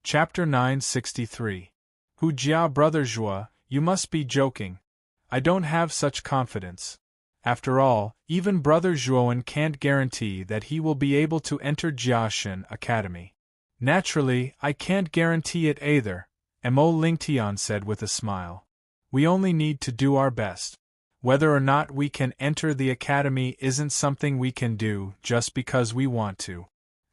Chapter 963. Hu Jia Brother Zhua, you must be joking. I don't have such confidence. After all, even Brother Zhuowen can't guarantee that he will be able to enter Jiaxin Academy. Naturally, I can't guarantee it either, Mo Lingtian said with a smile. We only need to do our best. Whether or not we can enter the academy isn't something we can do just because we want to.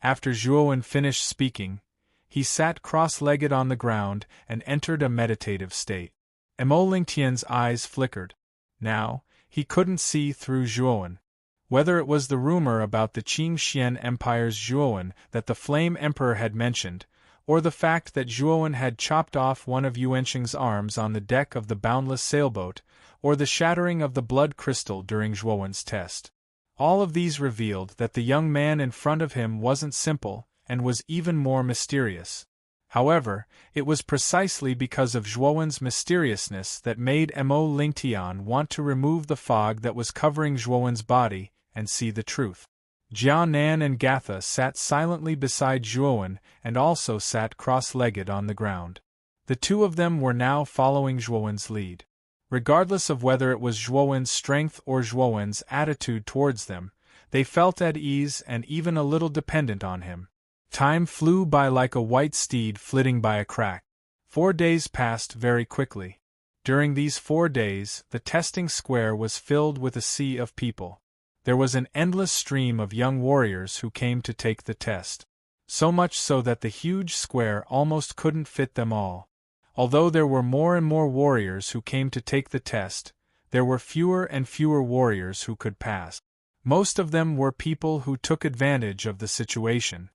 After Zhuowen finished speaking, he sat cross-legged on the ground and entered a meditative state. Mo Lingtian's eyes flickered. Now, he couldn't see through Zhuowen. Whether it was the rumor about the Qingxian Empire's Zhuowen that the Flame Emperor had mentioned, or the fact that Zhuowen had chopped off one of Yuanqing's arms on the deck of the boundless sailboat, or the shattering of the blood crystal during Zhuowen's test. All of these revealed that the young man in front of him wasn't simple, and was even more mysterious. However, it was precisely because of Zhuowen's mysteriousness that made Mo Lingtian want to remove the fog that was covering Zhuowen's body and see the truth. Jia Nan and Gatha sat silently beside Zhuowen and also sat cross-legged on the ground. The two of them were now following Zhuowen's lead. Regardless of whether it was Zhuowen's strength or Zhuowen's attitude towards them, they felt at ease and even a little dependent on him. Time flew by like a white steed flitting by a crack. 4 days passed very quickly. During these 4 days, the testing square was filled with a sea of people. There was an endless stream of young warriors who came to take the test. So much so that the huge square almost couldn't fit them all. Although there were more and more warriors who came to take the test, there were fewer and fewer warriors who could pass. Most of them were people who took advantage of the situation.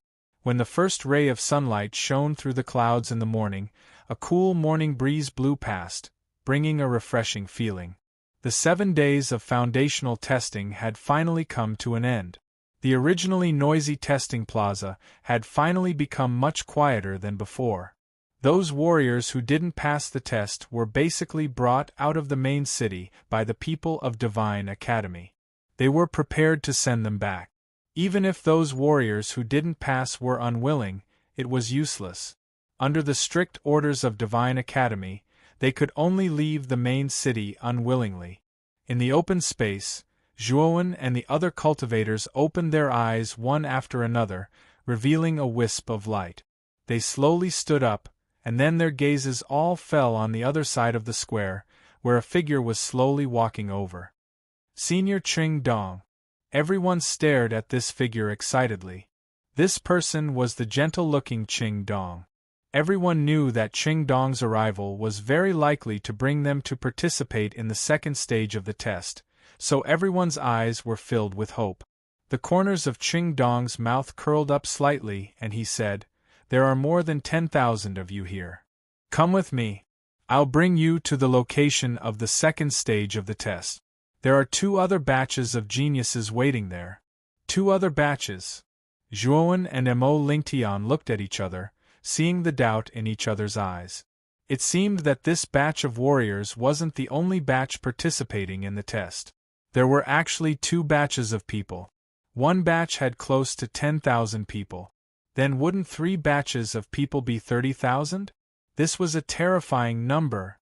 When the first ray of sunlight shone through the clouds in the morning, a cool morning breeze blew past, bringing a refreshing feeling. The 7 days of foundational testing had finally come to an end. The originally noisy testing plaza had finally become much quieter than before. Those warriors who didn't pass the test were basically brought out of the main city by the people of Divine Academy. They were prepared to send them back. Even if those warriors who didn't pass were unwilling, it was useless. Under the strict orders of Divine Academy, they could only leave the main city unwillingly. In the open space, Zhuowen and the other cultivators opened their eyes one after another, revealing a wisp of light. They slowly stood up, and then their gazes all fell on the other side of the square, where a figure was slowly walking over. Senior Qing Dong. Everyone stared at this figure excitedly. This person was the gentle-looking Qing Dong. Everyone knew that Qing Dong's arrival was very likely to bring them to participate in the second stage of the test, so everyone's eyes were filled with hope. The corners of Qing Dong's mouth curled up slightly, and he said, "There are more than 10,000 of you here. Come with me. I'll bring you to the location of the second stage of the test. There are 2 other batches of geniuses waiting there." 2 other batches. Zhuowen and Mo Lingtian looked at each other, seeing the doubt in each other's eyes. It seemed that this batch of warriors wasn't the only batch participating in the test. There were actually 2 batches of people. One batch had close to 10,000 people. Then wouldn't 3 batches of people be 30,000? This was a terrifying number.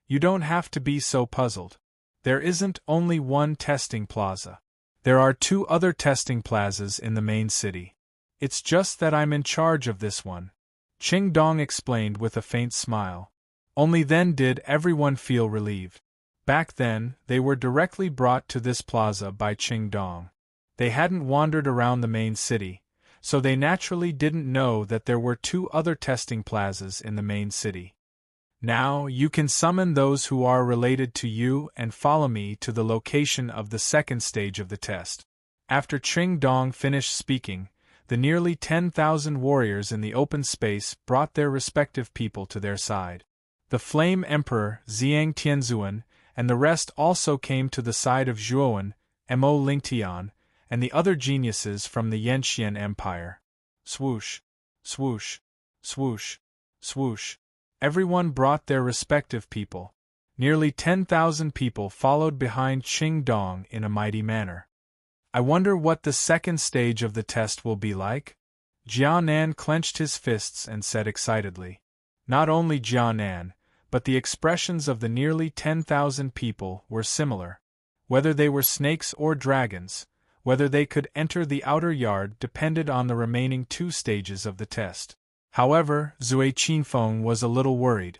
You don't have to be so puzzled. There isn't only one testing plaza. There are 2 other testing plazas in the main city. It's just that I'm in charge of this one, Qing Dong explained with a faint smile. Only then did everyone feel relieved. Back then, they were directly brought to this plaza by Qing Dong. They hadn't wandered around the main city, so they naturally didn't know that there were 2 other testing plazas in the main city. Now, you can summon those who are related to you and follow me to the location of the second stage of the test. After Qing Dong finished speaking, the nearly 10,000 warriors in the open space brought their respective people to their side. The Flame Emperor, Xiang Tianzuan, and the rest also came to the side of Zhuowen, Mo Lingtian, and the other geniuses from the Yanxian Empire. Swoosh, swoosh, swoosh, swoosh. Everyone brought their respective people. Nearly 10,000 people followed behind Qing Dong in a mighty manner. I wonder what the second stage of the test will be like? Jianan clenched his fists and said excitedly. Not only Jianan, but the expressions of the nearly 10,000 people were similar. Whether they were snakes or dragons, whether they could enter the outer yard depended on the remaining 2 stages of the test. However, Zui Qinfeng was a little worried.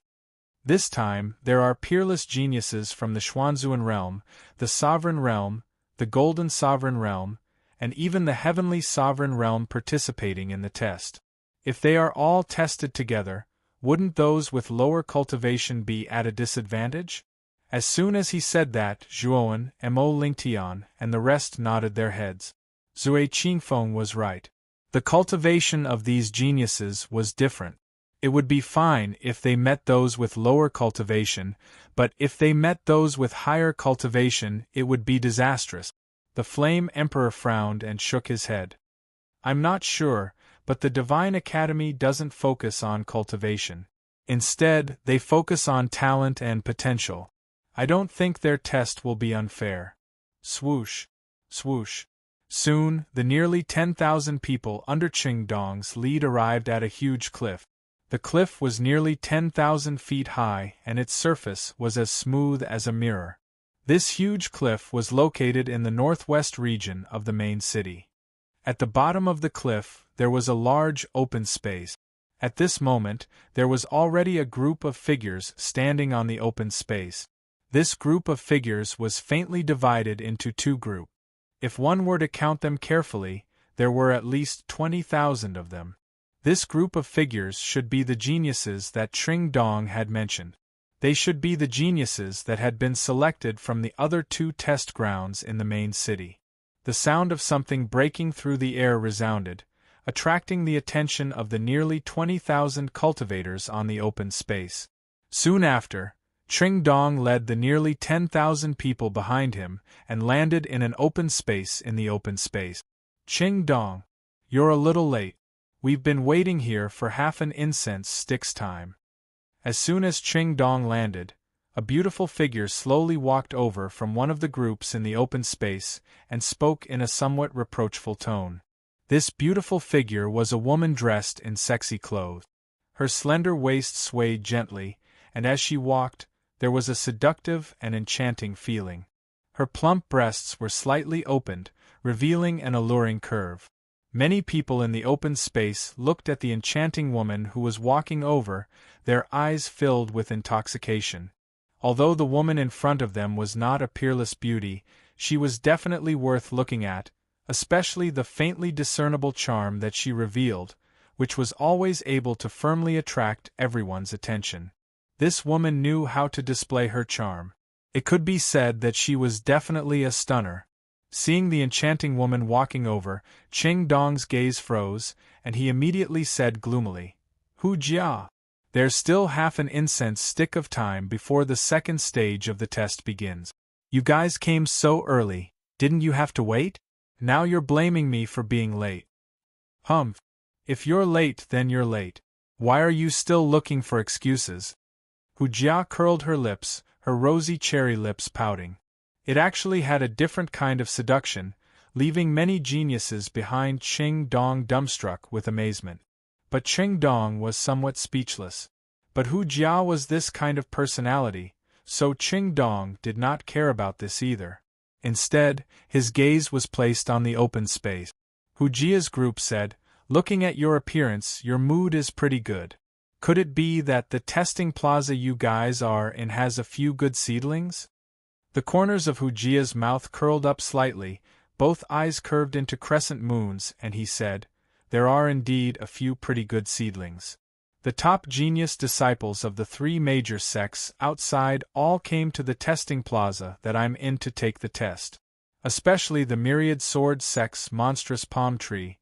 This time, there are peerless geniuses from the Xuanzuan realm, the Sovereign Realm, the Golden Sovereign Realm, and even the Heavenly Sovereign Realm participating in the test. If they are all tested together, wouldn't those with lower cultivation be at a disadvantage? As soon as he said that, Zhuowen, Mo Lingtian, and the rest nodded their heads. Zui Qinfeng was right. The cultivation of these geniuses was different. It would be fine if they met those with lower cultivation, but if they met those with higher cultivation, it would be disastrous. The Flame Emperor frowned and shook his head. I'm not sure, but the Divine Academy doesn't focus on cultivation. Instead, they focus on talent and potential. I don't think their test will be unfair. Swoosh. Swoosh. Soon, the nearly 10,000 people under Qing Dong's lead arrived at a huge cliff. The cliff was nearly 10,000 feet high and its surface was as smooth as a mirror. This huge cliff was located in the northwest region of the main city. At the bottom of the cliff, there was a large open space. At this moment, there was already a group of figures standing on the open space. This group of figures was faintly divided into 2 groups. If one were to count them carefully, there were at least 20,000 of them. This group of figures should be the geniuses that Qing Dong had mentioned. They should be the geniuses that had been selected from the other 2 test grounds in the main city. The sound of something breaking through the air resounded, attracting the attention of the nearly 20,000 cultivators on the open space. Soon after, Qing Dong led the nearly 10,000 people behind him and landed in an open space in the open space. Qing Dong, you're a little late. We've been waiting here for half an incense stick's time. As soon as Qing Dong landed, a beautiful figure slowly walked over from one of the groups in the open space and spoke in a somewhat reproachful tone. This beautiful figure was a woman dressed in sexy clothes. Her slender waist swayed gently, and as she walked, there was a seductive and enchanting feeling. Her plump breasts were slightly opened, revealing an alluring curve. Many people in the open space looked at the enchanting woman who was walking over, their eyes filled with intoxication. Although the woman in front of them was not a peerless beauty, she was definitely worth looking at, especially the faintly discernible charm that she revealed, which was always able to firmly attract everyone's attention. This woman knew how to display her charm. It could be said that she was definitely a stunner. Seeing the enchanting woman walking over, Qing Dong's gaze froze, and he immediately said gloomily, "Hu Jia, there's still half an incense stick of time before the second stage of the test begins. You guys came so early, didn't you have to wait? Now you're blaming me for being late." "Humph. If you're late, then you're late. Why are you still looking for excuses?" Hu Jia curled her lips, her rosy cherry lips pouting. It actually had a different kind of seduction, leaving many geniuses behind Qing Dong dumbstruck with amazement. But Qing Dong was somewhat speechless. But Hu Jia was this kind of personality, so Qing Dong did not care about this either. Instead, his gaze was placed on the open space. Hu Jia's group said, "Looking at your appearance, your mood is pretty good. Could it be that the testing plaza you guys are in has a few good seedlings?" The corners of Hu Jia's mouth curled up slightly, both eyes curved into crescent moons, and he said, "There are indeed a few pretty good seedlings. The top genius disciples of the 3 major sects outside all came to the testing plaza that I'm in to take the test. Especially the myriad sword sect's monstrous palm tree.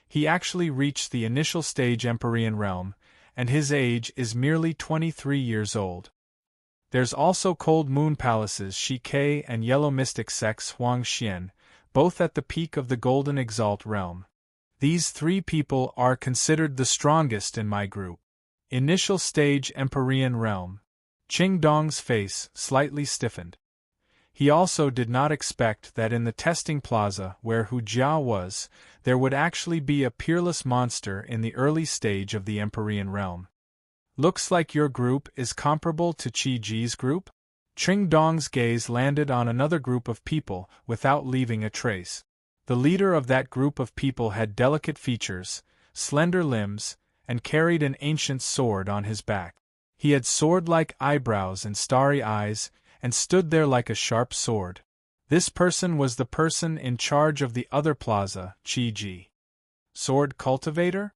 He actually reached the initial stage Empyrean realm, and his age is merely 23 years old. There's also Cold Moon Palace's Shike and Yellow Mystic sects Huang Xian, both at the peak of the Golden Exalt realm. These 3 people are considered the strongest in my group. Initial stage Empyrean realm." Qing Dong's face slightly stiffened. He also did not expect that in the testing plaza where Hu Jia was, there would actually be a peerless monster in the early stage of the Empyrean realm. Looks like your group is comparable to Qi Ji's group? Qing Dong's gaze landed on another group of people without leaving a trace. The leader of that group of people had delicate features, slender limbs, and carried an ancient sword on his back. He had sword-like eyebrows and starry eyes, and stood there like a sharp sword. This person was the person in charge of the other plaza, Qi Ji. Sword cultivator?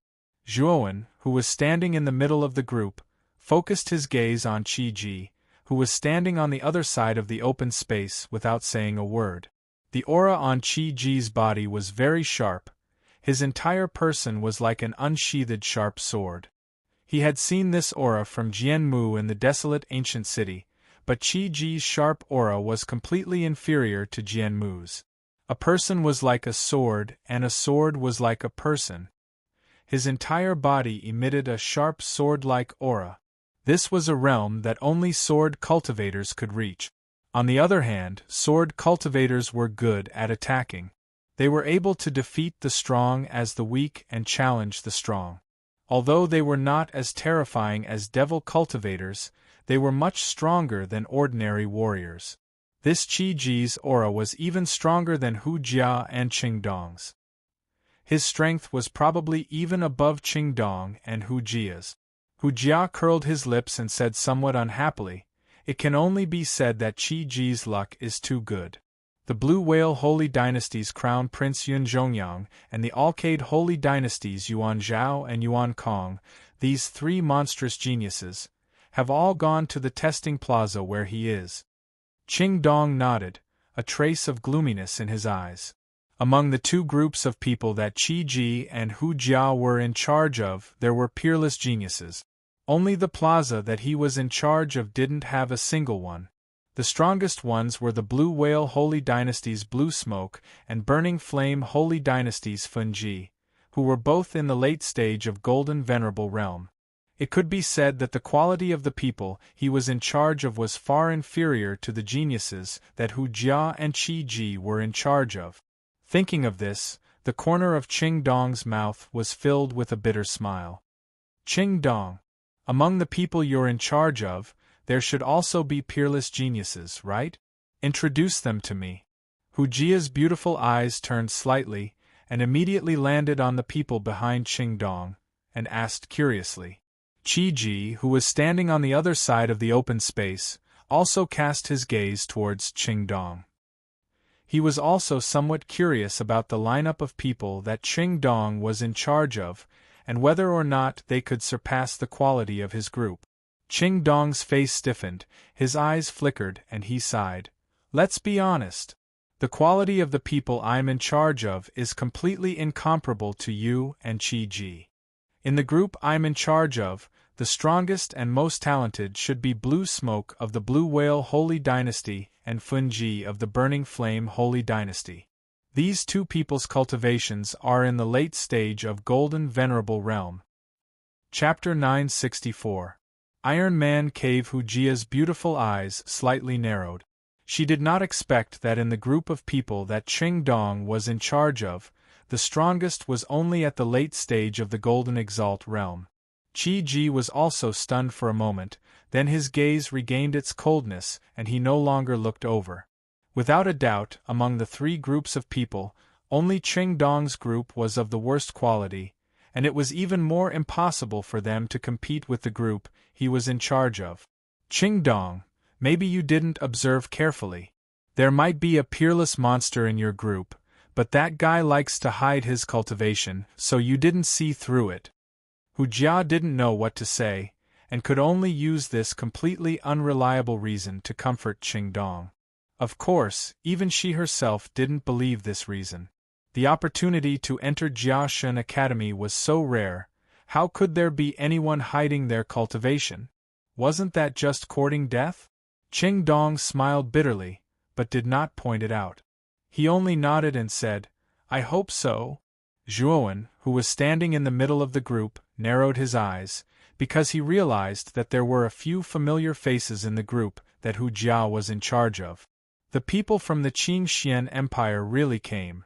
Zhuowen, who was standing in the middle of the group, focused his gaze on Qi Ji, who was standing on the other side of the open space without saying a word. The aura on Qi Ji's body was very sharp. His entire person was like an unsheathed sharp sword. He had seen this aura from Jianmu in the desolate ancient city, but Qi Ji's sharp aura was completely inferior to Jianmu's. A person was like a sword, and a sword was like a person. His entire body emitted a sharp sword-like aura. This was a realm that only sword cultivators could reach. On the other hand, sword cultivators were good at attacking. They were able to defeat the strong as the weak and challenge the strong. Although they were not as terrifying as devil cultivators, they were much stronger than ordinary warriors. This Qi Ji's aura was even stronger than Hu Jia and Qing Dong's. His strength was probably even above Qing Dong and Hu Jia's. Hu Jia curled his lips and said somewhat unhappily, "It can only be said that Qi Ji's luck is too good." The Blue Whale Holy Dynasty's Crown Prince Yun Zhongyang and the Alcade Holy Dynasties Yuan Zhao and Yuan Kong, these three monstrous geniuses, have all gone to the testing plaza where he is. Qing Dong nodded, a trace of gloominess in his eyes. Among the two groups of people that Qi Ji and Hu Jia were in charge of, there were peerless geniuses. Only the plaza that he was in charge of didn't have a single one. The strongest ones were the Blue Whale Holy Dynasty's Blue Smoke and Burning Flame Holy Dynasty's Fun Ji, who were both in the late stage of Golden Venerable Realm. It could be said that the quality of the people he was in charge of was far inferior to the geniuses that Hu Jia and Qi Ji were in charge of. Thinking of this, the corner of Qing Dong's mouth was filled with a bitter smile. Qing Dong, among the people you're in charge of, there should also be peerless geniuses, right? Introduce them to me. Hu Jia's beautiful eyes turned slightly, and immediately landed on the people behind Qing Dong, and asked curiously. Qi Ji, who was standing on the other side of the open space, also cast his gaze towards Qing Dong. He was also somewhat curious about the lineup of people that Qing Dong was in charge of, and whether or not they could surpass the quality of his group. Qing Dong's face stiffened, his eyes flickered, and he sighed. Let's be honest. The quality of the people I'm in charge of is completely incomparable to you and Qi Ji. In the group I'm in charge of, the strongest and most talented should be Blue Smoke of the Blue Whale Holy Dynasty and Fun Ji of the Burning Flame Holy Dynasty. These two people's cultivations are in the late stage of Golden Venerable Realm. Chapter 964. Iron Man Cave. Hu Jia's beautiful eyes slightly narrowed. She did not expect that in the group of people that Qing Dong was in charge of, the strongest was only at the late stage of the Golden Exalt realm. Qi Ji was also stunned for a moment, then his gaze regained its coldness and he no longer looked over. Without a doubt, among the three groups of people, only Qing Dong's group was of the worst quality, and it was even more impossible for them to compete with the group he was in charge of. Qing Dong, maybe you didn't observe carefully. There might be a peerless monster in your group, but that guy likes to hide his cultivation, so you didn't see through it. Hu Jia didn't know what to say, and could only use this completely unreliable reason to comfort Qing Dong. Of course, even she herself didn't believe this reason. The opportunity to enter Jiaoshan Academy was so rare, how could there be anyone hiding their cultivation? Wasn't that just courting death? Qing Dong smiled bitterly, but did not point it out. He only nodded and said, I hope so. Zhuowen, who was standing in the middle of the group, narrowed his eyes, because he realized that there were a few familiar faces in the group that Hu Jia was in charge of. The people from the Qingxian Empire really came.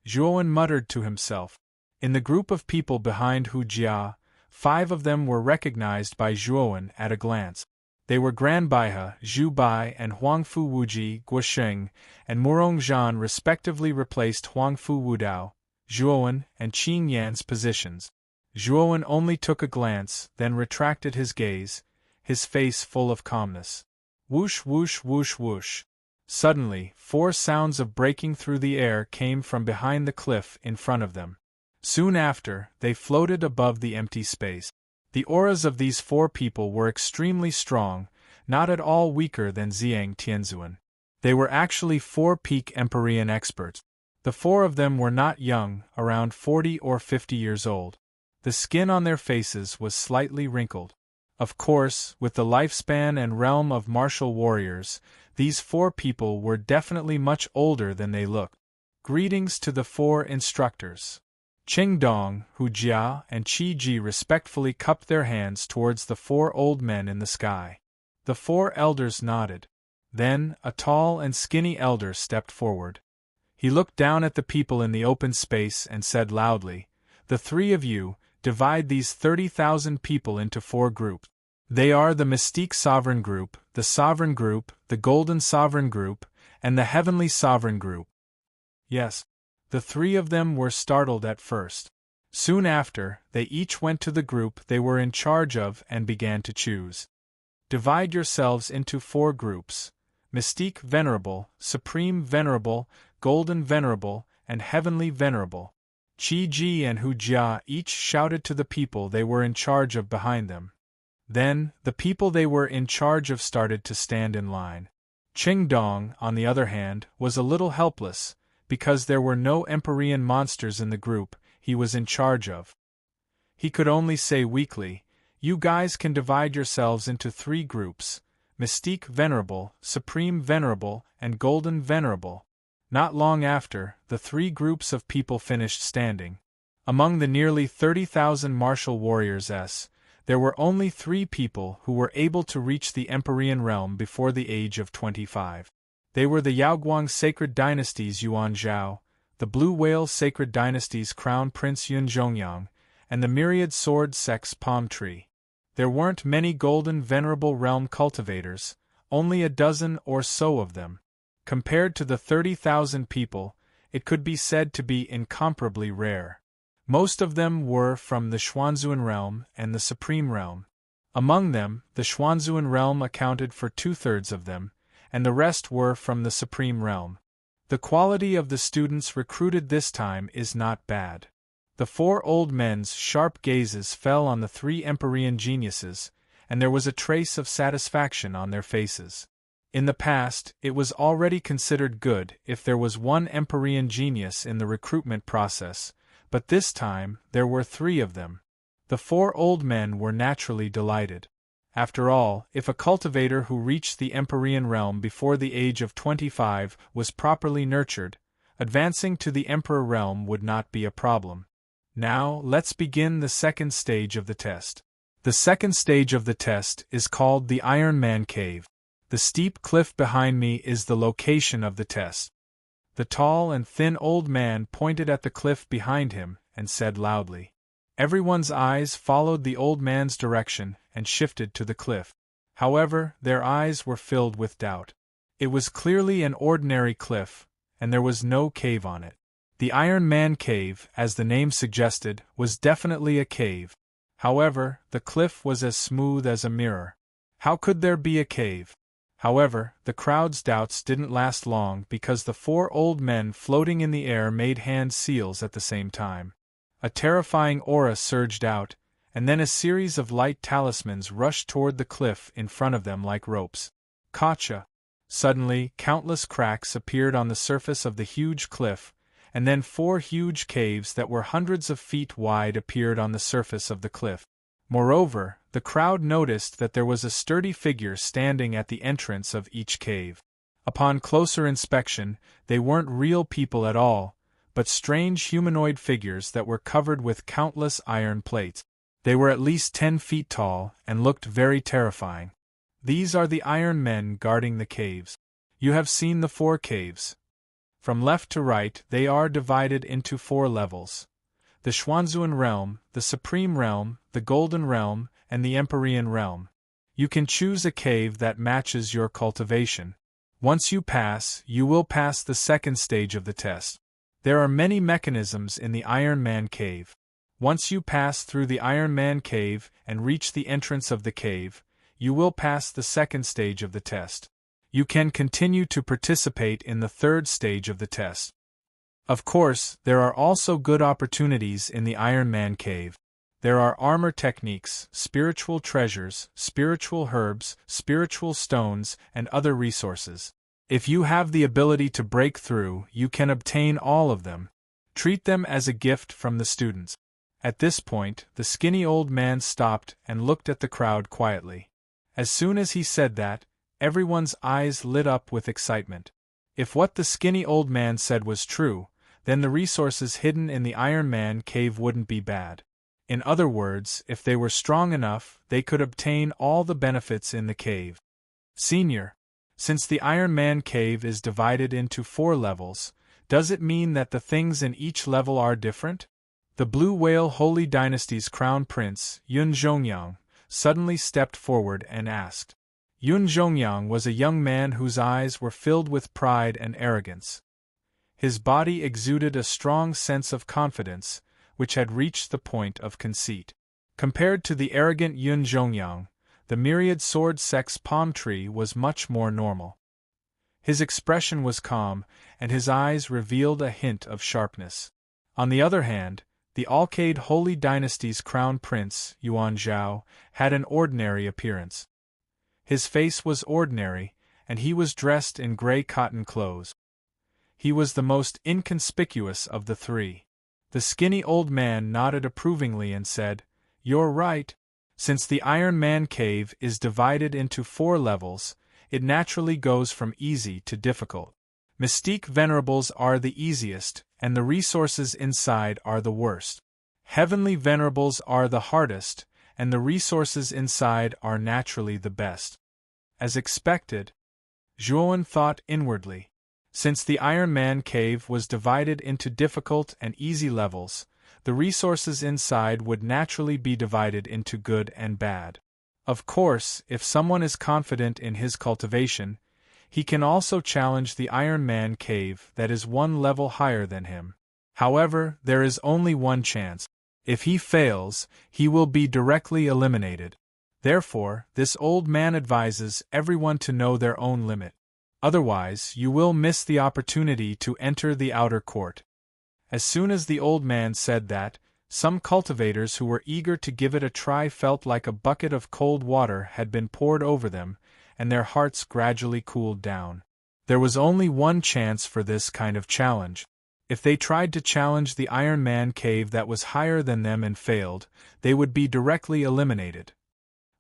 Zhuowen muttered to himself. In the group of people behind Hu Jia, 5 of them were recognized by Zhuowen at a glance. They were Gran Baihe, Zhu Bai, and Huangfu Wuji, Guosheng, and Murong Zhan respectively replaced Huangfu Wudao, Zhuowen, and Qing Yan's positions. Zhuowen only took a glance, then retracted his gaze, his face full of calmness. Whoosh whoosh whoosh whoosh. Suddenly, 4 sounds of breaking through the air came from behind the cliff in front of them. Soon after, they floated above the empty space. The auras of these 4 people were extremely strong, not at all weaker than Ziyang Tianzuan. They were actually 4 peak Empyrean experts. The 4 of them were not young, around 40 or 50 years old. The skin on their faces was slightly wrinkled. Of course, with the lifespan and realm of martial warriors, these 4 people were definitely much older than they looked. Greetings to the 4 instructors. Qingdong, Hu Jia, and Qi Ji respectfully cupped their hands towards the 4 old men in the sky. The 4 elders nodded. Then, a tall and skinny elder stepped forward. He looked down at the people in the open space and said loudly, "The 3 of you, divide these 30,000 people into 4 groups. They are the Mystique Sovereign Group, the Sovereign Group, the Golden Sovereign Group, and the Heavenly Sovereign Group." Yes. The 3 of them were startled at first. Soon after, they each went to the group they were in charge of and began to choose. Divide yourselves into 4 groups: Mystique Venerable, Supreme Venerable, Golden Venerable, and Heavenly Venerable. Qi Ji and Hu Jia each shouted to the people they were in charge of behind them. Then, the people they were in charge of started to stand in line. Qingdong, on the other hand, was a little helpless, because there were no Empyrean monsters in the group he was in charge of. He could only say weakly, "You guys can divide yourselves into 3 groups: Mystique Venerable, Supreme Venerable, and Golden Venerable." Not long after, the 3 groups of people finished standing. Among the nearly 30,000 martial warriors, there were only 3 people who were able to reach the Empyrean realm before the age of 25. They were the Yaoguang Sacred Dynasty's Yuan Zhao, the Blue Whale Sacred Dynasty's Crown Prince Yun Zhongyang, and the Myriad Sword Sect's Palm Tree. There weren't many Golden Venerable Realm cultivators, only a dozen or so of them. Compared to the 30,000 people, it could be said to be incomparably rare. Most of them were from the Xuanzuan realm and the Supreme realm. Among them, the Xuanzuan realm accounted for 2/3 of them, and the rest were from the Supreme realm. The quality of the students recruited this time is not bad. The 4 old men's sharp gazes fell on the 3 Empyrean geniuses, and there was a trace of satisfaction on their faces. In the past, it was already considered good if there was 1 Empyrean genius in the recruitment process, but this time there were 3 of them. The 4 old men were naturally delighted. After all, if a cultivator who reached the Empyrean realm before the age of 25 was properly nurtured, advancing to the Emperor realm would not be a problem. Now, let's begin the second stage of the test. The second stage of the test is called the Iron Man Cave. The steep cliff behind me is the location of the test. The tall and thin old man pointed at the cliff behind him and said loudly. Everyone's eyes followed the old man's direction and shifted to the cliff. However, their eyes were filled with doubt. It was clearly an ordinary cliff, and there was no cave on it. The Iron Man Cave, as the name suggested, was definitely a cave. However, the cliff was as smooth as a mirror. How could there be a cave? However, the crowd's doubts didn't last long because the 4 old men floating in the air made hand seals at the same time. A terrifying aura surged out, and then a series of light talismans rushed toward the cliff in front of them like ropes. Gotcha! Suddenly, countless cracks appeared on the surface of the huge cliff, and then 4 huge caves that were hundreds of feet wide appeared on the surface of the cliff. Moreover, the crowd noticed that there was a sturdy figure standing at the entrance of each cave. Upon closer inspection, they weren't real people at all, but strange humanoid figures that were covered with countless iron plates. They were at least 10 feet tall and looked very terrifying. These are the Iron Men guarding the caves. You have seen the 4 caves. From left to right, they are divided into 4 levels: the Xuanzuan realm, the Supreme realm, the Golden realm, and the Empyrean realm. You can choose a cave that matches your cultivation. Once you pass, you will pass the second stage of the test. There are many mechanisms in the Iron Man cave. Once you pass through the Iron Man cave and reach the entrance of the cave, you will pass the second stage of the test. You can continue to participate in the third stage of the test. Of course, there are also good opportunities in the Iron Man cave. There are armor techniques, spiritual treasures, spiritual herbs, spiritual stones, and other resources. If you have the ability to break through, you can obtain all of them. Treat them as a gift from the students. At this point, the skinny old man stopped and looked at the crowd quietly. As soon as he said that, everyone's eyes lit up with excitement. If what the skinny old man said was true, then the resources hidden in the Iron Man cave wouldn't be bad. In other words, if they were strong enough, they could obtain all the benefits in the cave. Senior, since the Iron Man cave is divided into 4 levels, does it mean that the things in each level are different? The Blue Whale Holy Dynasty's crown prince, Yun Zhongyang, suddenly stepped forward and asked. Yun Zhongyang was a young man whose eyes were filled with pride and arrogance. His body exuded a strong sense of confidence, which had reached the point of conceit. Compared to the arrogant Yun Zhongyang, the myriad sword sex palm tree was much more normal. His expression was calm, and his eyes revealed a hint of sharpness. On the other hand, the Alcade Holy Dynasty's crown prince, Yuan Zhao, had an ordinary appearance. His face was ordinary, and he was dressed in gray cotton clothes. He was the most inconspicuous of the 3. The skinny old man nodded approvingly and said, "You're right. Since the Iron Man cave is divided into 4 levels, it naturally goes from easy to difficult. Mystique Venerables are the easiest, and the resources inside are the worst. Heavenly Venerables are the hardest, and the resources inside are naturally the best." As expected, Zhuowen thought inwardly. Since the Iron Man cave was divided into difficult and easy levels, the resources inside would naturally be divided into good and bad. Of course, if someone is confident in his cultivation, he can also challenge the Iron Man cave that is 1 level higher than him. However, there is only one chance. If he fails, he will be directly eliminated. Therefore, this old man advises everyone to know their own limit. Otherwise, you will miss the opportunity to enter the outer court. As soon as the old man said that, some cultivators who were eager to give it a try felt like a bucket of cold water had been poured over them, and their hearts gradually cooled down. There was only one chance for this kind of challenge. If they tried to challenge the Iron Man cave that was higher than them and failed, they would be directly eliminated.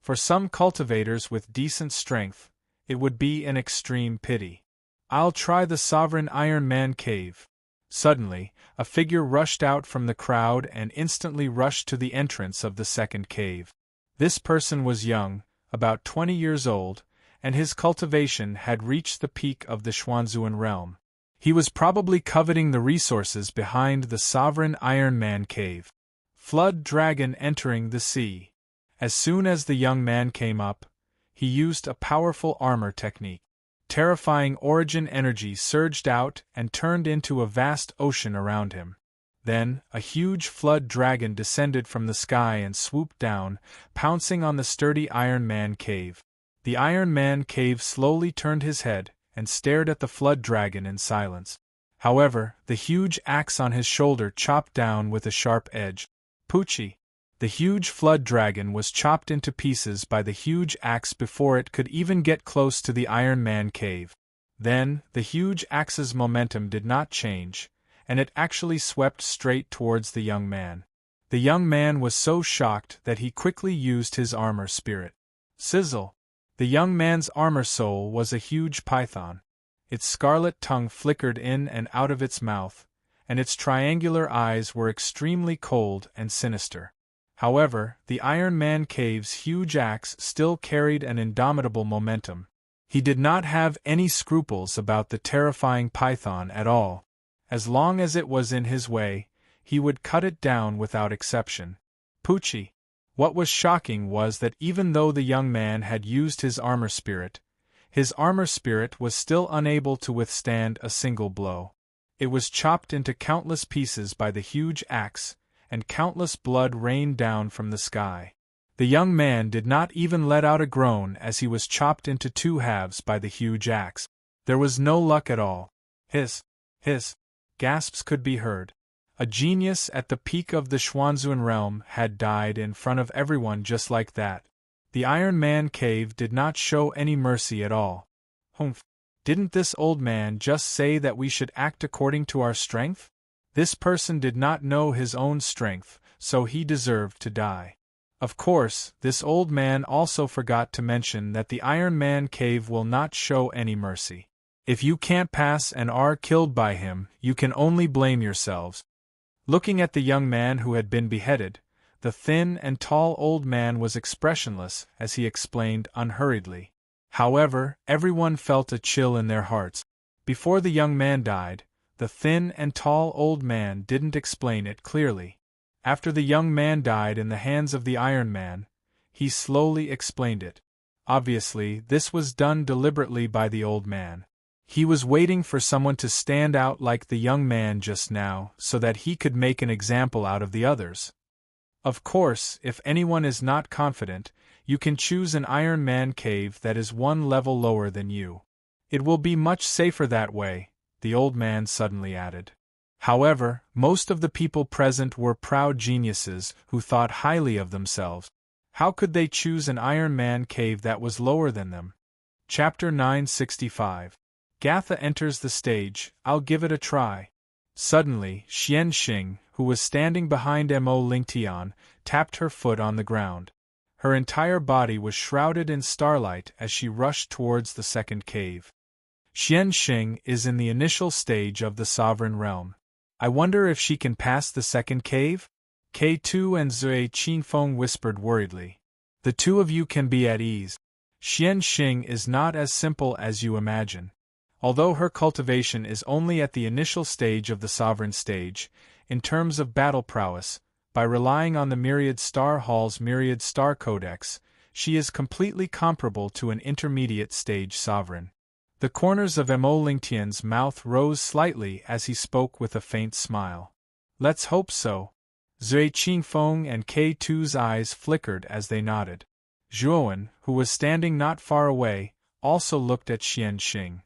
For some cultivators with decent strength, it would be an extreme pity. "I'll try the Sovereign Iron Man cave." Suddenly, a figure rushed out from the crowd and instantly rushed to the entrance of the second cave. This person was young, about 20 years old, and his cultivation had reached the peak of the Xuanzuan realm. He was probably coveting the resources behind the Sovereign Iron Man cave. Flood Dragon entering the sea. As soon as the young man came up, he used a powerful armor technique. Terrifying origin energy surged out and turned into a vast ocean around him. Then, a huge flood dragon descended from the sky and swooped down, pouncing on the sturdy Iron Man cave. The Iron Man cave slowly turned his head and stared at the flood dragon in silence. However, the huge axe on his shoulder chopped down with a sharp edge. Poochie! The huge flood dragon was chopped into pieces by the huge axe before it could even get close to the Iron Man cave. Then, the huge axe's momentum did not change, and it actually swept straight towards the young man. The young man was so shocked that he quickly used his armor spirit. Sizzle! The young man's armor soul was a huge python. Its scarlet tongue flickered in and out of its mouth, and its triangular eyes were extremely cold and sinister. However, the Iron Man cave's huge axe still carried an indomitable momentum. He did not have any scruples about the terrifying python at all. As long as it was in his way, he would cut it down without exception. Poochie. What was shocking was that even though the young man had used his armor spirit was still unable to withstand a single blow. It was chopped into countless pieces by the huge axe, and countless blood rained down from the sky. The young man did not even let out a groan as he was chopped into two halves by the huge axe. There was no luck at all. Hiss, gasps could be heard. A genius at the peak of the Xuanzuan realm had died in front of everyone just like that. The Iron Man cave did not show any mercy at all. Humph! Didn't this old man just say that we should act according to our strength? This person did not know his own strength, so he deserved to die. Of course, this old man also forgot to mention that the Iron Man cave will not show any mercy. If you can't pass and are killed by him, you can only blame yourselves. Looking at the young man who had been beheaded, the thin and tall old man was expressionless as he explained unhurriedly. However, everyone felt a chill in their hearts. Before the young man died, the thin and tall old man didn't explain it clearly. After the young man died in the hands of the Iron Man, he slowly explained it. Obviously, this was done deliberately by the old man. He was waiting for someone to stand out like the young man just now so that he could make an example out of the others. Of course, if anyone is not confident, you can choose an Iron Man cave that is one level lower than you. It will be much safer that way, the old man suddenly added. However, most of the people present were proud geniuses who thought highly of themselves. How could they choose an Iron Man cave that was lower than them? Chapter 965. Gatha enters the stage. I'll give it a try. Suddenly, Xian Xing, who was standing behind Mo Lingtian, tapped her foot on the ground. Her entire body was shrouded in starlight as she rushed towards the second cave. Xian Xing is in the initial stage of the sovereign realm. I wonder if she can pass the second cave? K2 and Zui Qingfeng whispered worriedly. The two of you can be at ease. Xian Xing is not as simple as you imagine. Although her cultivation is only at the initial stage of the sovereign stage, in terms of battle prowess, by relying on the Myriad Star Hall's Myriad Star Codex, she is completely comparable to an intermediate stage sovereign. The corners of Mo Lingtian's mouth rose slightly as he spoke with a faint smile. Let's hope so. Zui Qingfeng and K2's eyes flickered as they nodded. Zhuowen, who was standing not far away, also looked at Xian Xing.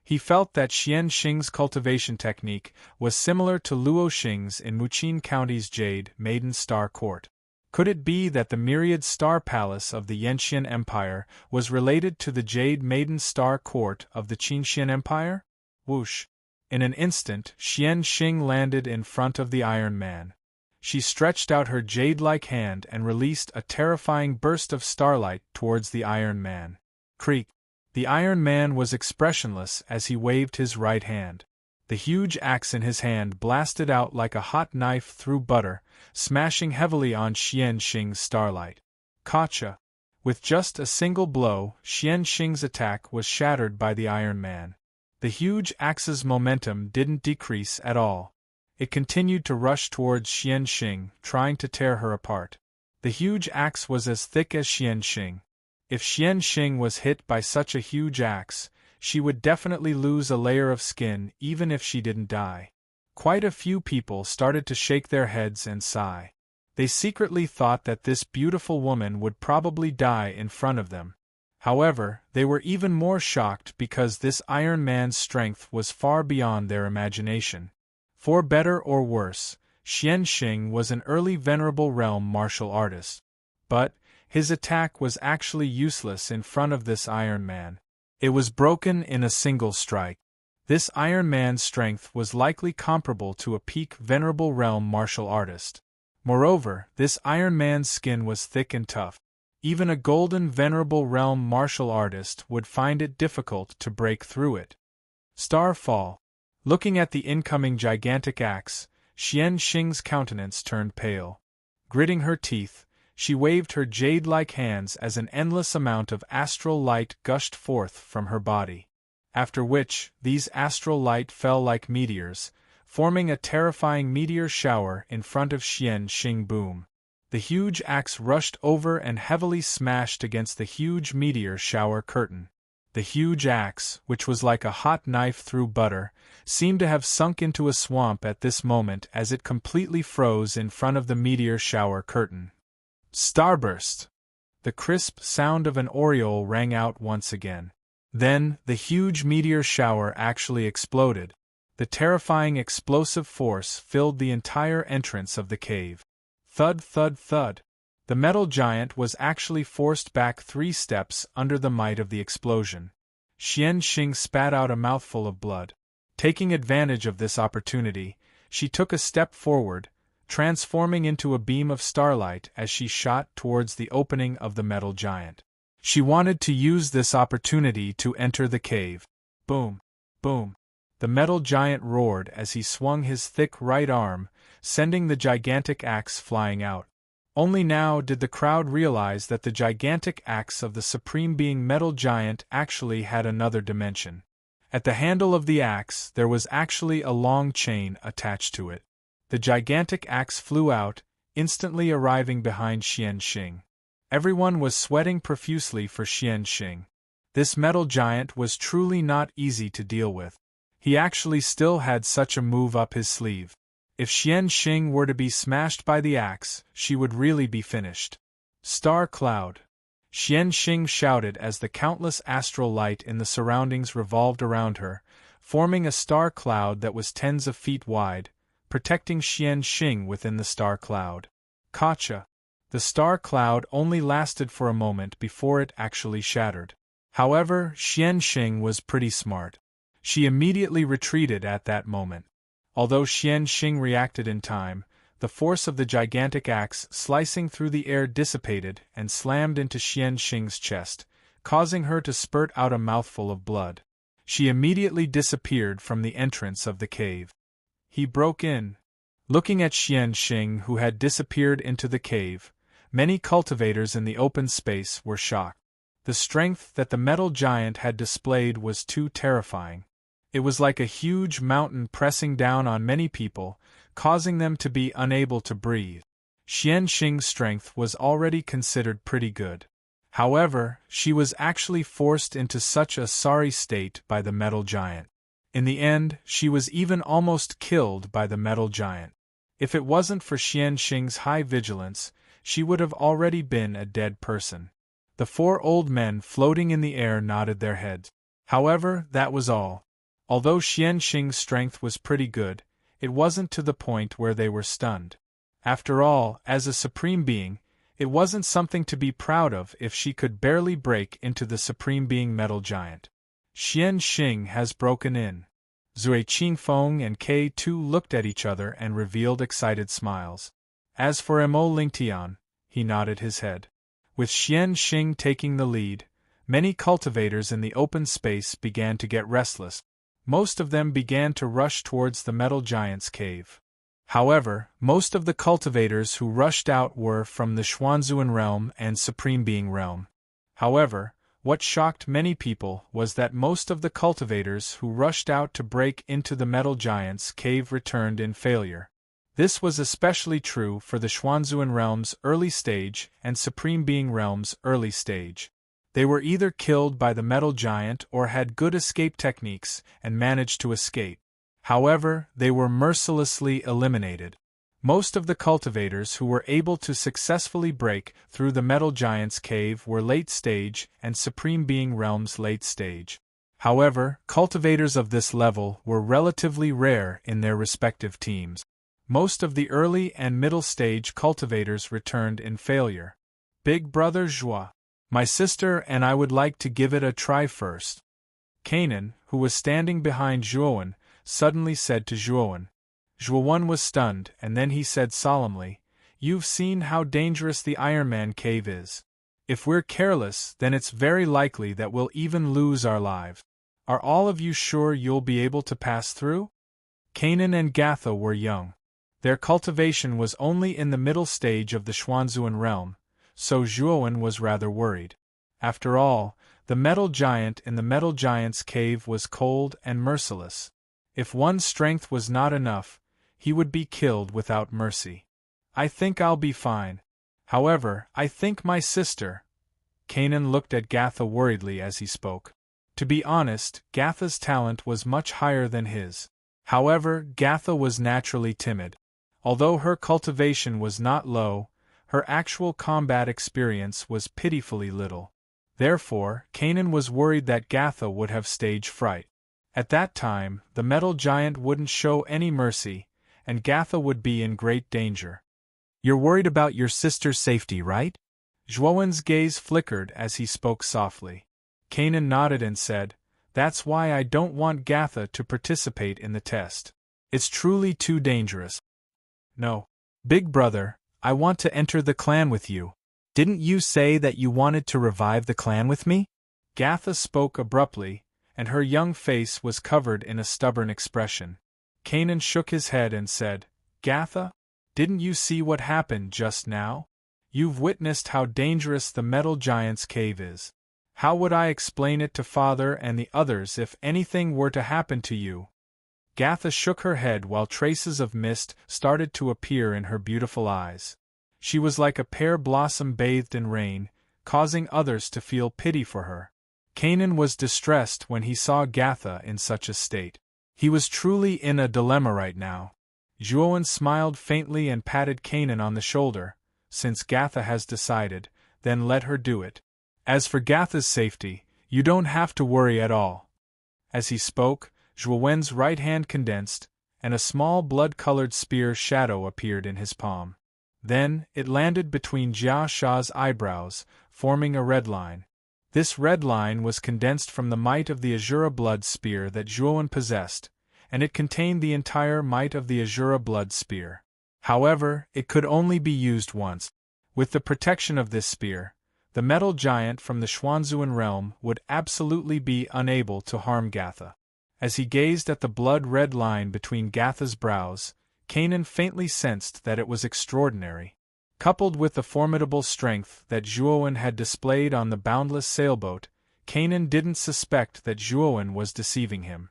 He felt that Xian Xing's cultivation technique was similar to Luo Xing's in Muqin County's Jade Maiden Star Court. Could it be that the Myriad Star Palace of the Yanxian Empire was related to the Jade Maiden Star Court of the Qinxian Empire? Whoosh! In an instant, Xian Xing landed in front of the Iron Man. She stretched out her jade-like hand and released a terrifying burst of starlight towards the Iron Man. Creak! The Iron Man was expressionless as he waved his right hand. The huge axe in his hand blasted out like a hot knife through butter, smashing heavily on Xian Xing's starlight. Gotcha! With just a single blow, Xian Xing's attack was shattered by the Iron Man. The huge axe's momentum didn't decrease at all. It continued to rush towards Xian Xing, trying to tear her apart. The huge axe was as thick as Xian Xing. If Xian Xing was hit by such a huge axe, she would definitely lose a layer of skin even if she didn't die. Quite a few people started to shake their heads and sigh. They secretly thought that this beautiful woman would probably die in front of them. However, they were even more shocked because this Iron Man's strength was far beyond their imagination. For better or worse, Xian Xing was an early Venerable Realm martial artist. But his attack was actually useless in front of this Iron Man. It was broken in a single strike. This Iron Man's strength was likely comparable to a peak Venerable Realm martial artist. Moreover, this Iron Man's skin was thick and tough. Even a golden Venerable Realm martial artist would find it difficult to break through it. Starfall. Looking at the incoming gigantic axe, Xian Xing's countenance turned pale. Gritting her teeth, She waved her jade-like hands as an endless amount of astral light gushed forth from her body. After which, these astral light fell like meteors, forming a terrifying meteor shower in front of Xian Xing. Boom! The huge axe rushed over and heavily smashed against the huge meteor shower curtain. The huge axe, which was like a hot knife through butter, seemed to have sunk into a swamp at this moment as it completely froze in front of the meteor shower curtain. Starburst! The crisp sound of an aureole rang out once again. Then, the huge meteor shower actually exploded. The terrifying explosive force filled the entire entrance of the cave. Thud, thud, thud. The metal giant was actually forced back 3 steps under the might of the explosion. Xian Xing spat out a mouthful of blood. Taking advantage of this opportunity, she took a step forward, transforming into a beam of starlight as she shot towards the opening of the metal giant. She wanted to use this opportunity to enter the cave. Boom! Boom! The metal giant roared as he swung his thick right arm, sending the gigantic axe flying out. Only now did the crowd realize that the gigantic axe of the Supreme Being Metal Giant actually had another dimension. At the handle of the axe there was actually a long chain attached to it. The gigantic axe flew out, instantly arriving behind Xian Xing. Everyone was sweating profusely for Xian Xing. This metal giant was truly not easy to deal with. He actually still had such a move up his sleeve. If Xian Xing were to be smashed by the axe, she would really be finished. Star Cloud! Xian Xing shouted as the countless astral light in the surroundings revolved around her, forming a star cloud that was tens of feet wide, protecting Xian Xing within the star cloud. Gotcha! The star cloud only lasted for a moment before it actually shattered. However, Xian Xing was pretty smart. She immediately retreated at that moment. Although Xian Xing reacted in time, the force of the gigantic axe slicing through the air dissipated and slammed into Xian Xing's chest, causing her to spurt out a mouthful of blood. She immediately disappeared from the entrance of the cave. He broke in. Looking at Xian Xing, who had disappeared into the cave, many cultivators in the open space were shocked. The strength that the metal giant had displayed was too terrifying. It was like a huge mountain pressing down on many people, causing them to be unable to breathe. Xian Xing's strength was already considered pretty good. However, she was actually forced into such a sorry state by the metal giant. In the end, she was even almost killed by the metal giant. If it wasn't for Xian Xing's high vigilance, she would have already been a dead person. The 4 old men floating in the air nodded their heads. However, that was all. Although Xian Xing's strength was pretty good, it wasn't to the point where they were stunned. After all, as a supreme being, it wasn't something to be proud of if she could barely break into the Supreme Being Metal Giant. Xian Xing has broken in. Zui Qingfeng and K2 looked at each other and revealed excited smiles. As for Mo Lingtian, he nodded his head. With Xian Xing taking the lead, many cultivators in the open space began to get restless. Most of them began to rush towards the metal giant's cave. However, most of the cultivators who rushed out were from the Xuanzuan realm and Supreme Being realm. However, what shocked many people was that most of the cultivators who rushed out to break into the metal giant's cave returned in failure. This was especially true for the Xuanzuan realm's early stage and Supreme Being realm's early stage. They were either killed by the metal giant or had good escape techniques and managed to escape. However, they were mercilessly eliminated. Most of the cultivators who were able to successfully break through the metal giant's cave were late stage and Supreme Being realm's late stage. However, cultivators of this level were relatively rare in their respective teams. Most of the early and middle stage cultivators returned in failure. Big Brother Zhua. My sister and I would like to give it a try first. Kanan, who was standing behind Zhuowen, suddenly said to Zhuowen. Zhuowen was stunned, and then he said solemnly, "You've seen how dangerous the Iron Man cave is. If we're careless, then it's very likely that we'll even lose our lives. Are all of you sure you'll be able to pass through?" Kanan and Gatha were young. Their cultivation was only in the middle stage of the Xuanzuan realm, so Zhuowen was rather worried. After all, the metal giant in the metal giant's cave was cold and merciless. If one's strength was not enough, he would be killed without mercy. I think I'll be fine. However, I think my sister. Kanan looked at Gatha worriedly as he spoke. To be honest, Gatha's talent was much higher than his. However, Gatha was naturally timid. Although her cultivation was not low, her actual combat experience was pitifully little. Therefore, Kanan was worried that Gatha would have stage fright. At that time, the metal giant wouldn't show any mercy, and Gatha would be in great danger. You're worried about your sister's safety, right? Zhuowen's gaze flickered as he spoke softly. Kanan nodded and said, That's why I don't want Gatha to participate in the test. It's truly too dangerous. No. Big brother, I want to enter the clan with you. Didn't you say that you wanted to revive the clan with me? Gatha spoke abruptly, and her young face was covered in a stubborn expression. Kanan shook his head and said, Gatha, didn't you see what happened just now? You've witnessed how dangerous the metal giant's cave is. How would I explain it to father and the others if anything were to happen to you? Gatha shook her head while traces of mist started to appear in her beautiful eyes. She was like a pear blossom bathed in rain, causing others to feel pity for her. Kanan was distressed when he saw Gatha in such a state. He was truly in a dilemma right now. Zhuowen smiled faintly and patted Kanan on the shoulder. Since Gatha has decided, then let her do it. As for Gatha's safety, you don't have to worry at all. As he spoke, Zhuowen's right hand condensed, and a small blood-colored spear shadow appeared in his palm. Then, it landed between Jia Sha's eyebrows, forming a red line. This red line was condensed from the might of the Azura blood spear that Zhuowen possessed, and it contained the entire might of the Azura blood spear. However, it could only be used once. With the protection of this spear, the metal giant from the Xuanzuan realm would absolutely be unable to harm Gatha. As he gazed at the blood-red line between Gatha's brows, Kanan faintly sensed that it was extraordinary. Coupled with the formidable strength that Zhuowen had displayed on the boundless sailboat, Kanan didn't suspect that Zhuowen was deceiving him.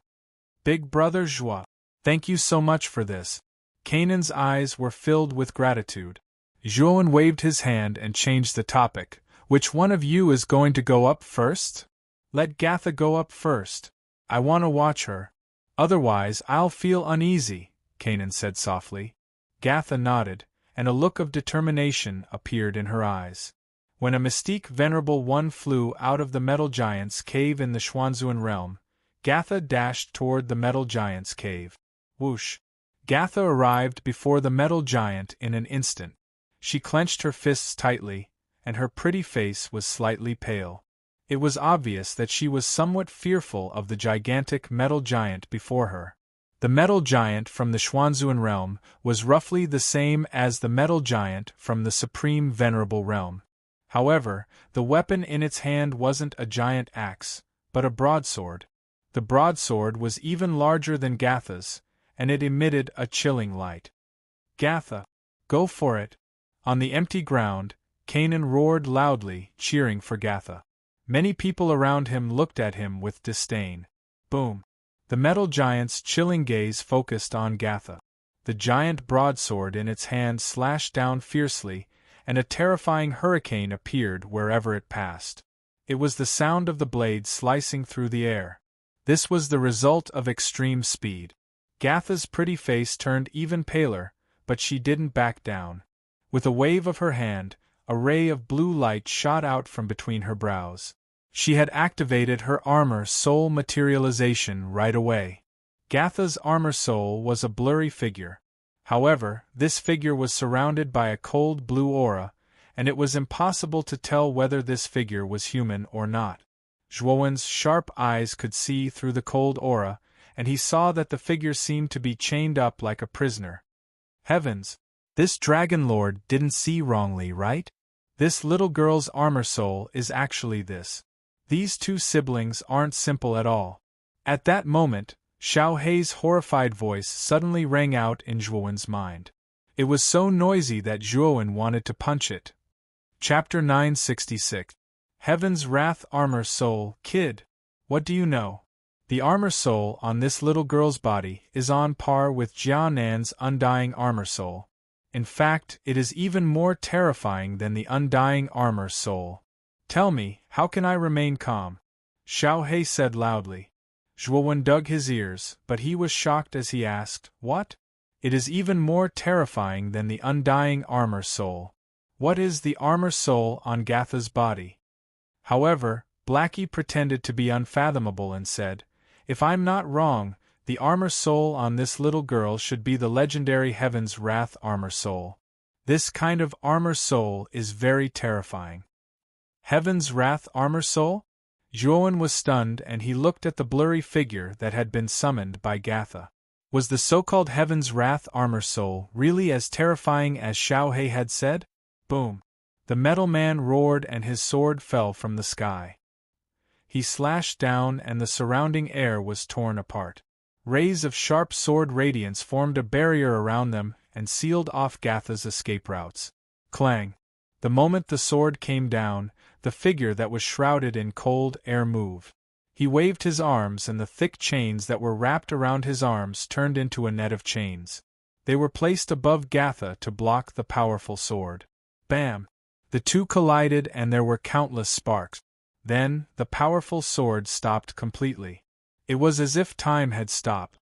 Big brother Zhuo, thank you so much for this. Kanan's eyes were filled with gratitude. Zhuowen waved his hand and changed the topic. Which one of you is going to go up first? Let Gatha go up first. I want to watch her. Otherwise I'll feel uneasy, Kanan said softly. Gatha nodded, and a look of determination appeared in her eyes. When a mystique venerable one flew out of the metal giant's cave in the Xuanzuan realm, Gatha dashed toward the metal giant's cave. Whoosh! Gatha arrived before the metal giant in an instant. She clenched her fists tightly, and her pretty face was slightly pale. It was obvious that she was somewhat fearful of the gigantic metal giant before her. The metal giant from the Xuanzuan realm was roughly the same as the metal giant from the Supreme Venerable realm. However, the weapon in its hand wasn't a giant axe, but a broadsword. The broadsword was even larger than Gatha's, and it emitted a chilling light. Gatha, go for it! On the empty ground, Kanan roared loudly, cheering for Gatha. Many people around him looked at him with disdain. Boom! The metal giant's chilling gaze focused on Gatha. The giant broadsword in its hand slashed down fiercely, and a terrifying hurricane appeared wherever it passed. It was the sound of the blade slicing through the air. This was the result of extreme speed. Gatha's pretty face turned even paler, but she didn't back down. With a wave of her hand, a ray of blue light shot out from between her brows. She had activated her armor soul materialization right away. Gatha's armor soul was a blurry figure. However, this figure was surrounded by a cold blue aura, and it was impossible to tell whether this figure was human or not. Zhuowen's sharp eyes could see through the cold aura, and he saw that the figure seemed to be chained up like a prisoner. Heavens! This Dragon Lord didn't see wrongly, right? This little girl's armor soul is actually this. These two siblings aren't simple at all. At that moment, Xiao Hei's horrified voice suddenly rang out in Zhuowen's mind. It was so noisy that Zhuowen wanted to punch it. Chapter 966. Heaven's Wrath Armor Soul. Kid, what do you know? The armor soul on this little girl's body is on par with Jianan's undying armor soul. In fact, it is even more terrifying than the undying armor soul. Tell me, how can I remain calm? Xiao He said loudly. Zhuowen dug his ears, but he was shocked as he asked, What? It is even more terrifying than the undying armor soul. What is the armor soul on Gatha's body? However, Blackie pretended to be unfathomable and said, If I'm not wrong, the armor soul on this little girl should be the legendary Heaven's Wrath armor soul. This kind of armor soul is very terrifying. Heaven's Wrath armor soul? Zhuowen was stunned and he looked at the blurry figure that had been summoned by Gatha. Was the so-called Heaven's Wrath armor soul really as terrifying as Xiao He had said? Boom! The metal man roared and his sword fell from the sky. He slashed down and the surrounding air was torn apart. Rays of sharp sword radiance formed a barrier around them and sealed off Gatha's escape routes. Clang! The moment the sword came down, the figure that was shrouded in cold air moved. He waved his arms and the thick chains that were wrapped around his arms turned into a net of chains. They were placed above Gatha to block the powerful sword. Bam! The two collided and there were countless sparks. Then, the powerful sword stopped completely. It was as if time had stopped.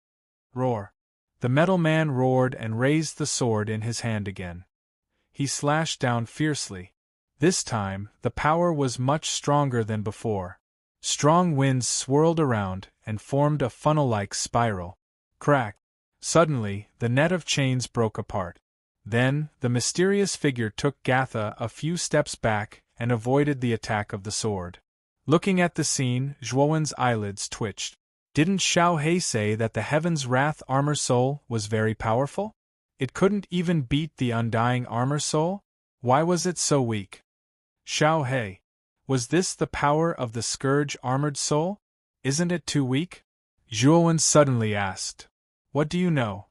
Roar! The metal man roared and raised the sword in his hand again. He slashed down fiercely. This time, the power was much stronger than before. Strong winds swirled around and formed a funnel-like spiral. Crack! Suddenly, the net of chains broke apart. Then, the mysterious figure took Gatha a few steps back and avoided the attack of the sword. Looking at the scene, Zhuowen's eyelids twitched. Didn't Xiao He say that the Heaven's Wrath armor soul was very powerful? It couldn't even beat the undying armor soul? Why was it so weak? Xiao He, was this the power of the Scourge armored soul? Isn't it too weak? Zhuowen suddenly asked. What do you know?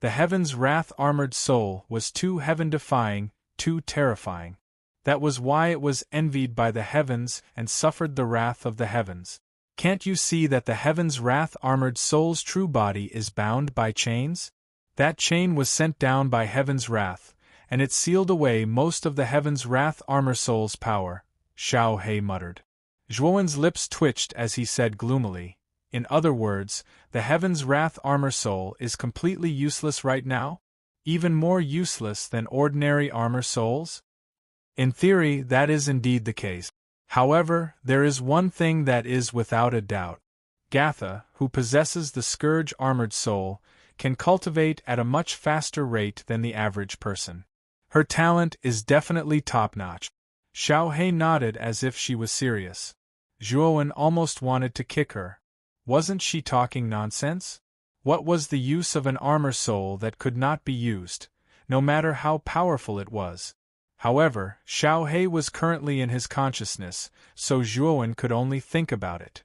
The Heaven's Wrath armored soul was too heaven-defying, too terrifying. That was why it was envied by the heavens and suffered the wrath of the heavens. Can't you see that the Heaven's Wrath armored soul's true body is bound by chains? That chain was sent down by Heaven's wrath, and it sealed away most of the Heaven's Wrath armor soul's power, Xiao He muttered. Zhuowen's lips twitched as he said gloomily, In other words, the Heaven's Wrath armor soul is completely useless right now? Even more useless than ordinary armor souls? In theory, that is indeed the case. However, there is one thing that is without a doubt. Gatha, who possesses the Scourge armored soul, can cultivate at a much faster rate than the average person. Her talent is definitely top-notch. Xiao He nodded as if she was serious. Zhuowen almost wanted to kick her. Wasn't she talking nonsense? What was the use of an armor soul that could not be used, no matter how powerful it was? However, Xiao He was currently in his consciousness, so Zhuowen could only think about it.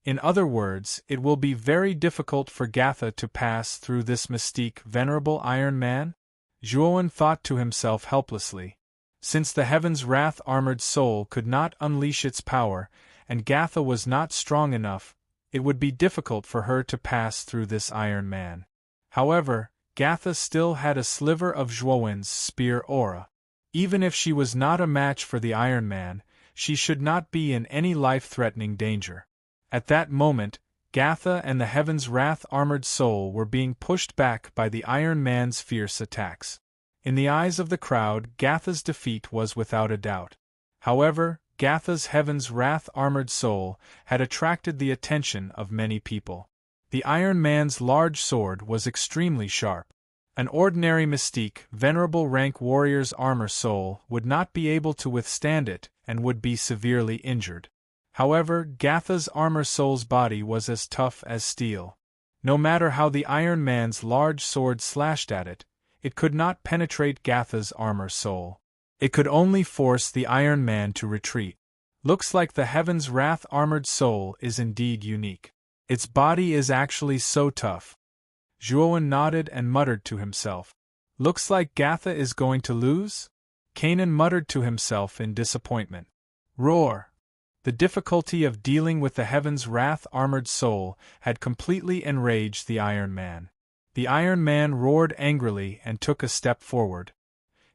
In other words, it will be very difficult for Gatha to pass through this mystique venerable Iron Man? Zhuowen thought to himself helplessly. Since the Heaven's Wrath armored soul could not unleash its power, and Gatha was not strong enough, it would be difficult for her to pass through this Iron Man. However, Gatha still had a sliver of Zhuowen's spear aura. Even if she was not a match for the Iron Man, she should not be in any life-threatening danger. At that moment, Gatha and the Heaven's Wrath armored soul were being pushed back by the Iron Man's fierce attacks. In the eyes of the crowd, Gatha's defeat was without a doubt. However, Gatha's Heaven's Wrath armored soul had attracted the attention of many people. The Iron Man's large sword was extremely sharp. An ordinary mystique, venerable rank warrior's armor soul would not be able to withstand it and would be severely injured. However, Gatha's armor soul's body was as tough as steel. No matter how the Iron Man's large sword slashed at it, it could not penetrate Gatha's armor soul. It could only force the Iron Man to retreat. Looks like the Heaven's Wrath armored soul is indeed unique. Its body is actually so tough. Zhuowen nodded and muttered to himself. Looks like Gatha is going to lose? Kanan muttered to himself in disappointment. Roar! The difficulty of dealing with the heaven's wrath-armored soul had completely enraged the Iron Man. The Iron Man roared angrily and took a step forward.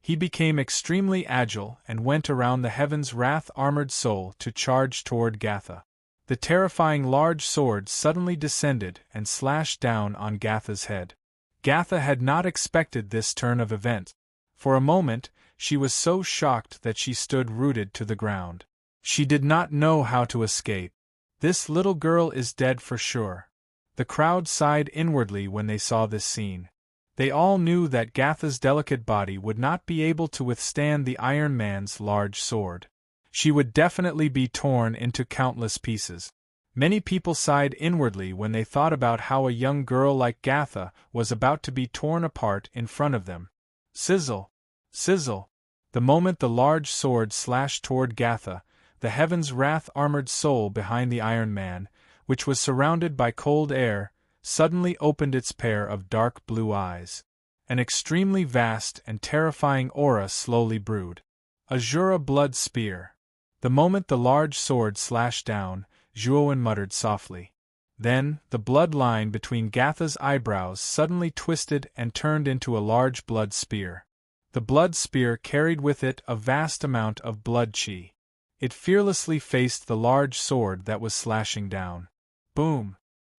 He became extremely agile and went around the heaven's wrath-armored soul to charge toward Gatha. The terrifying large sword suddenly descended and slashed down on Gatha's head. Gatha had not expected this turn of events. For a moment, she was so shocked that she stood rooted to the ground. She did not know how to escape. This little girl is dead for sure. The crowd sighed inwardly when they saw this scene. They all knew that Gatha's delicate body would not be able to withstand the Iron Man's large sword. She would definitely be torn into countless pieces. Many people sighed inwardly when they thought about how a young girl like Gatha was about to be torn apart in front of them. Sizzle! Sizzle! The moment the large sword slashed toward Gatha, the heaven's wrath-armored soul behind the Iron Man, which was surrounded by cold air, suddenly opened its pair of dark blue eyes. An extremely vast and terrifying aura slowly brewed. Azura blood spear. The moment the large sword slashed down, Zhuowen muttered softly. Then, the blood line between Gatha's eyebrows suddenly twisted and turned into a large blood spear. The blood spear carried with it a vast amount of blood chi. It fearlessly faced the large sword that was slashing down. Boom!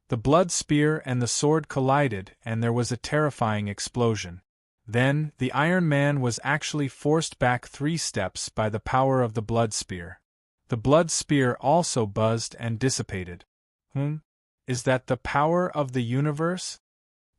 The blood spear and the sword collided and there was a terrifying explosion. Then, the Iron Man was actually forced back 3 steps by the power of the blood spear. The blood spear also buzzed and dissipated. Is that the power of the universe?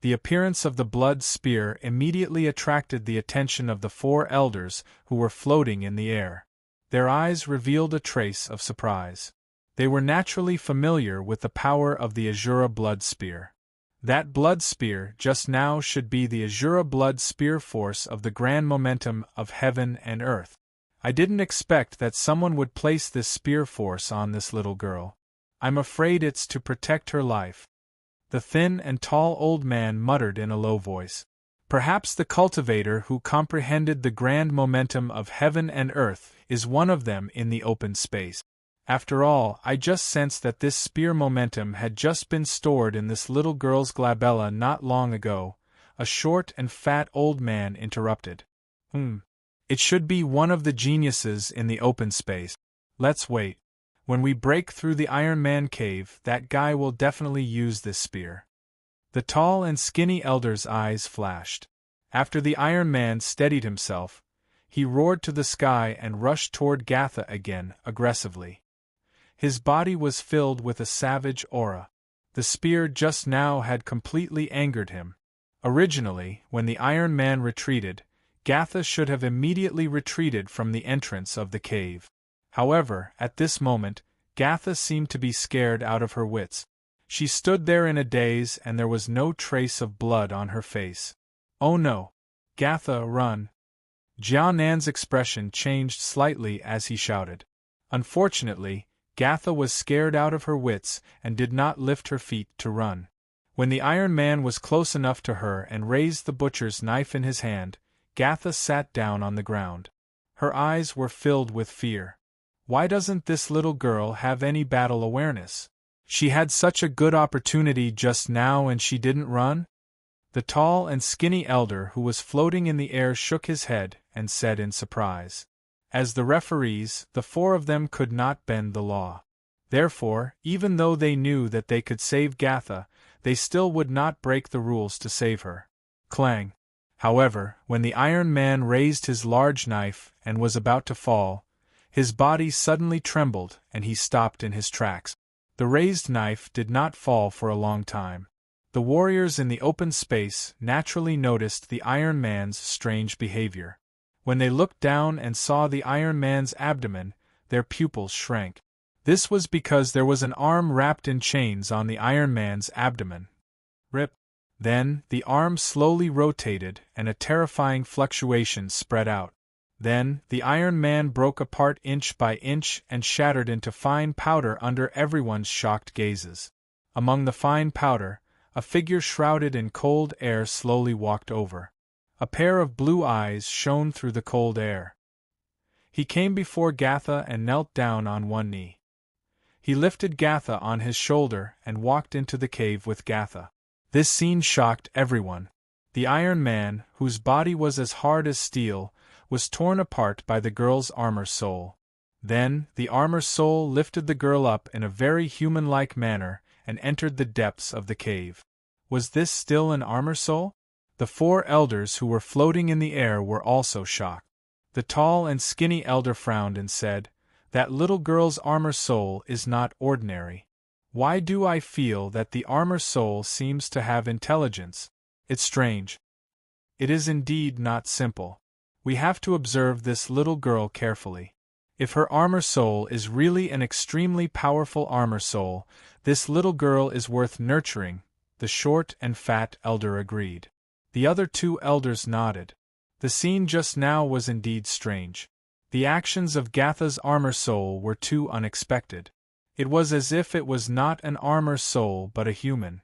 The appearance of the blood spear immediately attracted the attention of the 4 elders who were floating in the air. Their eyes revealed a trace of surprise. They were naturally familiar with the power of the Azura blood spear. That blood spear just now should be the Azura blood spear force of the grand momentum of heaven and earth. I didn't expect that someone would place this spear force on this little girl. I'm afraid it's to protect her life. The thin and tall old man muttered in a low voice. Perhaps the cultivator who comprehended the grand momentum of heaven and earth is one of them in the open space. After all, I just sensed that this spear momentum had just been stored in this little girl's glabella not long ago, a short and fat old man interrupted. It should be one of the geniuses in the open space. Let's wait. When we break through the Iron Man cave, that guy will definitely use this spear. The tall and skinny elder's eyes flashed. After the Iron Man steadied himself, he roared to the sky and rushed toward Gatha again, aggressively. His body was filled with a savage aura. The spear just now had completely angered him. Originally, when the Iron Man retreated, Gatha should have immediately retreated from the entrance of the cave. However, at this moment, Gatha seemed to be scared out of her wits. She stood there in a daze and there was no trace of blood on her face. Oh no! Gatha, run! Jia Nan's expression changed slightly as he shouted. Unfortunately, Gatha was scared out of her wits and did not lift her feet to run. When the Iron Man was close enough to her and raised the butcher's knife in his hand, Gatha sat down on the ground. Her eyes were filled with fear. Why doesn't this little girl have any battle awareness? She had such a good opportunity just now and she didn't run? The tall and skinny elder who was floating in the air shook his head and said in surprise. As the referees, the 4 of them could not bend the law. Therefore, even though they knew that they could save Gatha, they still would not break the rules to save her. Clang! However, when the Iron Man raised his large knife and was about to fall, his body suddenly trembled and he stopped in his tracks. The raised knife did not fall for a long time. The warriors in the open space naturally noticed the Iron Man's strange behavior. When they looked down and saw the Iron Man's abdomen, their pupils shrank. This was because there was an arm wrapped in chains on the Iron Man's abdomen. Rip! Then, the arm slowly rotated and a terrifying fluctuation spread out. Then, the Iron Man broke apart inch by inch and shattered into fine powder under everyone's shocked gazes. Among the fine powder, a figure shrouded in cold air slowly walked over. A pair of blue eyes shone through the cold air. He came before Gatha and knelt down on one knee. He lifted Gatha on his shoulder and walked into the cave with Gatha. This scene shocked everyone. The Iron Man, whose body was as hard as steel, was torn apart by the girl's armor soul. Then, the armor soul lifted the girl up in a very human-like manner and entered the depths of the cave. Was this still an armor soul? The 4 elders who were floating in the air were also shocked. The tall and skinny elder frowned and said, "That little girl's armor soul is not ordinary. Why do I feel that the armor soul seems to have intelligence? It's strange." It is indeed not simple. We have to observe this little girl carefully. If her armor soul is really an extremely powerful armor soul, this little girl is worth nurturing, the short and fat elder agreed. The other 2 elders nodded. The scene just now was indeed strange. The actions of Gatha's armor soul were too unexpected. It was as if it was not an armor soul but a human.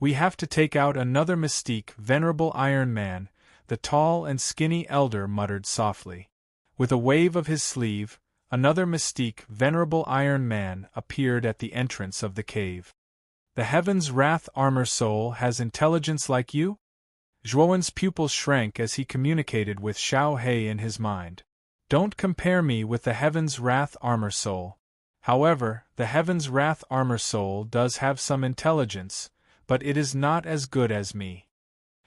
"We have to take out another mystique, venerable Iron Man," the tall and skinny elder muttered softly. With a wave of his sleeve, another mystique, venerable Iron Man, appeared at the entrance of the cave. "The Heaven's Wrath armor soul has intelligence like you?" Zhuowen's pupils shrank as he communicated with Xiao He in his mind. "Don't compare me with the Heaven's Wrath armor soul. However, the Heaven's Wrath armor soul does have some intelligence, but it is not as good as me."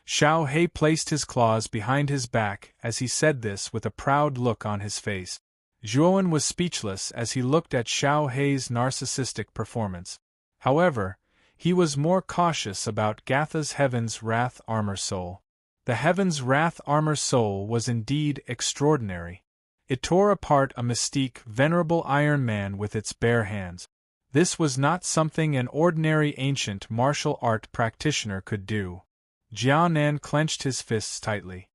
Xiao He placed his claws behind his back as he said this with a proud look on his face. Zhuowen was speechless as he looked at Xiao He's narcissistic performance. However, he was more cautious about Gatha's Heaven's Wrath armor soul. The Heaven's Wrath armor soul was indeed extraordinary. It tore apart a mystique, venerable Iron Man with its bare hands. This was not something an ordinary ancient martial art practitioner could do. Jianan clenched his fists tightly.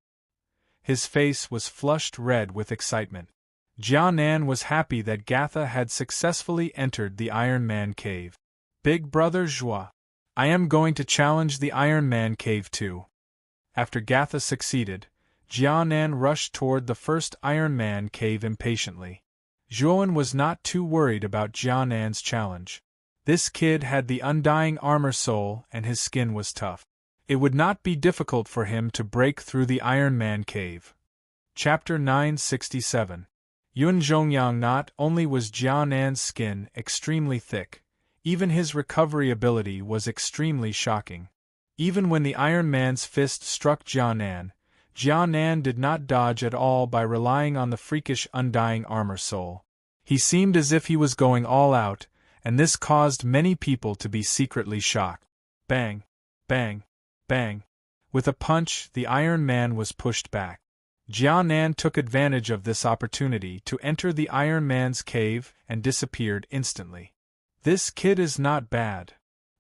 His face was flushed red with excitement. Jianan was happy that Gatha had successfully entered the Iron Man cave. "Big brother Zhua, I am going to challenge the Iron Man cave too." After Gatha succeeded, Jianan rushed toward the first Iron Man cave impatiently. Zhuowen was not too worried about Jianan's challenge. This kid had the undying armor soul and his skin was tough. It would not be difficult for him to break through the Iron Man cave. Chapter 967. Yun Zhongyang. Not only was Jianan's skin extremely thick, even his recovery ability was extremely shocking. Even when the Iron Man's fist struck Jianan, Jianan did not dodge at all by relying on the freakish undying armor soul. He seemed as if he was going all out, and this caused many people to be secretly shocked. Bang! Bang! Bang! With a punch, the Iron Man was pushed back. Jianan took advantage of this opportunity to enter the Iron Man's cave and disappeared instantly. "This kid is not bad."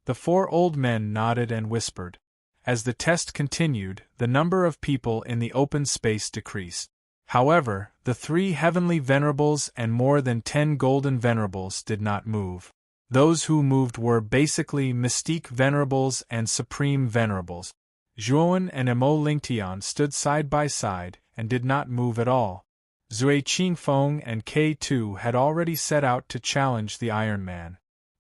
The 4 old men nodded and whispered. As the test continued, the number of people in the open space decreased. However, the 3 heavenly venerables and more than 10 golden venerables did not move. Those who moved were basically mystique venerables and supreme venerables. Zhuowen and Emo Lingtian stood side by side and did not move at all. Zui Qingfeng and K2 had already set out to challenge the Iron Man.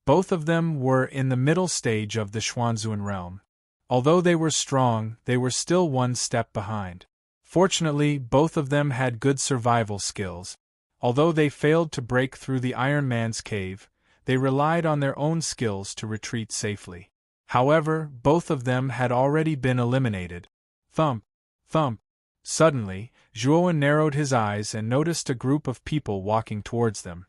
Both of them were in the middle stage of the Xuanzun realm. Although they were strong, they were still one step behind. Fortunately, both of them had good survival skills. Although they failed to break through the Iron Man's cave, they relied on their own skills to retreat safely. However, both of them had already been eliminated. Thump! Thump! Suddenly, Zhuowen narrowed his eyes and noticed a group of people walking towards them.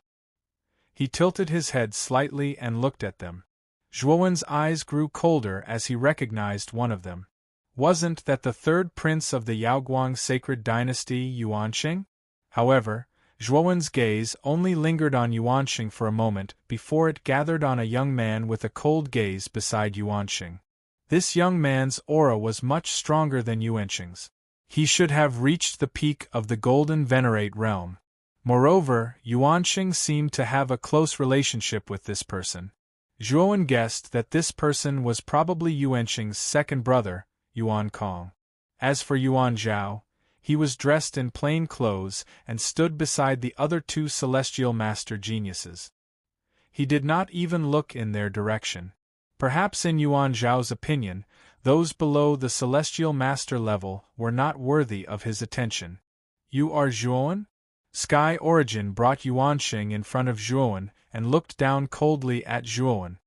He tilted his head slightly and looked at them. Zhuowen's eyes grew colder as he recognized one of them. Wasn't that the 3rd prince of the Yaoguang sacred dynasty, Yuanxing? However, Zhuowen's gaze only lingered on Yuanxing for a moment before it gathered on a young man with a cold gaze beside Yuanxing. This young man's aura was much stronger than Yuanxing's. He should have reached the peak of the Golden Venerate realm. Moreover, Yuanxing seemed to have a close relationship with this person. Zhuowen guessed that this person was probably Yuanxing's second brother, Yuan Kong. As for Yuan Zhao, He was dressed in plain clothes and stood beside the other two celestial master geniuses. He did not even look in their direction. Perhaps in Yuan Zhao's opinion, those below the celestial master level were not worthy of his attention. "You are Zhuowen?" Sky Origin brought Yuanxing in front of Zhuowen and looked down coldly at Zhuowen.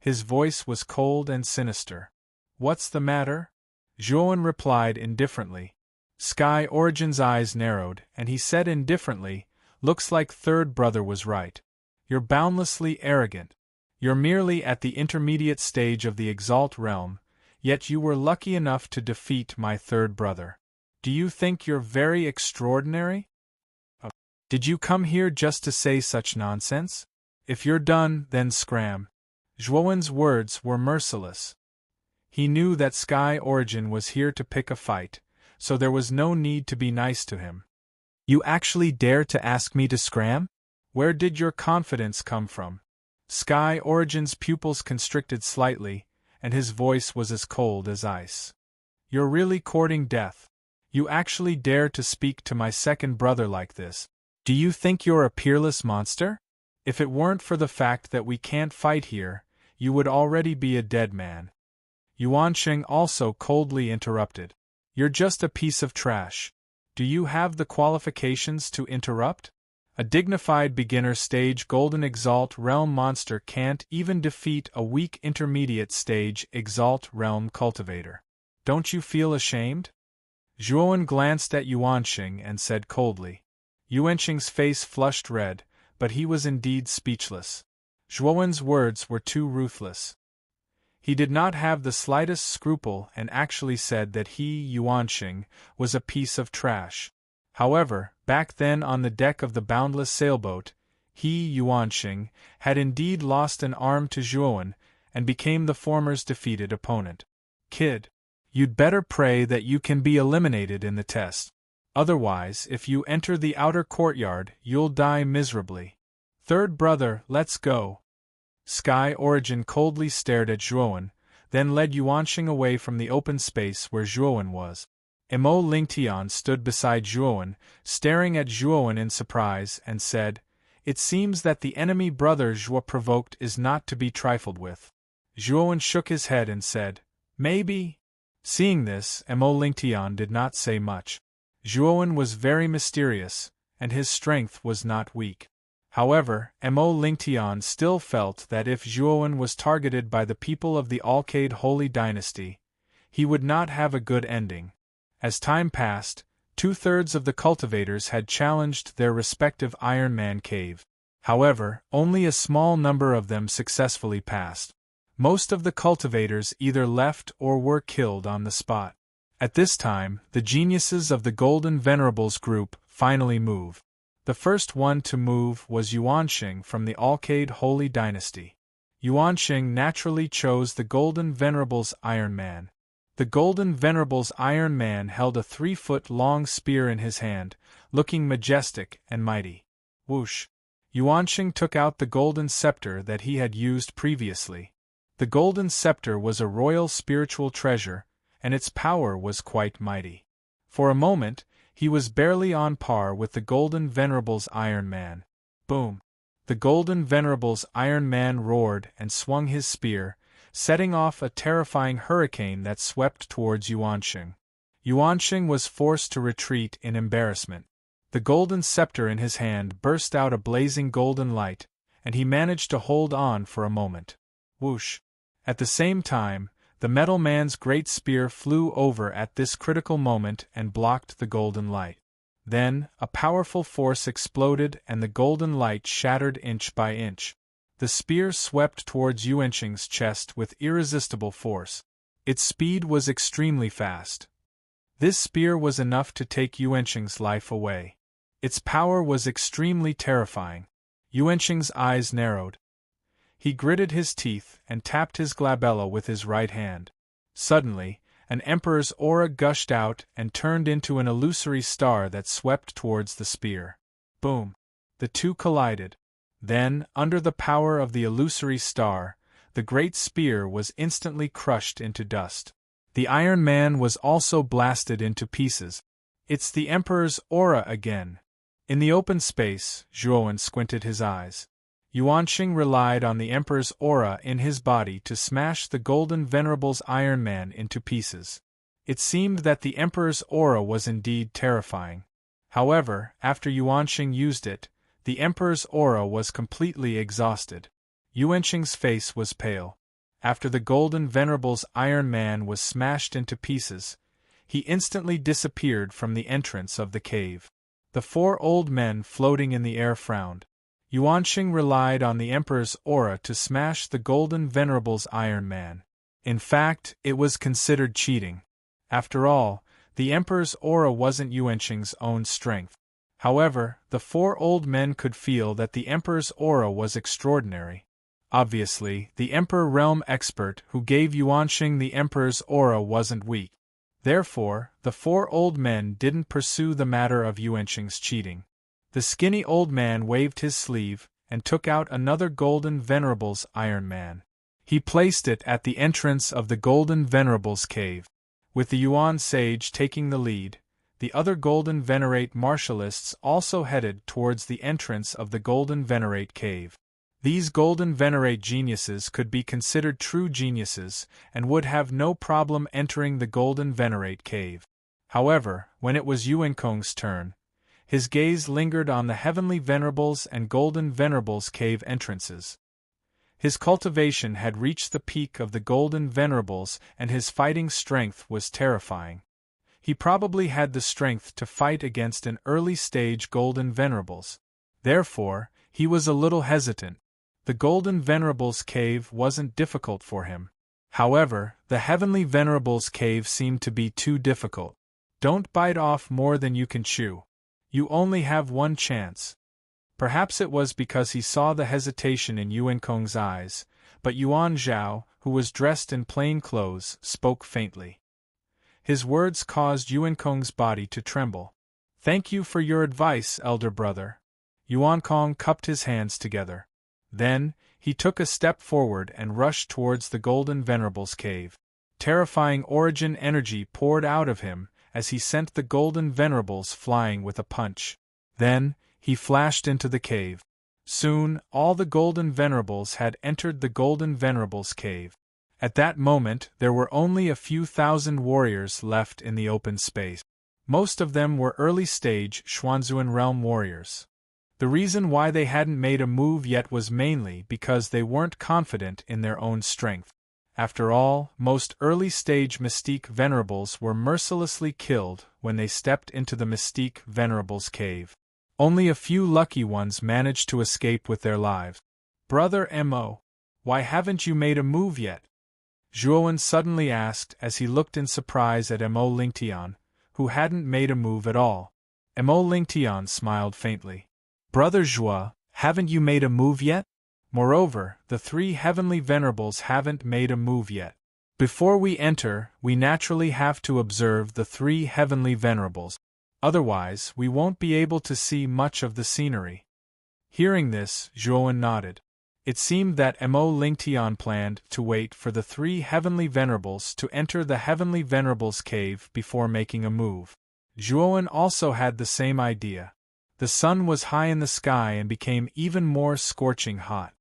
His voice was cold and sinister. "What's the matter?" Zhuowen replied indifferently. Sky Origin's eyes narrowed, and he said indifferently, "Looks like third brother was right. You're boundlessly arrogant. You're merely at the intermediate stage of the Exalt realm, yet you were lucky enough to defeat my third brother. Do you think you're very extraordinary? Did you come here just to say such nonsense? If you're done, then scram." Zhuowen's words were merciless. He knew that Sky Origin was here to pick a fight, so there was no need to be nice to him. "You actually dare to ask me to scram? Where did your confidence come from?" Sky Origin's pupils constricted slightly, and his voice was as cold as ice. "You're really courting death. You actually dare to speak to my second brother like this. Do you think you're a peerless monster? If it weren't for the fact that we can't fight here, you would already be a dead man." Yuanxing also coldly interrupted. "You're just a piece of trash. Do you have the qualifications to interrupt? A dignified beginner stage Golden Exalt Realm monster can't even defeat a weak intermediate stage Exalt Realm cultivator. Don't you feel ashamed?" Zhuowen glanced at Yuanxing and said coldly. Yuanxing's face flushed red, but he was indeed speechless. Zhuowen's words were too ruthless. He did not have the slightest scruple and actually said that he, Yuanxing, was a piece of trash. However, back then on the deck of the boundless sailboat, he, Yuanxing, had indeed lost an arm to Zhuowen and became the former's defeated opponent. "Kid, you'd better pray that you can be eliminated in the test. Otherwise, if you enter the outer courtyard, you'll die miserably. Third brother, let's go." Sky Origin coldly stared at Zhuowen, then led Yuanxing away from the open space where Zhuowen was. Mo Lingtian stood beside Zhuowen, staring at Zhuowen in surprise, and said, "It seems that the enemy brother Zhuo provoked is not to be trifled with." Zhuowen shook his head and said, "Maybe." Seeing this, Mo Lingtian did not say much. Zhuowen was very mysterious, and his strength was not weak. However, Mo Lingtian still felt that if Zhuowen was targeted by the people of the Alcade Holy Dynasty, he would not have a good ending. As time passed, 2/3 of the cultivators had challenged their respective Iron Man cave. However, only a small number of them successfully passed. Most of the cultivators either left or were killed on the spot. At this time, the geniuses of the Golden Venerables group finally moved. The first one to move was Yuanxing from the Alcade Holy Dynasty. Yuanxing naturally chose the Golden Venerables Iron Man. The Golden Venerables Iron Man held a 3-foot-long spear in his hand, looking majestic and mighty. Whoosh! Yuanxing took out the golden scepter that he had used previously. The golden scepter was a royal spiritual treasure, and its power was quite mighty. For a moment, he was barely on par with the Golden Venerables Iron Man. Boom! The Golden Venerables Iron Man roared and swung his spear, setting off a terrifying hurricane that swept towards Yuanxing. Yuanxing was forced to retreat in embarrassment. The golden scepter in his hand burst out a blazing golden light, and he managed to hold on for a moment. Whoosh! At the same time, the metal man's great spear flew over at this critical moment and blocked the golden light. Then, a powerful force exploded and the golden light shattered inch by inch. The spear swept towards Yuanxing's chest with irresistible force. Its speed was extremely fast. This spear was enough to take Yuanxing's life away. Its power was extremely terrifying. Yuanxing's eyes narrowed. He gritted his teeth and tapped his glabella with his right hand. Suddenly, an emperor's aura gushed out and turned into an illusory star that swept towards the spear. Boom! The two collided. Then, under the power of the illusory star, the great spear was instantly crushed into dust. The Iron Man was also blasted into pieces. It's the Emperor's aura again. In the open space, Zhuowen squinted his eyes. Yuanqing relied on the Emperor's aura in his body to smash the Golden Venerable's Iron Man into pieces. It seemed that the Emperor's aura was indeed terrifying. However, after Yuanqing used it, the Emperor's aura was completely exhausted. Yuanqing's face was pale. After the Golden Venerable's Iron Man was smashed into pieces, he instantly disappeared from the entrance of the cave. The four old men floating in the air frowned. Yuanqing relied on the Emperor's aura to smash the Golden Venerable's Iron Man. In fact, it was considered cheating. After all, the Emperor's aura wasn't Yuanqing's own strength. However, the four old men could feel that the Emperor's aura was extraordinary. Obviously, the Emperor Realm expert who gave Yuanqing the Emperor's aura wasn't weak. Therefore, the four old men didn't pursue the matter of Yuanqing's cheating. The skinny old man waved his sleeve and took out another Golden Venerable's Iron Man. He placed it at the entrance of the Golden Venerable's cave. With the Yuan sage taking the lead, the other Golden Venerate martialists also headed towards the entrance of the Golden Venerate cave. These Golden Venerate geniuses could be considered true geniuses and would have no problem entering the Golden Venerate cave. However, when it was Yuankong's turn, his gaze lingered on the Heavenly Venerables and Golden Venerables cave entrances. His cultivation had reached the peak of the Golden Venerables and his fighting strength was terrifying. He probably had the strength to fight against an early-stage Golden Venerables. Therefore, he was a little hesitant. The Golden Venerables cave wasn't difficult for him. However, the Heavenly Venerables cave seemed to be too difficult. Don't bite off more than you can chew. You only have one chance. Perhaps it was because he saw the hesitation in Yuankong's eyes, but Yuan Zhao, who was dressed in plain clothes, spoke faintly. His words caused Yuankong's body to tremble. "Thank you for your advice, elder brother." Yuankong cupped his hands together. Then, he took a step forward and rushed towards the Golden Venerable's cave. Terrifying origin energy poured out of him as he sent the Golden Venerables flying with a punch. Then, he flashed into the cave. Soon, all the Golden Venerables had entered the Golden Venerables cave. At that moment, there were only a few thousand warriors left in the open space. Most of them were early-stage Xuanzuan realm warriors. The reason why they hadn't made a move yet was mainly because they weren't confident in their own strength. After all, most early-stage Mystique Venerables were mercilessly killed when they stepped into the Mystique Venerables cave. Only a few lucky ones managed to escape with their lives. "Brother Mo, why haven't you made a move yet?" Zhuowen suddenly asked as he looked in surprise at Mo Lingtian, who hadn't made a move at all. Mo Lingtian smiled faintly. "Brother Zhuo, haven't you made a move yet? Moreover, the three Heavenly Venerables haven't made a move yet. Before we enter, we naturally have to observe the three Heavenly Venerables. Otherwise, we won't be able to see much of the scenery." Hearing this, Zhuowen nodded. It seemed that Mo Lingtian planned to wait for the three Heavenly Venerables to enter the Heavenly Venerables cave before making a move. Zhuowen also had the same idea. The sun was high in the sky and became even more scorching hot.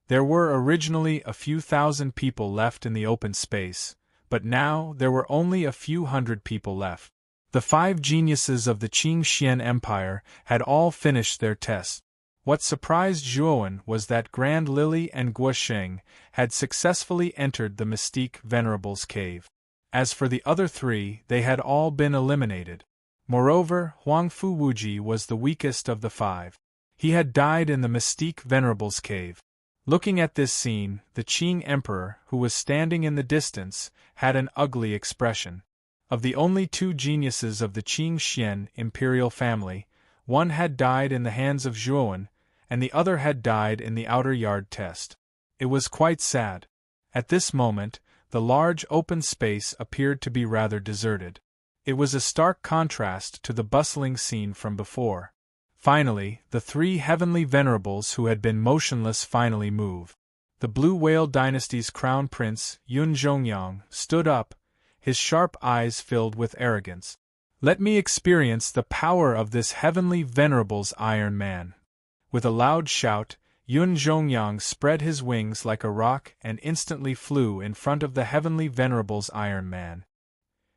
There were originally a few thousand people left in the open space, but now there were only a few hundred people left. The 5 geniuses of the Qingxian Empire had all finished their tests. What surprised Zhuowen was that Grand Lily and Guosheng had successfully entered the Mystique Venerables cave. As for the other 3, they had all been eliminated. Moreover, Huang Fu Wuji was the weakest of the 5. He had died in the Mystique Venerables cave. Looking at this scene, the Qing Emperor, who was standing in the distance, had an ugly expression. Of the only 2 geniuses of the Qingxian imperial family, one had died in the hands of Zhuowen, and the other had died in the outer yard test. It was quite sad. At this moment, the large open space appeared to be rather deserted. It was a stark contrast to the bustling scene from before. Finally, the 3 Heavenly Venerables who had been motionless finally moved. The Blue Whale Dynasty's Crown Prince, Yun Zhongyang, stood up, his sharp eyes filled with arrogance. Let me experience the power of this heavenly venerable's Iron Man. With a loud shout, Yun Zhongyang spread his wings like a rock and instantly flew in front of the heavenly venerable's Iron Man.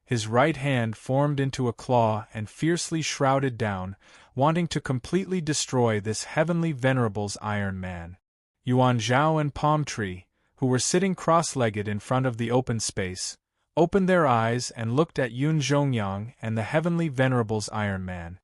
His right hand formed into a claw and fiercely shrouded down, wanting to completely destroy this heavenly venerable's Iron Man. Yuan Zhao and Palm Tree, who were sitting cross-legged in front of the open space, opened their eyes and looked at Yun Zhongyang and the heavenly venerable's Iron Man.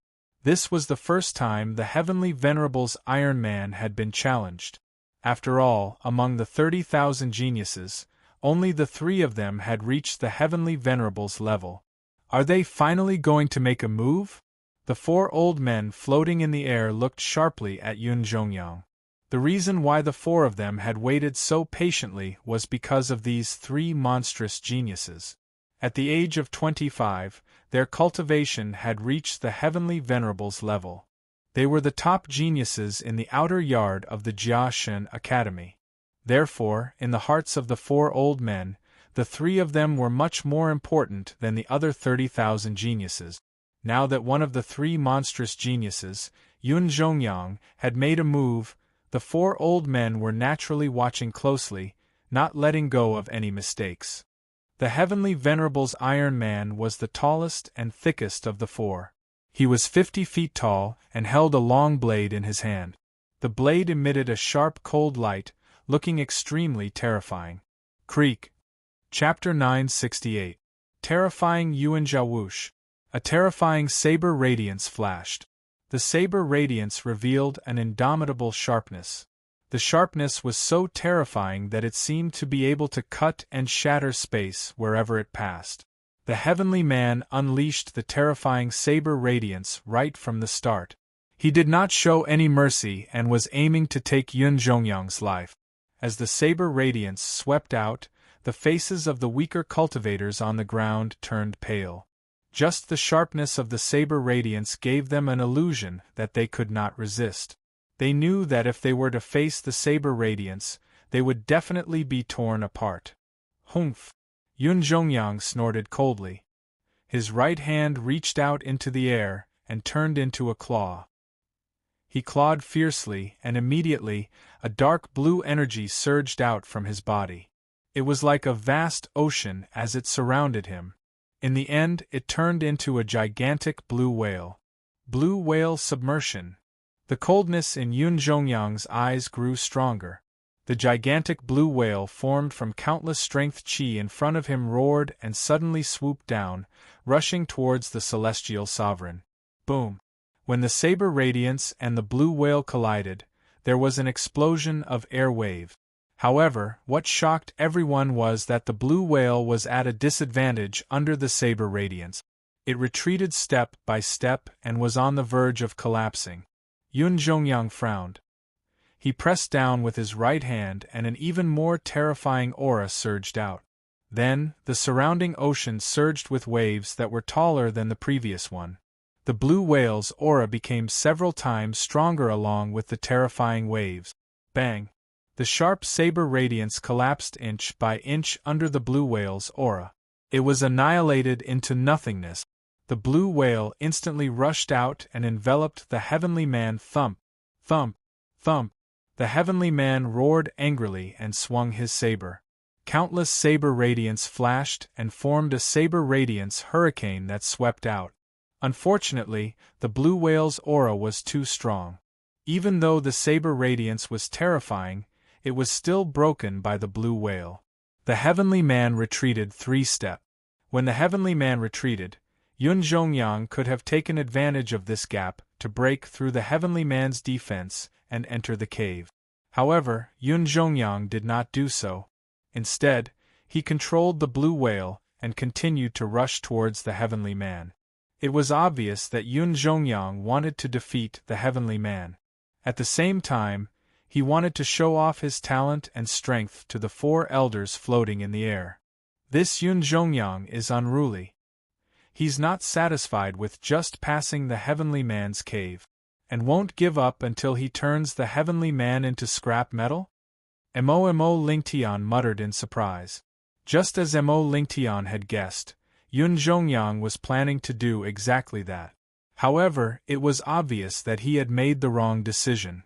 This was the first time the heavenly venerable's Iron Man had been challenged. After all, among the 30,000 geniuses, only the 3 of them had reached the heavenly venerable's level. Are they finally going to make a move? The 4 old men floating in the air looked sharply at Yun Zhongyang. The reason why the 4 of them had waited so patiently was because of these 3 monstrous geniuses. At the age of 25, their cultivation had reached the heavenly venerable's level. They were the top geniuses in the outer yard of the Jiaxin Academy. Therefore, in the hearts of the 4 old men, the 3 of them were much more important than the other 30,000 geniuses. Now that one of the 3 monstrous geniuses, Yun Zhongyang, had made a move, the 4 old men were naturally watching closely, not letting go of any mistakes. The heavenly venerable's Iron Man was the tallest and thickest of the 4. He was 50 feet tall and held a long blade in his hand. The blade emitted a sharp cold light, looking extremely terrifying. Creak. Chapter 968. Terrifying Yuan Zhaowush. A terrifying saber radiance flashed. The saber radiance revealed an indomitable sharpness. The sharpness was so terrifying that it seemed to be able to cut and shatter space wherever it passed. The heavenly man unleashed the terrifying saber radiance right from the start. He did not show any mercy and was aiming to take Yun Zhongyang's life. As the saber radiance swept out, the faces of the weaker cultivators on the ground turned pale. Just the sharpness of the saber radiance gave them an illusion that they could not resist. They knew that if they were to face the saber radiance, they would definitely be torn apart. Humph! Yun Zhongyang snorted coldly. His right hand reached out into the air and turned into a claw. He clawed fiercely, and immediately, a dark blue energy surged out from his body. It was like a vast ocean as it surrounded him. In the end, it turned into a gigantic blue whale. Blue whale submersion. The coldness in Yun Zhongyang's eyes grew stronger. The gigantic blue whale formed from countless strength chi in front of him roared and suddenly swooped down, rushing towards the celestial sovereign. Boom! When the saber radiance and the blue whale collided, there was an explosion of air wave. However, what shocked everyone was that the blue whale was at a disadvantage under the saber radiance. It retreated step by step and was on the verge of collapsing. Yun Zhongyang frowned. He pressed down with his right hand and an even more terrifying aura surged out. Then, the surrounding ocean surged with waves that were taller than the previous one. The blue whale's aura became several times stronger along with the terrifying waves. Bang! The sharp saber radiance collapsed inch by inch under the blue whale's aura. It was annihilated into nothingness. The blue whale instantly rushed out and enveloped the heavenly man. Thump! Thump! Thump! The heavenly man roared angrily and swung his saber. Countless saber radiance flashed and formed a saber radiance hurricane that swept out. Unfortunately, the blue whale's aura was too strong. Even though the saber radiance was terrifying, it was still broken by the blue whale. The heavenly man retreated 3 steps. When the heavenly man retreated, Yun Zhongyang could have taken advantage of this gap to break through the heavenly man's defense and enter the cave. However, Yun Zhongyang did not do so. Instead, he controlled the blue whale and continued to rush towards the heavenly man. It was obvious that Yun Zhongyang wanted to defeat the heavenly man. At the same time, he wanted to show off his talent and strength to the 4 elders floating in the air. This Yun Zhongyang is unruly. He's not satisfied with just passing the heavenly man's cave, and won't give up until he turns the heavenly man into scrap metal? Mo Lingtian muttered in surprise. Just as Mo Lingtian had guessed, Yun Zhongyang was planning to do exactly that. However, it was obvious that he had made the wrong decision.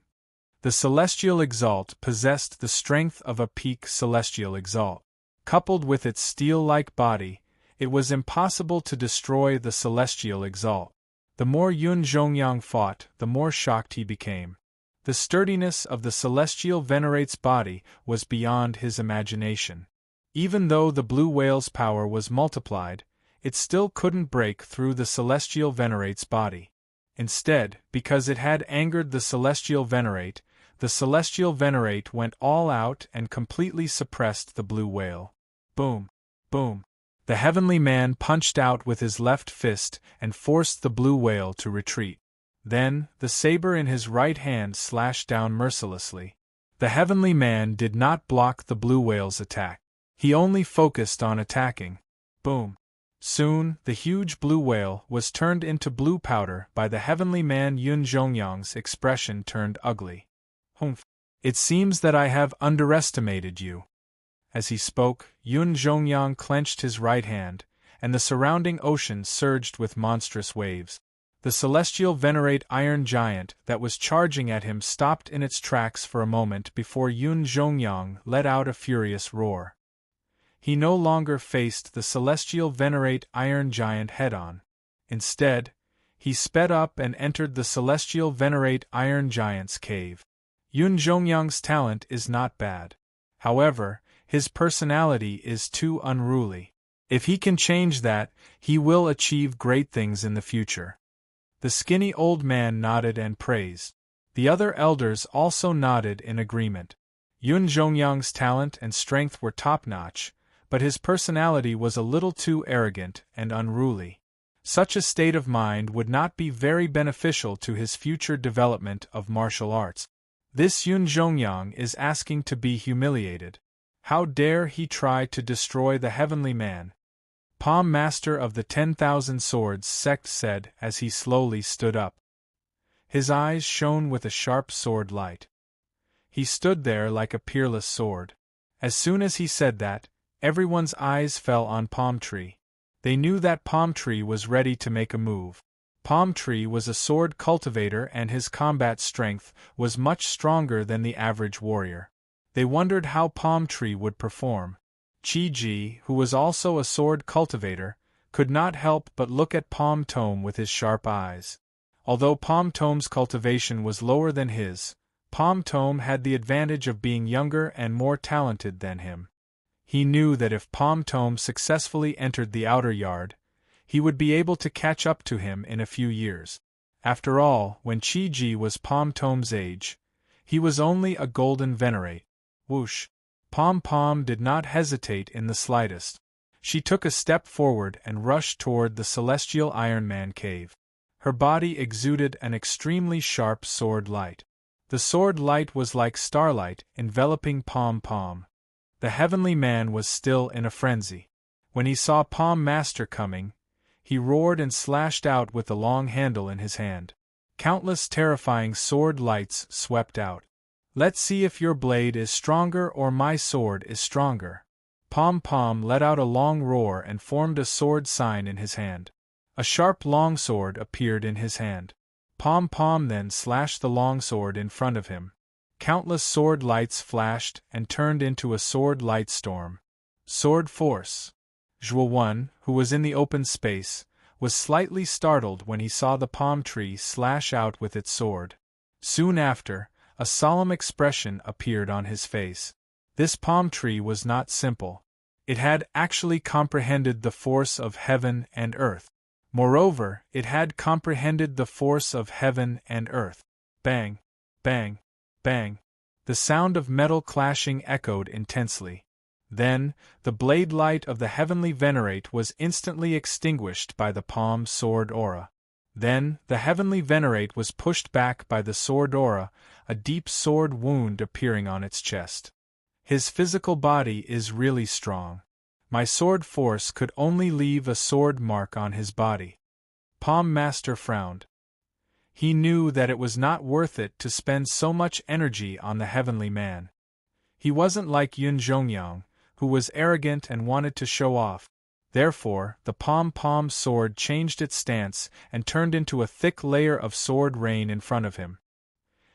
The Celestial Exalt possessed the strength of a peak Celestial Exalt. Coupled with its steel-like body, it was impossible to destroy the Celestial Exalt. The more Yun Zhongyang fought, the more shocked he became. The sturdiness of the Celestial Venerate's body was beyond his imagination. Even though the blue whale's power was multiplied, it still couldn't break through the Celestial Venerate's body. Instead, because it had angered the Celestial Venerate, the Celestial Venerate went all out and completely suppressed the blue whale. Boom! Boom! The Heavenly Man punched out with his left fist and forced the blue whale to retreat. Then, the saber in his right hand slashed down mercilessly. The Heavenly Man did not block the blue whale's attack. He only focused on attacking. Boom! Soon, the huge blue whale was turned into blue powder by the Heavenly Man. Yun Zhongyang's expression turned ugly. Humph! It seems that I have underestimated you. As he spoke, Yun Zhongyang clenched his right hand, and the surrounding ocean surged with monstrous waves. The Celestial Venerate Iron Giant that was charging at him stopped in its tracks for a moment before Yun Zhongyang let out a furious roar. He no longer faced the Celestial Venerate Iron Giant head-on. Instead, he sped up and entered the Celestial Venerate Iron Giant's cave. Yun Zhongyang's talent is not bad. However, his personality is too unruly. If he can change that, he will achieve great things in the future. The skinny old man nodded and praised. The other elders also nodded in agreement. Yun Zhongyang's talent and strength were top-notch, but his personality was a little too arrogant and unruly. Such a state of mind would not be very beneficial to his future development of martial arts. This Yun Zhongyang is asking to be humiliated. How dare he try to destroy the Heavenly Man? Palm Master of the 10,000 Swords sect said as he slowly stood up. His eyes shone with a sharp sword light. He stood there like a peerless sword. As soon as he said that, everyone's eyes fell on Palm Tree. They knew that Palm Tree was ready to make a move. Palm Tree was a sword cultivator and his combat strength was much stronger than the average warrior. They wondered how Palm Tree would perform. Chi-Ji, who was also a sword cultivator, could not help but look at Palm Tome with his sharp eyes. Although Palm Tome's cultivation was lower than his, Palm Tome had the advantage of being younger and more talented than him. He knew that if Palm Tome successfully entered the outer yard, he would be able to catch up to him in a few years. After all, when Chi-Ji was Palm Tome's age, he was only a golden venerate. Whoosh! Pom-Pom did not hesitate in the slightest. She took a step forward and rushed toward the Celestial Iron Man cave. Her body exuded an extremely sharp sword light. The sword light was like starlight enveloping Pom-Pom. The Heavenly Man was still in a frenzy. When he saw Palm Master coming, he roared and slashed out with the long handle in his hand. Countless terrifying sword lights swept out. Let's see if your blade is stronger or my sword is stronger. Pom-Pom let out a long roar and formed a sword sign in his hand. A sharp longsword appeared in his hand. Pom-Pom then slashed the longsword in front of him. Countless sword lights flashed and turned into a sword light storm. Sword force. Zhuo Wen, who was in the open space, was slightly startled when he saw the palm tree slash out with its sword. Soon after, a solemn expression appeared on his face. This palm tree was not simple. It had actually comprehended the force of heaven and earth. Moreover, it had comprehended the force of heaven and earth. Bang! Bang! Bang! The sound of metal clashing echoed intensely. Then, the blade light of the Heavenly Venerate was instantly extinguished by the palm sword aura. Then, the Heavenly Venerate was pushed back by the sword aura, a deep sword wound appearing on its chest. His physical body is really strong. My sword force could only leave a sword mark on his body. Palm Master frowned. He knew that it was not worth it to spend so much energy on the Heavenly Man. He wasn't like Yun Zhongyang, who was arrogant and wanted to show off. Therefore, the pom-pom sword changed its stance and turned into a thick layer of sword rain in front of him.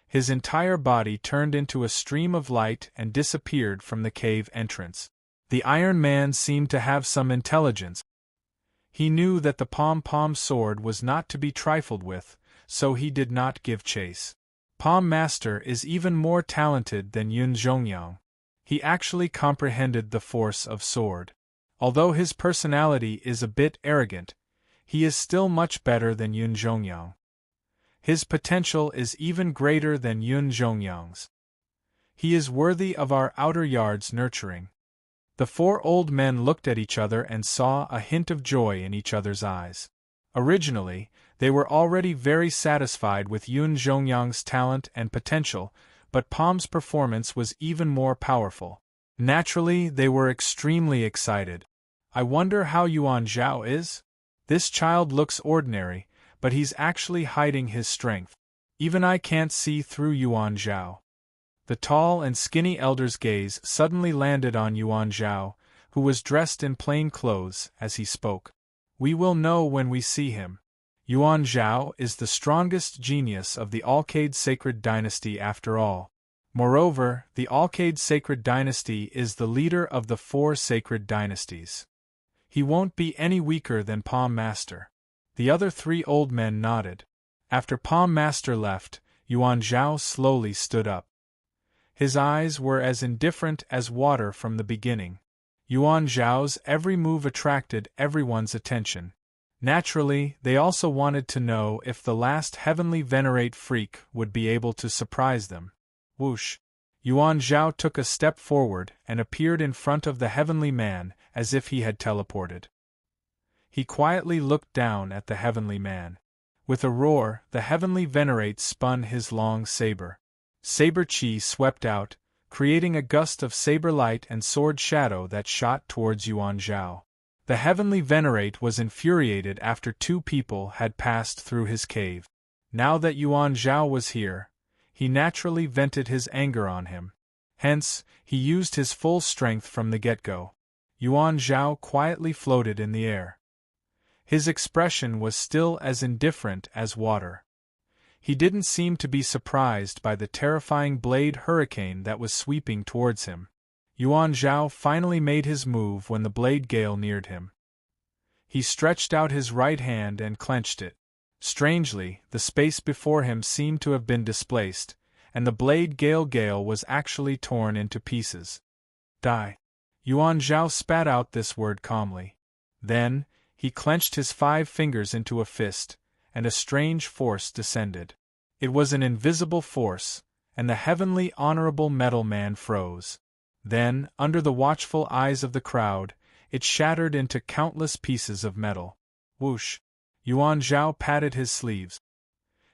His entire body turned into a stream of light and disappeared from the cave entrance. The Iron Man seemed to have some intelligence. He knew that the pom-pom sword was not to be trifled with, so he did not give chase. Pom Master is even more talented than Yun Zhongyang. He actually comprehended the force of sword. Although his personality is a bit arrogant, he is still much better than Yun Zhongyang. His potential is even greater than Yun Zhongyang's. He is worthy of our outer yard's nurturing. The four old men looked at each other and saw a hint of joy in each other's eyes. Originally, they were already very satisfied with Yun Zhongyang's talent and potential, but Pom's performance was even more powerful. Naturally, they were extremely excited. I wonder how Yuan Zhao is? This child looks ordinary, but he's actually hiding his strength. Even I can't see through Yuan Zhao. The tall and skinny elder's gaze suddenly landed on Yuan Zhao, who was dressed in plain clothes, as he spoke. We will know when we see him. Yuan Zhao is the strongest genius of the Alcade Sacred Dynasty after all. Moreover, the Alcade Sacred Dynasty is the leader of the four sacred dynasties. He won't be any weaker than Pom Master. The other three old men nodded. After Pom Master left, Yuan Zhao slowly stood up. His eyes were as indifferent as water from the beginning. Yuan Zhao's every move attracted everyone's attention. Naturally, they also wanted to know if the last heavenly venerate freak would be able to surprise them. Whoosh! Yuan Zhao took a step forward and appeared in front of the heavenly man as if he had teleported. He quietly looked down at the heavenly man. With a roar, the heavenly venerate spun his long saber. Saber chi swept out, creating a gust of saber light and sword shadow that shot towards Yuan Zhao. The heavenly venerate was infuriated after two people had passed through his cave. Now that Yuan Zhao was here, he naturally vented his anger on him. Hence, he used his full strength from the get-go. Yuan Zhao quietly floated in the air. His expression was still as indifferent as water. He didn't seem to be surprised by the terrifying blade hurricane that was sweeping towards him. Yuan Zhao finally made his move when the blade gale neared him. He stretched out his right hand and clenched it. Strangely, the space before him seemed to have been displaced, and the blade gale was actually torn into pieces. Die. Yuan Zhao spat out this word calmly. Then, he clenched his 5 fingers into a fist, and a strange force descended. It was an invisible force, and the heavenly honorable metal man froze. Then, under the watchful eyes of the crowd, it shattered into countless pieces of metal. Whoosh! Yuan Zhao patted his sleeves.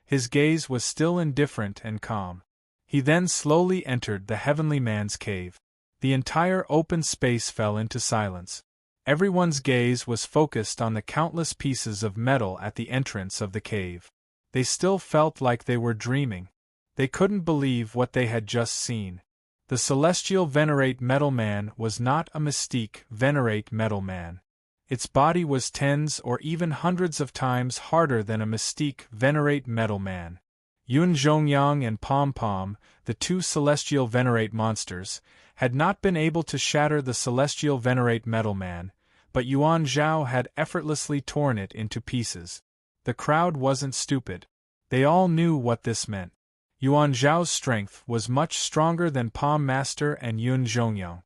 His gaze was still indifferent and calm. He then slowly entered the heavenly man's cave. The entire open space fell into silence. Everyone's gaze was focused on the countless pieces of metal at the entrance of the cave. They still felt like they were dreaming. They couldn't believe what they had just seen. The celestial venerate metal man was not a mystique venerate metal man. Its body was tens or even hundreds of times harder than a mystique venerate metal man. Yun Zhongyang and Pom Pom, the two celestial venerate monsters, had not been able to shatter the celestial venerate metal man, but Yuan Zhao had effortlessly torn it into pieces. The crowd wasn't stupid. They all knew what this meant. Yuan Zhao's strength was much stronger than Pom Master and Yun Zhongyang.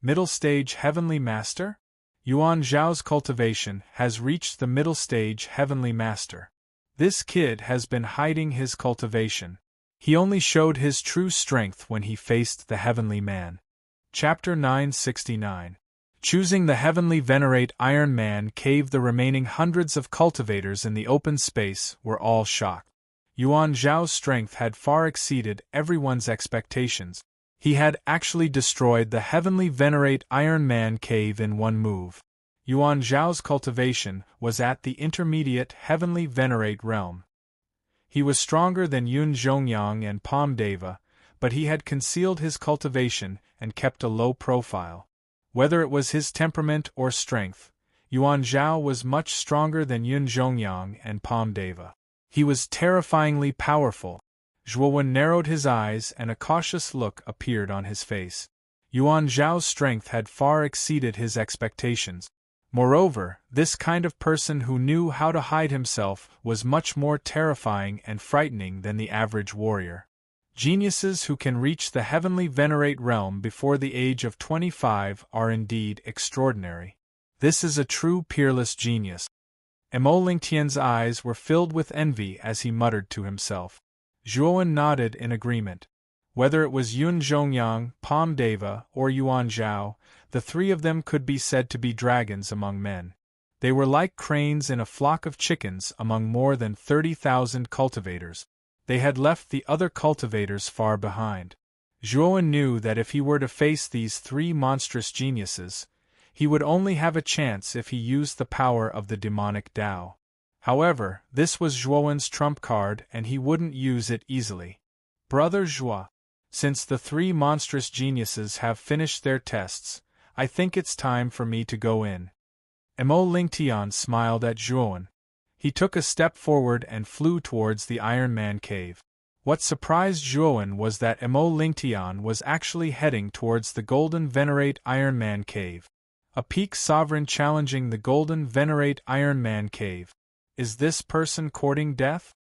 Middle stage Heavenly Master? Yuan Zhao's cultivation has reached the middle stage Heavenly Master. This kid has been hiding his cultivation. He only showed his true strength when he faced the Heavenly Man. Chapter 969. Choosing the Heavenly Venerate Iron Man cave. The remaining hundreds of cultivators in the open space were all shocked. Yuan Zhao's strength had far exceeded everyone's expectations. He had actually destroyed the Heavenly Venerate Iron Man cave in one move. Yuan Zhao's cultivation was at the intermediate Heavenly Venerate realm. He was stronger than Yun Zhongyang and Pom Deva, but he had concealed his cultivation and kept a low profile. Whether it was his temperament or strength, Yuan Zhao was much stronger than Yun Zhongyang and Palm Deva. He was terrifyingly powerful. Zhuowen narrowed his eyes and a cautious look appeared on his face. Yuan Zhao's strength had far exceeded his expectations. Moreover, this kind of person who knew how to hide himself was much more terrifying and frightening than the average warrior. Geniuses who can reach the heavenly venerate realm before the age of 25 are indeed extraordinary. This is a true peerless genius. Mo Lingtian's eyes were filled with envy as he muttered to himself. Zhuowen nodded in agreement. Whether it was Yun Zhongyang, Palm Deva, or Yuan Zhao, the three of them could be said to be dragons among men. They were like cranes in a flock of chickens among more than 30,000 cultivators. They had left the other cultivators far behind. Zhuowen knew that if he were to face these three monstrous geniuses, he would only have a chance if he used the power of the demonic Tao. However, this was Zhuowen's trump card and he wouldn't use it easily. Brother Zhuo, since the three monstrous geniuses have finished their tests, I think it's time for me to go in. Mo Lingtian smiled at Zhuowen. He took a step forward and flew towards the Iron Man cave. What surprised Zhuowen was that Mo Lingtian was actually heading towards the Golden Venerate Iron Man cave. A peak sovereign challenging the Golden Venerate Iron Man cave. Is this person courting death?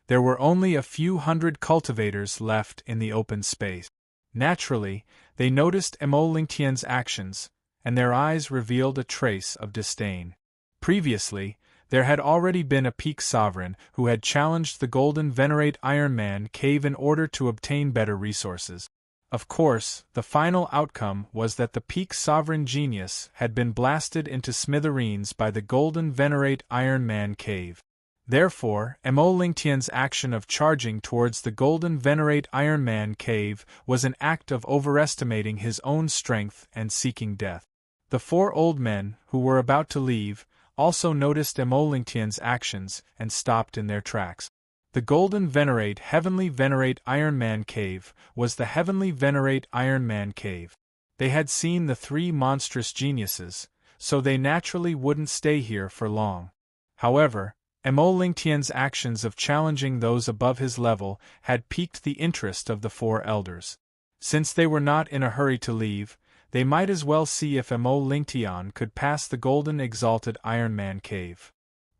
There were only a few hundred cultivators left in the open space. Naturally, they noticed Mo Lingtian's actions, and their eyes revealed a trace of disdain. Previously, there had already been a peak sovereign who had challenged the Golden Venerate Iron Man cave in order to obtain better resources. Of course, the final outcome was that the peak sovereign genius had been blasted into smithereens by the Golden Venerate Iron Man cave. Therefore, Mo Lingtian's action of charging towards the Golden Venerate Iron Man cave was an act of overestimating his own strength and seeking death. The four old men, who were about to leave, also noticed Mo Lingtian's actions and stopped in their tracks. The Golden Venerate Heavenly Venerate Iron Man cave was the Heavenly Venerate Iron Man cave. They had seen the three monstrous geniuses, so they naturally wouldn't stay here for long. However, Mo Lingtian's actions of challenging those above his level had piqued the interest of the four elders. Since they were not in a hurry to leave, they might as well see if Mo Lingtian could pass the Golden Exalted Iron Man cave.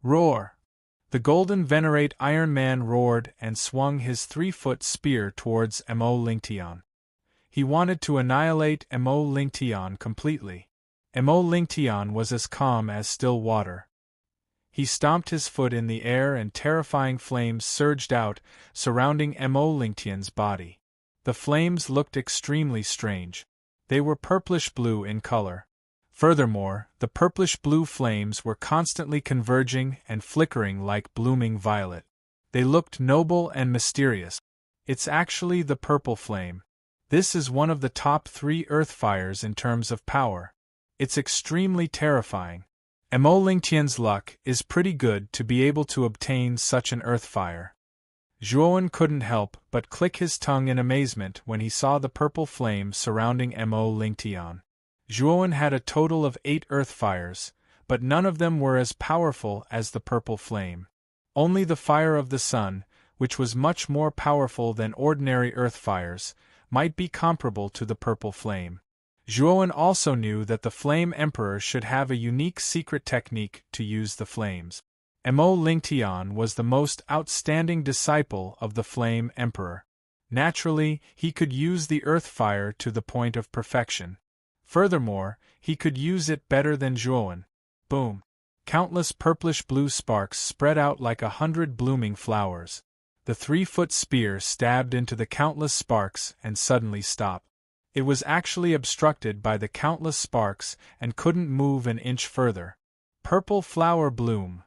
Roar! The Golden Venerate Iron Man roared and swung his 3-foot spear towards Mo Lingtian. He wanted to annihilate Mo Lingtian completely. Mo Lingtian was as calm as still water. He stomped his foot in the air and terrifying flames surged out, surrounding Mo Lingtian's body. The flames looked extremely strange. They were purplish-blue in color. Furthermore, the purplish-blue flames were constantly converging and flickering like blooming violet. They looked noble and mysterious. It's actually the purple flame. This is one of the top 3 earth fires in terms of power. It's extremely terrifying. Mo Lingtian's luck is pretty good to be able to obtain such an earth fire. Zhuowen couldn't help but click his tongue in amazement when he saw the purple flame surrounding Mo Lingtian. Zhuowen had a total of 8 earth fires, but none of them were as powerful as the purple flame. Only the fire of the sun, which was much more powerful than ordinary earth fires, might be comparable to the purple flame. Zhuowen also knew that the Flame Emperor should have a unique secret technique to use the flames. Mo Lingtian was the most outstanding disciple of the Flame Emperor. Naturally, he could use the earth fire to the point of perfection. Furthermore, he could use it better than Zhuowen. Boom! Countless purplish-blue sparks spread out like 100 blooming flowers. The 3-foot spear stabbed into the countless sparks and suddenly stopped. It was actually obstructed by the countless sparks and couldn't move an inch further. Purple flower bloom!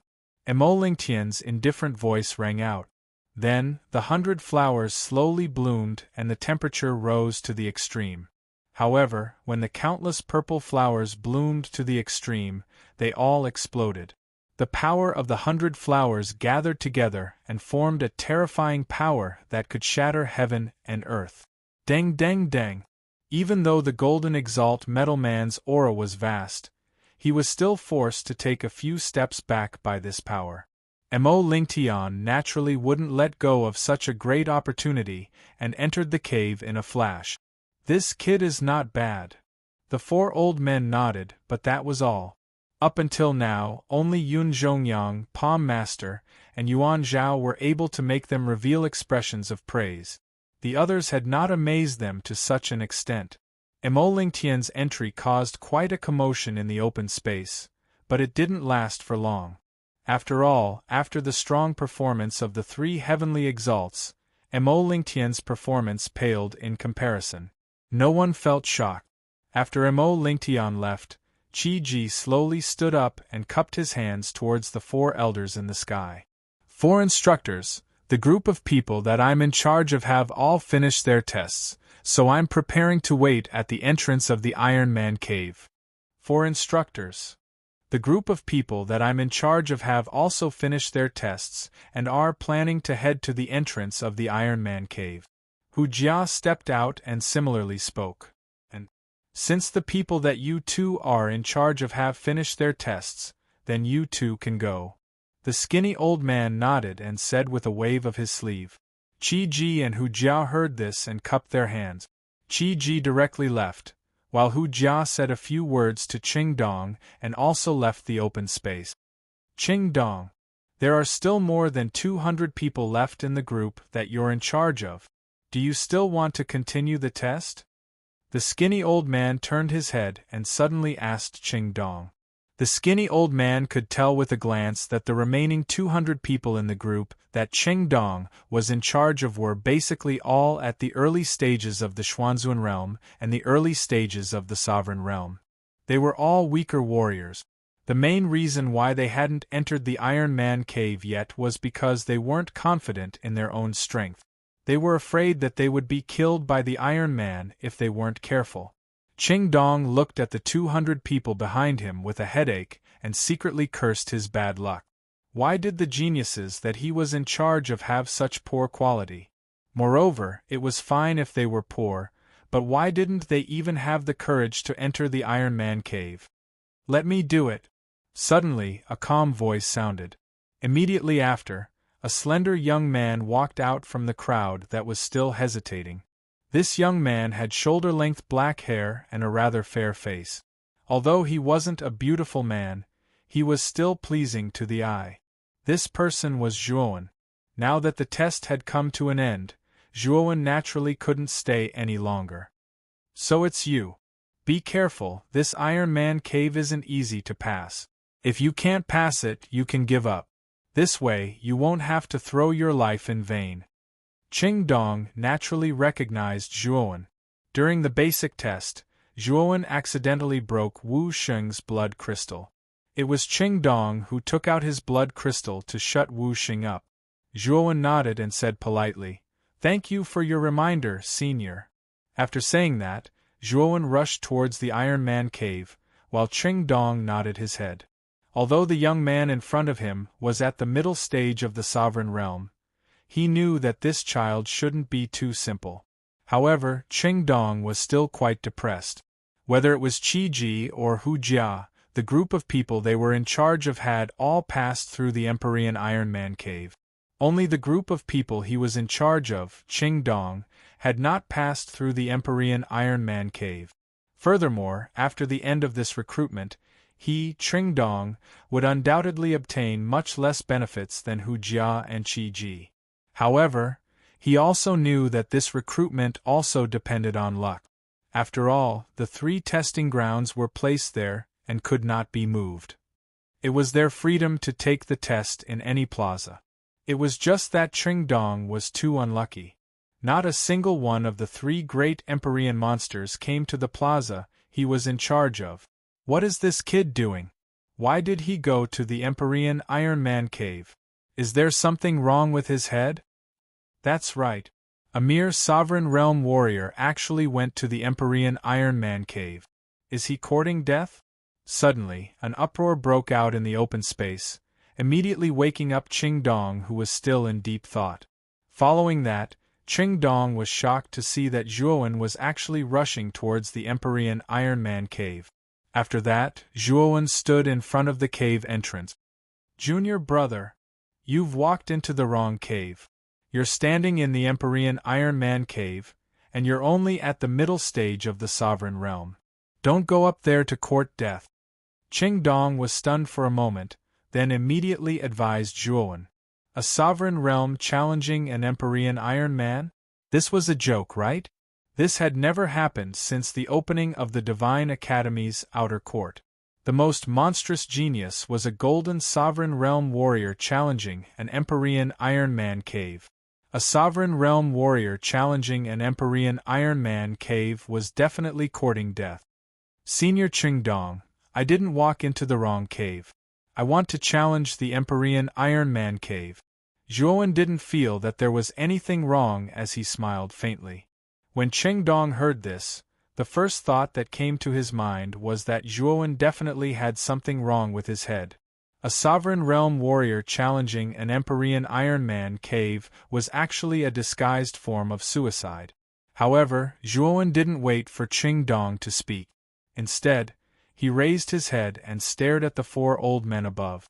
Mo Lingtian's indifferent voice rang out. Then, the 100 flowers slowly bloomed and the temperature rose to the extreme. However, when the countless purple flowers bloomed to the extreme, they all exploded. The power of the 100 flowers gathered together and formed a terrifying power that could shatter heaven and earth. Deng deng deng! Even though the Golden Exalt Metal Man's aura was vast, he was still forced to take a few steps back by this power. Mo Lingtian naturally wouldn't let go of such a great opportunity, and entered the cave in a flash. "This kid is not bad." The 4 old men nodded, but that was all. Up until now, only Yun Zhongyang, Palm Master, and Yuan Zhao were able to make them reveal expressions of praise. The others had not amazed them to such an extent. Mo Lingtian's entry caused quite a commotion in the open space, but it didn't last for long. After all, after the strong performance of the 3 heavenly exalts, Mo Lingtian's performance paled in comparison. No one felt shocked. After Mo Lingtian left, Qi Ji slowly stood up and cupped his hands towards the 4 elders in the sky. "4 instructors, the group of people that I'm in charge of have all finished their tests, so I'm preparing to wait at the entrance of the Iron Man cave." 4 instructors. The group of people that I'm in charge of have also finished their tests and are planning to head to the entrance of the Iron Man cave. Hu Jia stepped out and similarly spoke. "And since the people that you 2 are in charge of have finished their tests, then you 2 can go." The skinny old man nodded and said with a wave of his sleeve. Qi Ji and Hu Jia heard this and cupped their hands. Qi Ji directly left, while Hu Jia said a few words to Qing Dong and also left the open space. "Qing Dong, there are still more than 200 people left in the group that you're in charge of. Do you still want to continue the test?" The skinny old man turned his head and suddenly asked Qing Dong. The skinny old man could tell with a glance that the remaining 200 people in the group that Qing Dong was in charge of were basically all at the early stages of the Xuanzun realm and the early stages of the Sovereign realm. They were all weaker warriors. The main reason why they hadn't entered the Iron Man cave yet was because they weren't confident in their own strength. They were afraid that they would be killed by the Iron Man if they weren't careful. Qing Dong looked at the 200 people behind him with a headache and secretly cursed his bad luck. Why did the geniuses that he was in charge of have such poor quality? Moreover, it was fine if they were poor, but why didn't they even have the courage to enter the Iron Man cave? "Let me do it." Suddenly, a calm voice sounded. Immediately after, a slender young man walked out from the crowd that was still hesitating. This young man had shoulder-length black hair and a rather fair face. Although he wasn't a beautiful man, he was still pleasing to the eye. This person was Zhuowen. Now that the test had come to an end, Zhuowen naturally couldn't stay any longer. "So it's you. Be careful, this Iron Man cave isn't easy to pass. If you can't pass it, you can give up. This way, you won't have to throw your life in vain." Qing Dong naturally recognized Zhuowen. During the basic test, Zhuowen accidentally broke Wu Sheng's blood crystal. It was Qing Dong who took out his blood crystal to shut Wu Sheng up. Zhuowen nodded and said politely, "Thank you for your reminder, senior." After saying that, Zhuowen rushed towards the Iron Man cave, while Qing Dong nodded his head. Although the young man in front of him was at the middle stage of the Sovereign realm, he knew that this child shouldn't be too simple. However, Qing Dong was still quite depressed. Whether it was Qi Ji or Hu Jia, the group of people they were in charge of had all passed through the Empyrean Iron Man cave. Only the group of people he was in charge of, Qing Dong, had not passed through the Empyrean Iron Man cave. Furthermore, after the end of this recruitment, he, Qing Dong, would undoubtedly obtain much less benefits than Hu Jia and Qi Ji. However, he also knew that this recruitment also depended on luck. After all, the 3 testing grounds were placed there and could not be moved. It was their freedom to take the test in any plaza. It was just that Qing Dong was too unlucky. Not a single one of the 3 great Empyrean monsters came to the plaza he was in charge of. What is this kid doing? Why did he go to the Empyrean Iron Man cave? Is there something wrong with his head? That's right. A mere Sovereign Realm warrior actually went to the Empyrean Iron Man cave. Is he courting death? Suddenly, an uproar broke out in the open space, immediately waking up Qing Dong, who was still in deep thought. Following that, Qing Dong was shocked to see that Zhuowen was actually rushing towards the Empyrean Iron Man cave. After that, Zhuowen stood in front of the cave entrance. Junior brother, you've walked into the wrong cave. You're standing in the Empyrean Iron Man cave, and you're only at the middle stage of the sovereign realm. Don't go up there to court death. Qing Dong was stunned for a moment, then immediately advised Zhuowen. A sovereign realm challenging an Empyrean Iron Man? This was a joke, right? This had never happened since the opening of the Divine Academy's outer court. The most monstrous genius was a golden sovereign realm warrior challenging an Empyrean Iron Man cave. A sovereign realm warrior challenging an Empyrean Iron Man cave was definitely courting death. Senior Qing Dong, I didn't walk into the wrong cave. I want to challenge the Empyrean Iron Man cave. Zhuowen didn't feel that there was anything wrong as he smiled faintly. When Qing Dong heard this, the first thought that came to his mind was that Zhuowen definitely had something wrong with his head. A sovereign realm warrior challenging an Empyrean Iron Man cave was actually a disguised form of suicide. However, Zhuowen didn't wait for Qing Dong to speak. Instead, he raised his head and stared at the four old men above.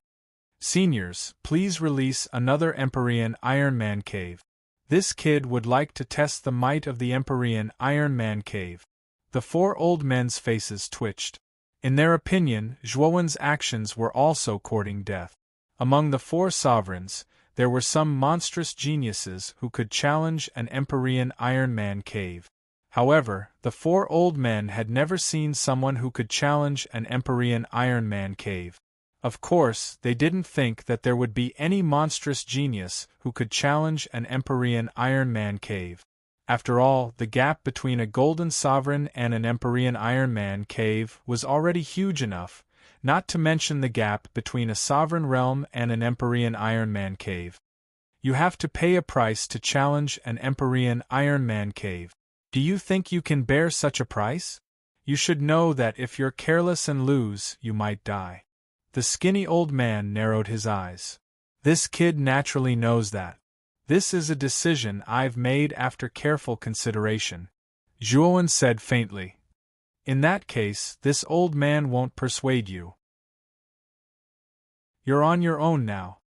Seniors, please release another Empyrean Iron Man cave. This kid would like to test the might of the Empyrean Iron Man cave. The four old men's faces twitched. In their opinion, Zhuowen's actions were also courting death. Among the four sovereigns, there were some monstrous geniuses who could challenge an Empyrean Iron Man cave. However, the four old men had never seen someone who could challenge an Empyrean Iron Man cave. Of course, they didn't think that there would be any monstrous genius who could challenge an Empyrean Iron Man cave. After all, the gap between a golden sovereign and an Empyrean Iron Man cave was already huge enough, not to mention the gap between a sovereign realm and an Empyrean Iron Man cave. You have to pay a price to challenge an Empyrean Iron Man cave. Do you think you can bear such a price? You should know that if you're careless and lose, you might die. The skinny old man narrowed his eyes. This kid naturally knows that. This is a decision I've made after careful consideration, Zhuowen said faintly. In that case, this old man won't persuade you. You're on your own now.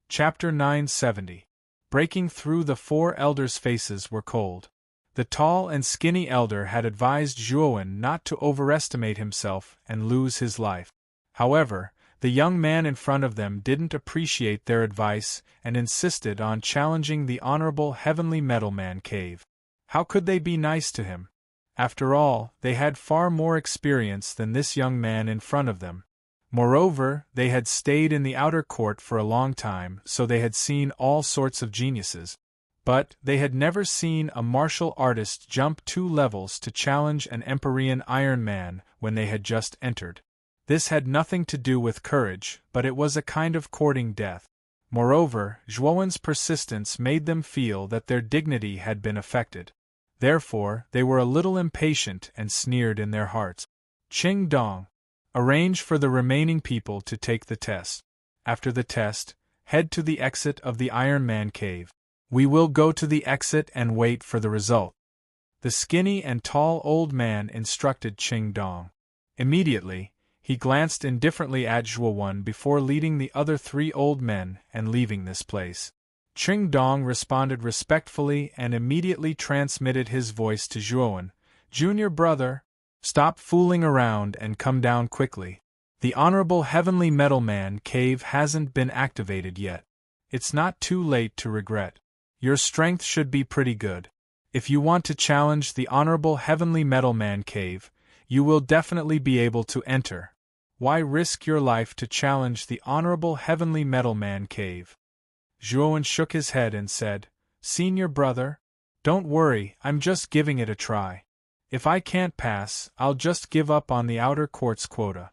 Chapter 970. Breaking through. The four elders' faces were cold. The tall and skinny elder had advised Zhuowen not to overestimate himself and lose his life. However, the young man in front of them didn't appreciate their advice and insisted on challenging the Honorable Heavenly Metal Man cave. How could they be nice to him? After all, they had far more experience than this young man in front of them. Moreover, they had stayed in the outer court for a long time, so they had seen all sorts of geniuses. But they had never seen a martial artist jump 2 levels to challenge an Empyrean Iron Man when they had just entered. This had nothing to do with courage, but it was a kind of courting death. Moreover, Zhuowen's persistence made them feel that their dignity had been affected. Therefore, they were a little impatient and sneered in their hearts. Qing Dong, arrange for the remaining people to take the test. After the test, head to the exit of the Iron Man cave. We will go to the exit and wait for the result. The skinny and tall old man instructed Qing Dong. Immediately, he glanced indifferently at Zhuowen before leading the other 3 old men and leaving this place. Qing Dong responded respectfully and immediately transmitted his voice to Zhuowen. Junior brother, stop fooling around and come down quickly. The Honorable Heavenly Metal Man cave hasn't been activated yet. It's not too late to regret. Your strength should be pretty good. If you want to challenge the Honorable Heavenly Metal Man cave, you will definitely be able to enter. Why risk your life to challenge the Honorable Heavenly Metal Man cave? Zhuowen shook his head and said, Senior brother, don't worry, I'm just giving it a try. If I can't pass, I'll just give up on the outer court's quota.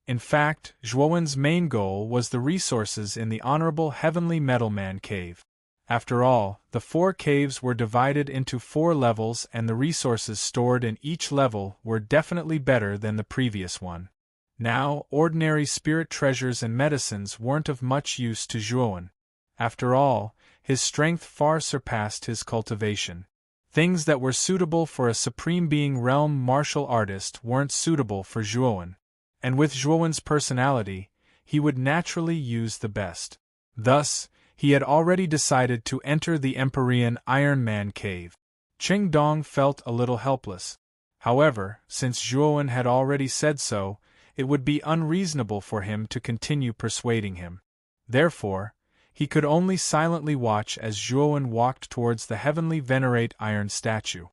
In fact, Zhuowen's main goal was the resources in the Honorable Heavenly Metal Man cave. After all, the 4 caves were divided into 4 levels and the resources stored in each level were definitely better than the previous one. Now, ordinary spirit treasures and medicines weren't of much use to Zhuowen. After all, his strength far surpassed his cultivation. Things that were suitable for a Supreme Being realm martial artist weren't suitable for Zhuowen. And with Zhuowen's personality, he would naturally use the best. Thus, he had already decided to enter the Empyrean Iron Man cave. Qing Dong felt a little helpless. However, since Zhuowen had already said so, it would be unreasonable for him to continue persuading him. Therefore, he could only silently watch as Zhuowen walked towards the heavenly venerate iron statue.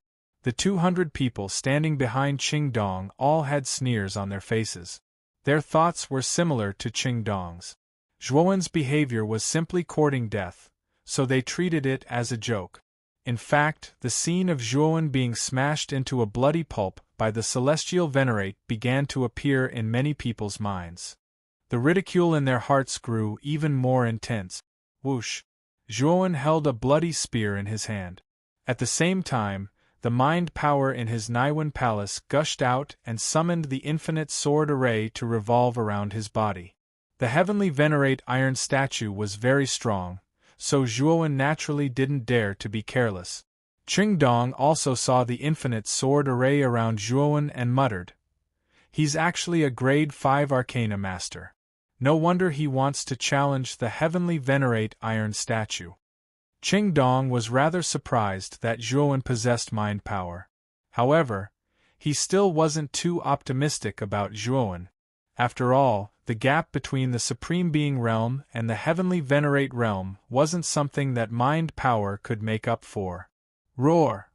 The 200 people standing behind Qing Dong all had sneers on their faces. Their thoughts were similar to Qing Dong's. Zhuowen's behavior was simply courting death, so they treated it as a joke. In fact, the scene of Zhuowen being smashed into a bloody pulp by the celestial venerate began to appear in many people's minds. The ridicule in their hearts grew even more intense. Whoosh! Zhuowen held a bloody spear in his hand. At the same time, the mind power in his Naiwen palace gushed out and summoned the infinite sword array to revolve around his body. The heavenly venerate iron statue was very strong, so Zhuowen naturally didn't dare to be careless. Qing Dong also saw the infinite sword array around Zhuowen and muttered, "He's actually a grade 5 arcana master. No wonder he wants to challenge the heavenly venerate iron statue." Qing Dong was rather surprised that Zhuowen possessed mind power. However, he still wasn't too optimistic about Zhuowen. After all, the gap between the Supreme Being realm and the heavenly venerate realm wasn't something that mind power could make up for. Roar!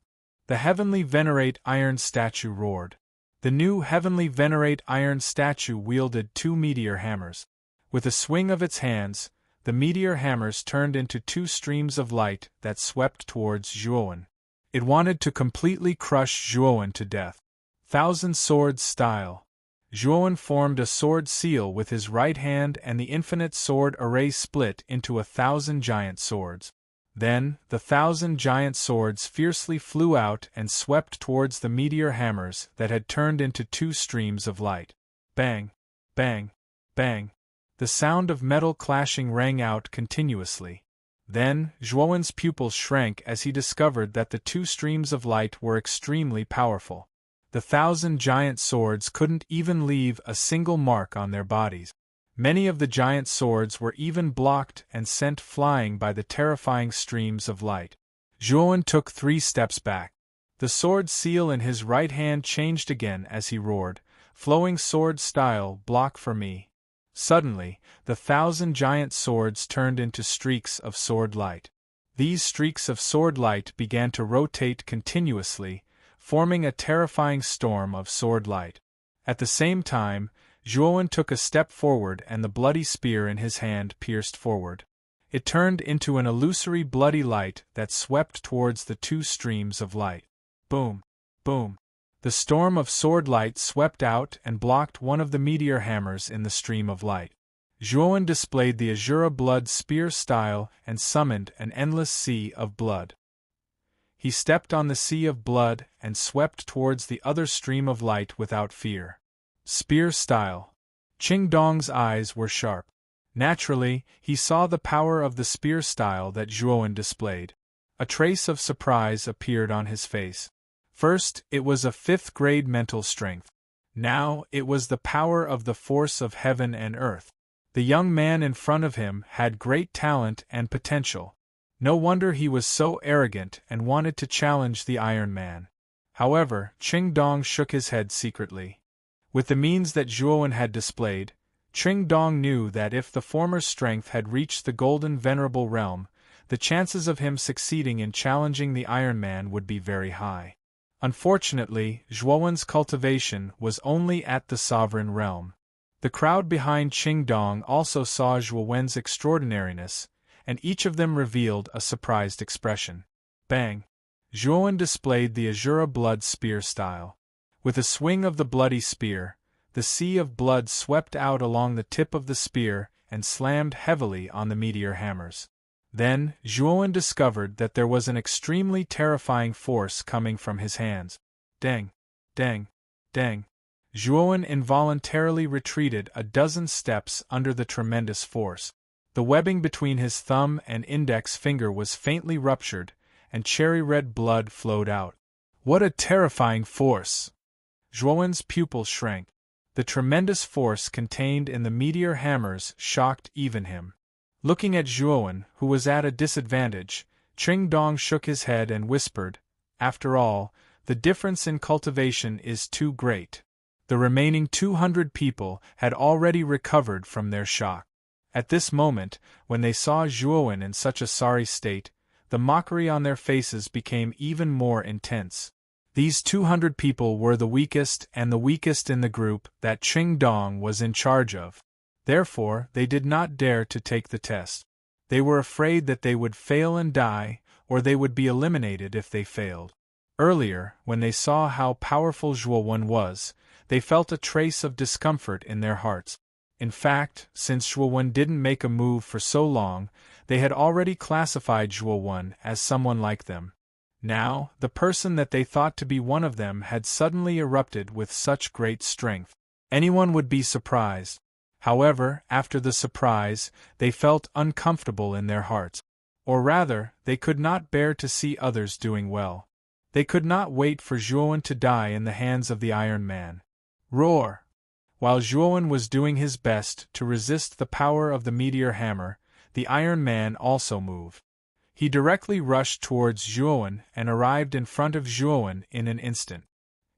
The heavenly venerate iron statue roared. The new heavenly venerate iron statue wielded 2 meteor hammers. With a swing of its hands, the meteor hammers turned into 2 streams of light that swept towards Zhuowen. It wanted to completely crush Zhuowen to death. Thousand Swords style. Zhuowen formed a sword seal with his right hand and the infinite sword array split into 1,000 giant swords. Then, the 1,000 giant swords fiercely flew out and swept towards the meteor hammers that had turned into 2 streams of light. Bang! Bang! Bang! The sound of metal clashing rang out continuously. Then, Zhuowen's pupils shrank as he discovered that the 2 streams of light were extremely powerful. The 1,000 giant swords couldn't even leave a single mark on their bodies. Many of the giant swords were even blocked and sent flying by the terrifying streams of light. Zhuowen took 3 steps back. The sword seal in his right hand changed again as he roared, "Flowing sword style, block for me." Suddenly, the 1,000 giant swords turned into streaks of sword light. These streaks of sword light began to rotate continuously, forming a terrifying storm of sword light. At the same time, Zhuowen took a step forward and the bloody spear in his hand pierced forward. It turned into an illusory bloody light that swept towards the 2 streams of light. Boom! Boom! The storm of sword light swept out and blocked one of the meteor hammers in the stream of light. Zhuowen displayed the Azura blood spear style and summoned an endless sea of blood. He stepped on the sea of blood and swept towards the other stream of light without fear. Spear style. Qing Dong's eyes were sharp. Naturally, he saw the power of the spear style that Zhuowen displayed. A trace of surprise appeared on his face. First, it was a 5th-grade mental strength. Now, it was the power of the force of heaven and earth. The young man in front of him had great talent and potential. No wonder he was so arrogant and wanted to challenge the Iron Man. However, Qing Dong shook his head secretly. With the means that Zhuowen had displayed, Qing Dong knew that if the former's strength had reached the Golden Venerable Realm, the chances of him succeeding in challenging the Iron Man would be very high. Unfortunately, Zhuowen's cultivation was only at the Sovereign Realm. The crowd behind Qing Dong also saw Zhuowen's extraordinariness, and each of them revealed a surprised expression. Bang! Zhuowen displayed the Azura blood spear style. With a swing of the bloody spear, the sea of blood swept out along the tip of the spear and slammed heavily on the meteor hammers. Then, Zhuowen discovered that there was an extremely terrifying force coming from his hands. Dang! Dang! Dang! Zhuowen involuntarily retreated a dozen steps under the tremendous force. The webbing between his thumb and index finger was faintly ruptured, and cherry-red blood flowed out. What a terrifying force! Zhuowen's pupil shrank. The tremendous force contained in the meteor hammers shocked even him. Looking at Zhuowen, who was at a disadvantage, Qing Dong shook his head and whispered, "After all, the difference in cultivation is too great." The remaining 200 people had already recovered from their shock. At this moment, when they saw Zhuowen in such a sorry state, the mockery on their faces became even more intense. These 200 people were the weakest and the weakest in the group that Qing Dong was in charge of. Therefore, they did not dare to take the test. They were afraid that they would fail and die, or they would be eliminated if they failed. Earlier, when they saw how powerful Zhuowen was, they felt a trace of discomfort in their hearts. In fact, since Zhuowen didn't make a move for so long, they had already classified Zhuowen as someone like them. Now, the person that they thought to be one of them had suddenly erupted with such great strength. Anyone would be surprised. However, after the surprise, they felt uncomfortable in their hearts. Or rather, they could not bear to see others doing well. They could not wait for Zhuowen to die in the hands of the Iron Man. Roar! While Zhuowen was doing his best to resist the power of the meteor hammer, the Iron Man also moved. He directly rushed towards Zhuowen and arrived in front of Zhuowen in an instant.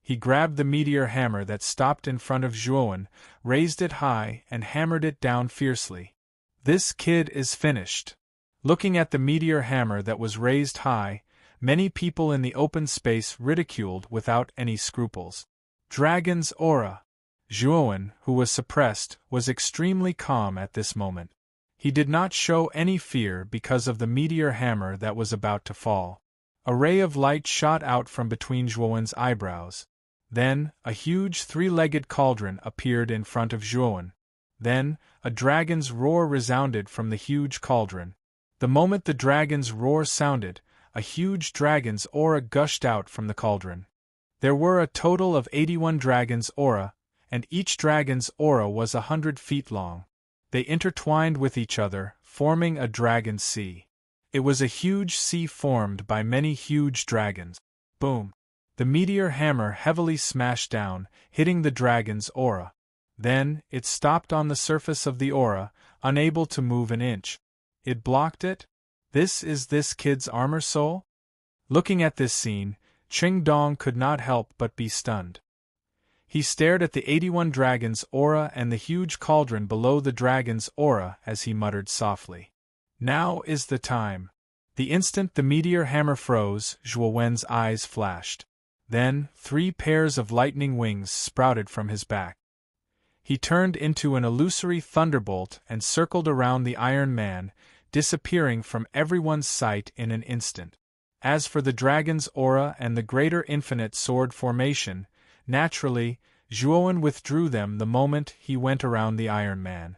He grabbed the meteor hammer that stopped in front of Zhuowen, raised it high, and hammered it down fiercely. "This kid is finished." Looking at the meteor hammer that was raised high, many people in the open space ridiculed without any scruples. Dragon's aura! Zhuowen, who was suppressed, was extremely calm at this moment. He did not show any fear because of the meteor hammer that was about to fall. A ray of light shot out from between Zhuowen's eyebrows. Then, a huge three-legged cauldron appeared in front of Zhuowen. Then, a dragon's roar resounded from the huge cauldron. The moment the dragon's roar sounded, a huge dragon's aura gushed out from the cauldron. There were a total of 81 dragon's aura, and each dragon's aura was 100 feet long. They intertwined with each other, forming a dragon sea. It was a huge sea formed by many huge dragons. Boom! The meteor hammer heavily smashed down, hitting the dragon's aura. Then, it stopped on the surface of the aura, unable to move an inch. It blocked it? This is this kid's armor soul? Looking at this scene, Qing Dong could not help but be stunned. He stared at the 81 dragon's aura and the huge cauldron below the dragon's aura as he muttered softly, "Now is the time." The instant the meteor hammer froze, Zhuowen's eyes flashed. Then, 3 pairs of lightning wings sprouted from his back. He turned into an illusory thunderbolt and circled around the Iron Man, disappearing from everyone's sight in an instant. As for the dragon's aura and the greater infinite sword formation, naturally, Zhuowen withdrew them the moment he went around the Iron Man.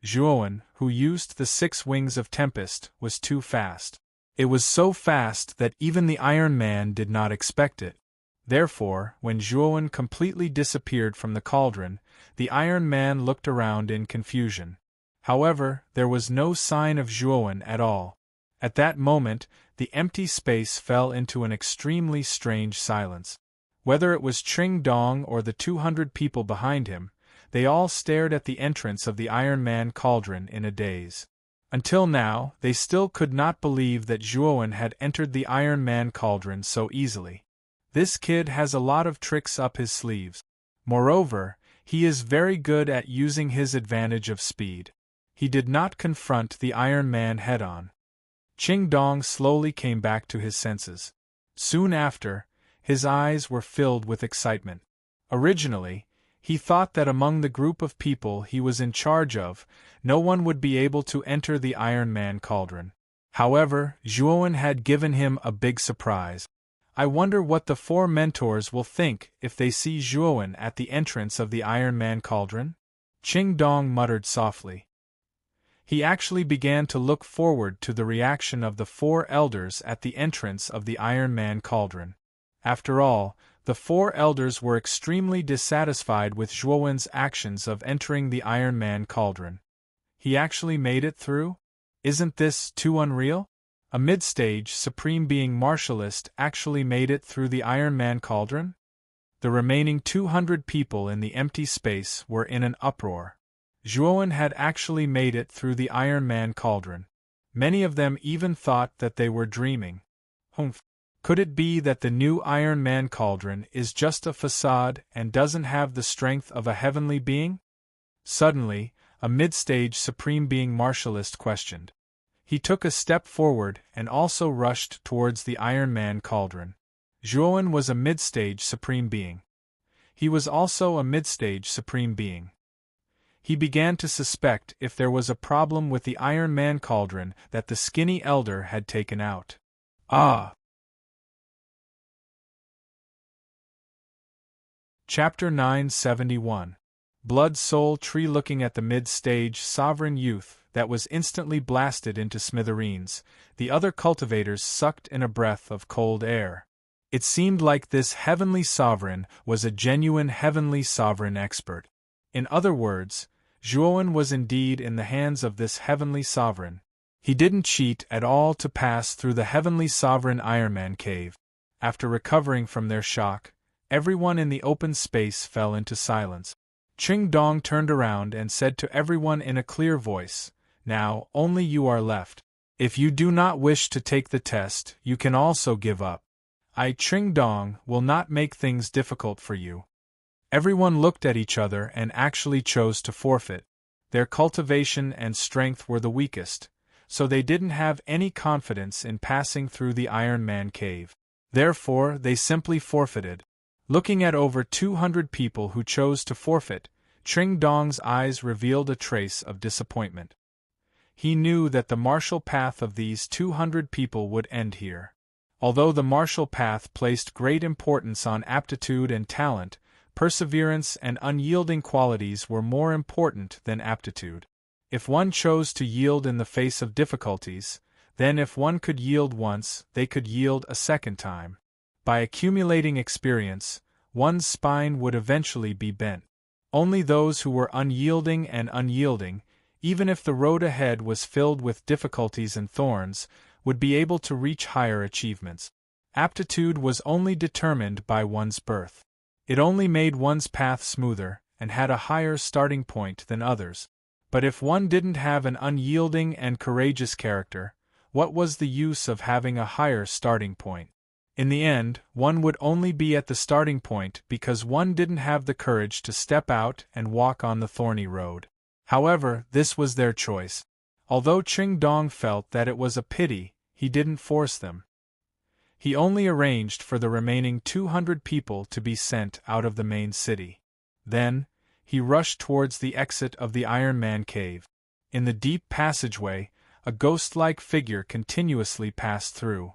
Zhuowen, who used the 6 wings of Tempest, was too fast. It was so fast that even the Iron Man did not expect it. Therefore, when Zhuowen completely disappeared from the cauldron, the Iron Man looked around in confusion. However, there was no sign of Zhuowen at all. At that moment, the empty space fell into an extremely strange silence. Whether it was Qing Dong or the 200 people behind him, they all stared at the entrance of the Iron Man cauldron in a daze. Until now, they still could not believe that Zhuowen had entered the Iron Man cauldron so easily. This kid has a lot of tricks up his sleeves. Moreover, he is very good at using his advantage of speed. He did not confront the Iron Man head-on. Qing Dong slowly came back to his senses. Soon after, his eyes were filled with excitement. Originally, he thought that among the group of people he was in charge of, no one would be able to enter the Iron Man cauldron. However, Zhuowen had given him a big surprise. I wonder what the 4 mentors will think if they see Zhuowen at the entrance of the Iron Man cauldron? Qing Dong muttered softly. He actually began to look forward to the reaction of the 4 elders at the entrance of the Iron Man cauldron. After all, the 4 elders were extremely dissatisfied with Zhuowen's actions of entering the Iron Man cauldron. He actually made it through? Isn't this too unreal? A mid-stage Supreme Being Martialist actually made it through the Iron Man cauldron? The remaining 200 people in the empty space were in an uproar. Zhuowen had actually made it through the Iron Man cauldron. Many of them even thought that they were dreaming. Humph. Could it be that the new Iron Man cauldron is just a facade and doesn't have the strength of a heavenly being? Suddenly, a mid-stage Supreme Being Martialist questioned. He took a step forward and also rushed towards the Iron Man cauldron. Zhuowen was a mid-stage Supreme Being. He was also a mid-stage Supreme Being. He began to suspect if there was a problem with the Iron Man cauldron that the skinny elder had taken out. Ah! Chapter 971. Blood Soul Tree. Looking at the mid-stage sovereign youth that was instantly blasted into smithereens, the other cultivators sucked in a breath of cold air. It seemed like this heavenly sovereign was a genuine heavenly sovereign expert. In other words, Zhuowen was indeed in the hands of this heavenly sovereign. He didn't cheat at all to pass through the heavenly sovereign Iron Man cave. After recovering from their shock, everyone in the open space fell into silence. Ching Dong turned around and said to everyone in a clear voice, "Now, only you are left. If you do not wish to take the test, you can also give up. I, Ching Dong, will not make things difficult for you." Everyone looked at each other and actually chose to forfeit. Their cultivation and strength were the weakest, so they didn't have any confidence in passing through the Iron Man cave. Therefore, they simply forfeited. Looking at over 200 people who chose to forfeit, Ching Dong's eyes revealed a trace of disappointment. He knew that the martial path of these 200 people would end here. Although the martial path placed great importance on aptitude and talent, perseverance and unyielding qualities were more important than aptitude. If one chose to yield in the face of difficulties, then if one could yield once, they could yield a second time. By accumulating experience, one's spine would eventually be bent. Only those who were unyielding and unyielding, even if the road ahead was filled with difficulties and thorns, would be able to reach higher achievements. Aptitude was only determined by one's birth. It only made one's path smoother and had a higher starting point than others. But if one didn't have an unyielding and courageous character, what was the use of having a higher starting point? In the end, one would only be at the starting point because one didn't have the courage to step out and walk on the thorny road. However, this was their choice. Although Ching Dong felt that it was a pity, he didn't force them. He only arranged for the remaining 200 people to be sent out of the main city. Then, he rushed towards the exit of the Iron Man cave. In the deep passageway, a ghost-like figure continuously passed through.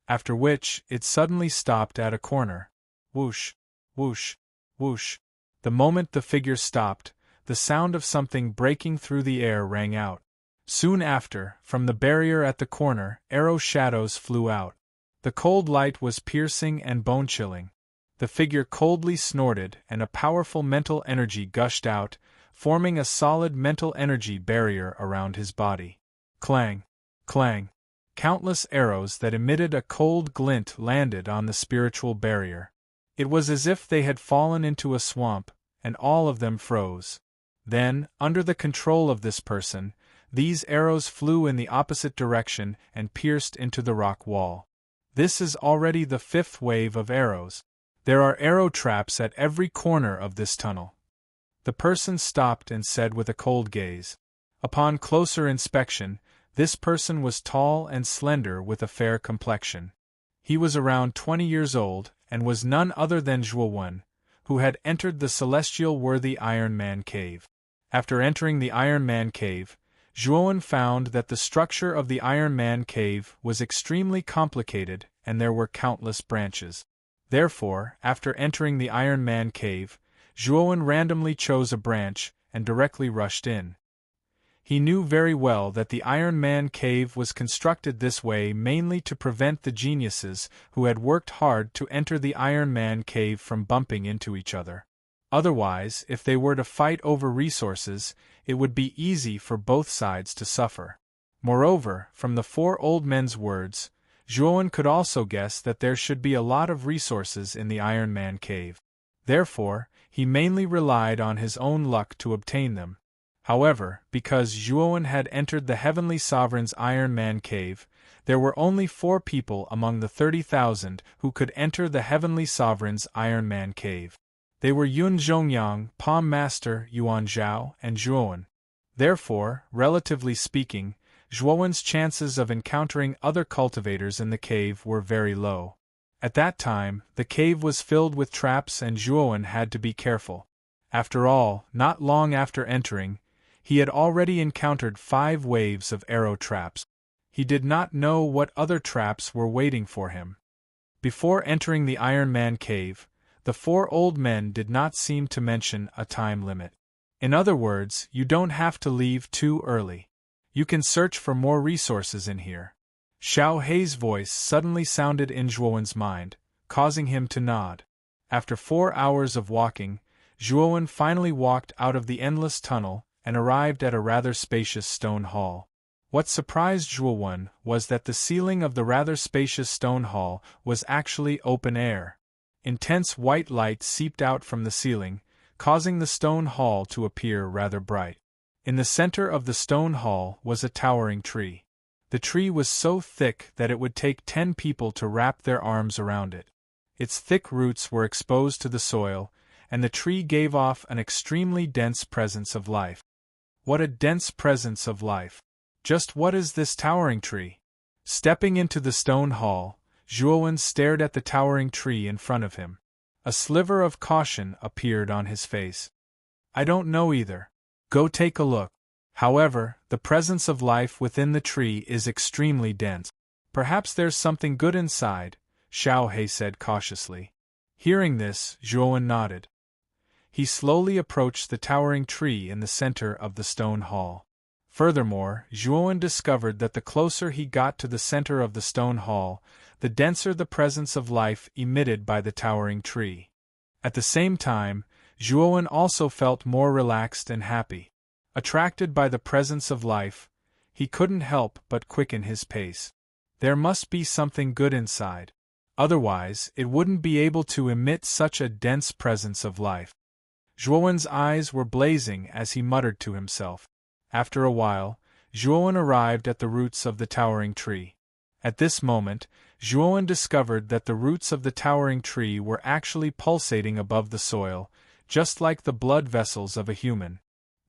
After which, it suddenly stopped at a corner. Whoosh, whoosh, whoosh. The moment the figure stopped, the sound of something breaking through the air rang out. Soon after, from the barrier at the corner, arrow shadows flew out. The cold light was piercing and bone-chilling. The figure coldly snorted and a powerful mental energy gushed out, forming a solid mental energy barrier around his body. Clang! Clang! Countless arrows that emitted a cold glint landed on the spiritual barrier. It was as if they had fallen into a swamp, and all of them froze. Then, under the control of this person, these arrows flew in the opposite direction and pierced into the rock wall. This is already the 5th wave of arrows. There are arrow traps at every corner of this tunnel. The person stopped and said with a cold gaze. Upon closer inspection, this person was tall and slender with a fair complexion. He was around 20 years old, and was none other than Zhuowen, who had entered the celestial worthy Iron Man cave. After entering the Iron Man cave, Zhuowen found that the structure of the Iron Man cave was extremely complicated and there were countless branches. Therefore, after entering the Iron Man cave, Zhuowen randomly chose a branch and directly rushed in. He knew very well that the Iron Man cave was constructed this way mainly to prevent the geniuses who had worked hard to enter the Iron Man cave from bumping into each other. Otherwise, if they were to fight over resources, it would be easy for both sides to suffer. Moreover, from the four old men's words, Zhuowen could also guess that there should be a lot of resources in the Iron Man cave. Therefore, he mainly relied on his own luck to obtain them. However, because Zhuowen had entered the Heavenly Sovereign's Iron Man cave, there were only 4 people among the 30,000 who could enter the Heavenly Sovereign's Iron Man cave. They were Yun Zhongyang, Palm Master Yuan Zhao, and Zhuowen. Therefore, relatively speaking, Zhuowen's chances of encountering other cultivators in the cave were very low. At that time, the cave was filled with traps and Zhuowen had to be careful. After all, not long after entering, he had already encountered 5 waves of arrow traps. He did not know what other traps were waiting for him. Before entering the Iron Man cave, the 4 old men did not seem to mention a time limit. In other words, you don't have to leave too early. You can search for more resources in here. Xiao Hei's voice suddenly sounded in Zhuowen's mind, causing him to nod. After 4 hours of walking, Zhuowen finally walked out of the endless tunnel and arrived at a rather spacious stone hall. What surprised Zhuowen was that the ceiling of the rather spacious stone hall was actually open air. Intense white light seeped out from the ceiling, causing the stone hall to appear rather bright. In the center of the stone hall was a towering tree. The tree was so thick that it would take 10 people to wrap their arms around it. Its thick roots were exposed to the soil, and the tree gave off an extremely dense presence of life. What a dense presence of life! Just what is this towering tree? Stepping into the stone hall, Zhuowen stared at the towering tree in front of him. A sliver of caution appeared on his face. I don't know either. Go take a look. However, the presence of life within the tree is extremely dense. Perhaps there's something good inside, Xiao Hei said cautiously. Hearing this, Zhuowen nodded. He slowly approached the towering tree in the center of the stone hall. Furthermore, Zhuowen discovered that the closer he got to the center of the stone hall, the denser the presence of life emitted by the towering tree. At the same time, Zhuowen also felt more relaxed and happy. Attracted by the presence of life, he couldn't help but quicken his pace. There must be something good inside. Otherwise, it wouldn't be able to emit such a dense presence of life. Zhuowen's eyes were blazing as he muttered to himself. After a while, Zhuowen arrived at the roots of the towering tree. At this moment, Zhuowen discovered that the roots of the towering tree were actually pulsating above the soil, just like the blood vessels of a human.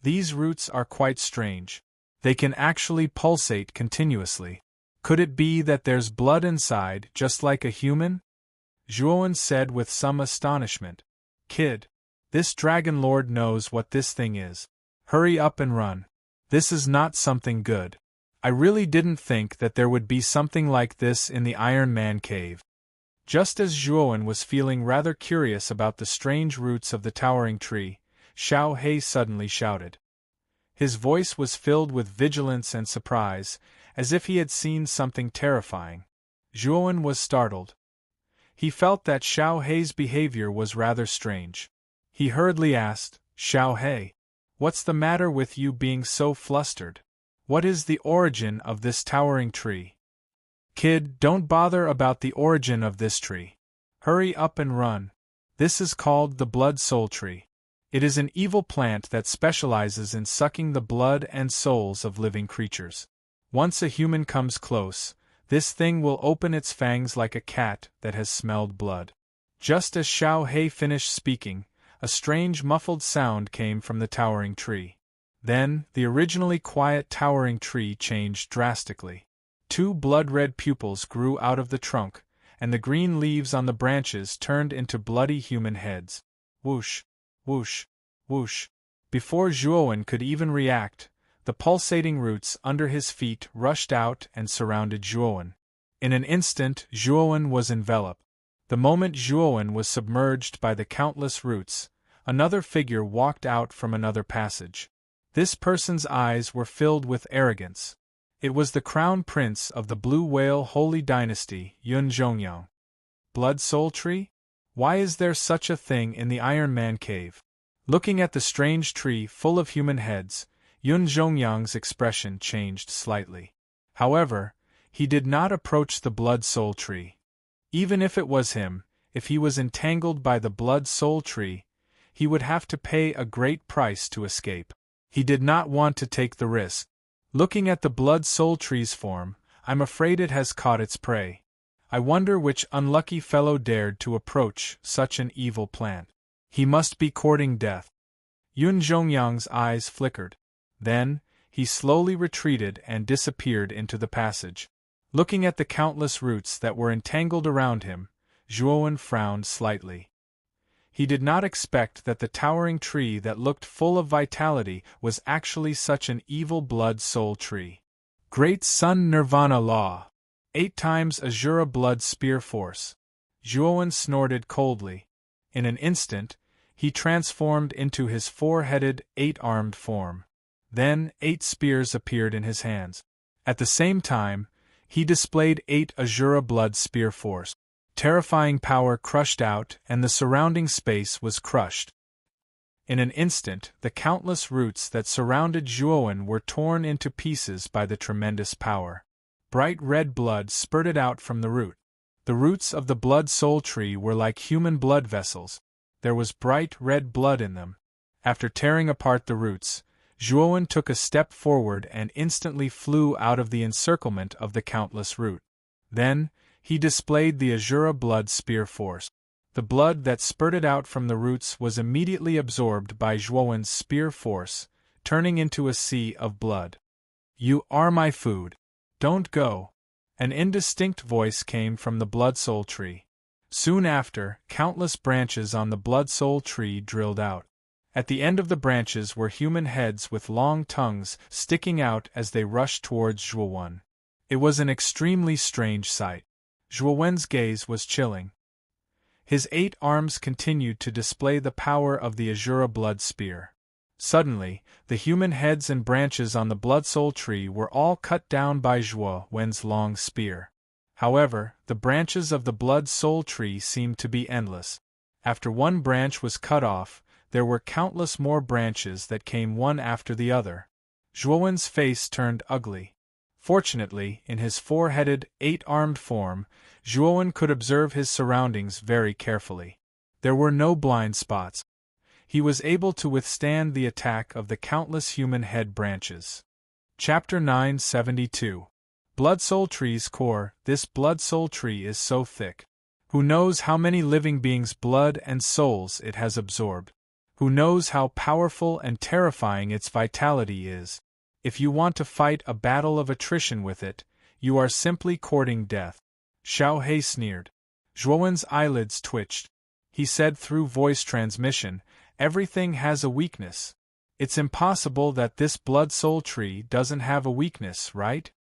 These roots are quite strange. They can actually pulsate continuously. Could it be that there's blood inside, just like a human? Zhuowen said with some astonishment. Kid, this Dragon Lord knows what this thing is. Hurry up and run. This is not something good. I really didn't think that there would be something like this in the Iron Man cave. Just as Zhuowen was feeling rather curious about the strange roots of the towering tree, Xiao Hei suddenly shouted. His voice was filled with vigilance and surprise, as if he had seen something terrifying. Zhuowen was startled. He felt that Xiao Hei's behavior was rather strange. He hurriedly asked, Xiao Hei, what's the matter with you being so flustered? What is the origin of this towering tree? Kid, don't bother about the origin of this tree. Hurry up and run. This is called the Blood Soul Tree. It is an evil plant that specializes in sucking the blood and souls of living creatures. Once a human comes close, this thing will open its fangs like a cat that has smelled blood. Just as Xiao Hei finished speaking, a strange muffled sound came from the towering tree. Then, the originally quiet towering tree changed drastically. 2 blood-red pupils grew out of the trunk, and the green leaves on the branches turned into bloody human heads. Whoosh! Whoosh! Whoosh! Before Zhuowen could even react, the pulsating roots under his feet rushed out and surrounded Zhuowen. In an instant, Zhuowen was enveloped. The moment Zhuowen was submerged by the countless roots, another figure walked out from another passage. This person's eyes were filled with arrogance. It was the crown prince of the Blue Whale Holy Dynasty, Yun Zhongyang. Blood Soul Tree? Why is there such a thing in the Iron Man cave? Looking at the strange tree full of human heads, Yun Zhongyang's expression changed slightly. However, he did not approach the Blood Soul Tree. Even if it was him, if he was entangled by the Blood Soul Tree, he would have to pay a great price to escape. He did not want to take the risk. Looking at the Blood Soul Tree's form, I'm afraid it has caught its prey. I wonder which unlucky fellow dared to approach such an evil plant. He must be courting death. Yun Zhongyang's eyes flickered. Then, he slowly retreated and disappeared into the passage. Looking at the countless roots that were entangled around him, Zhuowen frowned slightly. He did not expect that the towering tree that looked full of vitality was actually such an evil Blood Soul Tree. Great Sun Nirvana Law. 8 times Azura Blood Spear Force. Zhuowen snorted coldly. In an instant, he transformed into his 4-headed, 8-armed form. Then 8 spears appeared in his hands. At the same time, he displayed 8 Azura Blood Spear Force. Terrifying power crushed out, and the surrounding space was crushed. In an instant, the countless roots that surrounded Zhuowen were torn into pieces by the tremendous power. Bright red blood spurted out from the root. The roots of the Blood Soul Tree were like human blood vessels. There was bright red blood in them. After tearing apart the roots, Zhuowen took a step forward and instantly flew out of the encirclement of the countless root. Then, he displayed the Azura Blood Spear Force. The blood that spurted out from the roots was immediately absorbed by Zhuowen's spear force, turning into a sea of blood. "You are my food. Don't go." An indistinct voice came from the Blood Soul Tree. Soon after, countless branches on the Blood Soul Tree drilled out. At the end of the branches were human heads with long tongues sticking out as they rushed towards Zhuowen. It was an extremely strange sight. Zhuowen's gaze was chilling. His 8 arms continued to display the power of the Azura Blood Spear. Suddenly, the human heads and branches on the Blood Soul Tree were all cut down by Zhuowen's long spear. However, the branches of the Blood Soul Tree seemed to be endless. After one branch was cut off, there were countless more branches that came one after the other. Zhuowen's face turned ugly. Fortunately, in his 4-headed, 8-armed form, Zhuowen could observe his surroundings very carefully. There were no blind spots. He was able to withstand the attack of the countless human head branches. Chapter 972. Blood Soul Tree's Core. This Blood Soul Tree is so thick. Who knows how many living beings' blood and souls it has absorbed? Who knows how powerful and terrifying its vitality is? If you want to fight a battle of attrition with it, you are simply courting death. Xiao He sneered. Zhuowen's eyelids twitched. He said through voice transmission, "Everything has a weakness. It's impossible that this Blood Soul Tree doesn't have a weakness, right?"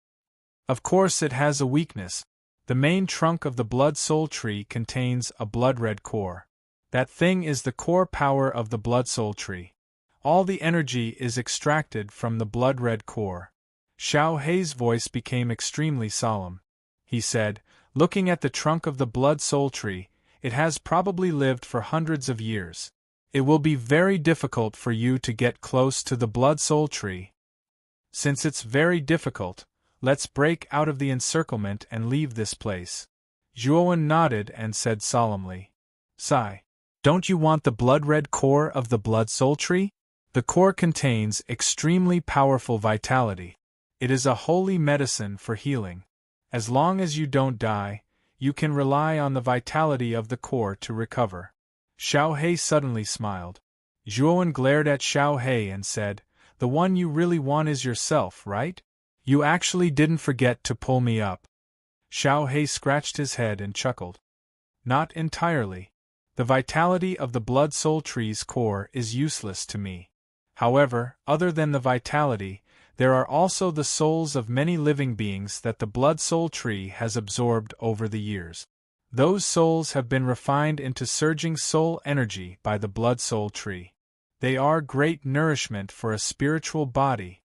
Of course it has a weakness. The main trunk of the Blood Soul Tree contains a blood-red core. That thing is the core power of the Blood Soul Tree. All the energy is extracted from the blood-red core. Xiao Hei's voice became extremely solemn. He said, "Looking at the trunk of the Blood Soul Tree, it has probably lived for hundreds of years. It will be very difficult for you to get close to the Blood Soul Tree. Since it's very difficult, let's break out of the encirclement and leave this place." Zhuowen nodded and said solemnly, "Sai, don't you want the blood-red core of the Blood Soul Tree? The core contains extremely powerful vitality. It is a holy medicine for healing. As long as you don't die, you can rely on the vitality of the core to recover." Xiao He suddenly smiled. Zhuowen glared at Xiao He and said, "The one you really want is yourself, right? You actually didn't forget to pull me up." Xiao He scratched his head and chuckled. "Not entirely. The vitality of the Blood Soul Tree's core is useless to me. However, other than the vitality, there are also the souls of many living beings that the Blood Soul Tree has absorbed over the years. Those souls have been refined into surging soul energy by the Blood Soul Tree. They are great nourishment for a spiritual body."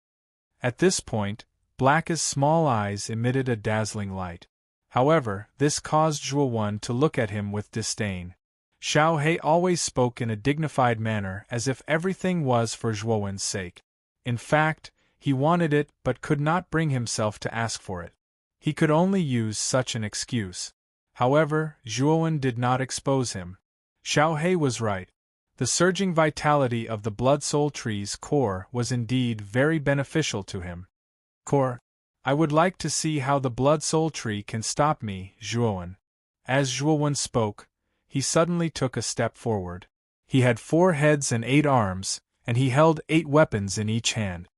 At this point, Black's small eyes emitted a dazzling light. However, this caused Zhuowen to look at him with disdain. Xiao He always spoke in a dignified manner as if everything was for Zhuowen's sake. In fact, He wanted it but could not bring himself to ask for it. He could only use such an excuse. However, Zhuowen did not expose him. Xiao He was right. The surging vitality of the Blood Soul Tree's core was indeed very beneficial to him. Core, I would like to see how the Blood Soul Tree can stop me, Zhuowen. As Zhuowen spoke, he suddenly took a step forward. He had 4 heads and 8 arms, and he held 8 weapons in each hand.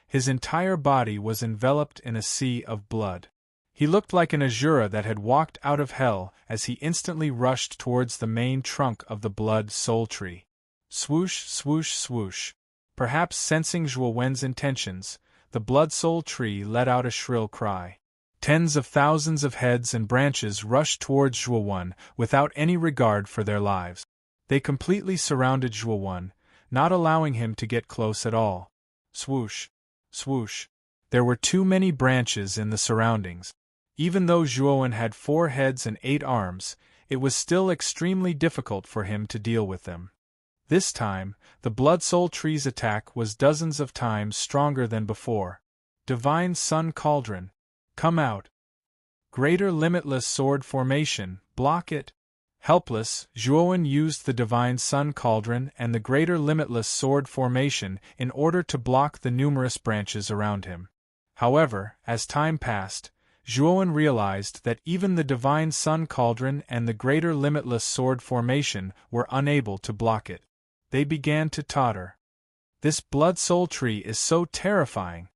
His entire body was enveloped in a sea of blood. He looked like an Asura that had walked out of hell as he instantly rushed towards the main trunk of the Blood Soul Tree. Swoosh, swoosh, swoosh. Perhaps sensing Zhuowen's intentions, the Blood Soul Tree let out a shrill cry. Tens of thousands of heads and branches rushed towards Zhuowen without any regard for their lives. They completely surrounded Zhuowen, not allowing him to get close at all. Swoosh, swoosh. There were too many branches in the surroundings. Even though Zhuowen had 4 heads and 8 arms, it was still extremely difficult for him to deal with them. This time, the Blood Soul Tree's attack was dozens of times stronger than before. Divine Sun Cauldron. Come out. Greater Limitless Sword Formation, block it. Helpless, Zhuowen used the Divine Sun Cauldron and the Greater Limitless Sword Formation in order to block the numerous branches around him. However, as time passed, Zhuowen realized that even the Divine Sun Cauldron and the Greater Limitless Sword Formation were unable to block it. They began to totter. This Blood Soul Tree is so terrifying.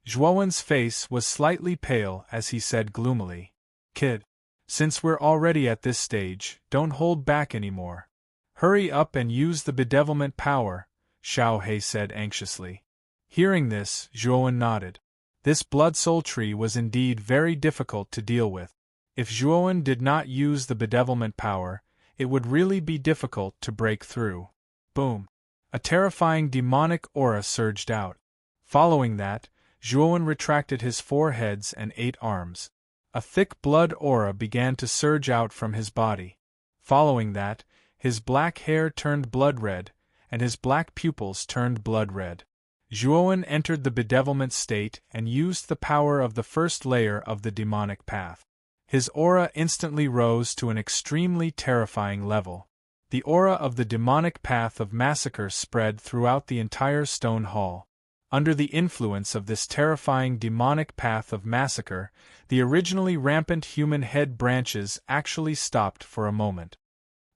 Zhuowen's face was slightly pale as he said gloomily, "Kid, since we're already at this stage, don't hold back anymore. Hurry up and use the bedevilment power," Xiao He said anxiously. Hearing this, Zhuowen nodded. This Blood Soul Tree was indeed very difficult to deal with. If Zhuowen did not use the bedevilment power, it would really be difficult to break through. Boom! A terrifying demonic aura surged out. Following that, Zhuowen retracted his 4 heads and 8 arms. A thick blood aura began to surge out from his body. Following that, his black hair turned blood red, and his black pupils turned blood red. Zhuowen entered the bedevilment state and used the power of the first layer of the demonic path. His aura instantly rose to an extremely terrifying level. The aura of the demonic path of massacre spread throughout the entire stone hall. Under the influence of this terrifying demonic path of massacre, the originally rampant human head branches actually stopped for a moment.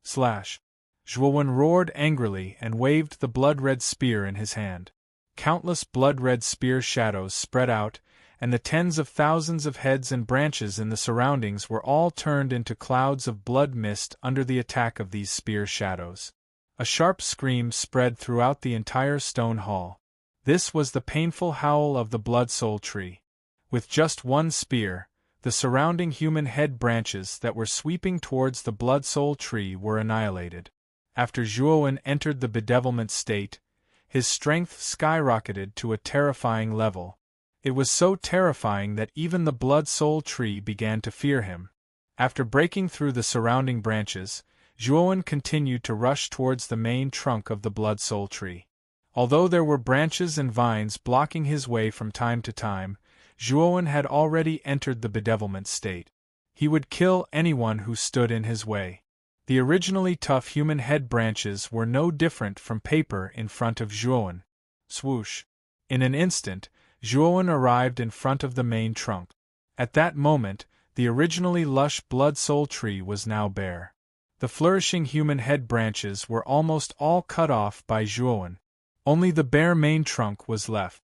Slash! Zhuowen roared angrily and waved the blood-red spear in his hand. Countless blood-red spear shadows spread out, and the tens of thousands of heads and branches in the surroundings were all turned into clouds of blood mist under the attack of these spear shadows. A sharp scream spread throughout the entire stone hall. This was the painful howl of the Blood Soul Tree. With just one spear, the surrounding human head branches that were sweeping towards the Blood Soul Tree were annihilated. After Zhuowen entered the bedevilment state, his strength skyrocketed to a terrifying level. It was so terrifying that even the Blood Soul Tree began to fear him. After breaking through the surrounding branches, Zhuowen continued to rush towards the main trunk of the Blood Soul Tree. Although there were branches and vines blocking his way from time to time, Zhuowen had already entered the bedevilment state. He would kill anyone who stood in his way. The originally tough human head branches were no different from paper in front of Zhuowen. Swoosh! In an instant, Zhuowen arrived in front of the main trunk. At that moment, the originally lush Blood Soul Tree was now bare. The flourishing human head branches were almost all cut off by Zhuowen. Only the bare main trunk was left.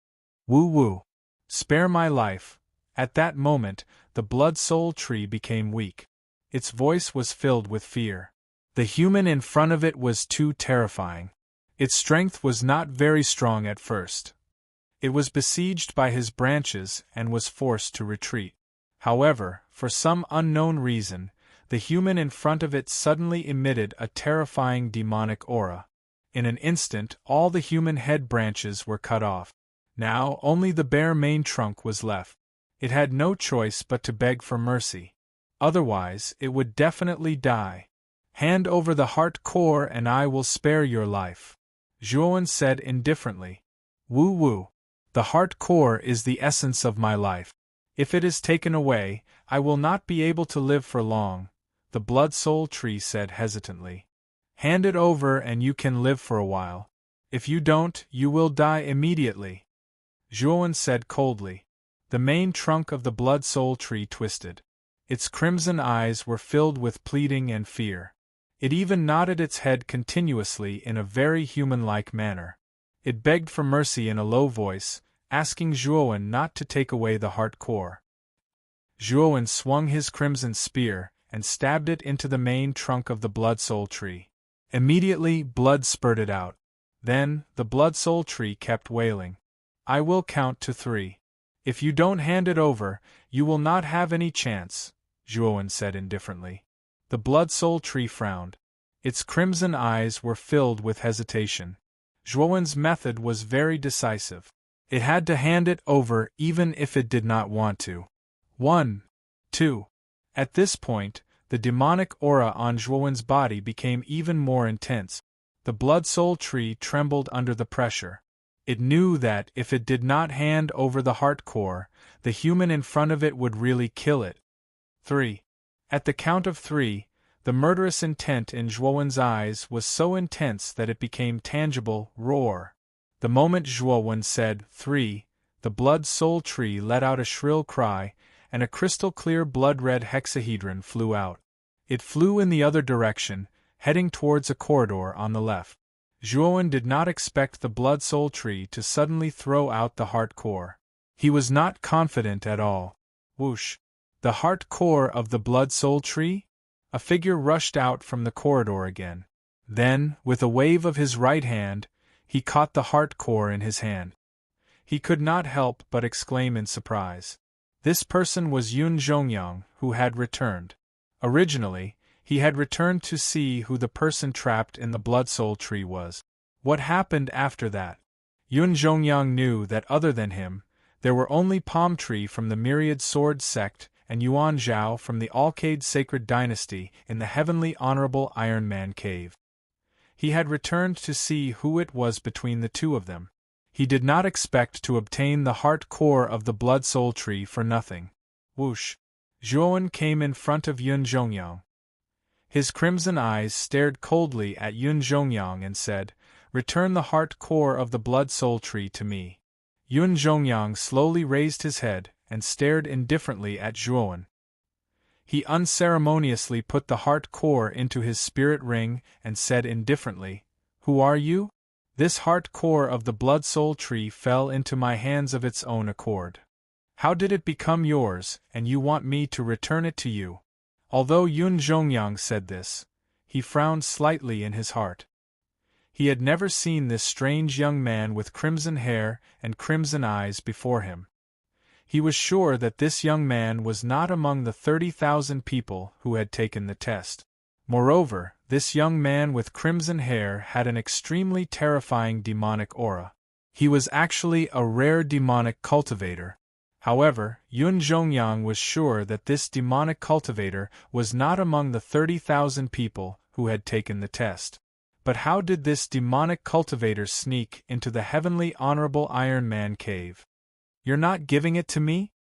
Woo-woo! Spare my life! At that moment, the Blood Soul Tree became weak. Its voice was filled with fear. The human in front of it was too terrifying. Its strength was not very strong at first. It was besieged by his branches and was forced to retreat. However, for some unknown reason, the human in front of it suddenly emitted a terrifying demonic aura. In an instant, all the human head branches were cut off. Now, only the bare main trunk was left. It had no choice but to beg for mercy. Otherwise, it would definitely die. Hand over the heart core and I will spare your life, Zhuowen said indifferently. Woo-woo. The heart core is the essence of my life. If it is taken away, I will not be able to live for long, the blood soul tree said hesitantly. Hand it over and you can live for a while. If you don't, you will die immediately, Zhuowen said coldly. The main trunk of the blood soul tree twisted. Its crimson eyes were filled with pleading and fear. It even nodded its head continuously in a very human-like manner. It begged for mercy in a low voice, asking Zhuowen not to take away the heart core. Zhuowen swung his crimson spear and stabbed it into the main trunk of the blood soul tree. Immediately, blood spurted out. Then, the blood soul tree kept wailing. I will count to 3. If you don't hand it over, you will not have any chance, Zhuowen said indifferently. The blood soul tree frowned. Its crimson eyes were filled with hesitation. Zhuowen's method was very decisive. It had to hand it over even if it did not want to. 1. 2. At this point, the demonic aura on Zhuowen's body became even more intense. The blood soul tree trembled under the pressure. It knew that if it did not hand over the heart core, the human in front of it would really kill it. 3. At the count of 3, the murderous intent in Zhuowen's eyes was so intense that it became tangible. Roar. The moment Zhuowen said 3, the blood soul tree let out a shrill cry, and a crystal-clear blood-red hexahedron flew out. It flew in the other direction, heading towards a corridor on the left. Zhuowen did not expect the blood soul tree to suddenly throw out the heart core. He was not confident at all. Whoosh! The heart core of the blood soul tree? A figure rushed out from the corridor again. Then, with a wave of his right hand, he caught the heart core in his hand. He could not help but exclaim in surprise. This person was Yun Zhongyang, who had returned. Originally, he had returned to see who the person trapped in the blood soul tree was. What happened after that? Yun Zhongyang knew that other than him, there were only Palm Tree from the Myriad Sword sect and Yuan Zhao from the Alcade Sacred Dynasty in the heavenly honorable Iron Man cave. He had returned to see who it was between the two of them. He did not expect to obtain the heart core of the blood soul tree for nothing. Whoosh! Zhuowen came in front of Yun Zhongyang. His crimson eyes stared coldly at Yun Zhongyang and said, "Return the heart core of the blood soul tree to me." Yun Zhongyang slowly raised his head and stared indifferently at Zhuowen. He unceremoniously put the heart core into his spirit ring and said indifferently, "Who are you?" "This heart core of the blood soul tree fell into my hands of its own accord. How did it become yours, and you want me to return it to you?" Although Yun Zhongyang said this, he frowned slightly in his heart. He had never seen this strange young man with crimson hair and crimson eyes before him. He was sure that this young man was not among the 30,000 people who had taken the test. Moreover, this young man with crimson hair had an extremely terrifying demonic aura. He was actually a rare demonic cultivator. However, Yun Zhongyang was sure that this demonic cultivator was not among the 30,000 people who had taken the test. But how did this demonic cultivator sneak into the heavenly honorable Iron Man cave? "You're not giving it to me?"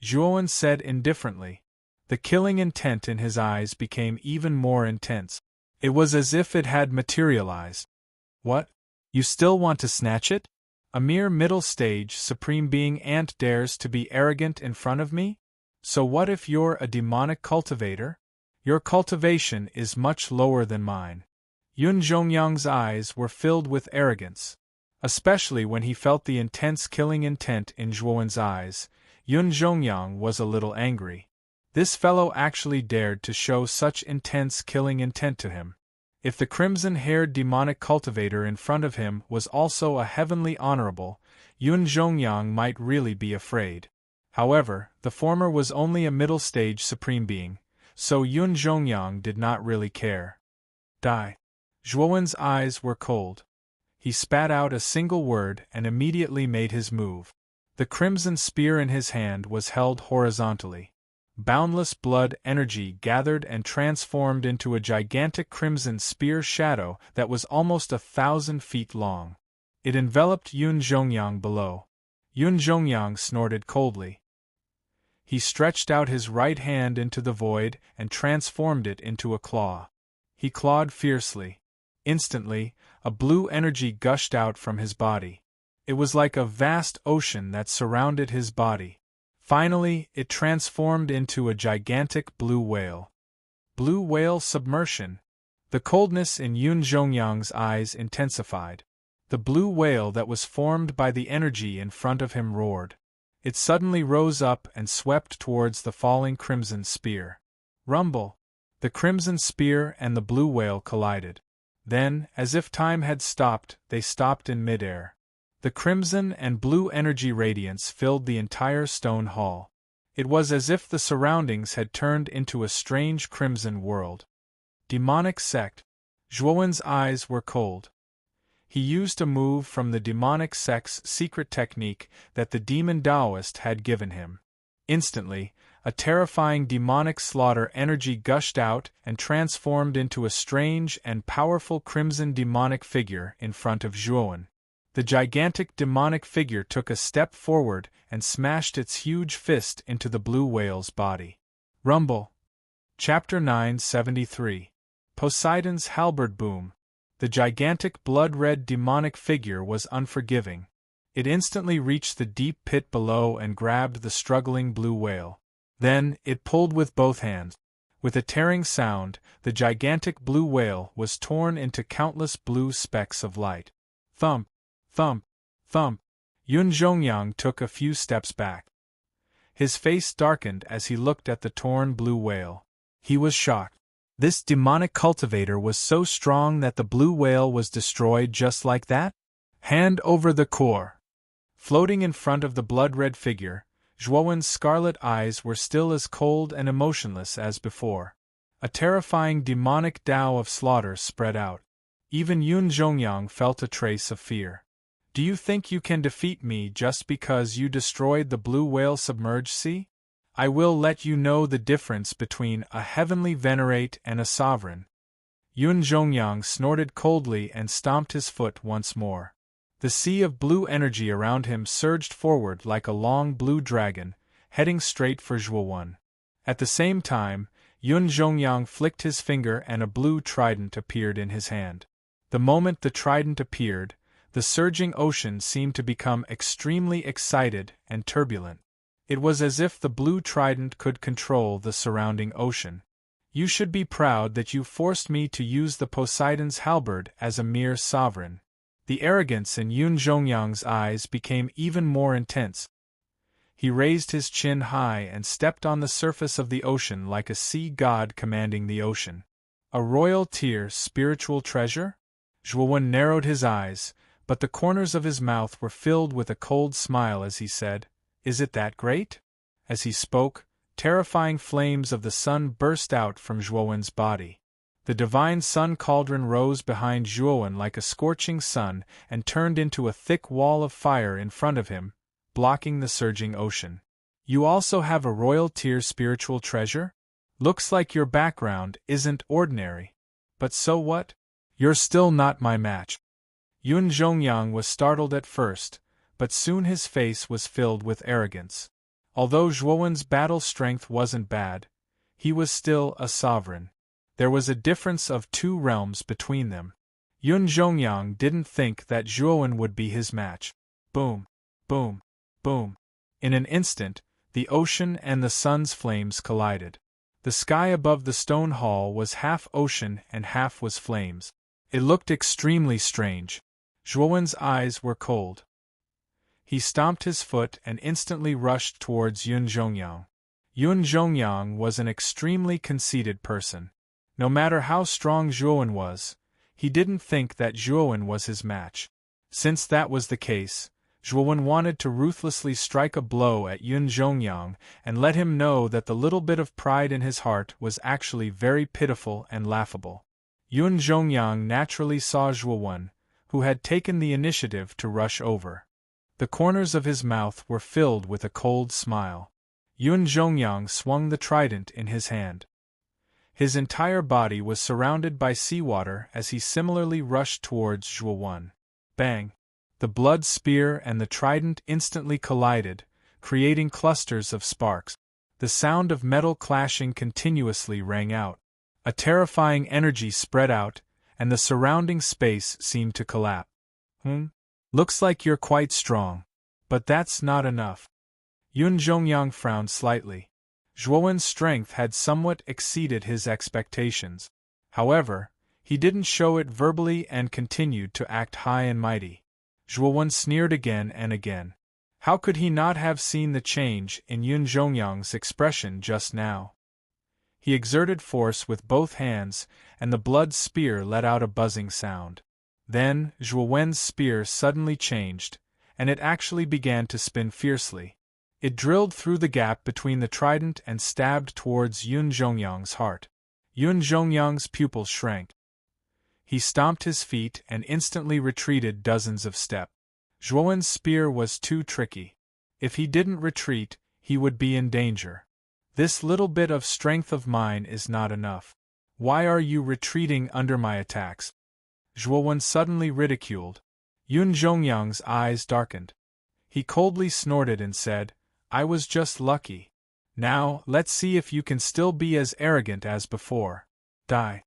Zhuowen said indifferently. The killing intent in his eyes became even more intense. It was as if it had materialized. "What? You still want to snatch it? A mere middle-stage supreme being ant dares to be arrogant in front of me? So what if you're a demonic cultivator? Your cultivation is much lower than mine." Yun Zhongyang's eyes were filled with arrogance. Especially when he felt the intense killing intent in Zhuowen's eyes, Yun Zhongyang was a little angry. This fellow actually dared to show such intense killing intent to him. If the crimson-haired demonic cultivator in front of him was also a heavenly honorable, Yun Zhongyang might really be afraid. However, the former was only a middle-stage supreme being, so Yun Zhongyang did not really care. "Die." Zhuowen's eyes were cold. He spat out a single word and immediately made his move. The crimson spear in his hand was held horizontally. Boundless blood energy gathered and transformed into a gigantic crimson spear shadow that was almost 1,000 feet long. It enveloped Yun Zhongyang below. Yun Zhongyang snorted coldly. He stretched out his right hand into the void and transformed it into a claw. He clawed fiercely. Instantly, a blue energy gushed out from his body. It was like a vast ocean that surrounded his body. Finally, it transformed into a gigantic blue whale. Blue whale submersion. The coldness in Yun Zhongyang's eyes intensified. The blue whale that was formed by the energy in front of him roared. It suddenly rose up and swept towards the falling crimson spear. Rumble! The crimson spear and the blue whale collided. Then, as if time had stopped, they stopped in midair. The crimson and blue energy radiance filled the entire stone hall. It was as if the surroundings had turned into a strange crimson world. Demonic sect. Zhuowen's eyes were cold. He used a move from the demonic sect's secret technique that the demon Taoist had given him. Instantly, a terrifying demonic slaughter energy gushed out and transformed into a strange and powerful crimson demonic figure in front of Zhuowen. The gigantic demonic figure took a step forward and smashed its huge fist into the blue whale's body. Rumble. Chapter 973. Poseidon's halberd boom. The gigantic blood-red demonic figure was unforgiving. It instantly reached the deep pit below and grabbed the struggling blue whale. Then, it pulled with both hands. With a tearing sound, the gigantic blue whale was torn into countless blue specks of light. Thump, thump, thump. Yun Zhongyang took a few steps back. His face darkened as he looked at the torn blue whale. He was shocked. This demonic cultivator was so strong that the blue whale was destroyed just like that? Hand over the core. Floating in front of the blood-red figure, Zhuowen's scarlet eyes were still as cold and emotionless as before. A terrifying demonic Tao of slaughter spread out. Even Yun Zhongyang felt a trace of fear. Do you think you can defeat me just because you destroyed the blue whale submerged sea? I will let you know the difference between a heavenly venerate and a sovereign. Yun Zhongyang snorted coldly and stomped his foot once more. The sea of blue energy around him surged forward like a long blue dragon, heading straight for Zhuowen. At the same time, Yun Zhongyang flicked his finger and a blue trident appeared in his hand. The moment the trident appeared, the surging ocean seemed to become extremely excited and turbulent. It was as if the blue trident could control the surrounding ocean. You should be proud that you forced me to use the Poseidon's halberd as a mere sovereign. The arrogance in Yun Zhongyang's eyes became even more intense. He raised his chin high and stepped on the surface of the ocean like a sea god commanding the ocean. A royal tier spiritual treasure? Zhuowen narrowed his eyes, but the corners of his mouth were filled with a cold smile as he said, "Is it that great?" As he spoke, terrifying flames of the sun burst out from Zhuowen's body. The divine sun cauldron rose behind Zhuowen like a scorching sun and turned into a thick wall of fire in front of him, blocking the surging ocean. You also have a royal tier spiritual treasure? Looks like your background isn't ordinary. But so what? You're still not my match. Yun Zhongyang was startled at first, but soon his face was filled with arrogance. Although Zhuowen's battle strength wasn't bad, he was still a sovereign. There was a difference of 2 realms between them. Yun Zhongyang didn't think that Zhuowen would be his match. Boom, boom, boom. In an instant, the ocean and the sun's flames collided. The sky above the stone hall was half ocean and half was flames. It looked extremely strange. Zhuowen's eyes were cold. He stomped his foot and instantly rushed towards Yun Zhongyang. Yun Zhongyang was an extremely conceited person. No matter how strong Zhuowen was, he didn't think that Zhuowen was his match. Since that was the case, Zhuowen wanted to ruthlessly strike a blow at Yun Zhongyang and let him know that the little bit of pride in his heart was actually very pitiful and laughable. Yun Zhongyang naturally saw Zhuowen, who had taken the initiative to rush over. The corners of his mouth were filled with a cold smile. Yun Zhongyang swung the trident in his hand. His entire body was surrounded by seawater as he similarly rushed towards Zhuowen. Bang! The blood spear and the trident instantly collided, creating clusters of sparks. The sound of metal clashing continuously rang out. A terrifying energy spread out, and the surrounding space seemed to collapse. Looks like you're quite strong. But that's not enough. Yun Zhongyang frowned slightly. Zhuowen's strength had somewhat exceeded his expectations. However, he didn't show it verbally and continued to act high and mighty. Zhuowen sneered again and again. How could he not have seen the change in Yun Zhongyang's expression just now? He exerted force with both hands, and the blood spear let out a buzzing sound. Then, Zhuowen's spear suddenly changed, and it actually began to spin fiercely. It drilled through the gap between the trident and stabbed towards Yun Zhongyang's heart. Yun Zhongyang's pupils shrank. He stomped his feet and instantly retreated dozens of steps. Zhuowen's spear was too tricky. If he didn't retreat, he would be in danger. This little bit of strength of mine is not enough. Why are you retreating under my attacks? Zhuowen suddenly ridiculed. Yun Zhongyang's eyes darkened. He coldly snorted and said, I was just lucky. Now, let's see if you can still be as arrogant as before. Die.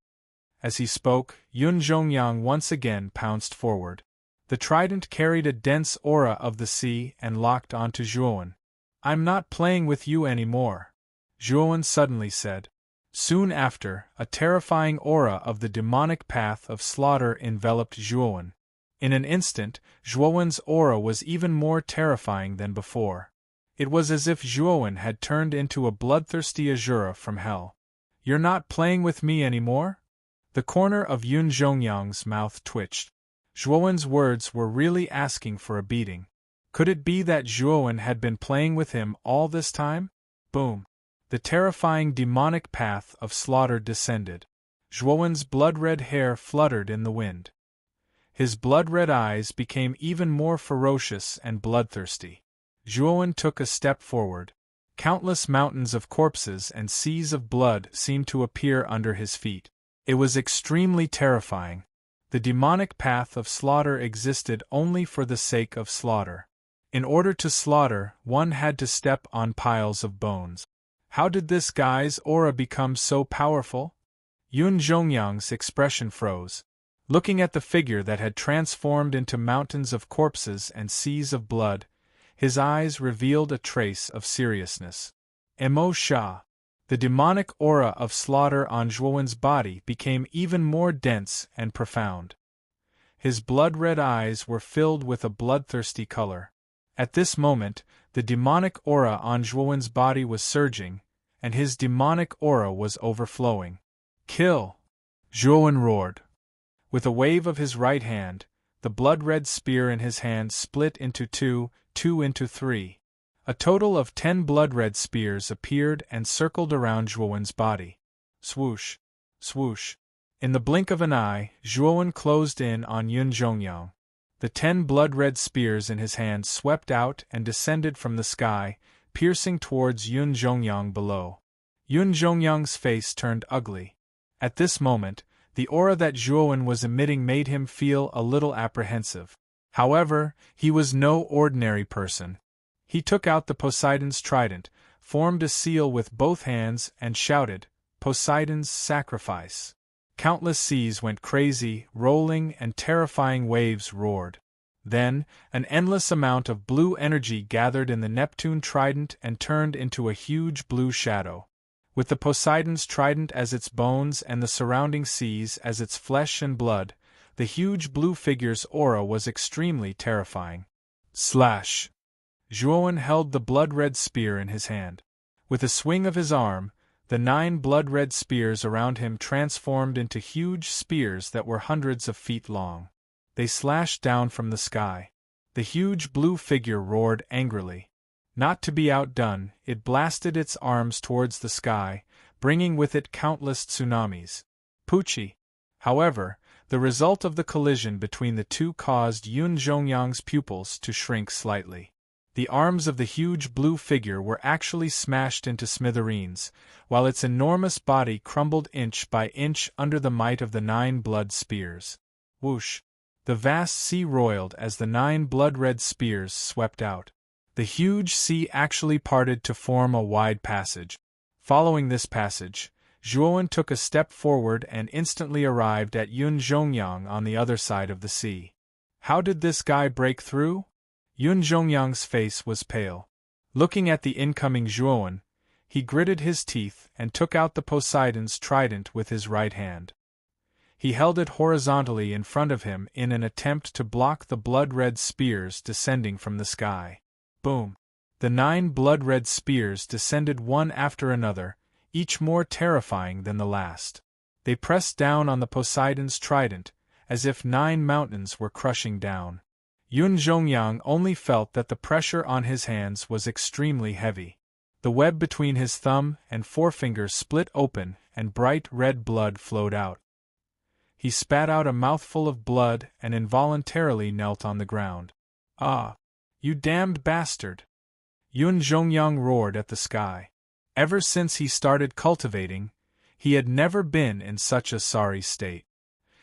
As he spoke, Yun Zhongyang once again pounced forward. The trident carried a dense aura of the sea and locked onto Zhuowen. I'm not playing with you anymore, Zhuowen suddenly said. Soon after, a terrifying aura of the demonic path of slaughter enveloped Zhuowen. In an instant, Zhuowen's aura was even more terrifying than before. It was as if Zhuowen had turned into a bloodthirsty Azura from hell. You're not playing with me anymore? The corner of Yun Zhongyang's mouth twitched. Zhuowen's words were really asking for a beating. Could it be that Zhuowen had been playing with him all this time? Boom! The terrifying demonic path of slaughter descended. Zhuowen's blood-red hair fluttered in the wind. His blood-red eyes became even more ferocious and bloodthirsty. Zhuowen took a step forward. Countless mountains of corpses and seas of blood seemed to appear under his feet. It was extremely terrifying. The demonic path of slaughter existed only for the sake of slaughter. In order to slaughter, one had to step on piles of bones. How did this guy's aura become so powerful? Yun Zhongyang's expression froze. Looking at the figure that had transformed into mountains of corpses and seas of blood, his eyes revealed a trace of seriousness. Emo Sha. The demonic aura of slaughter on Zhuowen's body became even more dense and profound. His blood-red eyes were filled with a bloodthirsty color. At this moment, the demonic aura on Zhuowen's body was surging, and his demonic aura was overflowing. Kill! Zhuowen roared. With a wave of his right hand, the blood-red spear in his hand split into two into three. A total of 10 blood-red spears appeared and circled around Zhuowen's body. Swoosh! Swoosh! In the blink of an eye, Zhuowen closed in on Yun Zhongyang. The 10 blood-red spears in his hand swept out and descended from the sky, piercing towards Yun Zhongyang below. Yun Zhongyang's face turned ugly. At this moment, the aura that Zhuowen was emitting made him feel a little apprehensive. However, he was no ordinary person. He took out the Poseidon's trident, formed a seal with both hands and shouted, Poseidon's sacrifice. Countless seas went crazy, rolling, and terrifying waves roared. Then, an endless amount of blue energy gathered in the Neptune trident and turned into a huge blue shadow. With the Poseidon's trident as its bones and the surrounding seas as its flesh and blood, the huge blue figure's aura was extremely terrifying. Slash! Zhuowen held the blood-red spear in his hand. With a swing of his arm, the 9 blood-red spears around him transformed into huge spears that were hundreds of feet long. They slashed down from the sky. The huge blue figure roared angrily. Not to be outdone, it blasted its arms towards the sky, bringing with it countless tsunamis. Poochie! However, the result of the collision between the two caused Yun Zhongyang's pupils to shrink slightly. The arms of the huge blue figure were actually smashed into smithereens, while its enormous body crumbled inch by inch under the might of the 9 blood spears. Whoosh! The vast sea roiled as the 9 blood-red spears swept out. The huge sea actually parted to form a wide passage. Following this passage, Zhuowen took a step forward and instantly arrived at Yun Zhongyang on the other side of the sea. How did this guy break through? Yun Zhongyang's face was pale. Looking at the incoming Zhuowen, he gritted his teeth and took out the Poseidon's trident with his right hand. He held it horizontally in front of him in an attempt to block the blood-red spears descending from the sky. Boom! The 9 blood-red spears descended one after another, each more terrifying than the last. They pressed down on the Poseidon's trident, as if 9 mountains were crushing down. Yun Zhongyang only felt that the pressure on his hands was extremely heavy. The web between his thumb and forefinger split open and bright red blood flowed out. He spat out a mouthful of blood and involuntarily knelt on the ground. Ah! You damned bastard! Yun Zhongyang roared at the sky. Ever since he started cultivating, he had never been in such a sorry state.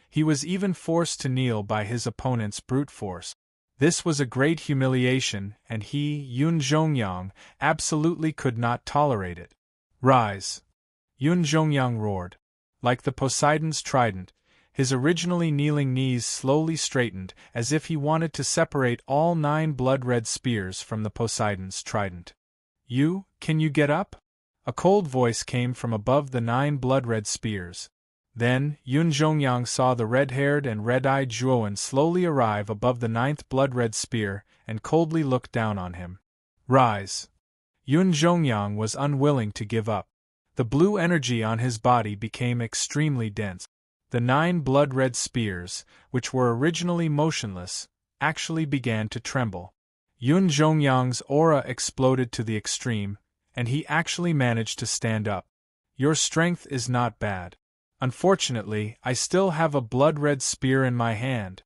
He was even forced to kneel by his opponent's brute force. This was a great humiliation, and he, Yun Zhongyang, absolutely could not tolerate it. Rise! Yun Zhongyang roared. Like the Poseidon's trident, his originally kneeling knees slowly straightened as if he wanted to separate all 9 blood-red spears from the Poseidon's trident. Can you get up? A cold voice came from above the 9 blood-red spears. Then, Yun Zhongyang saw the red-haired and red-eyed Zhuowen slowly arrive above the 9th blood-red spear and coldly look down on him. Rise! Yun Zhongyang was unwilling to give up. The blue energy on his body became extremely dense. The 9 blood-red spears, which were originally motionless, actually began to tremble. Yun Zhongyang's aura exploded to the extreme, and he actually managed to stand up. Your strength is not bad. Unfortunately, I still have a blood-red spear in my hand,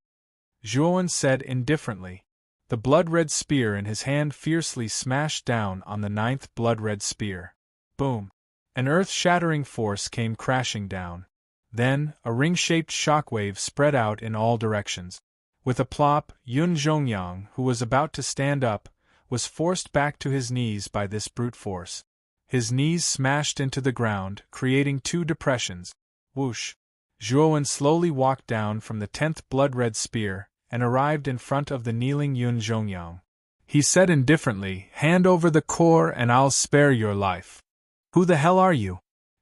Zhuowen said indifferently. The blood-red spear in his hand fiercely smashed down on the 9th blood-red spear. Boom! An earth-shattering force came crashing down. Then, a ring-shaped shockwave spread out in all directions. With a plop, Yun Zhongyang, who was about to stand up, was forced back to his knees by this brute force. His knees smashed into the ground, creating 2 depressions. Whoosh! Zhuowen slowly walked down from the 10th blood-red spear and arrived in front of the kneeling Yun Zhongyang. He said indifferently, "Hand over the core and I'll spare your life." "Who the hell are you?"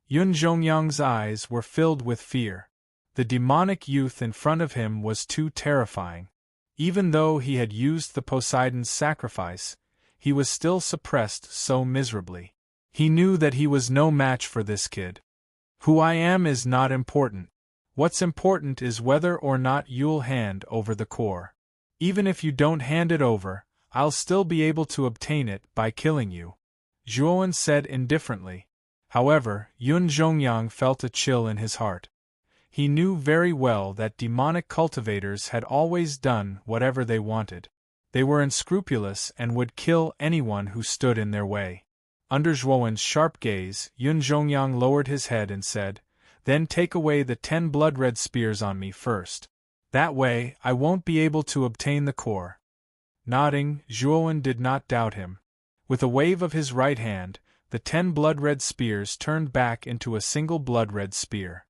Yun Zhongyang's eyes were filled with fear. The demonic youth in front of him was too terrifying. Even though he had used the Poseidon's sacrifice, he was still suppressed so miserably. He knew that he was no match for this kid. "Who I am is not important. What's important is whether or not you'll hand over the core. Even if you don't hand it over, I'll still be able to obtain it by killing you," Zhuowen said indifferently. However, Yun Zhongyang felt a chill in his heart. He knew very well that demonic cultivators had always done whatever they wanted. They were unscrupulous and would kill anyone who stood in their way. Under Zhuowen's sharp gaze, Yun Zhongyang lowered his head and said, "Then take away the 10 blood-red spears on me first. That way, I won't be able to obtain the core." Nodding, Zhuowen did not doubt him. With a wave of his right hand, the 10 blood-red spears turned back into a single blood-red spear.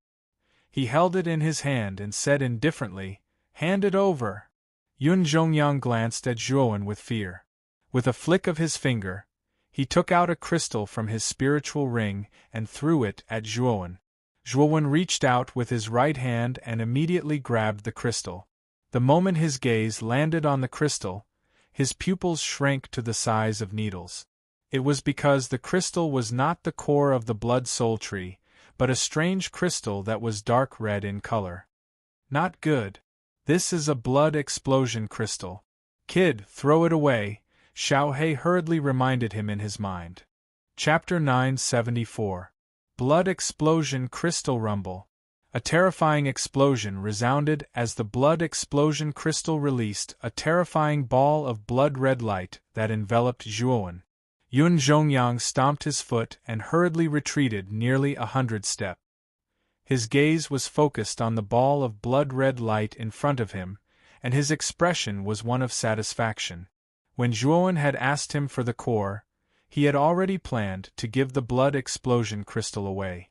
He held it in his hand and said indifferently, "Hand it over." Yun Zhongyang glanced at Zhuowen with fear. With a flick of his finger, he took out a crystal from his spiritual ring and threw it at Zhuowen. Zhuowen reached out with his right hand and immediately grabbed the crystal. The moment his gaze landed on the crystal, his pupils shrank to the size of needles. It was because the crystal was not the core of the blood soul tree, but a strange crystal that was dark red in color. "Not good. This is a blood explosion crystal. Kid, throw it away," Xiao He hurriedly reminded him in his mind. Chapter 974. Blood Explosion Crystal Rumble. A terrifying explosion resounded as the blood explosion crystal released a terrifying ball of blood-red light that enveloped Zhuowen. Yun Zhongyang stomped his foot and hurriedly retreated nearly 100 steps. His gaze was focused on the ball of blood-red light in front of him, and his expression was one of satisfaction. When Zhuowen had asked him for the core, he had already planned to give the blood explosion crystal away.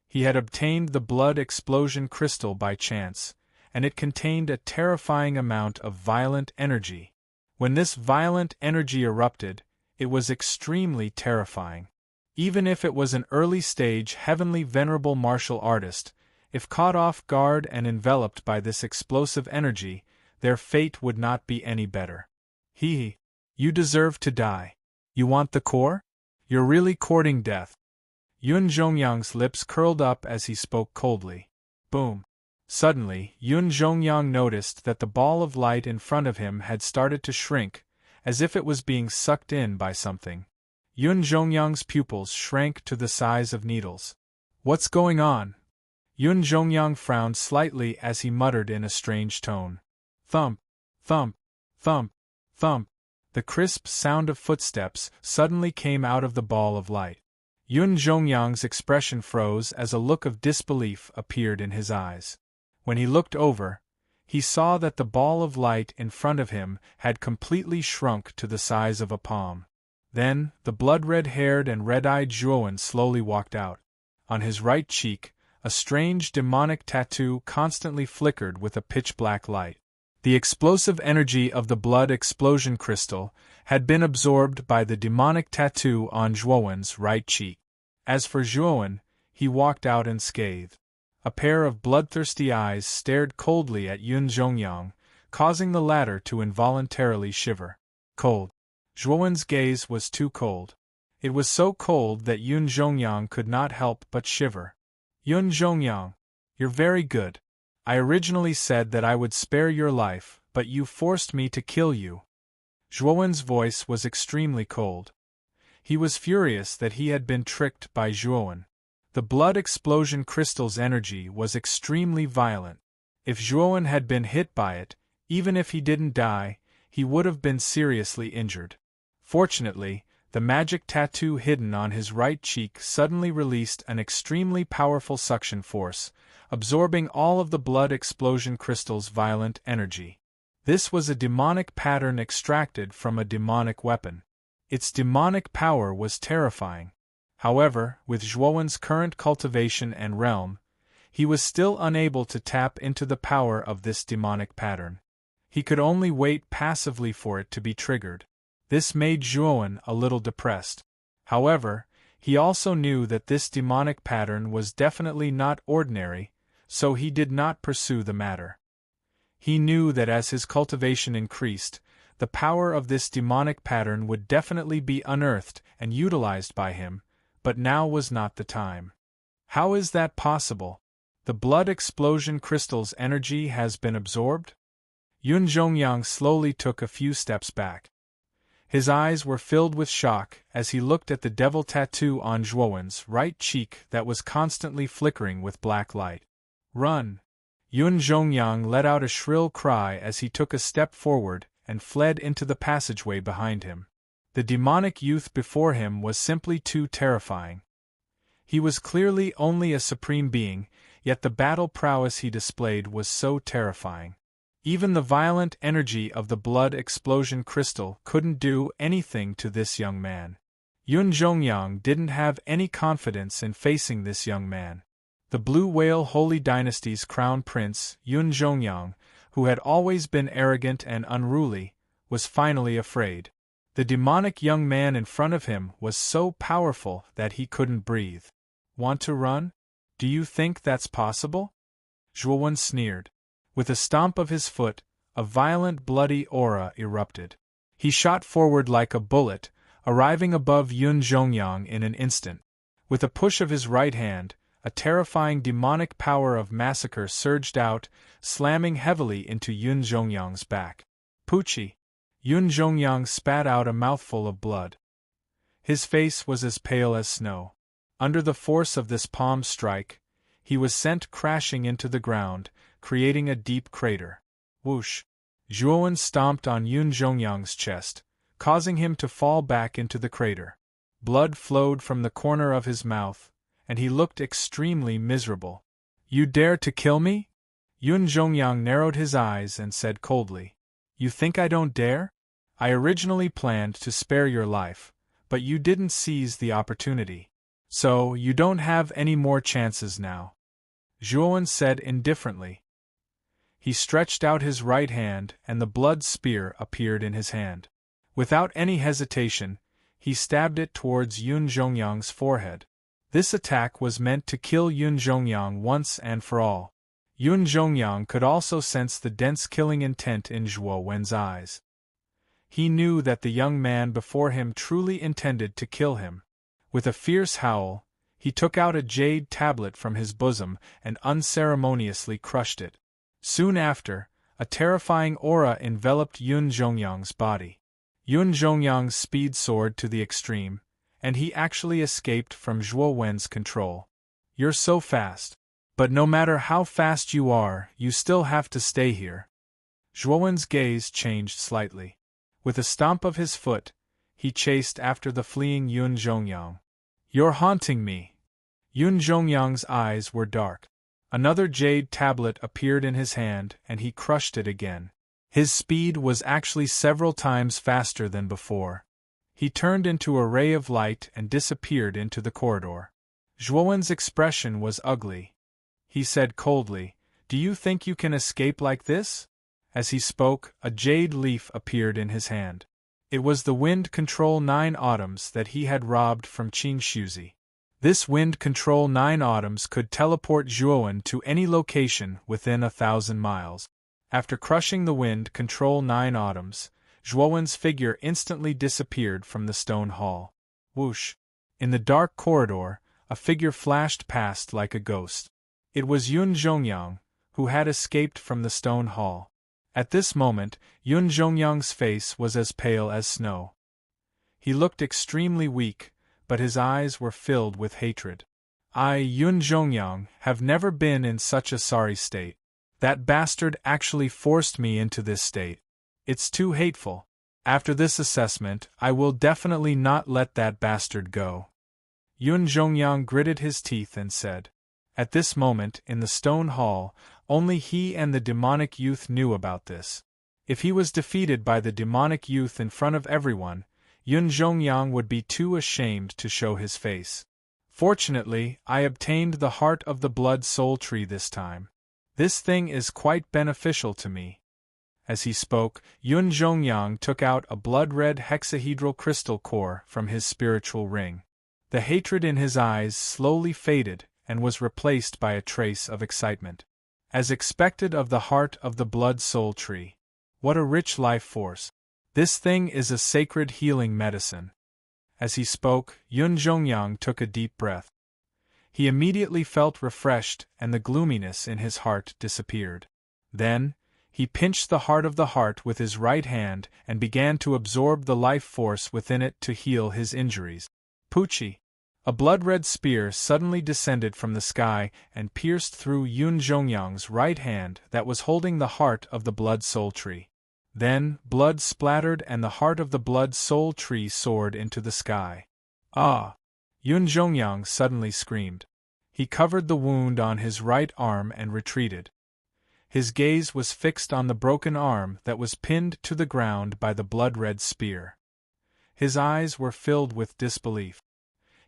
He had obtained the blood explosion crystal by chance, and it contained a terrifying amount of violent energy. When this violent energy erupted, it was extremely terrifying. Even if it was an early-stage heavenly venerable martial artist, if caught off guard and enveloped by this explosive energy, their fate would not be any better. You deserve to die. You want the core? You're really courting death. Yun Zhongyang's lips curled up as he spoke coldly. Boom. Suddenly, Yun Zhongyang noticed that the ball of light in front of him had started to shrink, as if it was being sucked in by something. Yun Zhongyang's pupils shrank to the size of needles. What's going on? Yun Zhongyang frowned slightly as he muttered in a strange tone. Thump, thump, thump, thump. The crisp sound of footsteps suddenly came out of the ball of light. Yun Zhongyang's expression froze as a look of disbelief appeared in his eyes. When he looked over, he saw that the ball of light in front of him had completely shrunk to the size of a palm. Then, the blood-red-haired and red-eyed Zhuowen slowly walked out. On his right cheek, a strange demonic tattoo constantly flickered with a pitch-black light. The explosive energy of the blood explosion crystal had been absorbed by the demonic tattoo on Zhuowen's right cheek. As for Zhuowen, he walked out unscathed. A pair of bloodthirsty eyes stared coldly at Yun Zhongyang, causing the latter to involuntarily shiver. Cold. Zhuowen's gaze was too cold. It was so cold that Yun Zhongyang could not help but shiver. Yun Zhongyang, you're very good. I originally said that I would spare your life, but you forced me to kill you. Zhuowen's voice was extremely cold. He was furious that he had been tricked by Zhuowen. The blood explosion crystal's energy was extremely violent. If Zhuowen had been hit by it, even if he didn't die, he would have been seriously injured. Fortunately, the magic tattoo hidden on his right cheek suddenly released an extremely powerful suction force, absorbing all of the blood explosion crystal's violent energy. This was a demonic pattern extracted from a demonic weapon. Its demonic power was terrifying. However, with Zhuowen's current cultivation and realm, he was still unable to tap into the power of this demonic pattern. He could only wait passively for it to be triggered. This made Zhuowen a little depressed. However, he also knew that this demonic pattern was definitely not ordinary, so he did not pursue the matter. He knew that as his cultivation increased, the power of this demonic pattern would definitely be unearthed and utilized by him, but now was not the time. How is that possible? The blood explosion crystal's energy has been absorbed? Yun Zhongyang slowly took a few steps back. His eyes were filled with shock as he looked at the devil tattoo on Zhuowen's right cheek that was constantly flickering with black light. Run! Yun Zhongyang let out a shrill cry as he took a step forward and fled into the passageway behind him. The demonic youth before him was simply too terrifying. He was clearly only a supreme being, yet the battle prowess he displayed was so terrifying. Even the violent energy of the blood explosion crystal couldn't do anything to this young man. Yun Zhongyang didn't have any confidence in facing this young man. The Blue Whale Holy Dynasty's crown prince, Yun Zhongyang, who had always been arrogant and unruly, was finally afraid. The demonic young man in front of him was so powerful that he couldn't breathe. Want to run? Do you think that's possible? Zhuowen sneered. With a stomp of his foot, a violent bloody aura erupted. He shot forward like a bullet, arriving above Yun Zhongyang in an instant. With a push of his right hand, a terrifying demonic power of massacre surged out, slamming heavily into Yun Zhongyang's back. Poochie! Yun Zhongyang spat out a mouthful of blood. His face was as pale as snow. Under the force of this palm strike, he was sent crashing into the ground, creating a deep crater. Whoosh! Zhuowen stomped on Yun Zhongyang's chest, causing him to fall back into the crater. Blood flowed from the corner of his mouth, and he looked extremely miserable. You dare to kill me? Yun Zhongyang narrowed his eyes and said coldly, "You think I don't dare? I originally planned to spare your life, but you didn't seize the opportunity. So, you don't have any more chances now," Zhuowen said indifferently. He stretched out his right hand and the blood spear appeared in his hand. Without any hesitation, he stabbed it towards Yun Zhongyang's forehead. This attack was meant to kill Yun Zhongyang once and for all. Yun Zhongyang could also sense the dense killing intent in Zhuo Wen's eyes. He knew that the young man before him truly intended to kill him. With a fierce howl, he took out a jade tablet from his bosom and unceremoniously crushed it. Soon after, a terrifying aura enveloped Yun Zhongyang's body. Yun Zhongyang's speed soared to the extreme, and he actually escaped from Zhuo Wen's control. "You're so fast. But no matter how fast you are, you still have to stay here." Zhuo Wen's gaze changed slightly. With a stomp of his foot, he chased after the fleeing Yun Zhongyang. "You're haunting me." Yun Zhongyang's eyes were dark. Another jade tablet appeared in his hand and he crushed it again. His speed was actually several times faster than before. He turned into a ray of light and disappeared into the corridor. Zhuowen's expression was ugly. He said coldly, "Do you think you can escape like this?" As he spoke, a jade leaf appeared in his hand. It was the Wind Control 9 Autumns that he had robbed from Qing Shuzi. This Wind Control 9 Autumns could teleport Zhuowen to any location within 1,000 miles. After crushing the Wind Control 9 Autumns, Zhuowen's figure instantly disappeared from the stone hall. Whoosh! In the dark corridor, a figure flashed past like a ghost. It was Yun Zhongyang, who had escaped from the stone hall. At this moment, Yun Zhongyang's face was as pale as snow. He looked extremely weak, but his eyes were filled with hatred. "I, Yun Zhongyang, have never been in such a sorry state. That bastard actually forced me into this state. It's too hateful. After this assessment, I will definitely not let that bastard go." Yun Zhongyang gritted his teeth and said. At this moment, in the stone hall, only he and the demonic youth knew about this. If he was defeated by the demonic youth in front of everyone, Yun Zhongyang would be too ashamed to show his face. "Fortunately, I obtained the heart of the blood soul tree this time. This thing is quite beneficial to me." As he spoke, Yun Zhongyang took out a blood-red hexahedral crystal core from his spiritual ring. The hatred in his eyes slowly faded and was replaced by a trace of excitement. As expected of the heart of the blood soul tree. What a rich life force. This thing is a sacred healing medicine. As he spoke, Yun Zhongyang took a deep breath. He immediately felt refreshed and the gloominess in his heart disappeared. Then, he pinched the heart of the heart with his right hand and began to absorb the life force within it to heal his injuries. Poochie! A blood-red spear suddenly descended from the sky and pierced through Yun Zhongyang's right hand that was holding the heart of the blood soul tree. Then, blood splattered and the heart of the blood soul tree soared into the sky. "Ah!" Yun Zhongyang suddenly screamed. He covered the wound on his right arm and retreated. His gaze was fixed on the broken arm that was pinned to the ground by the blood-red spear. His eyes were filled with disbelief.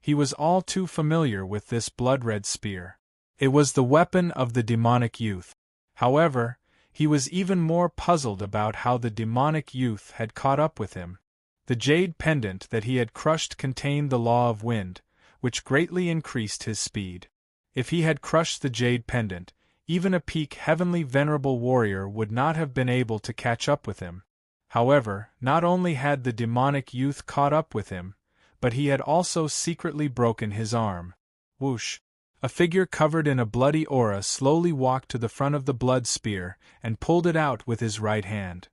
He was all too familiar with this blood-red spear. It was the weapon of the demonic youth. However, he was even more puzzled about how the demonic youth had caught up with him. The jade pendant that he had crushed contained the law of wind, which greatly increased his speed. If he had crushed the jade pendant, even a peak heavenly venerable warrior would not have been able to catch up with him. However, not only had the demonic youth caught up with him, but he had also secretly broken his arm. Whoosh! A figure covered in a bloody aura slowly walked to the front of the blood spear and pulled it out with his right hand.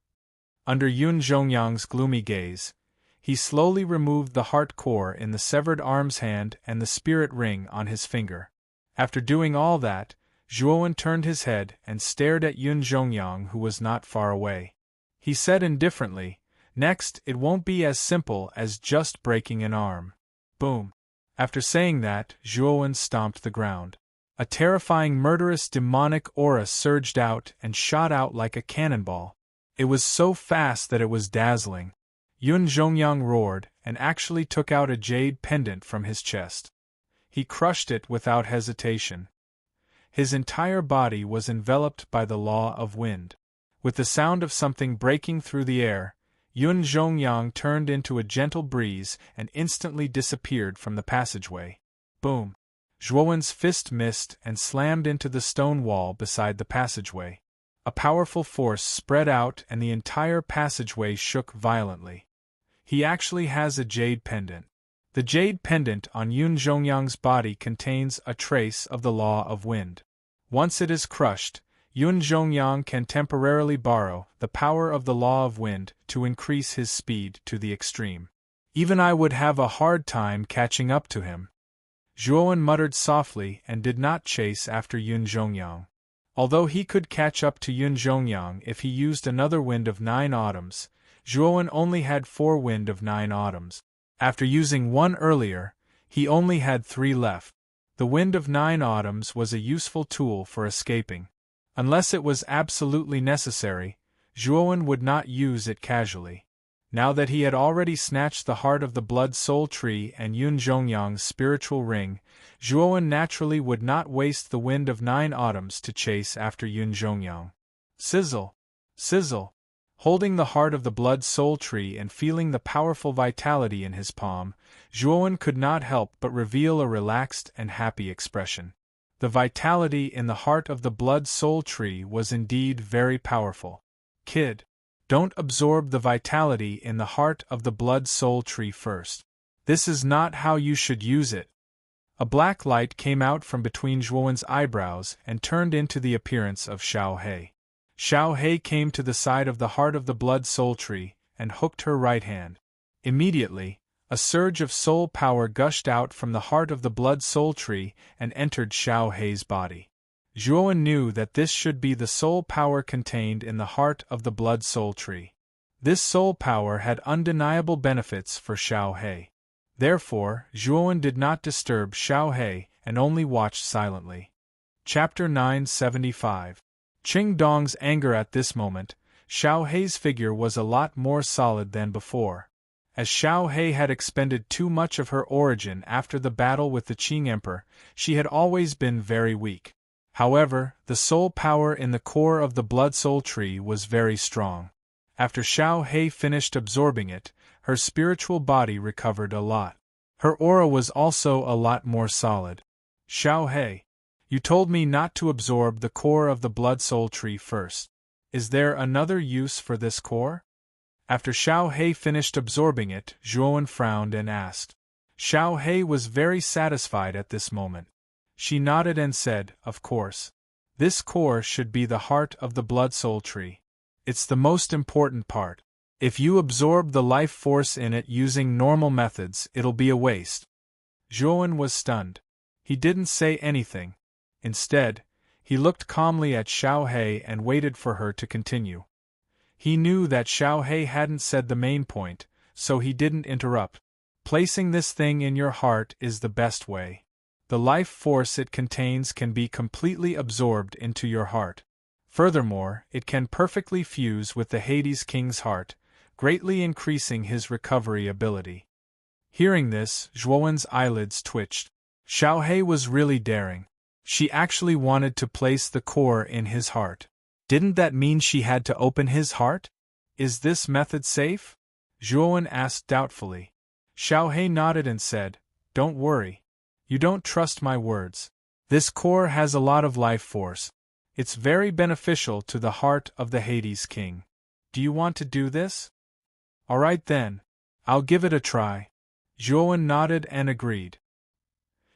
Under Yun Zhongyang's gloomy gaze, he slowly removed the heart core in the severed arm's hand and the spirit ring on his finger. After doing all that, Zhuowen turned his head and stared at Yun Zhongyang, who was not far away. He said indifferently, "Next, it won't be as simple as just breaking an arm." Boom! After saying that, Zhuowen stomped the ground. A terrifying murderous demonic aura surged out and shot out like a cannonball. It was so fast that it was dazzling. Yun Zhongyang roared and actually took out a jade pendant from his chest. He crushed it without hesitation. His entire body was enveloped by the law of wind. With the sound of something breaking through the air, Yun Zhongyang turned into a gentle breeze and instantly disappeared from the passageway. Boom! Zhuowen's fist missed and slammed into the stone wall beside the passageway. A powerful force spread out and the entire passageway shook violently. He actually has a jade pendant. The jade pendant on Yun Zhongyang's body contains a trace of the law of wind. Once it is crushed, Yun Zhongyang can temporarily borrow the power of the law of wind to increase his speed to the extreme. Even I would have a hard time catching up to him. Zhuowen muttered softly and did not chase after Yun Zhongyang. Although he could catch up to Yun Zhongyang if he used another Wind of 9 Autumns, Zhuowen only had 4 Wind of 9 Autumns. After using one earlier, he only had 3 left. The Wind of 9 Autumns was a useful tool for escaping. Unless it was absolutely necessary, Zhuowen would not use it casually. Now that he had already snatched the heart of the Blood Soul Tree and Yun Zhongyang's spiritual ring, Zhuowen naturally would not waste the Wind of 9 Autumns to chase after Yun Zhongyang. Sizzle! Sizzle! Holding the heart of the Blood Soul Tree and feeling the powerful vitality in his palm, Zhuowen could not help but reveal a relaxed and happy expression. The vitality in the heart of the Blood Soul Tree was indeed very powerful. Kid, don't absorb the vitality in the heart of the Blood Soul Tree first. This is not how you should use it. A black light came out from between Zhuowen's eyebrows and turned into the appearance of Xiao He. Xiao He came to the side of the heart of the Blood Soul Tree and hooked her right hand. Immediately, a surge of soul power gushed out from the heart of the Blood Soul Tree and entered Xiao He's body. Zhuowen knew that this should be the soul power contained in the heart of the Blood Soul Tree. This soul power had undeniable benefits for Xiao He. Therefore, Zhuowen did not disturb Xiao He and only watched silently. Chapter 975. Qing Dong's anger at this moment. Xiao He's figure was a lot more solid than before. As Xiao He had expended too much of her origin after the battle with the Qing Emperor, she had always been very weak. However, the soul power in the core of the Blood Soul Tree was very strong. After Xiao He finished absorbing it, her spiritual body recovered a lot. Her aura was also a lot more solid. Xiao He, you told me not to absorb the core of the Blood Soul Tree first. Is there another use for this core? After Xiao He finished absorbing it, Zhuowen frowned and asked. Xiao He was very satisfied at this moment. She nodded and said, of course. This core should be the heart of the Blood Soul Tree. It's the most important part. If you absorb the life force in it using normal methods, it'll be a waste. Zhuowen was stunned. He didn't say anything. Instead, he looked calmly at Xiao He and waited for her to continue. He knew that Xiao He hadn't said the main point, so he didn't interrupt. Placing this thing in your heart is the best way. The life force it contains can be completely absorbed into your heart. Furthermore, it can perfectly fuse with the Hades King's heart, greatly increasing his recovery ability. Hearing this, Zhuowen's eyelids twitched. Xiao He was really daring. She actually wanted to place the core in his heart. Didn't that mean she had to open his heart? Is this method safe? Zhuowen asked doubtfully. Xiao He nodded and said, don't worry. You don't trust my words. This core has a lot of life force. It's very beneficial to the heart of the Hades King. Do you want to do this? Alright then. I'll give it a try. Zhuowen nodded and agreed.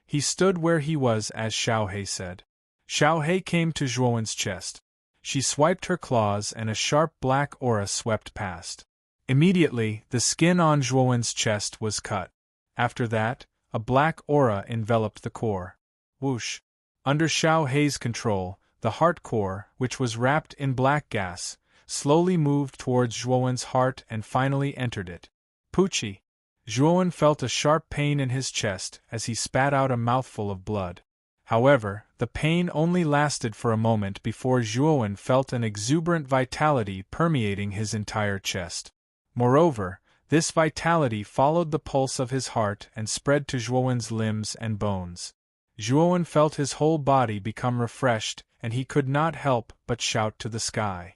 He stood where he was as Xiao He said. Xiao He came to Zhuowen's chest. She swiped her claws and a sharp black aura swept past. Immediately, the skin on Zhuowen's chest was cut. After that, a black aura enveloped the core. Whoosh! Under Xiao He's control, the heart core, which was wrapped in black gas, slowly moved towards Zhuowen's heart and finally entered it. Poochie! Zhuowen felt a sharp pain in his chest as he spat out a mouthful of blood. However, the pain only lasted for a moment before Zhuowen felt an exuberant vitality permeating his entire chest. Moreover, this vitality followed the pulse of his heart and spread to Zhuowen's limbs and bones. Zhuowen felt his whole body become refreshed, and he could not help but shout to the sky.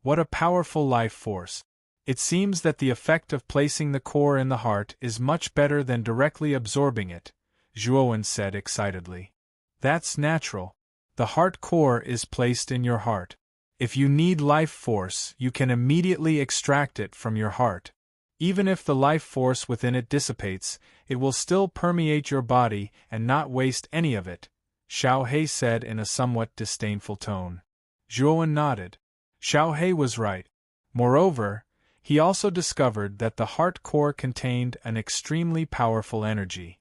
What a powerful life force! It seems that the effect of placing the core in the heart is much better than directly absorbing it, Zhuowen said excitedly. That's natural. The heart core is placed in your heart. If you need life force, you can immediately extract it from your heart. Even if the life force within it dissipates, it will still permeate your body and not waste any of it, Xiao He said in a somewhat disdainful tone. Zhuowen nodded. Xiao He was right. Moreover, he also discovered that the heart core contained an extremely powerful energy.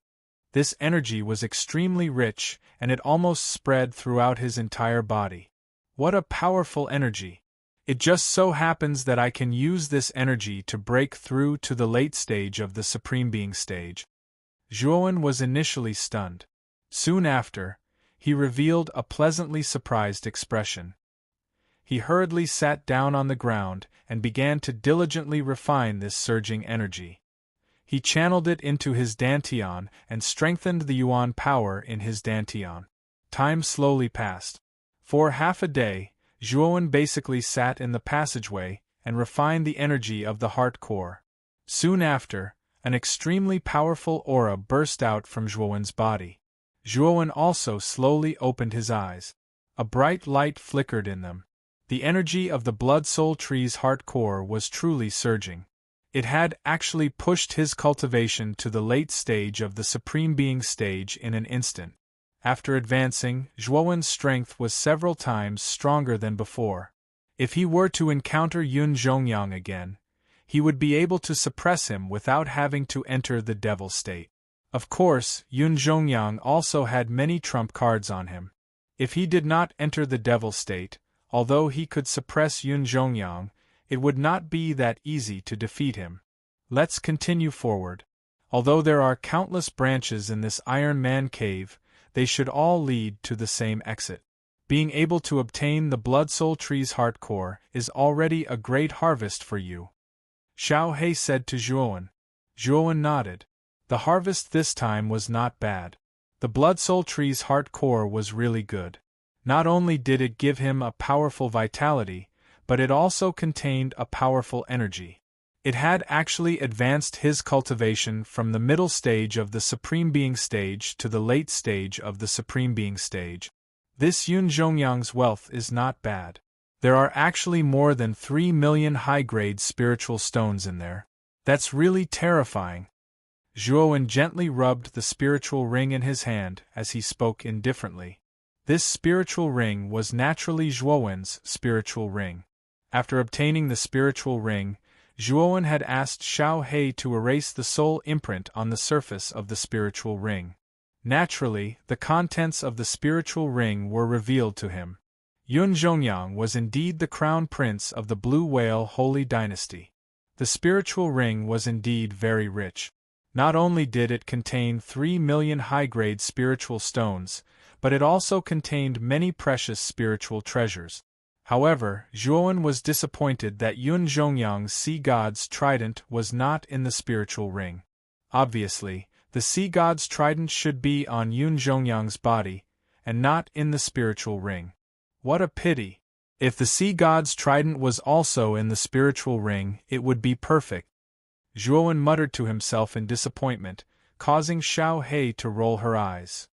This energy was extremely rich, and it almost spread throughout his entire body. What a powerful energy! It just so happens that I can use this energy to break through to the late stage of the Supreme Being stage. Zhuowen was initially stunned. Soon after, he revealed a pleasantly surprised expression. He hurriedly sat down on the ground and began to diligently refine this surging energy. He channeled it into his dantian and strengthened the yuan power in his dantian. Time slowly passed. For half a day, Zhuowen basically sat in the passageway and refined the energy of the heart core. Soon after, an extremely powerful aura burst out from Zhuowen's body. Zhuowen also slowly opened his eyes. A bright light flickered in them. The energy of the Blood Soul Tree's heart core was truly surging. It had actually pushed his cultivation to the late stage of the Supreme Being stage in an instant. After advancing, Zhuowen's strength was several times stronger than before. If he were to encounter Yun Zhongyang again, he would be able to suppress him without having to enter the devil state. Of course, Yun Zhongyang also had many trump cards on him. If he did not enter the devil state, although he could suppress Yun Zhongyang, it would not be that easy to defeat him. Let's continue forward. Although there are countless branches in this Iron Man cave, they should all lead to the same exit. Being able to obtain the Blood Soul Tree's heart core is already a great harvest for you, Xiao He said to Zhuowen. Zhuowen nodded. The harvest this time was not bad. The Blood Soul Tree's heart core was really good. Not only did it give him a powerful vitality, but it also contained a powerful energy. It had actually advanced his cultivation from the middle stage of the Supreme Being stage to the late stage of the Supreme Being stage. This Yun Zhongyang's wealth is not bad. There are actually more than 3 million high-grade spiritual stones in there. That's really terrifying. Zhuowen gently rubbed the spiritual ring in his hand as he spoke indifferently. This spiritual ring was naturally Zhuowen's spiritual ring. After obtaining the spiritual ring, Zhuowen had asked Xiao He to erase the soul imprint on the surface of the spiritual ring. Naturally, the contents of the spiritual ring were revealed to him. Yun Zhongyang was indeed the crown prince of the Blue Whale Holy Dynasty. The spiritual ring was indeed very rich. Not only did it contain 3 million high-grade spiritual stones, but it also contained many precious spiritual treasures. However, Zhuowen was disappointed that Yun Zhongyang's Sea God's trident was not in the spiritual ring. Obviously, the Sea God's trident should be on Yun Zhongyang's body, and not in the spiritual ring. What a pity! If the Sea God's trident was also in the spiritual ring, it would be perfect. Zhuowen muttered to himself in disappointment, causing Xiao He to roll her eyes.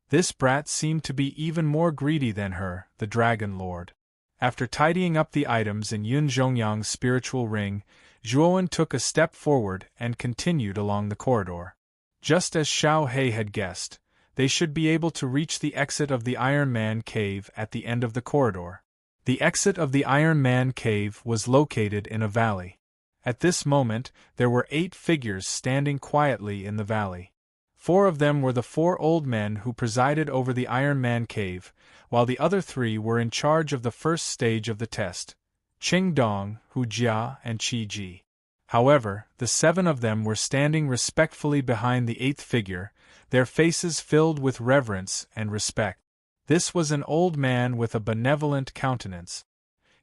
This brat seemed to be even more greedy than her, the Dragon Lord. After tidying up the items in Yun Zhongyang's spiritual ring, Zhuowen took a step forward and continued along the corridor. Just as Xiao He had guessed, they should be able to reach the exit of the Iron Man cave at the end of the corridor. The exit of the Iron Man cave was located in a valley. At this moment, there were 8 figures standing quietly in the valley. 4 of them were the 4 old men who presided over the Iron Man cave, while the other 3 were in charge of the first stage of the test: Qing Dong, Hu Jia, and Qi Ji. However, the 7 of them were standing respectfully behind the 8th figure, their faces filled with reverence and respect. This was an old man with a benevolent countenance.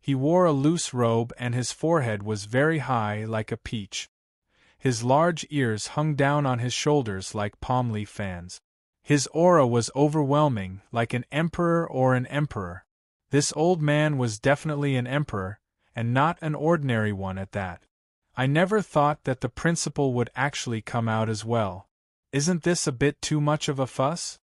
He wore a loose robe and his forehead was very high like a peach. His large ears hung down on his shoulders like palm leaf fans. His aura was overwhelming, like an emperor or an emperor. This old man was definitely an emperor, and not an ordinary one at that. I never thought that the principal would actually come out as well. Isn't this a bit too much of a fuss?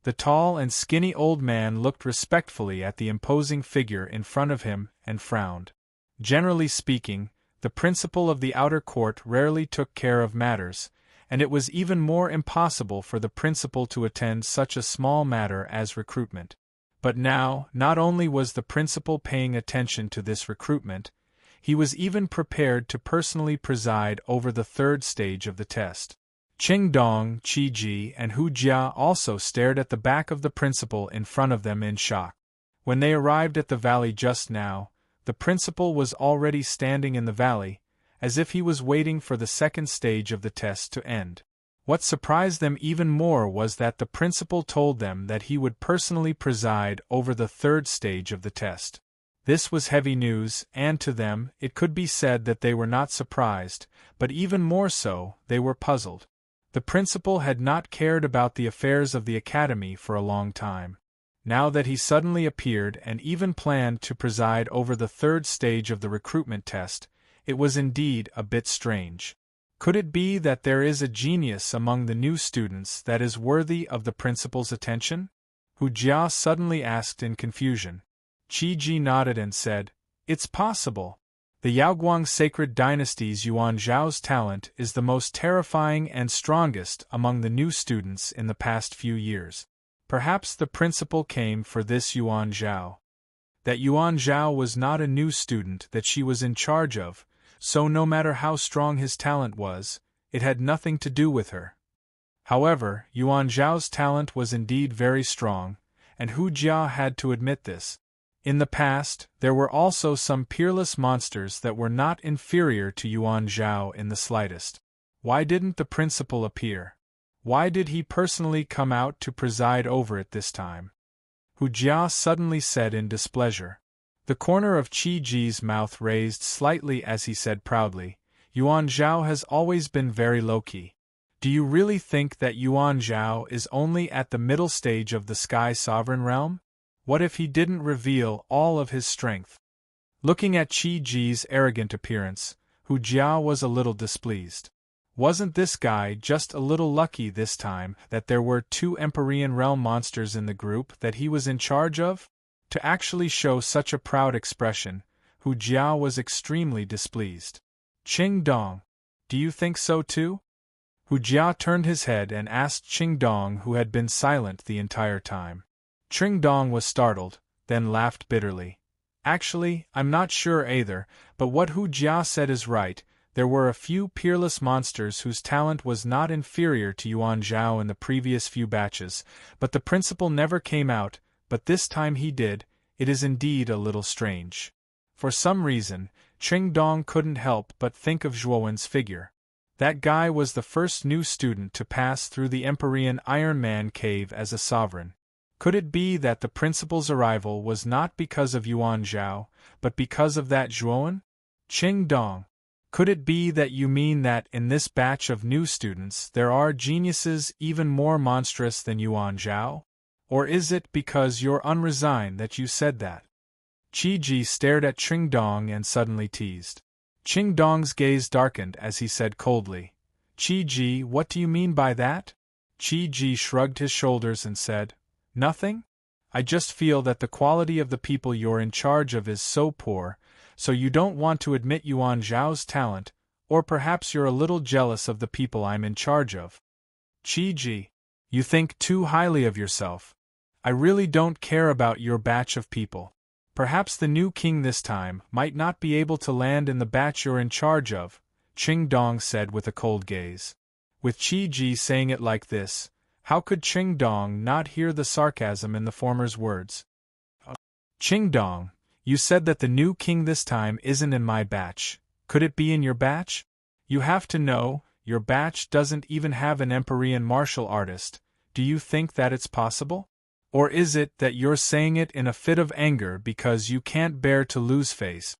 The tall and skinny old man looked respectfully at the imposing figure in front of him and frowned. Generally speaking, the principal of the outer court rarely took care of matters, and it was even more impossible for the principal to attend such a small matter as recruitment. But now, not only was the principal paying attention to this recruitment, he was even prepared to personally preside over the third stage of the test. Qing Dong, Qi Ji, and Hu Jia also stared at the back of the principal in front of them in shock. When they arrived at the valley just now, the principal was already standing in the valley, as if he was waiting for the second stage of the test to end. What surprised them even more was that the principal told them that he would personally preside over the third stage of the test. This was heavy news, and to them, it could be said that they were not surprised, but even more so, they were puzzled. The principal had not cared about the affairs of the academy for a long time. Now that he suddenly appeared and even planned to preside over the third stage of the recruitment test, it was indeed a bit strange. Could it be that there is a genius among the new students that is worthy of the principal's attention? Hu Jia suddenly asked in confusion. Qi Ji nodded and said, "It's possible. The Yaoguang sacred dynasty's Yuan Zhao's talent is the most terrifying and strongest among the new students in the past few years. Perhaps the principal came for this Yuan Zhao. That Yuan Zhao was not a new student that she was in charge of, so no matter how strong his talent was, it had nothing to do with her. However, Yuan Zhao's talent was indeed very strong, and Hu Jia had to admit this. In the past, there were also some peerless monsters that were not inferior to Yuan Zhao in the slightest. Why didn't the principal appear? Why did he personally come out to preside over it this time? Hu Jia suddenly said in displeasure. The corner of Qi Ji's mouth raised slightly as he said proudly, "Yuan Zhao has always been very low-key. Do you really think that Yuan Zhao is only at the middle stage of the Sky Sovereign realm? What if he didn't reveal all of his strength?" Looking at Qi Ji's arrogant appearance, Hu Jia was a little displeased. Wasn't this guy just a little lucky this time that there were 2 Empyrean realm monsters in the group that he was in charge of? To actually show such a proud expression, Hu Jia was extremely displeased. "Qing Dong, do you think so too?" Hu Jia turned his head and asked Qing Dong, who had been silent the entire time. Qing Dong was startled, then laughed bitterly. "Actually, I'm not sure either, but what Hu Jia said is right. There were a few peerless monsters whose talent was not inferior to Yuan Zhao in the previous few batches, but the principal never came out, but this time he did. It is indeed a little strange." For some reason, Qing Dong couldn't help but think of Zhuowen's figure. That guy was the first new student to pass through the Empyrean Iron Man cave as a sovereign. Could it be that the principal's arrival was not because of Yuan Zhao, but because of that Zhuowen? Qing Dong, could it be that you mean that in this batch of new students there are geniuses even more monstrous than Yuan Zhao? Or is it because you're unresigned that you said that? Qi Ji stared at Qing Dong and suddenly teased. Qing Dong's gaze darkened as he said coldly, "Qi Ji, what do you mean by that?" Qi Ji shrugged his shoulders and said, "Nothing? I just feel that the quality of the people you're in charge of is so poor, so you don't want to admit Yuan Zhao's talent, or perhaps you're a little jealous of the people I'm in charge of. Qi Ji, you think too highly of yourself. I really don't care about your batch of people. Perhaps the new king this time might not be able to land in the batch you're in charge of," Qing Dong said with a cold gaze. With Qi Ji saying it like this, how could Qing Dong not hear the sarcasm in the former's words? "Qing Dong, you said that the new king this time isn't in my batch. Could it be in your batch? You have to know, your batch doesn't even have an Empyrean martial artist. Do you think that it's possible? Or is it that you're saying it in a fit of anger because you can't bear to lose face?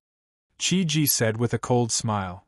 Chi-Ji said with a cold smile.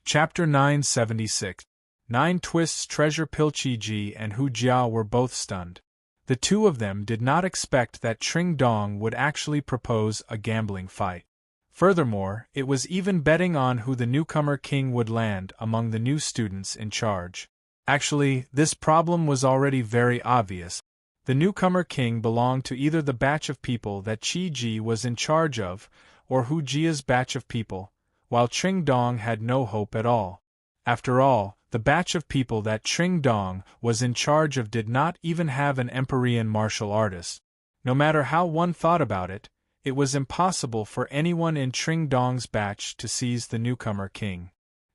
Chapter 976. 9 Twists Treasure Pill. Chi-Ji and Hu Jia were both stunned. The two of them did not expect that Tring Dong would actually propose a gambling fight. Furthermore, it was even betting on who the newcomer king would land among the new students in charge. Actually, this problem was already very obvious. The newcomer king belonged to either the batch of people that Chi-Ji was in charge of, or Hu Jia's batch of people, while Tring Dong had no hope at all. After all, the batch of people that Tring Dong was in charge of did not even have an Empyrean martial artist. No matter how one thought about it, it was impossible for anyone in Tring Dong's batch to seize the newcomer king.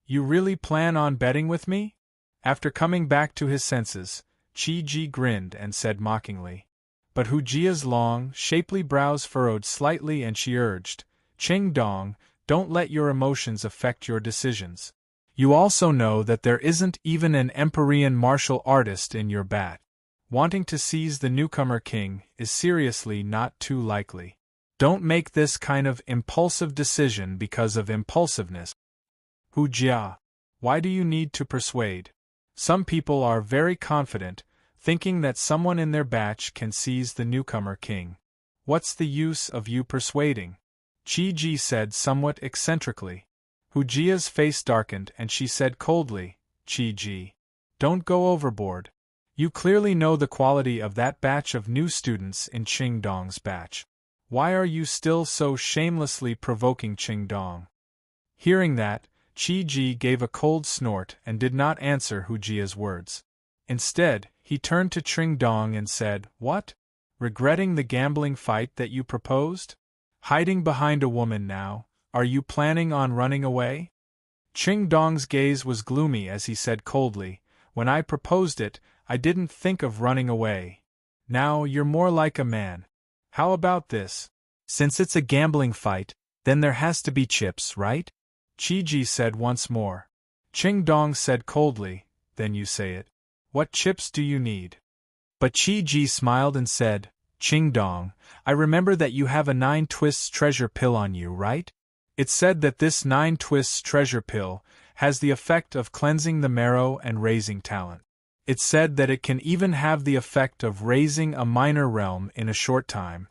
You really plan on betting with me? After coming back to his senses, Chi-Ji grinned and said mockingly. But Hu Jia's long, shapely brows furrowed slightly and she urged, Tring Dong, don't let your emotions affect your decisions. You also know that there isn't even an Empyrean martial artist in your bat. Wanting to seize the newcomer king is seriously not too likely. Don't make this kind of impulsive decision because of impulsiveness. Hu Jia, why do you need to persuade? Some people are very confident, thinking that someone in their batch can seize the newcomer king. What's the use of you persuading? Chi-Ji said somewhat eccentrically. Hu Jia's face darkened and she said coldly, Chi-Ji, don't go overboard. You clearly know the quality of that batch of new students in Tring Dong's batch. Why are you still so shamelessly provoking Tring Dong? Hearing that, Chi-Ji gave a cold snort and did not answer Hu Jia's words. Instead, he turned to Tring Dong and said, What? Regretting the gambling fight that you proposed? Hiding behind a woman now? Are you planning on running away? Tring Dong's gaze was gloomy as he said coldly, When I proposed it, I didn't think of running away. Now you're more like a man. How about this? Since it's a gambling fight, then there has to be chips, right? Chi-Ji said once more. Tring Dong said coldly, Then you say it. What chips do you need? But Chi-Ji smiled and said, Tring Dong, I remember that you have a 9 Twists treasure pill on you, right? It's said that this 9 Twists treasure pill has the effect of cleansing the marrow and raising talent. It's said that it can even have the effect of raising a minor realm in a short time.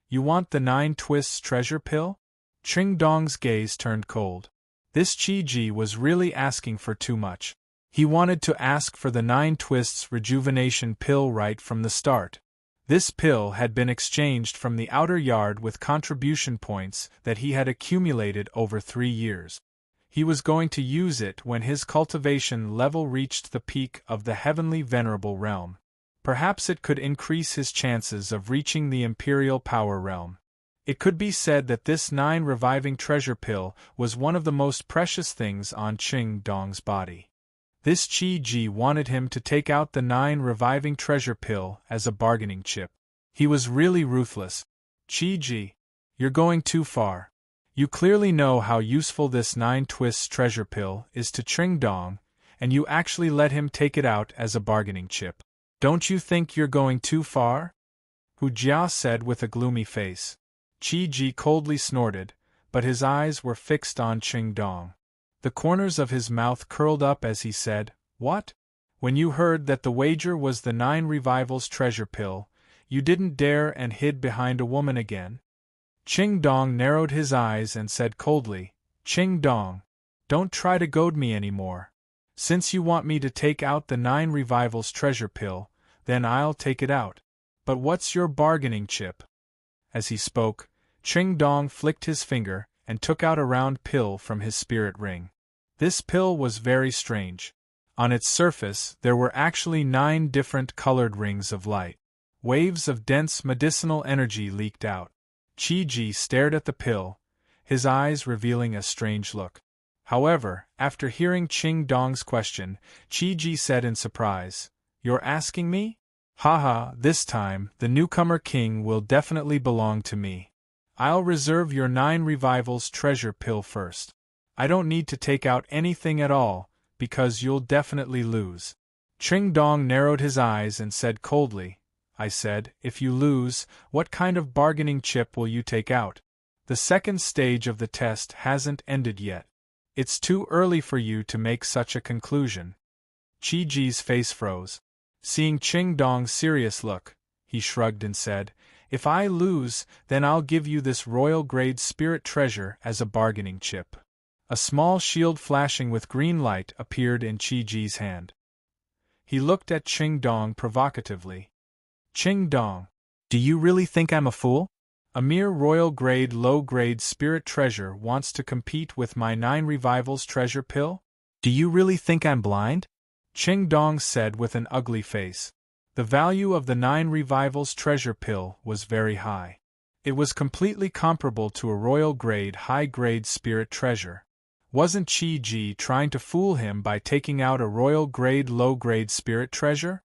You want the 9 Twists treasure pill? Tring Dong's gaze turned cold. This Chi-Ji was really asking for too much. He wanted to ask for the 9 Twists rejuvenation pill right from the start. This pill had been exchanged from the outer yard with contribution points that he had accumulated over 3 years. He was going to use it when his cultivation level reached the peak of the heavenly venerable realm. Perhaps it could increase his chances of reaching the imperial power realm. It could be said that this 9 reviving treasure pill was one of the most precious things on Tring Dong's body. This Chi-Ji wanted him to take out the 9 reviving treasure pill as a bargaining chip. He was really ruthless. Chi-Ji, you're going too far. You clearly know how useful this 9 Twists treasure pill is to Tring Dong, and you actually let him take it out as a bargaining chip. Don't you think you're going too far? Hu Jia said with a gloomy face. Chi-Ji coldly snorted, but his eyes were fixed on Tring Dong. The corners of his mouth curled up as he said, What? When you heard that the wager was the 9 Revivals treasure pill, you didn't dare and hid behind a woman again? Tring Dong narrowed his eyes and said coldly, Tring Dong, don't try to goad me anymore. Since you want me to take out the 9 Revivals treasure pill, then I'll take it out. But what's your bargaining chip? As he spoke, Tring Dong flicked his finger and took out a round pill from his spirit ring. This pill was very strange. On its surface there were actually 9 different colored rings of light. Waves of dense medicinal energy leaked out. Chi-Ji stared at the pill, his eyes revealing a strange look. However, after hearing Tring Dong's question, Chi-Ji said in surprise, You're asking me? Haha, this time, the newcomer king will definitely belong to me. I'll reserve your 9 Revivals treasure pill first. I don't need to take out anything at all, because you'll definitely lose. Ching Dong narrowed his eyes and said coldly, I said, if you lose, what kind of bargaining chip will you take out? The second stage of the test hasn't ended yet. It's too early for you to make such a conclusion. Chi Ji's face froze. Seeing Ching Dong's serious look, he shrugged and said, if I lose, then I'll give you this royal-grade spirit treasure as a bargaining chip. A small shield flashing with green light appeared in Chi Ji's hand. He looked at Ching Dong provocatively. Ching Dong, do you really think I'm a fool? A mere royal-grade, low-grade spirit treasure wants to compete with my 9 revivals treasure pill? Do you really think I'm blind? Ching Dong said with an ugly face. The value of the 9 revivals treasure pill was very high. It was completely comparable to a royal-grade, high-grade spirit treasure. Wasn't Chi Ji trying to fool him by taking out a royal-grade, low-grade spirit treasure?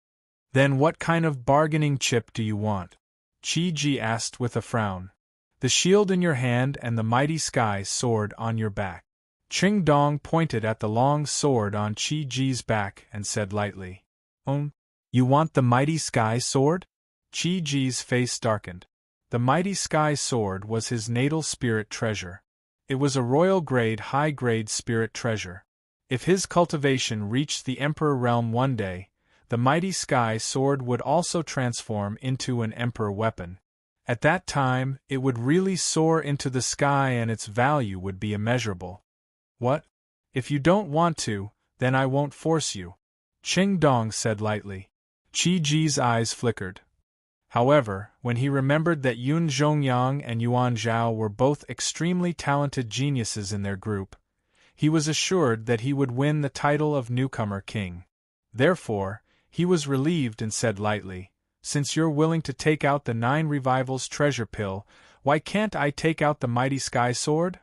Then what kind of bargaining chip do you want? Chi Ji asked with a frown. The shield in your hand and the mighty sky sword on your back. Ching Dong pointed at the long sword on Chi Ji's back and said lightly, You want the mighty sky sword? Chi Ji's face darkened. The mighty sky sword was his natal spirit treasure. It was a royal-grade, high-grade spirit treasure. If his cultivation reached the Emperor realm one day, the mighty sky sword would also transform into an Emperor weapon. At that time, it would really soar into the sky and its value would be immeasurable. What? If you don't want to, then I won't force you. Ching Dong said lightly. Chi Ji's eyes flickered. However, when he remembered that Yun Zhongyang and Yuan Zhao were both extremely talented geniuses in their group, he was assured that he would win the title of newcomer king. Therefore, he was relieved and said lightly, Since you're willing to take out the 9 revivals treasure pill, why can't I take out the mighty sky sword?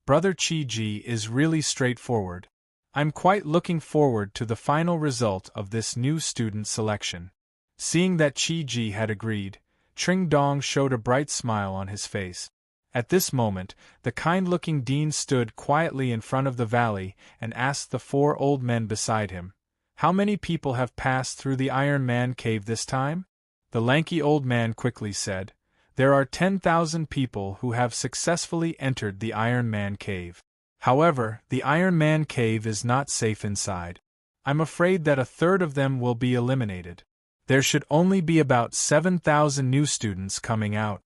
Brother Chi Ji is really straightforward. I'm quite looking forward to the final result of this new student selection. Seeing that Chi Ji had agreed, Ching Dong showed a bright smile on his face. At this moment, the kind-looking dean stood quietly in front of the valley and asked the 4 old men beside him, How many people have passed through the Iron Man cave this time? The lanky old man quickly said, There are 10,000 people who have successfully entered the Iron Man cave. However, the Iron Man cave is not safe inside. I'm afraid that a third of them will be eliminated. There should only be about 7,000 new students coming out.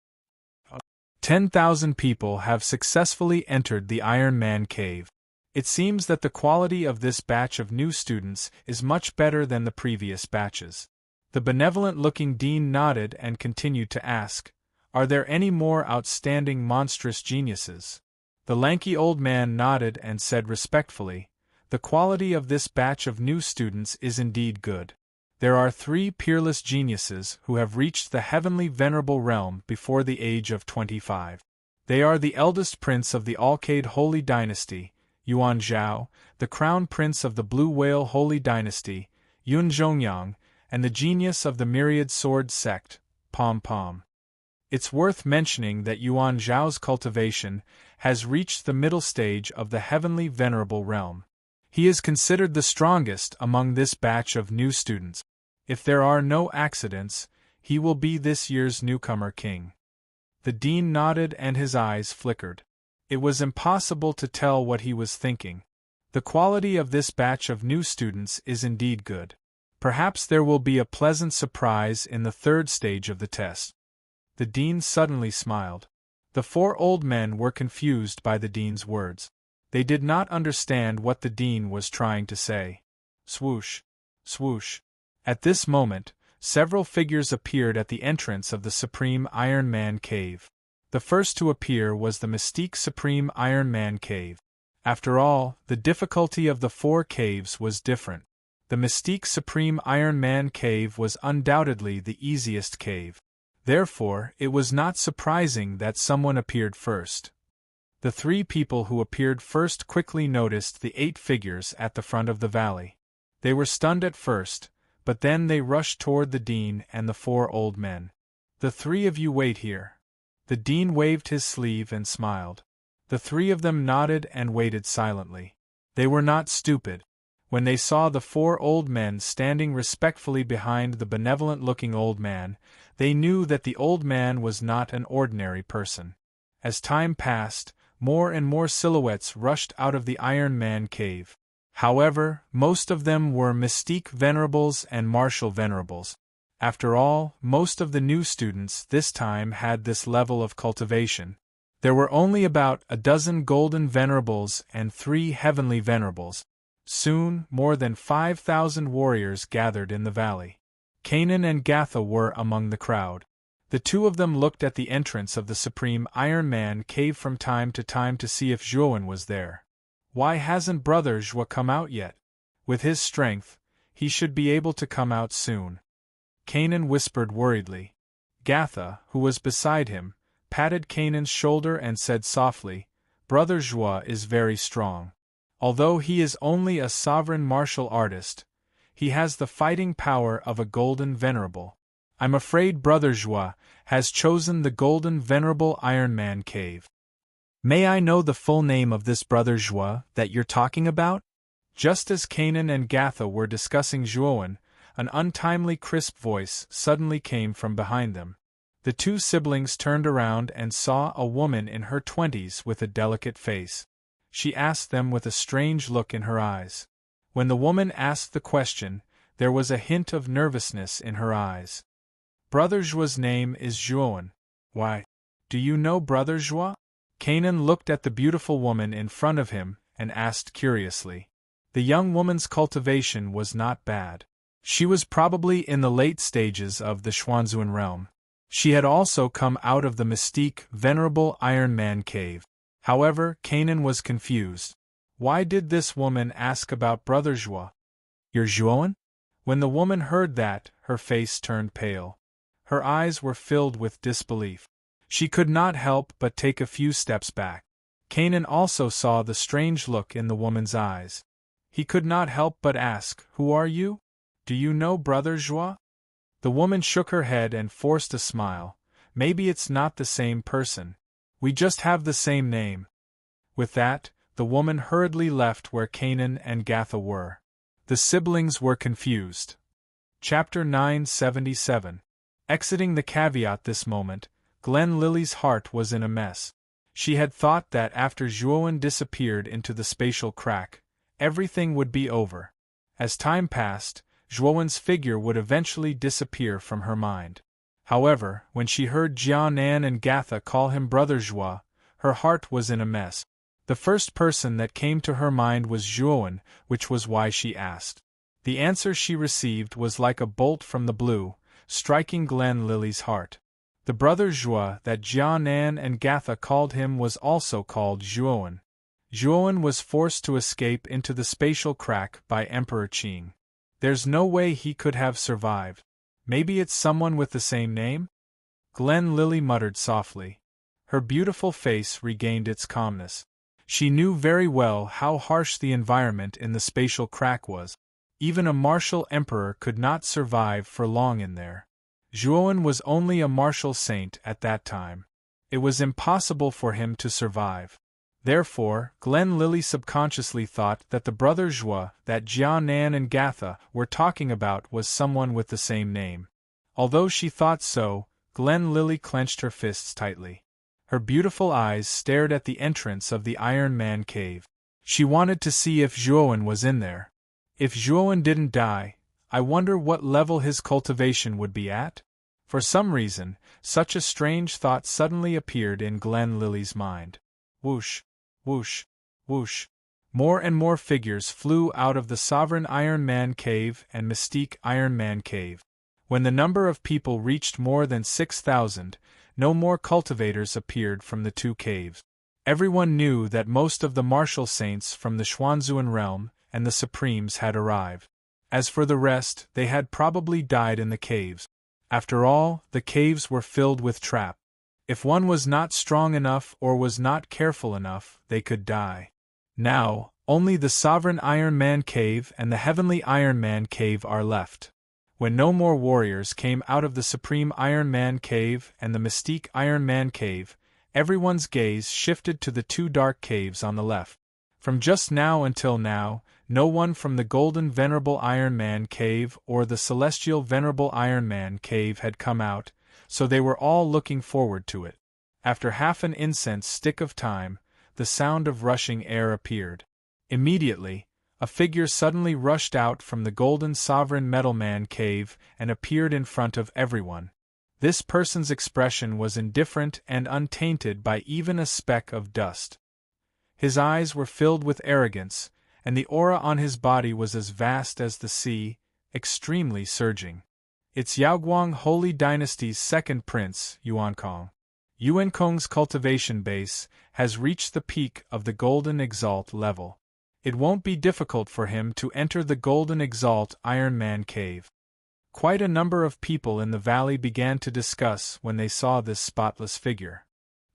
10,000 people have successfully entered the Iron Man cave. It seems that the quality of this batch of new students is much better than the previous batches. The benevolent-looking dean nodded and continued to ask, Are there any more outstanding monstrous geniuses? The lanky old man nodded and said respectfully, The quality of this batch of new students is indeed good. There are 3 peerless geniuses who have reached the heavenly venerable realm before the age of 25. They are the eldest prince of the Alcade Holy Dynasty, Yuan Zhao, the crown prince of the Blue Whale Holy Dynasty, Yun Zhongyang, and the genius of the Myriad Sword Sect, Pom Pom. It's worth mentioning that Yuan Zhao's cultivation has reached the middle stage of the heavenly venerable realm. He is considered the strongest among this batch of new students. If there are no accidents, he will be this year's newcomer king. The dean nodded and his eyes flickered. It was impossible to tell what he was thinking. The quality of this batch of new students is indeed good. Perhaps there will be a pleasant surprise in the 3rd stage of the test. The dean suddenly smiled. The 4 old men were confused by the dean's words. They did not understand what the dean was trying to say. Swoosh! Swoosh! At this moment, several figures appeared at the entrance of the Supreme Iron Man cave. The first to appear was the Mystique Supreme Iron Man cave. After all, the difficulty of the 4 caves was different. The Mystique Supreme Iron Man cave was undoubtedly the easiest cave. Therefore, it was not surprising that someone appeared first. The 3 people who appeared first quickly noticed the 8 figures at the front of the valley. They were stunned at first, but then they rushed toward the dean and the 4 old men. The 3 of you wait here. The dean waved his sleeve and smiled. The 3 of them nodded and waited silently. They were not stupid. When they saw the 4 old men standing respectfully behind the benevolent-looking old man, they knew that the old man was not an ordinary person. As time passed, more and more silhouettes rushed out of the Iron Man cave. However, most of them were mystique venerables and martial venerables. After all, most of the new students this time had this level of cultivation. There were only about a dozen golden venerables and 3 heavenly venerables. Soon, more than 5,000 warriors gathered in the valley. Kanan and Gatha were among the crowd. The 2 of them looked at the entrance of the Supreme Iron Man cave from time to see if Zhuowen was there. Why hasn't Brother Zhua come out yet? With his strength, he should be able to come out soon. Kanan whispered worriedly. Gatha, who was beside him, patted Kanan's shoulder and said softly, Brother Zhua is very strong. Although he is only a sovereign martial artist, he has the fighting power of a golden venerable. I'm afraid Brother Zhua has chosen the golden venerable Iron Man cave. May I know the full name of this Brother Zhua that you're talking about? Just as Kanan and Gatha were discussing Zhuowen, an untimely crisp voice suddenly came from behind them. The 2 siblings turned around and saw a woman in her 20s with a delicate face. She asked them with a strange look in her eyes. When the woman asked the question, there was a hint of nervousness in her eyes. Brother Zhua's name is Zhuowen. Why? Do you know Brother Zhua? Kanan looked at the beautiful woman in front of him and asked curiously. The young woman's cultivation was not bad. She was probably in the late stages of the Xuanzuan realm. She had also come out of the mystique, venerable Iron Man cave. However, Kanan was confused. Why did this woman ask about Brother Zhua? You're Zhuowen? When the woman heard that, her face turned pale. Her eyes were filled with disbelief. She could not help but take a few steps back. Kanan also saw the strange look in the woman's eyes. He could not help but ask, Who are you? Do you know Brother Zhua? The woman shook her head and forced a smile. Maybe it's not the same person. We just have the same name. With that, the woman hurriedly left where Kanan and Gatha were. The siblings were confused. Chapter 977. Exiting the caveat this moment, Glen Lily's heart was in a mess. She had thought that after Zhuowen disappeared into the spatial crack, everything would be over. As time passed, Zhuowen's figure would eventually disappear from her mind. However, when she heard Jianan and Gatha call him Brother Zhua, her heart was in a mess. The first person that came to her mind was Zhuowen, which was why she asked. The answer she received was like a bolt from the blue, striking Glen Lily's heart. The Brother Zhua that Jianan and Gatha called him was also called Zhuowen. Zhuowen was forced to escape into the spatial crack by Emperor Qing. There's no way he could have survived. Maybe it's someone with the same name? Glen Lily muttered softly. Her beautiful face regained its calmness. She knew very well how harsh the environment in the spatial crack was. Even a martial emperor could not survive for long in there. Zhuowen was only a martial saint at that time. It was impossible for him to survive. Therefore, Glen Lily subconsciously thought that the Brother Zhua that Jianan and Gatha were talking about was someone with the same name. Although she thought so, Glen Lily clenched her fists tightly. Her beautiful eyes stared at the entrance of the Iron Man cave. She wanted to see if Zhuowen was in there. If Zhuowen didn't die, I wonder what level his cultivation would be at? For some reason, such a strange thought suddenly appeared in Glen Lily's mind. Whoosh, whoosh, whoosh. More and more figures flew out of the Sovereign Iron Man cave and Mystique Iron Man cave. When the number of people reached more than 6,000, no more cultivators appeared from the 2 caves. Everyone knew that most of the martial saints from the Xuanzuan realm and the Supremes had arrived. As for the rest, they had probably died in the caves. After all, the caves were filled with traps. If one was not strong enough or was not careful enough, they could die. Now, only the Sovereign Iron Man cave and the Heavenly Iron Man cave are left. When no more warriors came out of the Supreme Iron Man cave and the Mystique Iron Man cave, everyone's gaze shifted to the 2 dark caves on the left. From just now until now, no one from the Golden Venerable Iron Man Cave or the Celestial Venerable Iron Man Cave had come out, so they were all looking forward to it. After half an incense stick of time, the sound of rushing air appeared. Immediately, a figure suddenly rushed out from the Golden Sovereign Metal Man Cave and appeared in front of everyone. This person's expression was indifferent and untainted by even a speck of dust. His eyes were filled with arrogance, and the aura on his body was as vast as the sea, extremely surging. It's Yaoguang Holy Dynasty's second prince, Yuankong. Yuankong's cultivation base has reached the peak of the Golden Exalt level. It won't be difficult for him to enter the Golden Exalt Iron Man Cave. Quite a number of people in the valley began to discuss when they saw this spotless figure.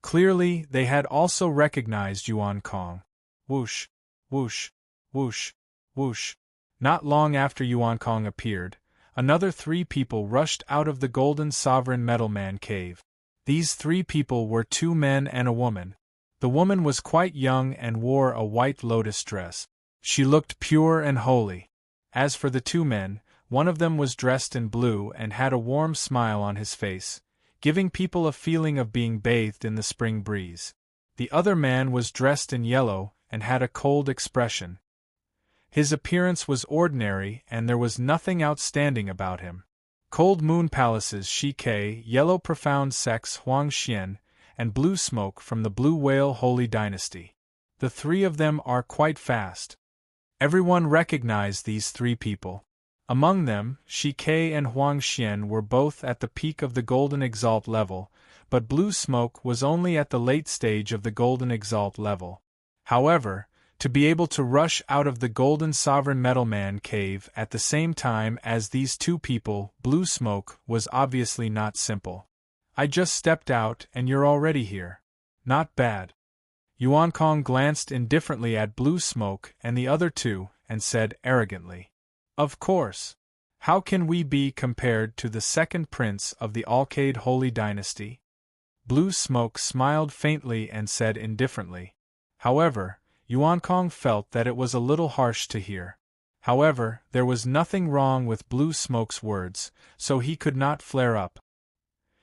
Clearly, they had also recognized Yuan Kong. Whoosh, whoosh, whoosh, whoosh. Not long after Yuan Kong appeared, another 3 people rushed out of the Golden Sovereign Metal Man Cave. These 3 people were 2 men and a woman. The woman was quite young and wore a white lotus dress. She looked pure and holy. As for the 2 men, one of them was dressed in blue and had a warm smile on his face, giving people a feeling of being bathed in the spring breeze. The other man was dressed in yellow and had a cold expression. His appearance was ordinary and there was nothing outstanding about him. Cold Moon Palace's Shike, Yellow Profound Sex Huang Xian, and Blue Smoke from the Blue Whale Holy Dynasty. The 3 of them are quite fast. Everyone recognized these 3 people. Among them, Shike and Huang Xian were both at the peak of the Golden Exalt level, but Blue Smoke was only at the late stage of the Golden Exalt level. However, to be able to rush out of the Golden Sovereign Metal Man Cave at the same time as these 2 people, Blue Smoke, was obviously not simple. I just stepped out and you're already here. Not bad. Yuan Kong glanced indifferently at Blue Smoke and the other 2, and said arrogantly, "Of course. How can we be compared to the second prince of the Alcade Holy Dynasty?" Blue Smoke smiled faintly and said indifferently. However, Yuan Kong felt that it was a little harsh to hear. However, there was nothing wrong with Blue Smoke's words, so he could not flare up.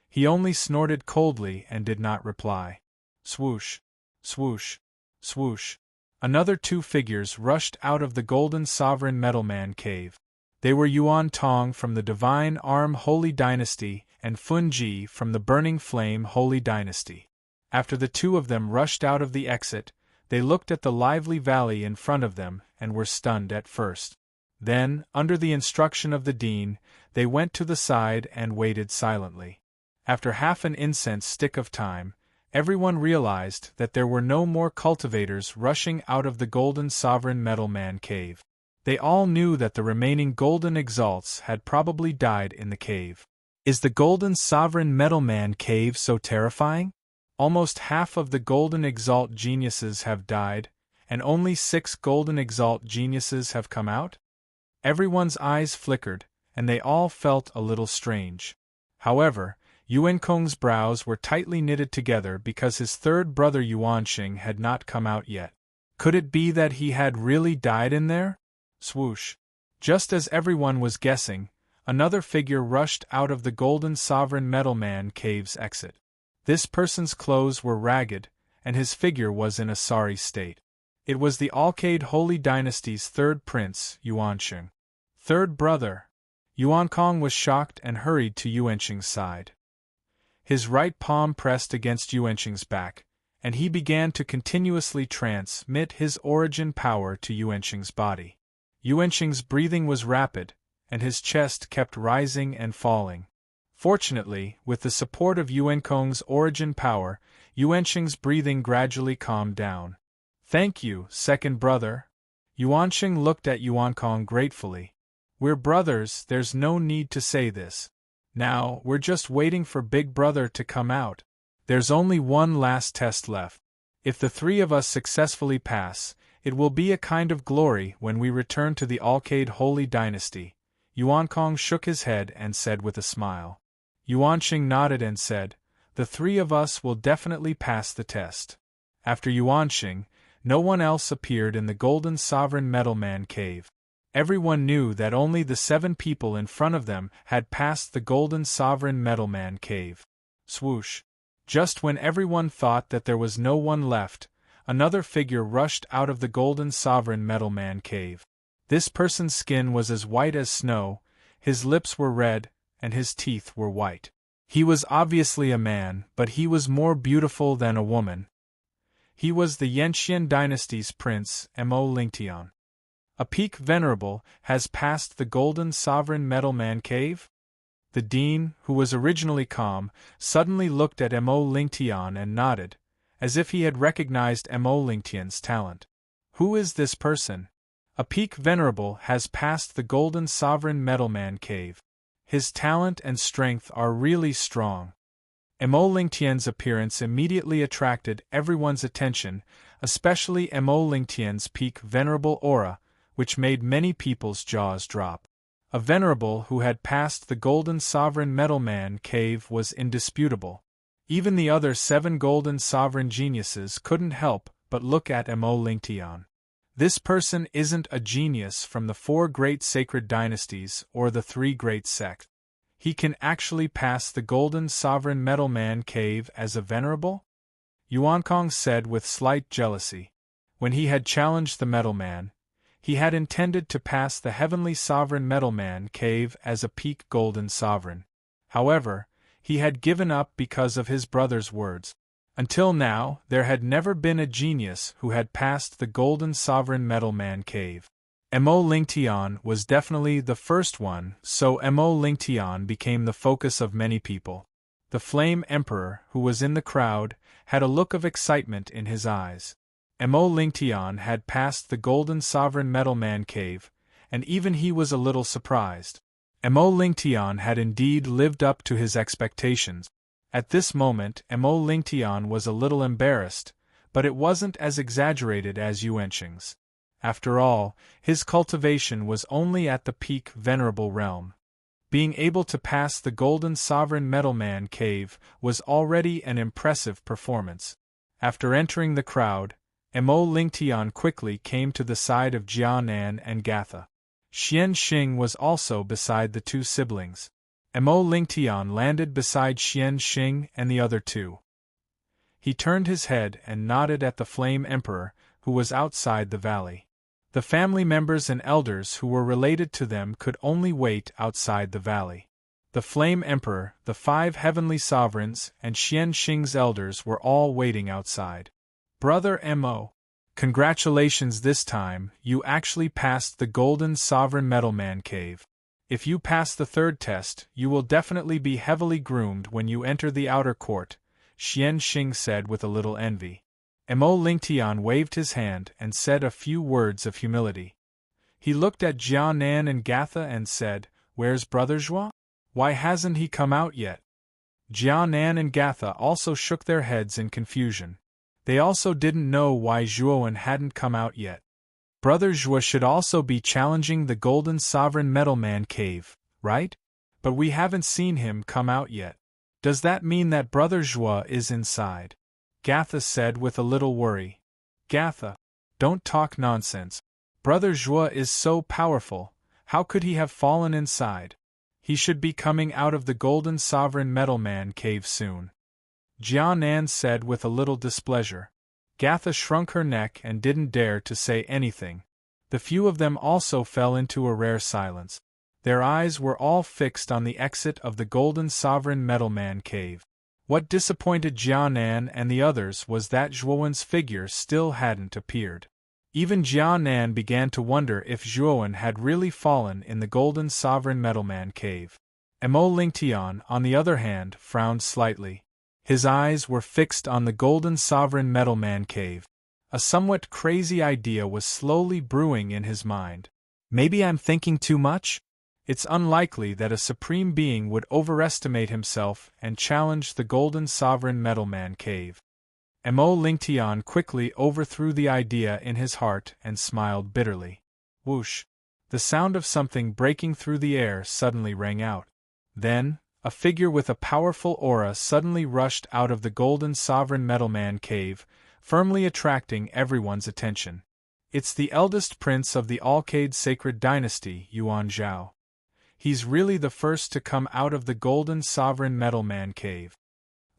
He only snorted coldly and did not reply. Swoosh, swoosh, swoosh. Another 2 figures rushed out of the Golden Sovereign Metal Man Cave. They were Yuan Tong from the Divine Arm Holy Dynasty and Fun Ji from the Burning Flame Holy Dynasty. After the 2 of them rushed out of the exit, they looked at the lively valley in front of them and were stunned at first. Then, under the instruction of the dean, they went to the side and waited silently. After half an incense stick of time, everyone realized that there were no more cultivators rushing out of the Golden Sovereign Metal Man Cave. They all knew that the remaining Golden Exalts had probably died in the cave. Is the Golden Sovereign Metal Man Cave so terrifying? Almost half of the Golden Exalt geniuses have died, and only 6 Golden Exalt geniuses have come out? Everyone's eyes flickered, and they all felt a little strange. However, Yuan Kong's brows were tightly knitted together because his 3rd brother Yuanxing had not come out yet. Could it be that he had really died in there? Swoosh. Just as everyone was guessing, another figure rushed out of the Golden Sovereign Metal Man Cave's exit. This person's clothes were ragged, and his figure was in a sorry state. It was the Alcade Holy Dynasty's 3rd prince, Yuanxing. 3rd brother. Yuan Kong was shocked and hurried to Yuanxing's side. His right palm pressed against Yuanxing's back, and he began to continuously transmit his origin power to Yuanxing's body. Yuanxing's breathing was rapid, and his chest kept rising and falling. Fortunately, with the support of Yuan Kong's origin power, Yuanxing's breathing gradually calmed down. "Thank you, 2nd brother." Yuanxing looked at Yuan Kong gratefully. "We're brothers, there's no need to say this. Now, we're just waiting for Big Brother to come out. There's only one last test left. If the 3 of us successfully pass, it will be a kind of glory when we return to the Alcade Holy Dynasty." Yuan Kong shook his head and said with a smile. Yuanxing nodded and said, "The 3 of us will definitely pass the test." After Yuanxing, no one else appeared in the Golden Sovereign Metal Man cave. Everyone knew that only the 7 people in front of them had passed the Golden Sovereign Metal Man cave. Swoosh! Just when everyone thought that there was no one left, another figure rushed out of the Golden Sovereign Metal Man cave. This person's skin was as white as snow, his lips were red, and his teeth were white. He was obviously a man, but he was more beautiful than a woman. He was the Yenxian dynasty's prince, Mo Lingtian. A peak venerable has passed the Golden Sovereign Metal Man cave? The dean, who was originally calm, suddenly looked at Mo Lingtian and nodded, as if he had recognized Mo Lingtian's talent. Who is this person? A peak venerable has passed the Golden Sovereign Metal Man cave. His talent and strength are really strong. Mo Lingtian's appearance immediately attracted everyone's attention, especially Mo Lingtian's peak venerable aura, which made many people's jaws drop. A venerable who had passed the Golden Sovereign Metal Man cave was indisputable. Even the other 7 Golden Sovereign geniuses couldn't help but look at Mo Lingtian. This person isn't a genius from the 4 great sacred dynasties or the 3 great sects. He can actually pass the Golden Sovereign Metal Man cave as a venerable? Yuankong said with slight jealousy. When he had challenged the Metal Man, he had intended to pass the Heavenly Sovereign Metal Man cave as a peak Golden Sovereign. However, he had given up because of his brother's words. Until now, there had never been a genius who had passed the Golden Sovereign Metal Man cave. Mo Lingtian was definitely the first one, so Mo Lingtian became the focus of many people. The Flame Emperor, who was in the crowd, had a look of excitement in his eyes. Mo Lingtian had passed the Golden Sovereign Metal Man cave, and even he was a little surprised. Mo Lingtian had indeed lived up to his expectations. At this moment, Mo Lingtian was a little embarrassed, but it wasn't as exaggerated as Yuanqing's. After all, his cultivation was only at the peak venerable realm. Being able to pass the Golden Sovereign Metal Man cave was already an impressive performance. After entering the crowd, Mo Lingtian quickly came to the side of Jianan and Gatha. Xian Xing was also beside the 2 siblings. Mo Lingtian landed beside Xian Xing and the other 2. He turned his head and nodded at the Flame Emperor, who was outside the valley. The family members and elders who were related to them could only wait outside the valley. The Flame Emperor, the 5 heavenly sovereigns, and Xian Xing's elders were all waiting outside. Brother Mo, congratulations, this time you actually passed the Golden Sovereign Metal Man cave. If you pass the 3rd test, you will definitely be heavily groomed when you enter the outer court, Xian Xing said with a little envy. Mo Lingtian waved his hand and said a few words of humility. He looked at Jianan and Gatha and said, "Where's Brother Zhua? Why hasn't he come out yet?" Jianan and Gatha also shook their heads in confusion. They also didn't know why Zhuowen hadn't come out yet. Brother Zhua should also be challenging the Golden Sovereign Metal Man cave, right? But we haven't seen him come out yet. Does that mean that Brother Zhua is inside? Gatha said with a little worry. Gatha, don't talk nonsense. Brother Zhua is so powerful, how could he have fallen inside? He should be coming out of the Golden Sovereign Metal Man cave soon. Jianan said with a little displeasure. Gatha shrunk her neck and didn't dare to say anything. The few of them also fell into a rare silence. Their eyes were all fixed on the exit of the Golden Sovereign Metal Man cave. What disappointed Jianan and the others was that Zhuowen's figure still hadn't appeared. Even Jianan began to wonder if Zhuowen had really fallen in the Golden Sovereign Metal Man cave. Mo Lingtian, on the other hand, frowned slightly. His eyes were fixed on the Golden Sovereign Metal Man cave. A somewhat crazy idea was slowly brewing in his mind. Maybe I'm thinking too much? It's unlikely that a supreme being would overestimate himself and challenge the Golden Sovereign Metal Man cave. Mo Lingtian quickly overthrew the idea in his heart and smiled bitterly. Whoosh! The sound of something breaking through the air suddenly rang out. Then, a figure with a powerful aura suddenly rushed out of the Golden Sovereign Metal Man cave, firmly attracting everyone's attention. It's the eldest prince of the Alcade sacred dynasty, Yuan Zhao. He's really the first to come out of the golden sovereign metal man cave.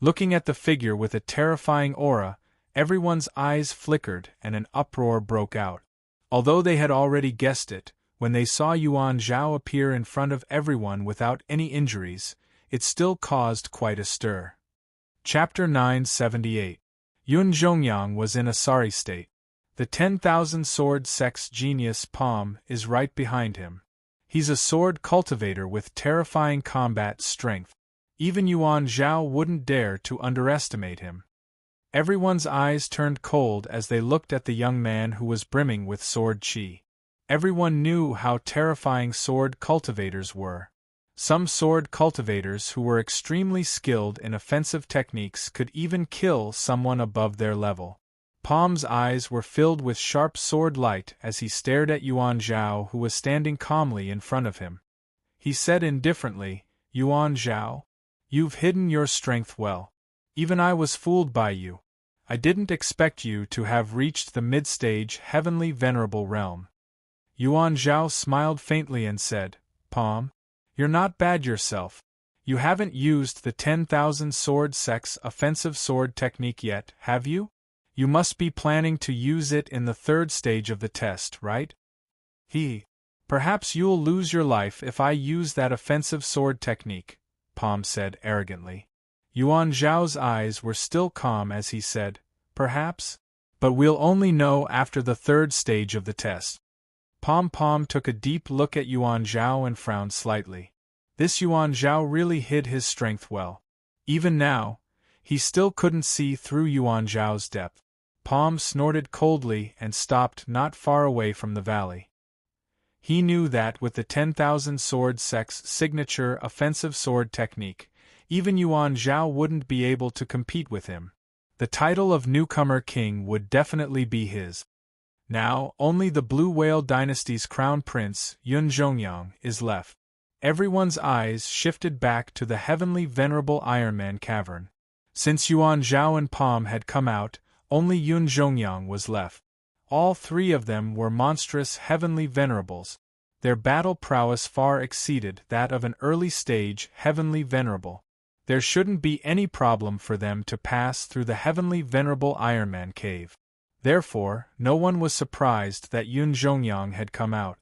Looking at the figure with a terrifying aura, everyone's eyes flickered and an uproar broke out. Although they had already guessed it, when they saw Yuan Zhao appear in front of everyone without any injuries, it still caused quite a stir. Chapter 978. Yun Zhongyang was in a sorry state. The 10,000 sword sex genius Palm is right behind him. He's a sword cultivator with terrifying combat strength. Even Yuan Zhao wouldn't dare to underestimate him. Everyone's eyes turned cold as they looked at the young man who was brimming with sword chi. Everyone knew how terrifying sword cultivators were. Some sword cultivators who were extremely skilled in offensive techniques could even kill someone above their level. Palm's eyes were filled with sharp sword light as he stared at Yuan Zhao, who was standing calmly in front of him. He said indifferently, "Yuan Zhao, you've hidden your strength well. Even I was fooled by you. I didn't expect you to have reached the mid-stage heavenly venerable realm." Yuan Zhao smiled faintly and said, "Palm, you're not bad yourself. You haven't used the 10,000 sword sex offensive sword technique yet, have you? You must be planning to use it in the third stage of the test, right?" Perhaps you'll lose your life if I use that offensive sword technique," Palm said arrogantly. Yuan Zhao's eyes were still calm as he said, "Perhaps? But we'll only know after the third stage of the test." Palm took a deep look at Yuan Zhao and frowned slightly. This Yuan Zhao really hid his strength well. Even now, he still couldn't see through Yuan Zhao's depth. Palm snorted coldly and stopped not far away from the valley. He knew that with the 10,000 sword sex signature offensive sword technique, even Yuan Zhao wouldn't be able to compete with him. The title of newcomer king would definitely be his. Now, only the Blue Whale dynasty's crown prince, Yun Zhongyang, is left. Everyone's eyes shifted back to the heavenly venerable Iron Man cavern. Since Yuan Zhao and Palm had come out, only Yun Zhongyang was left. All three of them were monstrous heavenly venerables. Their battle prowess far exceeded that of an early-stage heavenly venerable. There shouldn't be any problem for them to pass through the heavenly venerable Iron Man cave. Therefore, no one was surprised that Yun Zhongyang had come out.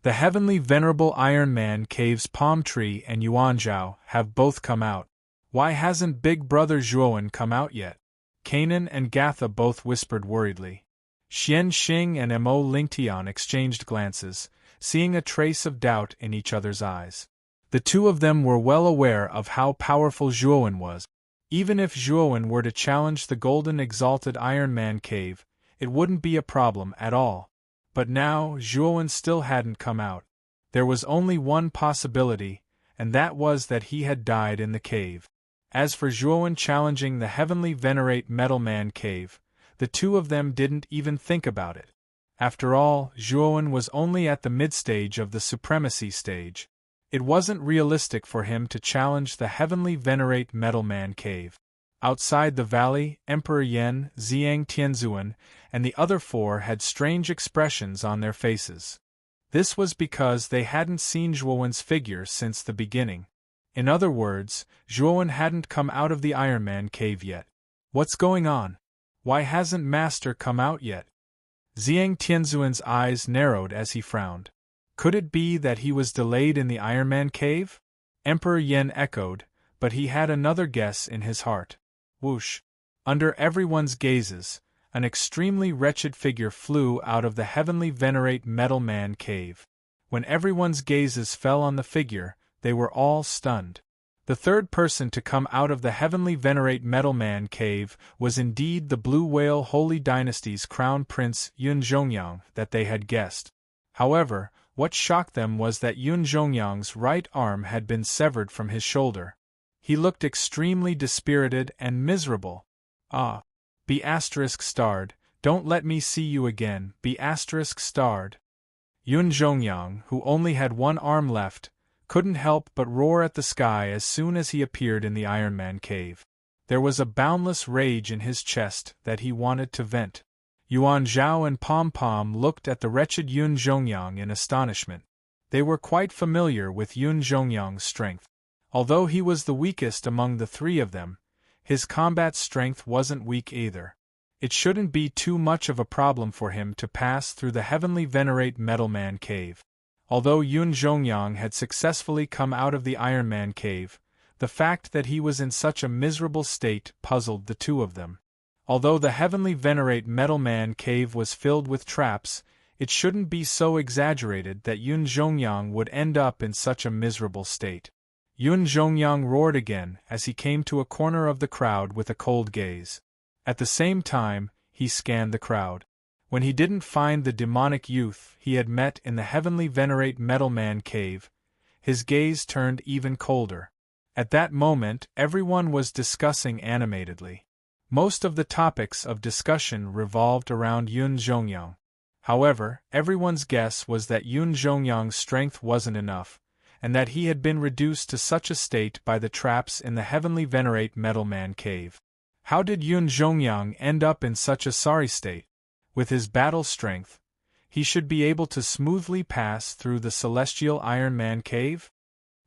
The heavenly venerable Iron Man cave's Palm Tree and Yuan Zhao have both come out. Why hasn't Big Brother Zhuowen come out yet? Kanan and Gatha both whispered worriedly. Xian Xing and Mo Lingtian exchanged glances, seeing a trace of doubt in each other's eyes. The two of them were well aware of how powerful Zhuowen was. Even if Zhuowen were to challenge the golden exalted Iron Man cave, it wouldn't be a problem at all. But now Zhuowen still hadn't come out. There was only one possibility, and that was that he had died in the cave. As for Zhuowen challenging the heavenly venerate Metal Man cave, the two of them didn't even think about it. After all, Zhuowen was only at the mid-stage of the supremacy stage. It wasn't realistic for him to challenge the heavenly venerate Metal Man cave. Outside the valley, Emperor Yen, Xiang Tianzuan, and the other four had strange expressions on their faces. This was because they hadn't seen Zhuowen's figure since the beginning. In other words, Zhuowen hadn't come out of the Iron Man cave yet. What's going on? Why hasn't Master come out yet? Xiang Tianzuan's eyes narrowed as he frowned. Could it be that he was delayed in the Iron Man cave? Emperor Yen echoed, but he had another guess in his heart. Whoosh! Under everyone's gazes, an extremely wretched figure flew out of the heavenly venerate Metal Man cave. When everyone's gazes fell on the figure, they were all stunned. The third person to come out of the heavenly venerate Metal Man cave was indeed the Blue Whale Holy Dynasty's crown prince Yun Zhongyang that they had guessed. However, what shocked them was that Yun Zhongyang's right arm had been severed from his shoulder. He looked extremely dispirited and miserable. "Ah. Be **starred, don't let me see you again, be **starred. Yun Zhongyang, who only had one arm left, couldn't help but roar at the sky as soon as he appeared in the Iron Man cave. There was a boundless rage in his chest that he wanted to vent. Yuan Zhao and Pom Pom looked at the wretched Yun Zhongyang in astonishment. They were quite familiar with Yun Zhongyang's strength. Although he was the weakest among the three of them, his combat strength wasn't weak either. It shouldn't be too much of a problem for him to pass through the heavenly venerate Metal Man cave. Although Yun Zhongyang had successfully come out of the Iron Man cave, the fact that he was in such a miserable state puzzled the two of them. Although the heavenly venerate Metal Man cave was filled with traps, it shouldn't be so exaggerated that Yun Zhongyang would end up in such a miserable state. Yun Zhongyang roared again as he came to a corner of the crowd with a cold gaze. At the same time, he scanned the crowd. When he didn't find the demonic youth he had met in the heavenly venerate Metal Man cave, his gaze turned even colder. At that moment, everyone was discussing animatedly. Most of the topics of discussion revolved around Yun Zhongyang. However, everyone's guess was that Yun Zhongyang's strength wasn't enough, and that he had been reduced to such a state by the traps in the heavenly venerate Metal Man cave. How did Yun Zhongyang end up in such a sorry state? With his battle strength, he should be able to smoothly pass through the celestial Iron Man cave?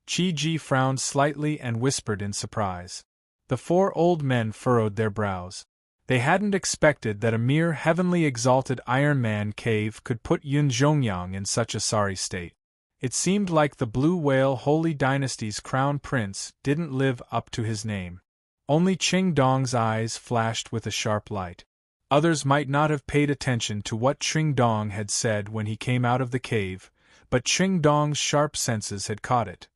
Qi Ji frowned slightly and whispered in surprise. The four old men furrowed their brows. They hadn't expected that a mere heavenly exalted Iron Man cave could put Yun Zhongyang in such a sorry state. It seemed like the Blue Whale Holy Dynasty's crown prince didn't live up to his name. Only Qing Dong's eyes flashed with a sharp light. Others might not have paid attention to what Qing Dong had said when he came out of the cave, but Qing Dong's sharp senses had caught it.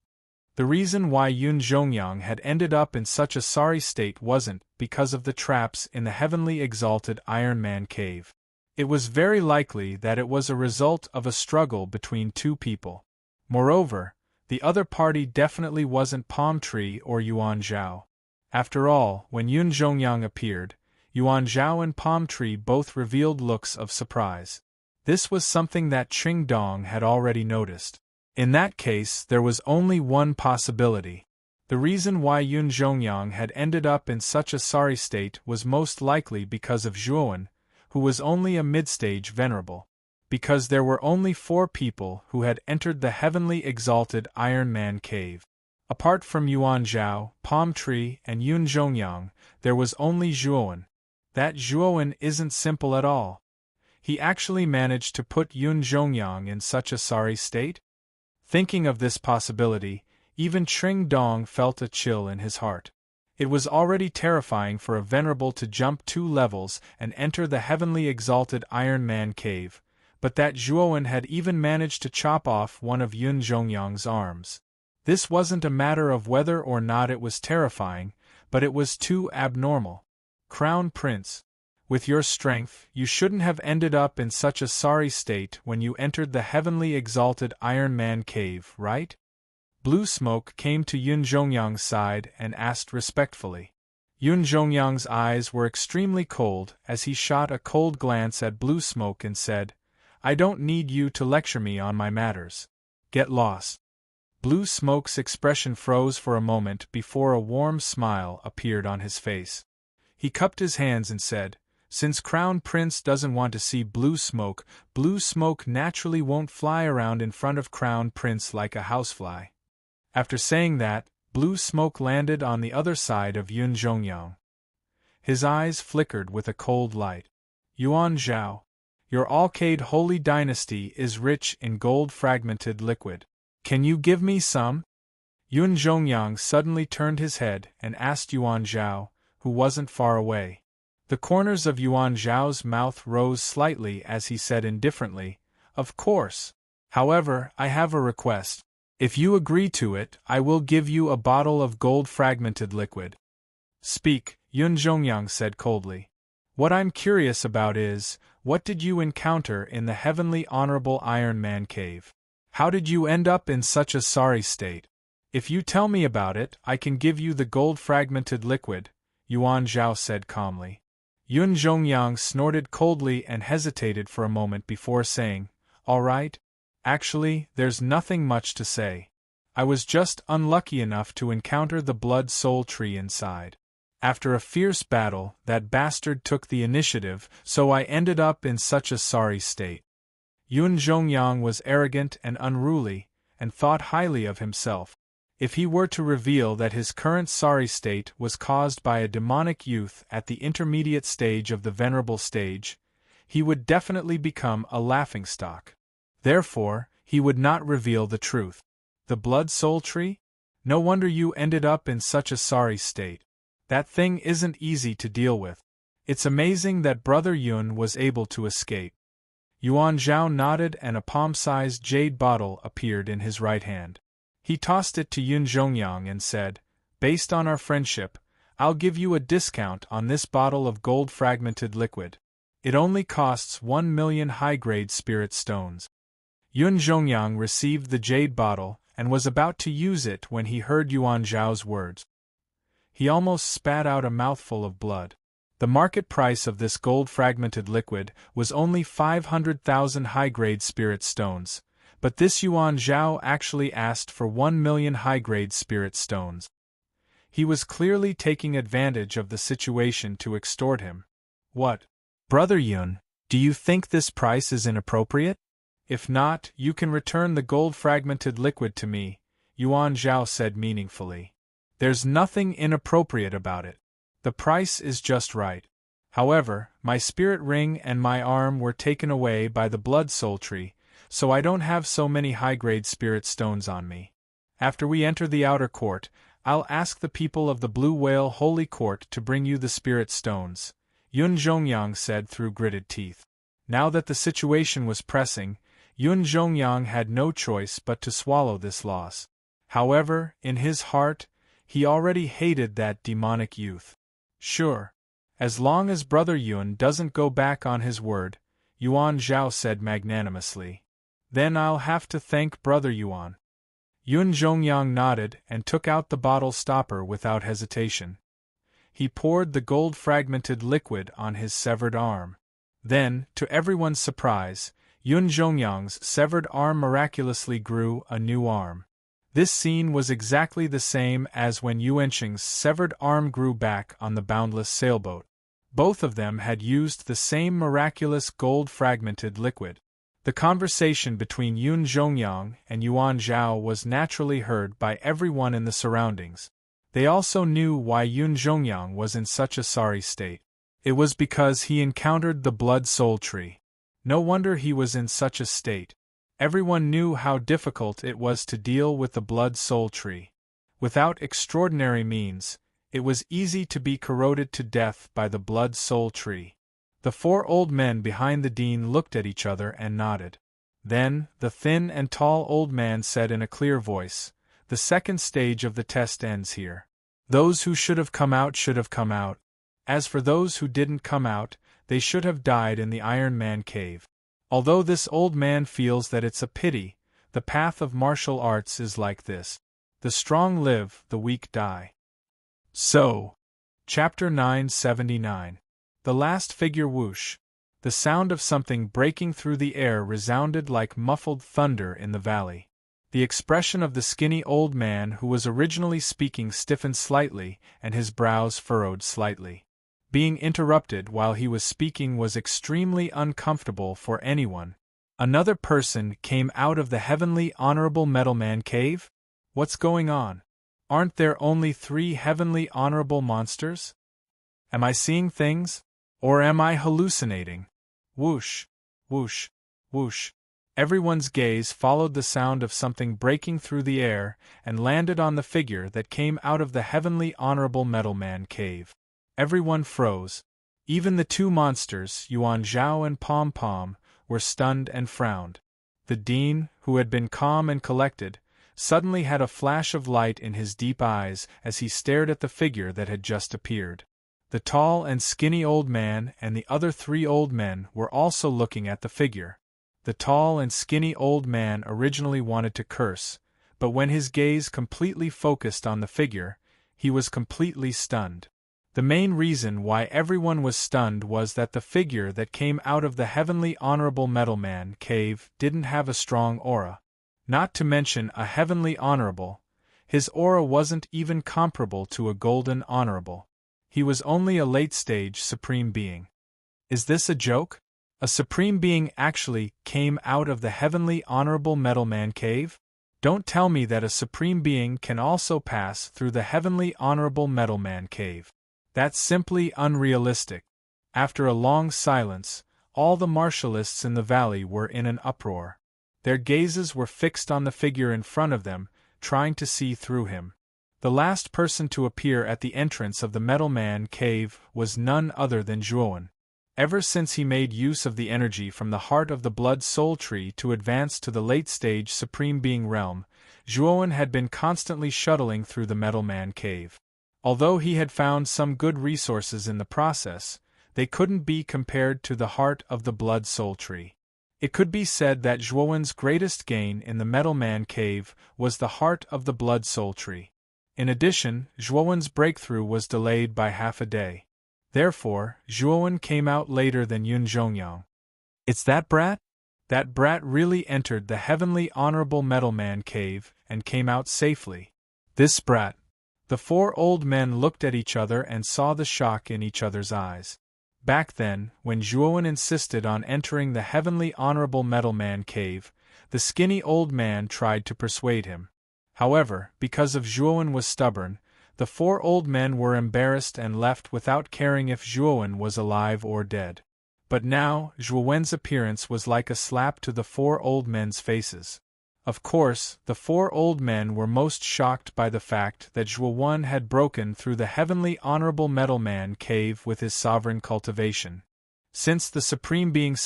The reason why Yun Zhongyang had ended up in such a sorry state wasn't because of the traps in the heavenly exalted Iron Man cave. It was very likely that it was a result of a struggle between two people. Moreover, the other party definitely wasn't Palm Tree or Yuan Zhao. After all, when Yun Zhongyang appeared, Yuan Zhao and Palm Tree both revealed looks of surprise. This was something that Qing Dong had already noticed. In that case, there was only one possibility. The reason why Yun Zhongyang had ended up in such a sorry state was most likely because of Zhuowen, who was only a mid-stage venerable. Because there were only 4 people who had entered the heavenly exalted Iron Man cave. Apart from Yuan Zhao, Palm Tree, and Yun Zhongyang, there was only Zhuowen. That Zhuowen isn't simple at all. He actually managed to put Yun Zhongyang in such a sorry state? Thinking of this possibility, even Qing Dong felt a chill in his heart. It was already terrifying for a venerable to jump 2 levels and enter the heavenly exalted Iron Man cave, but that Zhuowen had even managed to chop off one of Yun Zhongyang's arms. This wasn't a matter of whether or not it was terrifying, but it was too abnormal. Crown Prince, with your strength, you shouldn't have ended up in such a sorry state when you entered the heavenly exalted Iron Man cave, right? Blue Smoke came to Yun Zhongyang's side and asked respectfully. Yun Zhongyang's eyes were extremely cold as he shot a cold glance at Blue Smoke and said, "I don't need you to lecture me on my matters. Get lost." Blue Smoke's expression froze for a moment before a warm smile appeared on his face. He cupped his hands and said, "Since Crown Prince doesn't want to see Blue Smoke naturally won't fly around in front of Crown Prince like a housefly." After saying that, Blue Smoke landed on the other side of Yun Zhongyang. His eyes flickered with a cold light. "Yuan Zhao, your Alcade Holy Dynasty is rich in gold fragmented liquid. Can you give me some?" Yun Zhongyang suddenly turned his head and asked Yuan Zhao, who wasn't far away. The corners of Yuan Zhao's mouth rose slightly as he said indifferently, "Of course. However, I have a request. If you agree to it, I will give you a bottle of gold fragmented liquid." "Speak," Yun Zhongyang said coldly. "What I'm curious about is, what did you encounter in the heavenly honorable Iron Man cave? How did you end up in such a sorry state? If you tell me about it, I can give you the gold fragmented liquid," Yuan Zhao said calmly. Yun Zhongyang snorted coldly and hesitated for a moment before saying, "All right. Actually, there's nothing much to say. I was just unlucky enough to encounter the blood soul tree inside. After a fierce battle, that bastard took the initiative, so I ended up in such a sorry state. Yun Zhongyang was arrogant and unruly, and thought highly of himself. If he were to reveal that his current sorry state was caused by a demonic youth at the intermediate stage of the venerable stage, he would definitely become a laughingstock. Therefore, he would not reveal the truth. The blood soul tree? No wonder you ended up in such a sorry state. That thing isn't easy to deal with. It's amazing that Brother Yun was able to escape. Yuan Zhao nodded and a palm-sized jade bottle appeared in his right hand. He tossed it to Yun Zhongyang and said, "Based on our friendship, I'll give you a discount on this bottle of gold fragmented liquid. It only costs 1,000,000 high-grade spirit stones." Yun Zhongyang received the jade bottle and was about to use it when he heard Yuan Zhao's words. He almost spat out a mouthful of blood. The market price of this gold-fragmented liquid was only 500,000 high-grade spirit stones, but this Yuan Zhao actually asked for 1,000,000 high-grade spirit stones. He was clearly taking advantage of the situation to extort him. "What? Brother Yun, do you think this price is inappropriate? If not, you can return the gold-fragmented liquid to me," Yuan Zhao said meaningfully. "There's nothing inappropriate about it. The price is just right. However, my spirit ring and my arm were taken away by the blood soul tree, so I don't have so many high-grade spirit stones on me. After we enter the outer court, I'll ask the people of the Blue Whale Holy Court to bring you the spirit stones," Yun Zhongyang said through gritted teeth. Now that the situation was pressing, Yun Zhongyang had no choice but to swallow this loss. However, in his heart, he already hated that demonic youth. "Sure. As long as Brother Yun doesn't go back on his word," Yuan Zhao said magnanimously. "Then I'll have to thank Brother Yuan." Yun Zhongyang nodded and took out the bottle stopper without hesitation. He poured the gold-fragmented liquid on his severed arm. Then, to everyone's surprise, Yun Zhongyang's severed arm miraculously grew a new arm. This scene was exactly the same as when Yuanqing's severed arm grew back on the boundless sailboat. Both of them had used the same miraculous gold-fragmented liquid. The conversation between Yun Zhongyang and Yuan Zhao was naturally heard by everyone in the surroundings. They also knew why Yun Zhongyang was in such a sorry state. It was because he encountered the blood soul tree. No wonder he was in such a state. Everyone knew how difficult it was to deal with the blood soul tree. Without extraordinary means, it was easy to be corroded to death by the blood soul tree. The four old men behind the dean looked at each other and nodded. Then, the thin and tall old man said in a clear voice, "The second stage of the test ends here. Those who should have come out should have come out. As for those who didn't come out, they should have died in the Iron Man cave. Although this old man feels that it's a pity, the path of martial arts is like this. The strong live, the weak die." So, Chapter 979. The last figure whoosh. The sound of something breaking through the air resounded like muffled thunder in the valley. The expression of the skinny old man who was originally speaking stiffened slightly, and his brows furrowed slightly. Being interrupted while he was speaking was extremely uncomfortable for anyone. Another person came out of the heavenly honorable metalman cave? What's going on? Aren't there only 3 heavenly honorable monsters? Am I seeing things? Or am I hallucinating? Whoosh, whoosh, whoosh. Everyone's gaze followed the sound of something breaking through the air and landed on the figure that came out of the heavenly honorable metalman cave. Everyone froze. Even the 2 monsters, Yuan Zhao and Pom Pom, were stunned and frowned. The dean, who had been calm and collected, suddenly had a flash of light in his deep eyes as he stared at the figure that had just appeared. The tall and skinny old man and the other 3 old men were also looking at the figure. The tall and skinny old man originally wanted to curse, but when his gaze completely focused on the figure, he was completely stunned. The main reason why everyone was stunned was that the figure that came out of the heavenly honorable metalman cave didn't have a strong aura. Not to mention a heavenly honorable, his aura wasn't even comparable to a golden honorable. He was only a late-stage Supreme Being. Is this a joke? A Supreme Being actually came out of the heavenly Honorable Metalman Cave? Don't tell me that a Supreme Being can also pass through the heavenly Honorable Metalman Cave. That's simply unrealistic. After a long silence, all the martialists in the valley were in an uproar. Their gazes were fixed on the figure in front of them, trying to see through him. The last person to appear at the entrance of the Metalman Cave was none other than Zhuowen. Ever since he made use of the energy from the heart of the Blood Soul Tree to advance to the late-stage Supreme Being realm, Zhuowen had been constantly shuttling through the Metalman Cave. Although he had found some good resources in the process, they couldn't be compared to the heart of the Blood Soul Tree. It could be said that Zhuowen's greatest gain in the Metalman Cave was the heart of the Blood Soul Tree. In addition, Zhuowen's breakthrough was delayed by half a day. Therefore, Zhuowen came out later than Yun Zhongyang. It's that brat? That brat really entered the heavenly Honorable Metalman Cave and came out safely. This brat. The four old men looked at each other and saw the shock in each other's eyes. Back then, when Zhuowen insisted on entering the heavenly Honorable Metalman Cave, the skinny old man tried to persuade him. However, because of Zhuowen was stubborn, the four old men were embarrassed and left without caring if Zhuowen was alive or dead. But now, Zhuowen's appearance was like a slap to the four old men's faces. Of course, the four old men were most shocked by the fact that Zhuowen had broken through the heavenly Honorable Metalman Cave with his sovereign cultivation. Since the Supreme Being,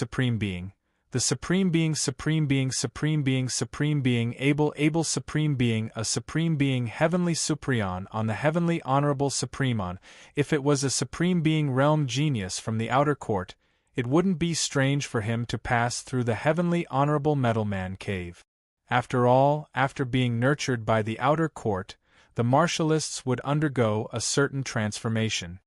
the Supreme Being, able Supreme Being, a Supreme Being heavenly Suprion on the heavenly Honorable Supremon, if it was a Supreme Being realm genius from the outer court, it wouldn't be strange for him to pass through the heavenly Honorable Metalman Cave. After all, after being nurtured by the outer court, the martialists would undergo a certain transformation.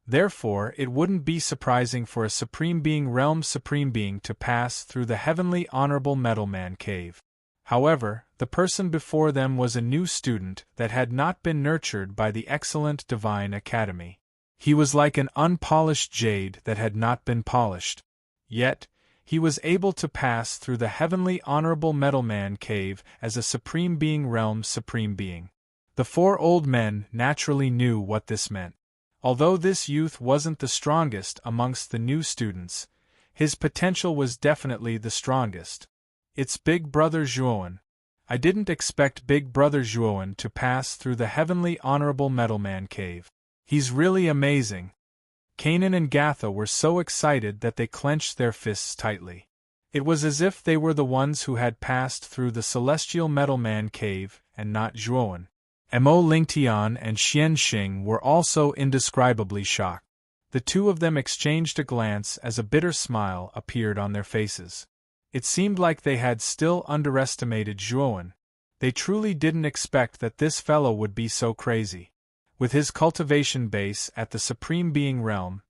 Therefore, it wouldn't be surprising for a Supreme Being realm Supreme Being to pass through the heavenly Honorable Metalman Cave. However, the person before them was a new student that had not been nurtured by the excellent Divine Academy. He was like an unpolished jade that had not been polished. Yet, he was able to pass through the heavenly Honorable Metalman Cave as a Supreme Being realm Supreme Being. The four old men naturally knew what this meant. Although this youth wasn't the strongest amongst the new students, his potential was definitely the strongest. It's Big Brother Zhuowen. I didn't expect Big Brother Zhuowen to pass through the heavenly Honorable Metalman Cave. He's really amazing. Kanan and Gatha were so excited that they clenched their fists tightly. It was as if they were the ones who had passed through the celestial Metalman Cave and not Zhuowen. Mo Lingtian and Xian Xing were also indescribably shocked. The two of them exchanged a glance as a bitter smile appeared on their faces. It seemed like they had still underestimated Zhuowen. They truly didn't expect that this fellow would be so crazy. With his cultivation base at the Supreme Being realm,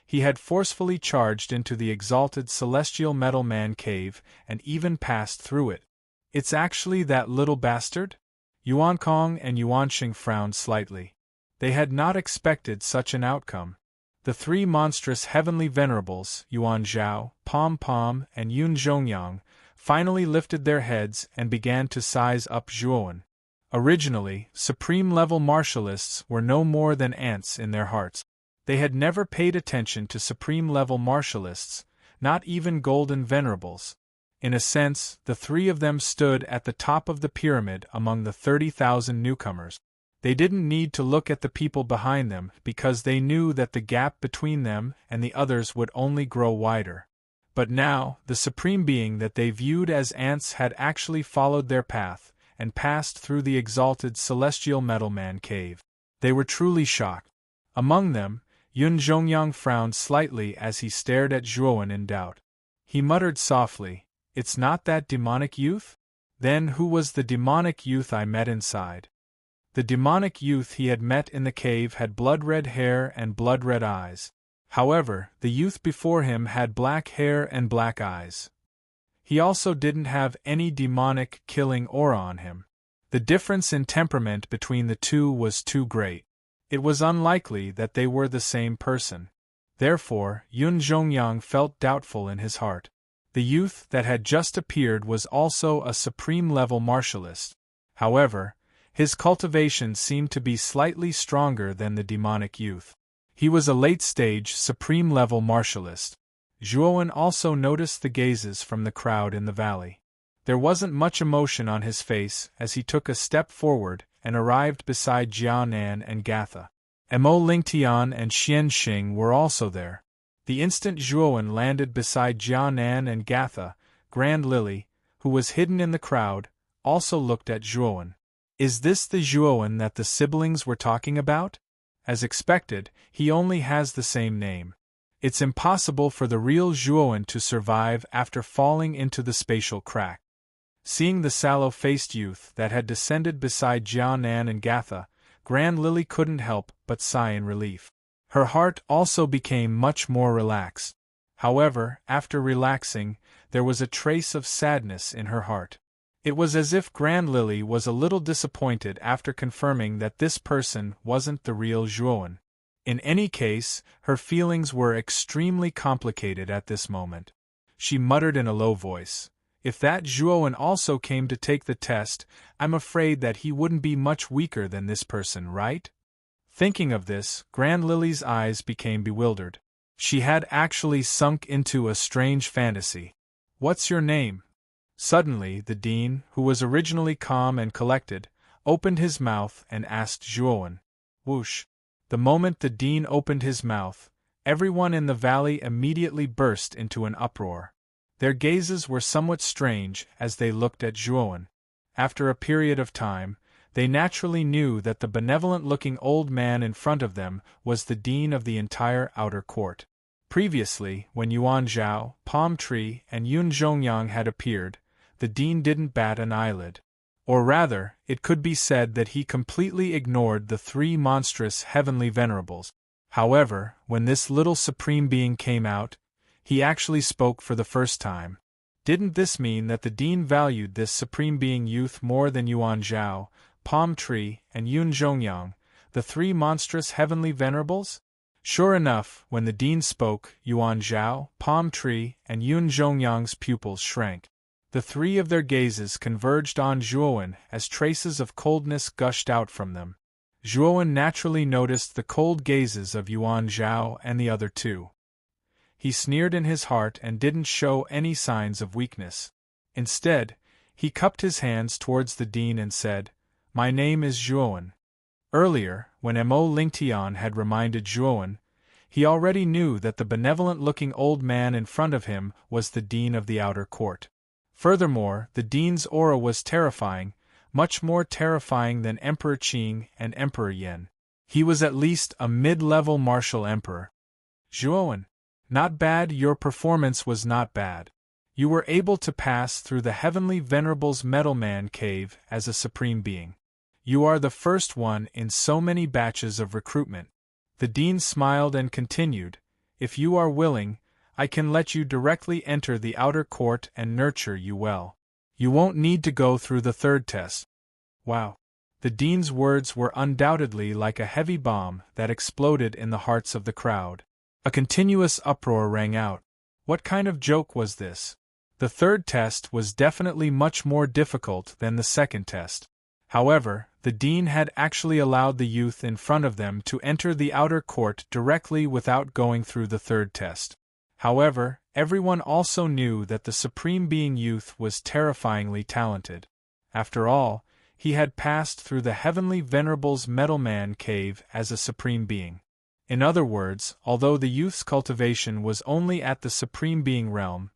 he had forcefully charged into the exalted celestial Metalman Cave and even passed through it. It's actually that little bastard? Yuan Kong and Yuan Xing frowned slightly. They had not expected such an outcome. The three monstrous heavenly venerables, Yuan Zhao, Pom Pom, and Yun Zhongyang, finally lifted their heads and began to size up Zhuowen. Originally, supreme-level martialists were no more than ants in their hearts. They had never paid attention to supreme-level martialists, not even golden venerables. In a sense, the three of them stood at the top of the pyramid among the 30,000 newcomers. They didn't need to look at the people behind them because they knew that the gap between them and the others would only grow wider. But now, the Supreme Being that they viewed as ants had actually followed their path and passed through the exalted celestial Metalman Cave. They were truly shocked. Among them, Yun Zhongyang frowned slightly as he stared at Zhuowen in doubt. He muttered softly, "It's not that demonic youth? Then who was the demonic youth I met inside?" The demonic youth he had met in the cave had blood-red hair and blood-red eyes. However, the youth before him had black hair and black eyes. He also didn't have any demonic killing aura on him. The difference in temperament between the two was too great. It was unlikely that they were the same person. Therefore, Yun Zhongyang felt doubtful in his heart. The youth that had just appeared was also a supreme-level martialist. However, his cultivation seemed to be slightly stronger than the demonic youth. He was a late-stage, supreme-level martialist. Zhuowen also noticed the gazes from the crowd in the valley. There wasn't much emotion on his face as he took a step forward and arrived beside Jianan and Gatha. Mo Lingtian and Xian Xing were also there. The instant Zhuowen landed beside Jianan and Gatha, Grand Lily, who was hidden in the crowd, also looked at Zhuowen. Is this the Zhuowen that the siblings were talking about? As expected, he only has the same name. It's impossible for the real Zhuowen to survive after falling into the spatial crack. Seeing the sallow-faced youth that had descended beside Jianan and Gatha, Grand Lily couldn't help but sigh in relief. Her heart also became much more relaxed. However, after relaxing, there was a trace of sadness in her heart. It was as if Grand Lily was a little disappointed after confirming that this person wasn't the real Zhuowen. In any case, her feelings were extremely complicated at this moment. She muttered in a low voice, "If that Zhuowen also came to take the test, I'm afraid that he wouldn't be much weaker than this person, right?" Thinking of this, Grand Lily's eyes became bewildered. She had actually sunk into a strange fantasy. "What's your name?" Suddenly, the dean, who was originally calm and collected, opened his mouth and asked Zhuowen. Whoosh! The moment the dean opened his mouth, everyone in the valley immediately burst into an uproar. Their gazes were somewhat strange as they looked at Zhuowen. After a period of time, they naturally knew that the benevolent-looking old man in front of them was the dean of the entire outer court. Previously, when Yuan Zhao, Palm Tree, and Yun Zhongyang had appeared, the dean didn't bat an eyelid. Or rather, it could be said that he completely ignored the three monstrous heavenly venerables. However, when this little supreme being came out, he actually spoke for the first time. Didn't this mean that the dean valued this supreme being youth more than Yuan Zhao, Palm Tree, and Yun Zhongyang, the three monstrous heavenly venerables? Sure enough, when the dean spoke, Yuan Zhao, Palm Tree, and Yun Zhongyang's pupils shrank. The three of their gazes converged on Zhuowen as traces of coldness gushed out from them. Zhuowen naturally noticed the cold gazes of Yuan Zhao and the other two. He sneered in his heart and didn't show any signs of weakness. Instead, he cupped his hands towards the dean and said, "My name is Zhuowen." Earlier, when Mo Lingtian had reminded Zhuowen, he already knew that the benevolent-looking old man in front of him was the dean of the outer court. Furthermore, the dean's aura was terrifying, much more terrifying than Emperor Qing and Emperor Yen. He was at least a mid-level martial emperor. "Zhuowen, not bad, your performance was not bad. You were able to pass through the Heavenly Venerable's Metal Man cave as a supreme being. You are the first one in so many batches of recruitment." The dean smiled and continued, "If you are willing, I can let you directly enter the outer court and nurture you well. You won't need to go through the third test." Wow! The dean's words were undoubtedly like a heavy bomb that exploded in the hearts of the crowd. A continuous uproar rang out. What kind of joke was this? The third test was definitely much more difficult than the second test. However, the dean had actually allowed the youth in front of them to enter the outer court directly without going through the third test. However, everyone also knew that the Supreme Being youth was terrifyingly talented. After all, he had passed through the Heavenly Venerable's Metal Man cave as a Supreme Being. In other words, although the youth's cultivation was only at the Supreme Being realm,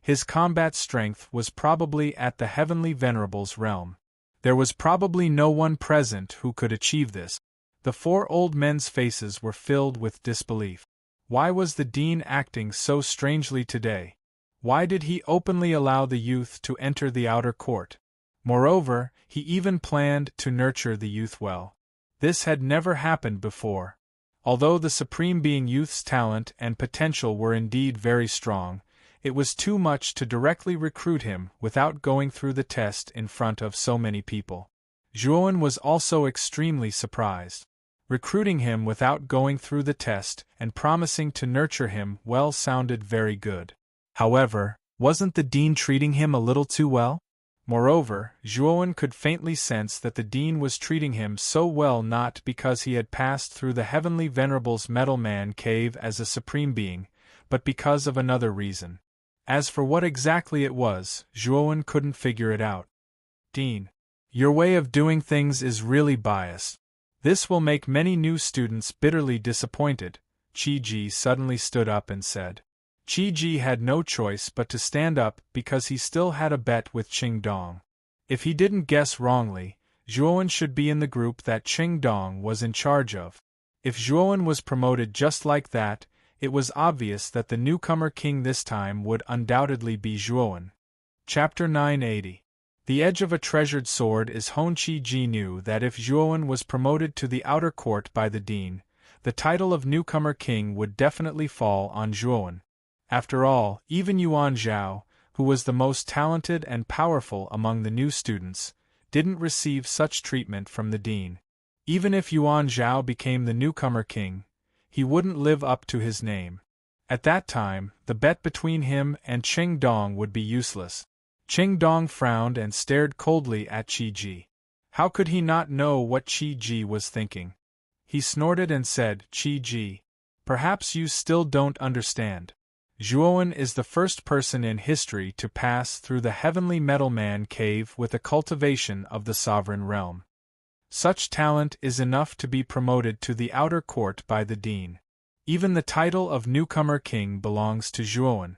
his combat strength was probably at the Heavenly Venerable's realm. There was probably no one present who could achieve this. The four old men's faces were filled with disbelief. Why was the dean acting so strangely today? Why did he openly allow the youth to enter the outer court? Moreover, he even planned to nurture the youth well. This had never happened before. Although the Supreme Being youth's talent and potential were indeed very strong, it was too much to directly recruit him without going through the test in front of so many people. Zhuowen was also extremely surprised. Recruiting him without going through the test and promising to nurture him well sounded very good. However, wasn't the dean treating him a little too well? Moreover, Zhuowen could faintly sense that the dean was treating him so well not because he had passed through the heavenly Venerable's Metal Man cave as a supreme being, but because of another reason. As for what exactly it was, Zhuowen couldn't figure it out. Dean, your way of doing things is really biased. This will make many new students bitterly disappointed. Qi suddenly stood up and said. Qi had no choice but to stand up because he still had a bet with Qing Dong. If he didn't guess wrongly, Zhuowen should be in the group that Qing Dong was in charge of. If Zhuowen was promoted just like that, it was obvious that the newcomer king this time would undoubtedly be Zhuowen. Chapter 980. The edge of a treasured sword is Hon Qi knew that if Zhuowen was promoted to the outer court by the dean, the title of newcomer king would definitely fall on Zhuowen. After all, even Yuan Zhao, who was the most talented and powerful among the new students, didn't receive such treatment from the dean. Even if Yuan Zhao became the newcomer king, he wouldn't live up to his name. At that time, the bet between him and Qing Dong would be useless. Qing Dong frowned and stared coldly at Qi. How could he not know what Qi was thinking? He snorted and said, Qi, perhaps you still don't understand. Zhuowen is the first person in history to pass through the heavenly Metal Man cave with a cultivation of the sovereign realm. Such talent is enough to be promoted to the outer court by the dean. Even the title of newcomer king belongs to Zhuowen.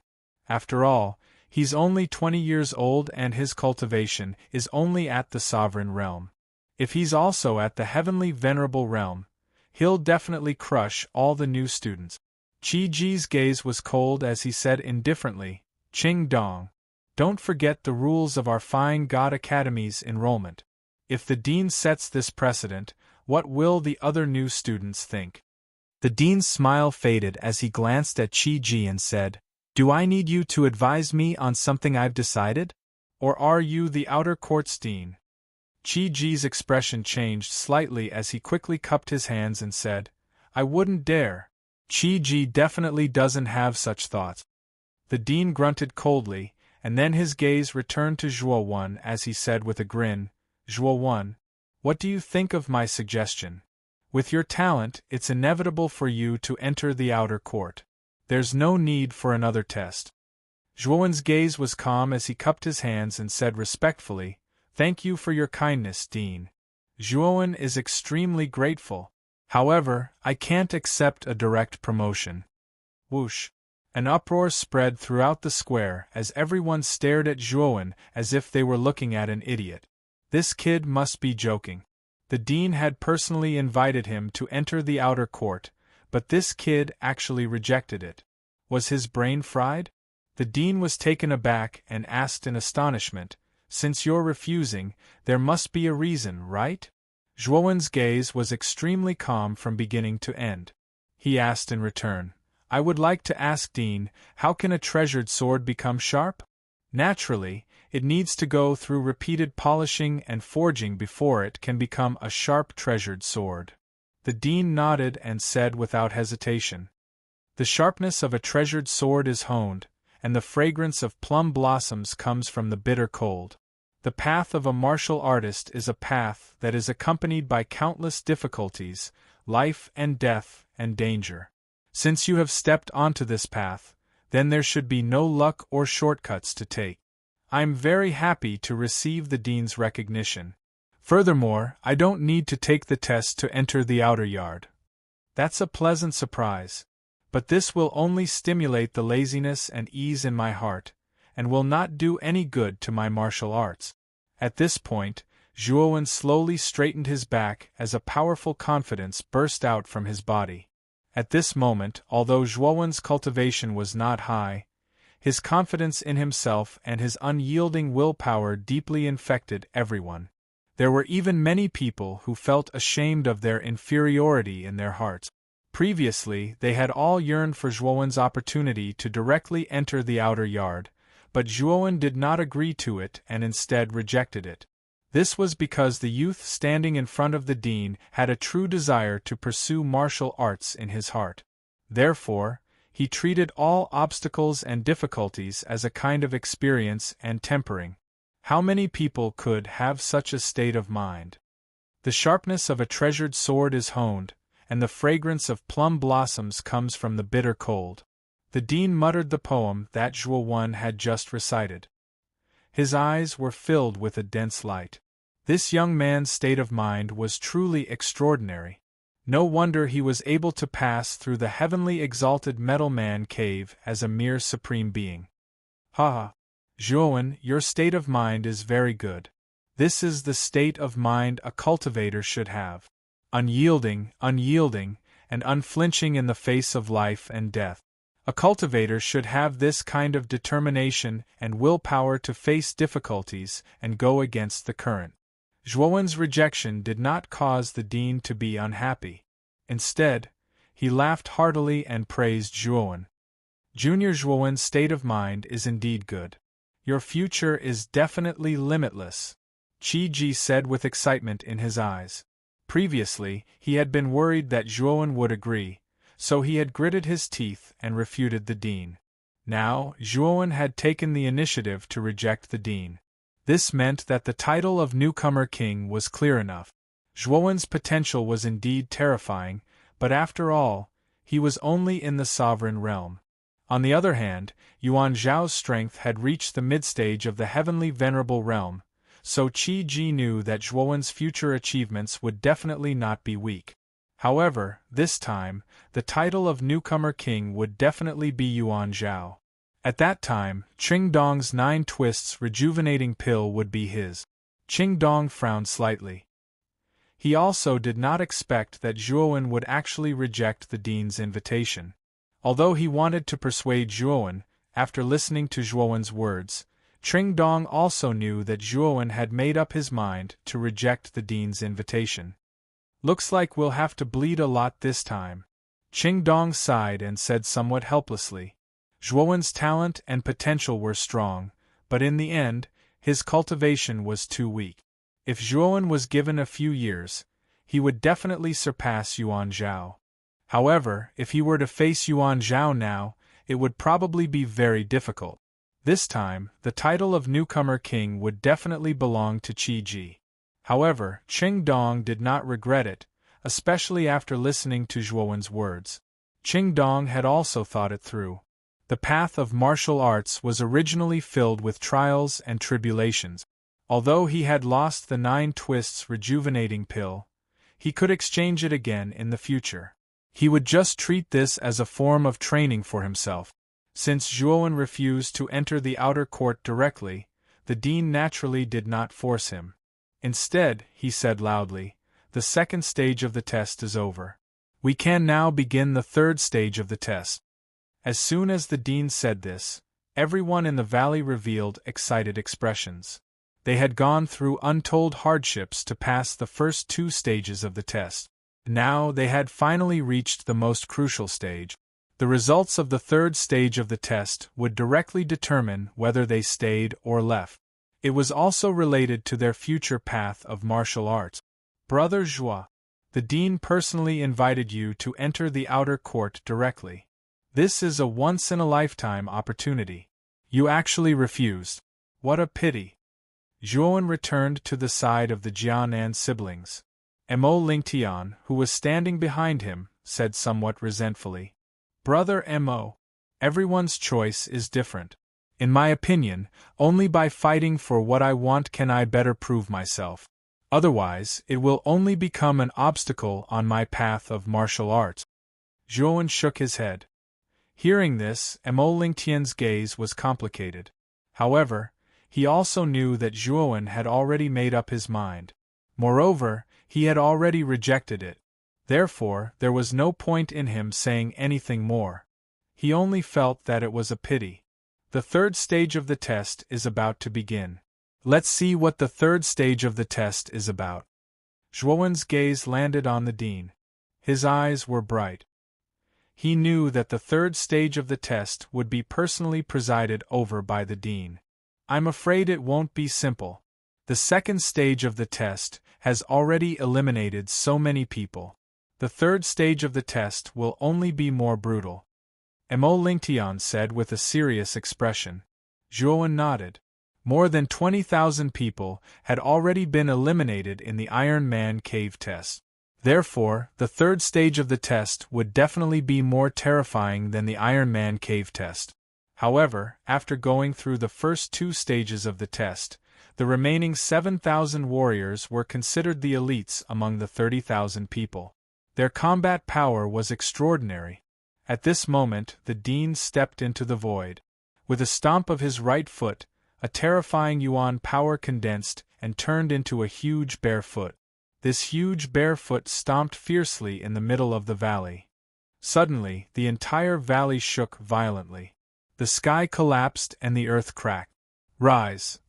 After all, he's only 20 years old and his cultivation is only at the sovereign realm. If he's also at the heavenly venerable realm, he'll definitely crush all the new students. Qi's gaze was cold as he said indifferently, Qing Dong, don't forget the rules of our fine God Academy's enrollment. If the dean sets this precedent, what will the other new students think? The dean's smile faded as he glanced at Qi and said, do I need you to advise me on something I've decided? Or are you the outer court's dean? Qi's expression changed slightly as he quickly cupped his hands and said, I wouldn't dare. Qi definitely doesn't have such thoughts. The dean grunted coldly, and then his gaze returned to Zhuowen as he said with a grin, Zhuowen, what do you think of my suggestion? With your talent, it's inevitable for you to enter the outer court. There's no need for another test. Zhuowen's gaze was calm as he cupped his hands and said respectfully, thank you for your kindness, Dean. Zhuowen is extremely grateful. However, I can't accept a direct promotion. Whoosh! An uproar spread throughout the square as everyone stared at Zhuowen as if they were looking at an idiot. This kid must be joking. The dean had personally invited him to enter the outer court, but this kid actually rejected it. Was his brain fried? The dean was taken aback and asked in astonishment, since you're refusing, there must be a reason, right? Zhuowen's gaze was extremely calm from beginning to end. He asked in return, I would like to ask Dean, how can a treasured sword become sharp? Naturally, it needs to go through repeated polishing and forging before it can become a sharp treasured sword. The dean nodded and said without hesitation, the sharpness of a treasured sword is honed, and the fragrance of plum blossoms comes from the bitter cold. The path of a martial artist is a path that is accompanied by countless difficulties, life and death and danger. Since you have stepped onto this path, then there should be no luck or shortcuts to take. I'm very happy to receive the dean's recognition. Furthermore, I don't need to take the test to enter the outer yard. That's a pleasant surprise. But this will only stimulate the laziness and ease in my heart, and will not do any good to my martial arts. At this point, Zhuowen slowly straightened his back as a powerful confidence burst out from his body. At this moment, although Zhuowen's cultivation was not high, his confidence in himself and his unyielding willpower deeply infected everyone. There were even many people who felt ashamed of their inferiority in their hearts. Previously, they had all yearned for Zhuowen's opportunity to directly enter the outer yard, but Zhuowen did not agree to it and instead rejected it. This was because the youth standing in front of the dean had a true desire to pursue martial arts in his heart. Therefore, he treated all obstacles and difficulties as a kind of experience and tempering. How many people could have such a state of mind? The sharpness of a treasured sword is honed, and the fragrance of plum blossoms comes from the bitter cold. The dean muttered the poem that Zhuo had just recited. His eyes were filled with a dense light. This young man's state of mind was truly extraordinary. No wonder he was able to pass through the heavenly exalted metal man cave as a mere supreme being. Ha ha! Zhuo, your state of mind is very good. This is the state of mind a cultivator should have. Unyielding, and unflinching in the face of life and death. A cultivator should have this kind of determination and willpower to face difficulties and go against the current. Zhuowen's rejection did not cause the dean to be unhappy. Instead, he laughed heartily and praised Zhuowen. Junior Zhuowen's state of mind is indeed good. Your future is definitely limitless, Qi Ji said with excitement in his eyes. Previously, he had been worried that Zhuowen would agree, so he had gritted his teeth and refuted the dean. Now, Zhuowen had taken the initiative to reject the dean. This meant that the title of newcomer king was clear enough. Zhuowen's potential was indeed terrifying, but after all, he was only in the sovereign realm. On the other hand, Yuan Zhao's strength had reached the mid-stage of the heavenly venerable realm, so Qi Ji knew that Zhuowen's future achievements would definitely not be weak. However, this time, the title of newcomer king would definitely be Yuan Zhao. At that time, Qingdong's 9 twists rejuvenating pill would be his. Qingdong frowned slightly. He also did not expect that Zhuowen would actually reject the dean's invitation. Although he wanted to persuade Zhuowen, after listening to Zhuowen's words, Qingdong also knew that Zhuowen had made up his mind to reject the dean's invitation. Looks like we'll have to bleed a lot this time. Qingdong sighed and said somewhat helplessly. Zhuowen's talent and potential were strong, but in the end, his cultivation was too weak. If Zhuowen was given a few years, he would definitely surpass Yuan Zhao. However, if he were to face Yuan Zhao now, it would probably be very difficult. This time, the title of newcomer king would definitely belong to Qi Ji. However, Qingdong did not regret it, especially after listening to Zhuowen's words. Qingdong had also thought it through. The path of martial arts was originally filled with trials and tribulations. Although he had lost the 9 twists rejuvenating pill, he could exchange it again in the future. He would just treat this as a form of training for himself. Since Zhuowen refused to enter the outer court directly, the dean naturally did not force him. Instead, he said loudly, the second stage of the test is over. We can now begin the third stage of the test. As soon as the dean said this, everyone in the valley revealed excited expressions. They had gone through untold hardships to pass the first 2 stages of the test. Now they had finally reached the most crucial stage. The results of the third stage of the test would directly determine whether they stayed or left. It was also related to their future path of martial arts. Brother Zhuo, the dean personally invited you to enter the outer court directly. This is a once-in-a-lifetime opportunity. You actually refused. What a pity. Zhuowen returned to the side of the Jianan siblings. Mo Lingtian, who was standing behind him, said somewhat resentfully, Brother Mo, everyone's choice is different. In my opinion, only by fighting for what I want can I better prove myself. Otherwise, it will only become an obstacle on my path of martial arts. Zhuowen shook his head. Hearing this, Mo Lingtian's gaze was complicated. However, he also knew that Zhuowen had already made up his mind. Moreover, he had already rejected it. Therefore, there was no point in him saying anything more. He only felt that it was a pity. The third stage of the test is about to begin. Let's see what the third stage of the test is about. Zhuowen's gaze landed on the dean. His eyes were bright. He knew that the third stage of the test would be personally presided over by the dean. I'm afraid it won't be simple. The second stage of the test has already eliminated so many people. The third stage of the test will only be more brutal. Mo Lingtian said with a serious expression. Zhuowen nodded. More than 20,000 people had already been eliminated in the Iron Man cave test. Therefore, the third stage of the test would definitely be more terrifying than the Iron Man cave test. However, after going through the first two stages of the test, the remaining 7,000 warriors were considered the elites among the 30,000 people. Their combat power was extraordinary. At this moment, the Dean stepped into the void. With a stomp of his right foot, a terrifying yuan power condensed and turned into a huge bare foot. This huge bare foot stomped fiercely in the middle of the valley. Suddenly, the entire valley shook violently. The sky collapsed and the earth cracked. "Rise!"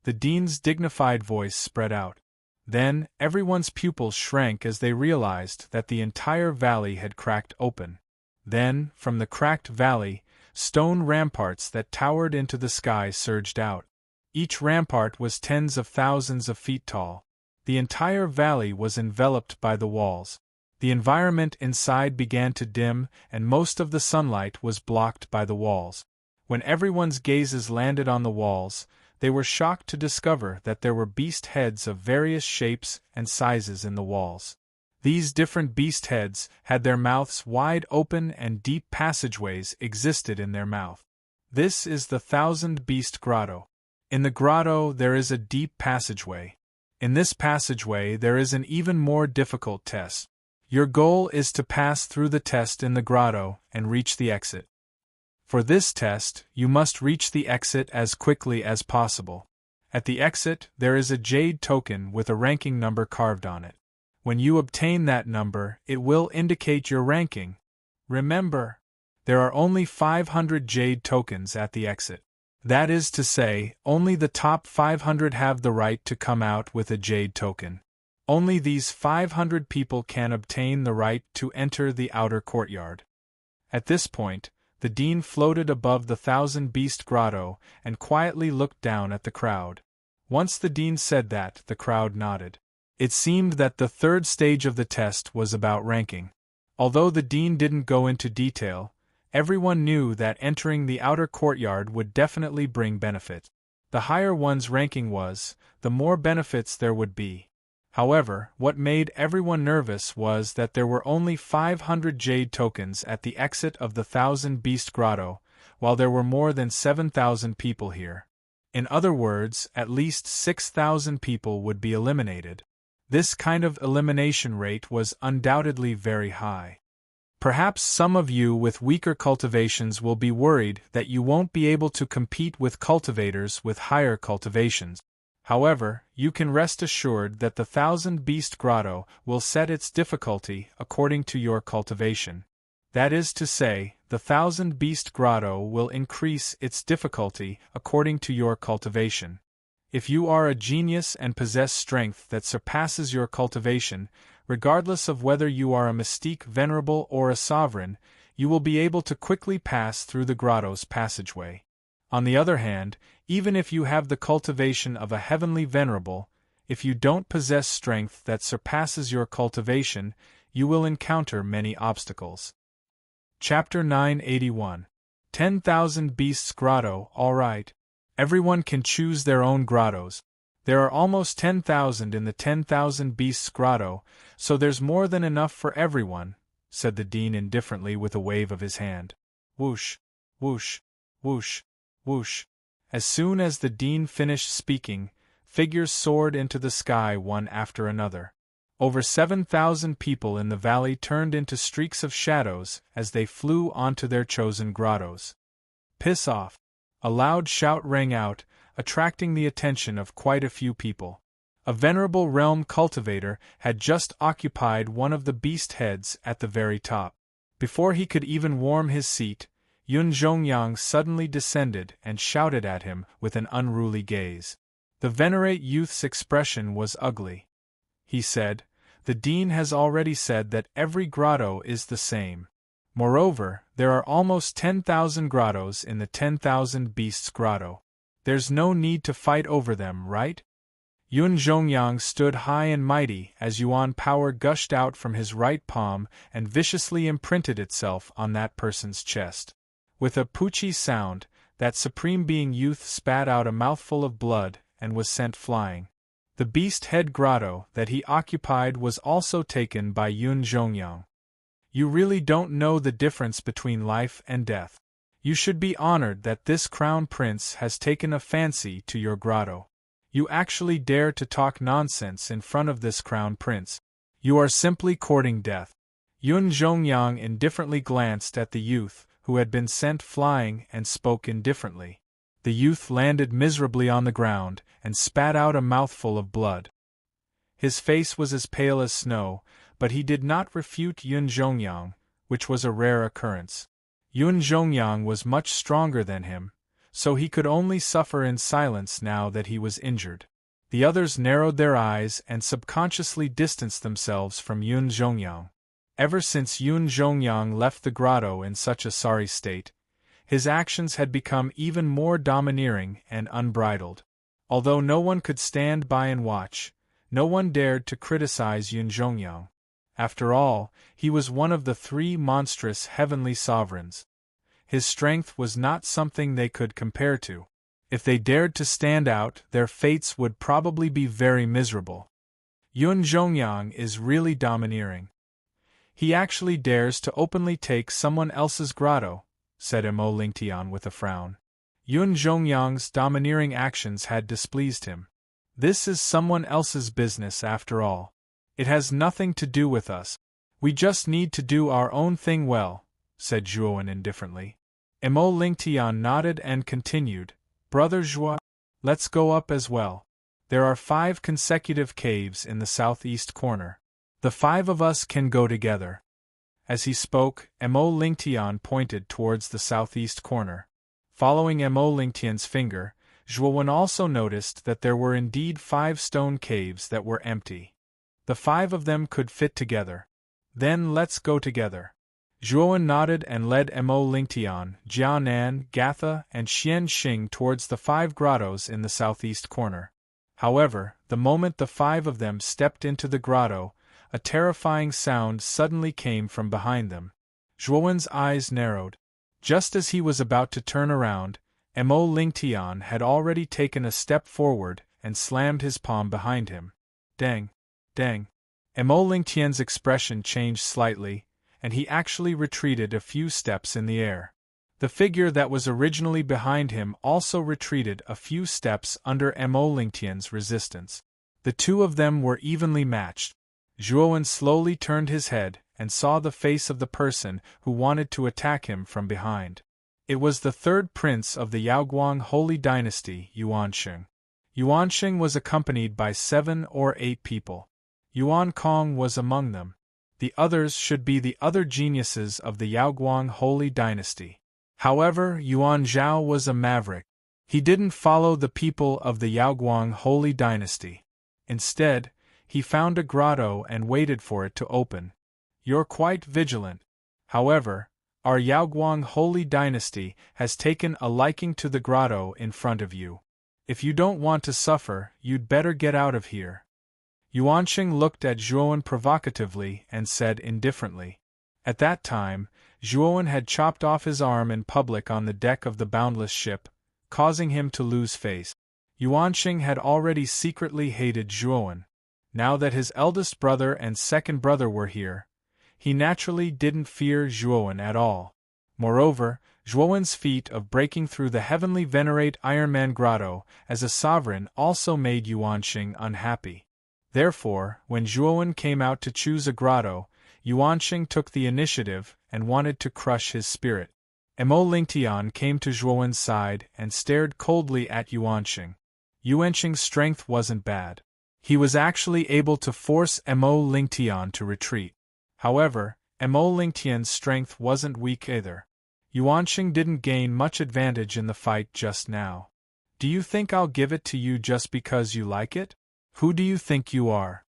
The Dean's dignified voice spread out. Then, everyone's pupils shrank as they realized that the entire valley had cracked open. Then, from the cracked valley, stone ramparts that towered into the sky surged out. Each rampart was tens of thousands of feet tall. The entire valley was enveloped by the walls. The environment inside began to dim, and most of the sunlight was blocked by the walls. When everyone's gazes landed on the walls, they were shocked to discover that there were beast heads of various shapes and sizes in the walls. These different beast heads had their mouths wide open and deep passageways existed in their mouth. This is the 1,000 Beast Grotto. In the grotto there is a deep passageway. In this passageway there is an even more difficult test. Your goal is to pass through the test in the grotto and reach the exit. For this test, you must reach the exit as quickly as possible. At the exit, there is a jade token with a ranking number carved on it. When you obtain that number, it will indicate your ranking. Remember, there are only 500 jade tokens at the exit. That is to say, only the top 500 have the right to come out with a jade token. Only these 500 people can obtain the right to enter the outer courtyard. At this point, the Dean floated above the 1,000 Beast Grotto and quietly looked down at the crowd. Once the Dean said that, the crowd nodded. It seemed that the third stage of the test was about ranking. Although the Dean didn't go into detail, everyone knew that entering the outer courtyard would definitely bring benefit. The higher one's ranking was, the more benefits there would be. However, what made everyone nervous was that there were only 500 jade tokens at the exit of the 1,000 Beast Grotto, while there were more than 7,000 people here. In other words, at least 6,000 people would be eliminated. This kind of elimination rate was undoubtedly very high. Perhaps some of you with weaker cultivations will be worried that you won't be able to compete with cultivators with higher cultivations. However, you can rest assured that the 1,000 Beast Grotto will set its difficulty according to your cultivation. That is to say, the 1,000 Beast Grotto will increase its difficulty according to your cultivation. If you are a genius and possess strength that surpasses your cultivation, regardless of whether you are a mystique venerable or a sovereign, you will be able to quickly pass through the grotto's passageway. On the other hand, even if you have the cultivation of a heavenly venerable, if you don't possess strength that surpasses your cultivation, you will encounter many obstacles. Chapter 981. 10,000 Beasts Grotto. Alright. Everyone can choose their own grottos. There are almost 10,000 in the 10,000 Beasts Grotto, so there's more than enough for everyone, said the Dean indifferently with a wave of his hand. Whoosh, whoosh, whoosh, whoosh. As soon as the Dean finished speaking, figures soared into the sky one after another. Over 7,000 people in the valley turned into streaks of shadows as they flew onto their chosen grottos. Piss off! A loud shout rang out, attracting the attention of quite a few people. A venerable realm cultivator had just occupied one of the beast heads at the very top. Before he could even warm his seat, Yun Zhongyang suddenly descended and shouted at him with an unruly gaze. The venerate youth's expression was ugly. He said, "The Dean has already said that every grotto is the same. Moreover, there are almost 10,000 grottos in the 10,000 Beasts Grotto. There's no need to fight over them, right? Yun Zhongyang stood high and mighty as Yuan power gushed out from his right palm and viciously imprinted itself on that person's chest. With a poochie sound, that supreme being youth spat out a mouthful of blood and was sent flying. The beast head grotto that he occupied was also taken by Yun Zhongyang. You really don't know the difference between life and death. You should be honored that this crown prince has taken a fancy to your grotto. You actually dare to talk nonsense in front of this crown prince. You are simply courting death. Yun Zhongyang indifferently glanced at the youth, who had been sent flying, and spoke indifferently. The youth landed miserably on the ground, and spat out a mouthful of blood. His face was as pale as snow, but he did not refute Yun Zhongyang, which was a rare occurrence. Yun Zhongyang was much stronger than him, so he could only suffer in silence now that he was injured. The others narrowed their eyes and subconsciously distanced themselves from Yun Zhongyang. Ever since Yun Zhongyang left the grotto in such a sorry state, his actions had become even more domineering and unbridled. Although no one could stand by and watch, no one dared to criticize Yun Zhongyang. After all, he was one of the three monstrous heavenly sovereigns. His strength was not something they could compare to. If they dared to stand out, their fates would probably be very miserable. Yun Zhongyang is really domineering. He actually dares to openly take someone else's grotto, said Mo Lingtian with a frown. Yun Zhongyang's domineering actions had displeased him. This is someone else's business after all. It has nothing to do with us. We just need to do our own thing well, said Zhuowen indifferently. Mo Lingtian nodded and continued, Brother Zhuo, let's go up as well. There are 5 consecutive caves in the southeast corner. The 5 of us can go together. As he spoke, Mo Lingtian pointed towards the southeast corner. Following Mo Lingtian's finger, Zhuowen also noticed that there were indeed 5 stone caves that were empty. The 5 of them could fit together. Then let's go together. Zhuowen nodded and led Mo Lingtian, Jianan, Gatha, and Xian Xing towards the 5 grottos in the southeast corner. However, the moment the 5 of them stepped into the grotto, a terrifying sound suddenly came from behind them. Zhuowen's eyes narrowed. Just as he was about to turn around, Mo Lingtian had already taken a step forward and slammed his palm behind him. Dang! Dang! Mo Lingtian's expression changed slightly, and he actually retreated a few steps in the air. The figure that was originally behind him also retreated a few steps under Mo Lingtian's resistance. The 2 of them were evenly matched. Zhuowen slowly turned his head and saw the face of the person who wanted to attack him from behind. It was the 3rd prince of the Yaoguang Holy Dynasty, Yuansheng. Yuansheng was accompanied by 7 or 8 people. Yuan Kong was among them. The others should be the other geniuses of the Yaoguang Holy Dynasty. However, Yuan Zhao was a maverick. He didn't follow the people of the Yaoguang Holy Dynasty. Instead, he found a grotto and waited for it to open. You're quite vigilant. However, our Yaoguang Holy Dynasty has taken a liking to the grotto in front of you. If you don't want to suffer, you'd better get out of here. Yuansheng looked at Zhuowen provocatively and said indifferently. At that time, Zhuowen had chopped off his arm in public on the deck of the boundless ship, causing him to lose face. Yuansheng had already secretly hated Zhuowen. Now that his eldest brother and second brother were here, he naturally didn't fear Zhuowen at all. Moreover, Zhuowen's feat of breaking through the heavenly venerate Iron Man grotto as a sovereign also made Yuansheng unhappy. Therefore, when Zhuowen came out to choose a grotto, Yuansheng took the initiative and wanted to crush his spirit. Mo Lingtian came to Zhuowen's side and stared coldly at Yuansheng. Yuansheng's strength wasn't bad. He was actually able to force Mo Lingtian to retreat. However, Mo Lingtian's strength wasn't weak either. Yuansheng didn't gain much advantage in the fight just now. Do you think I'll give it to you just because you like it? Who do you think you are?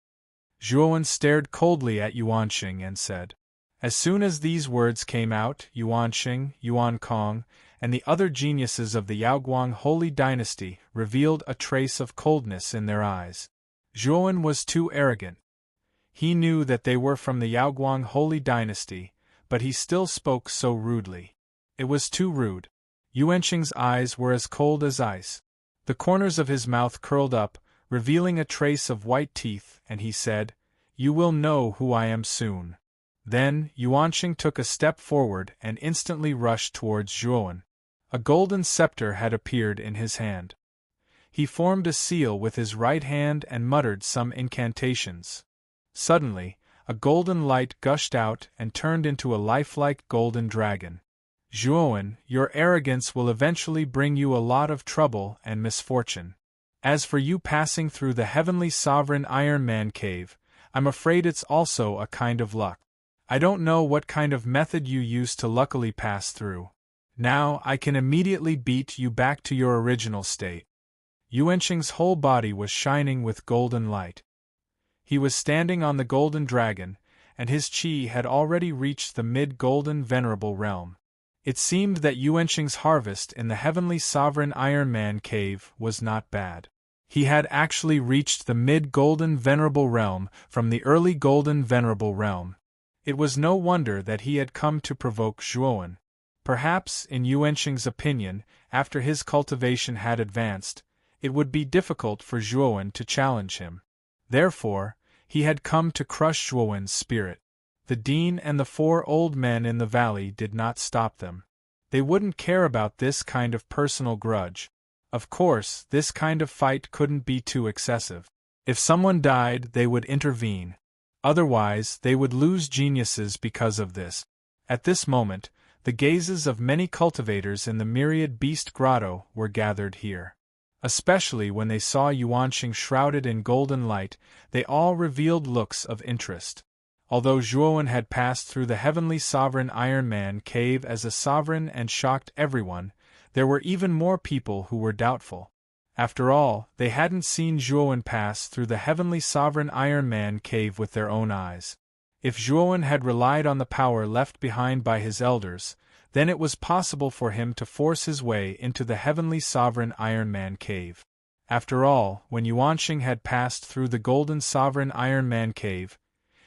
Zhuowen stared coldly at Yuansheng and said. As soon as these words came out, Yuansheng, Yuan Kong, and the other geniuses of the Yaoguang holy dynasty revealed a trace of coldness in their eyes. Zhuowen was too arrogant. He knew that they were from the Yaoguang holy dynasty, but he still spoke so rudely. It was too rude. Yuanqing's eyes were as cold as ice. The corners of his mouth curled up, revealing a trace of white teeth, and he said, "You will know who I am soon." Then, Yuanqing took a step forward and instantly rushed towards Zhuowen. A golden scepter had appeared in his hand. He formed a seal with his right hand and muttered some incantations. Suddenly, a golden light gushed out and turned into a lifelike golden dragon. "Zhuowen, your arrogance will eventually bring you a lot of trouble and misfortune. As for you passing through the heavenly sovereign Iron Man cave, I'm afraid it's also a kind of luck. I don't know what kind of method you used to luckily pass through. Now I can immediately beat you back to your original state." Yuanqing's whole body was shining with golden light. He was standing on the golden dragon, and his qi had already reached the mid-golden venerable realm. It seemed that Yuanqing's harvest in the heavenly sovereign Iron Man cave was not bad. He had actually reached the mid-golden venerable realm from the early golden venerable realm. It was no wonder that he had come to provoke Zhuowen. Perhaps, in Yuanqing's opinion, after his cultivation had advanced, it would be difficult for Zhuowen to challenge him. Therefore, he had come to crush Zhuowen's spirit. The dean and the 4 old men in the valley did not stop them. They wouldn't care about this kind of personal grudge. Of course, this kind of fight couldn't be too excessive. If someone died, they would intervene. Otherwise, they would lose geniuses because of this. At this moment, the gazes of many cultivators in the Myriad Beast Grotto were gathered here. Especially when they saw Yuanqing shrouded in golden light, they all revealed looks of interest. Although Zhuowen had passed through the heavenly sovereign Iron Man cave as a sovereign and shocked everyone, there were even more people who were doubtful. After all, they hadn't seen Zhuowen pass through the heavenly sovereign Iron Man cave with their own eyes. If Zhuowen had relied on the power left behind by his elders, then it was possible for him to force his way into the heavenly sovereign Iron Man cave. After all, when Yuanqing had passed through the golden sovereign Iron Man cave,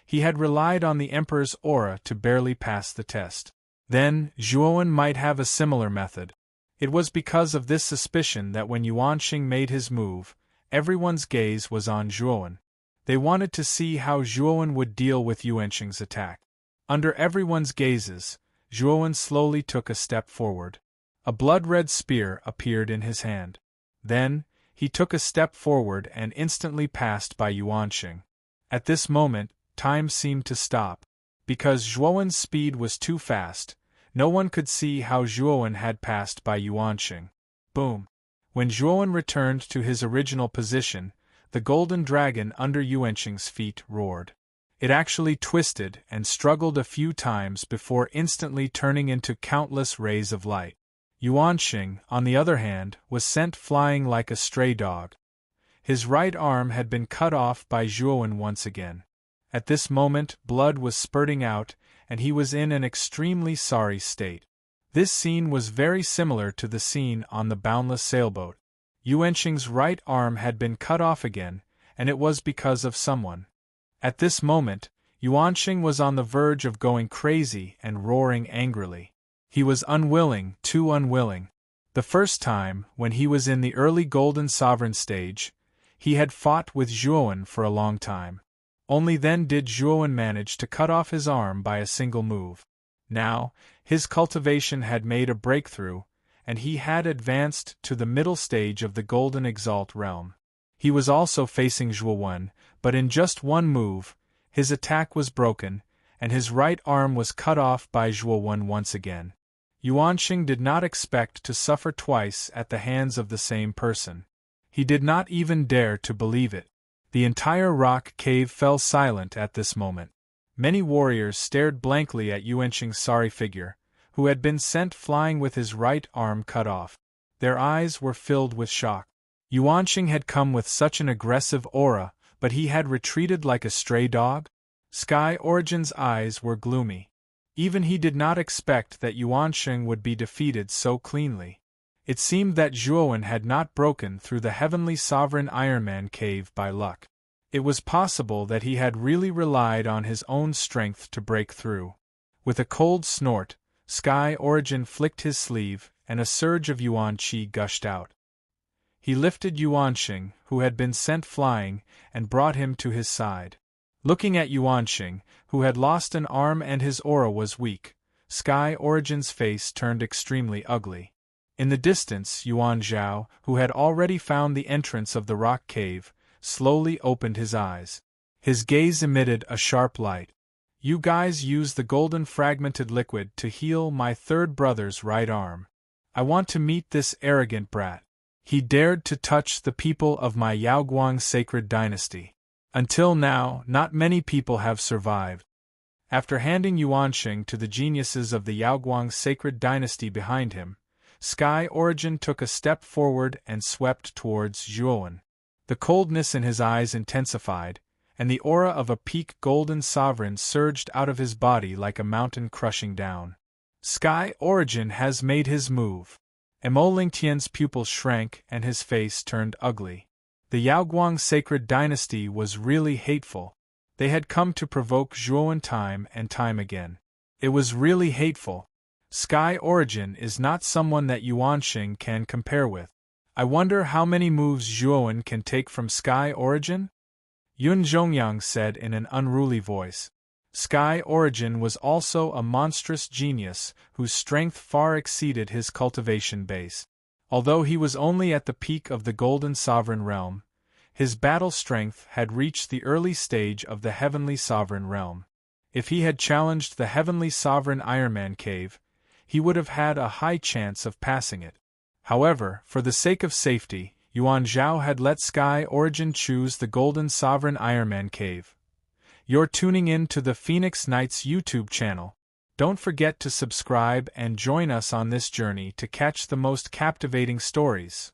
he had relied on the Emperor's aura to barely pass the test. Then, Zhuowen might have a similar method. It was because of this suspicion that when Yuanqing made his move, everyone's gaze was on Zhuowen. They wanted to see how Zhuowen would deal with Yuanqing's attack. Under everyone's gazes, Zhuowen slowly took a step forward. A blood-red spear appeared in his hand. Then, he took a step forward and instantly passed by Yuanqing. At this moment, time seemed to stop. Because Zhuowen's speed was too fast, no one could see how Zhuowen had passed by Yuanqing. Boom! When Zhuowen returned to his original position, the golden dragon under Yuanqing's feet roared. It actually twisted and struggled a few times before instantly turning into countless rays of light. Yuanqing, on the other hand, was sent flying like a stray dog. His right arm had been cut off by Zhuowen once again. At this moment, blood was spurting out, and he was in an extremely sorry state. This scene was very similar to the scene on the boundless sailboat. Yuanqing's right arm had been cut off again, and it was because of someone. At this moment, Yuanqing was on the verge of going crazy and roaring angrily. He was unwilling, too unwilling. The first time, when he was in the early Golden Sovereign stage, he had fought with Zhuowen for a long time. Only then did Zhuowen manage to cut off his arm by a single move. Now, his cultivation had made a breakthrough, and he had advanced to the middle stage of the Golden Exalt realm. He was also facing Zhuowen, but in just one move, his attack was broken, and his right arm was cut off by Zhuowen once again. Yuanqing did not expect to suffer twice at the hands of the same person. He did not even dare to believe it. The entire rock cave fell silent at this moment. Many warriors stared blankly at Yuanqing's sorry figure, who had been sent flying with his right arm cut off. Their eyes were filled with shock. Yuanqing had come with such an aggressive aura, but he had retreated like a stray dog? Sky Origin's eyes were gloomy. Even he did not expect that Yuansheng would be defeated so cleanly. It seemed that Zhuowen had not broken through the heavenly sovereign Ironman cave by luck. It was possible that he had really relied on his own strength to break through. With a cold snort, Sky Origin flicked his sleeve, and a surge of Yuan Qi gushed out. He lifted Yuansheng, who had been sent flying, and brought him to his side. Looking at Yuansheng, who had lost an arm and his aura was weak, Sky Origin's face turned extremely ugly. In the distance, Yuan Zhao, who had already found the entrance of the rock cave, slowly opened his eyes. His gaze emitted a sharp light. You guys use the golden fragmented liquid to heal my third brother's right arm. I want to meet this arrogant brat. He dared to touch the people of my Yaoguang sacred dynasty. Until now, not many people have survived. After handing Yuansheng to the geniuses of the Yaoguang sacred dynasty behind him, Sky Origin took a step forward and swept towards Zhuowen. The coldness in his eyes intensified, and the aura of a peak golden sovereign surged out of his body like a mountain crushing down. Sky Origin has made his move. Mo Lingtian's pupils shrank and his face turned ugly. The Yaoguang sacred dynasty was really hateful. They had come to provoke Zhuowen time and time again. It was really hateful. Sky Origin is not someone that Yuansheng can compare with. I wonder how many moves Zhuowen can take from Sky Origin? Yun Zhongyang said in an unruly voice. Sky Origin was also a monstrous genius whose strength far exceeded his cultivation base. Although he was only at the peak of the Golden Sovereign Realm, his battle strength had reached the early stage of the Heavenly Sovereign Realm. If he had challenged the Heavenly Sovereign Ironman Cave, he would have had a high chance of passing it. However, for the sake of safety, Yuan Zhao had let Sky Origin choose the Golden Sovereign Ironman Cave. You're tuning in to the Phoenix Knights YouTube channel. Don't forget to subscribe and join us on this journey to catch the most captivating stories.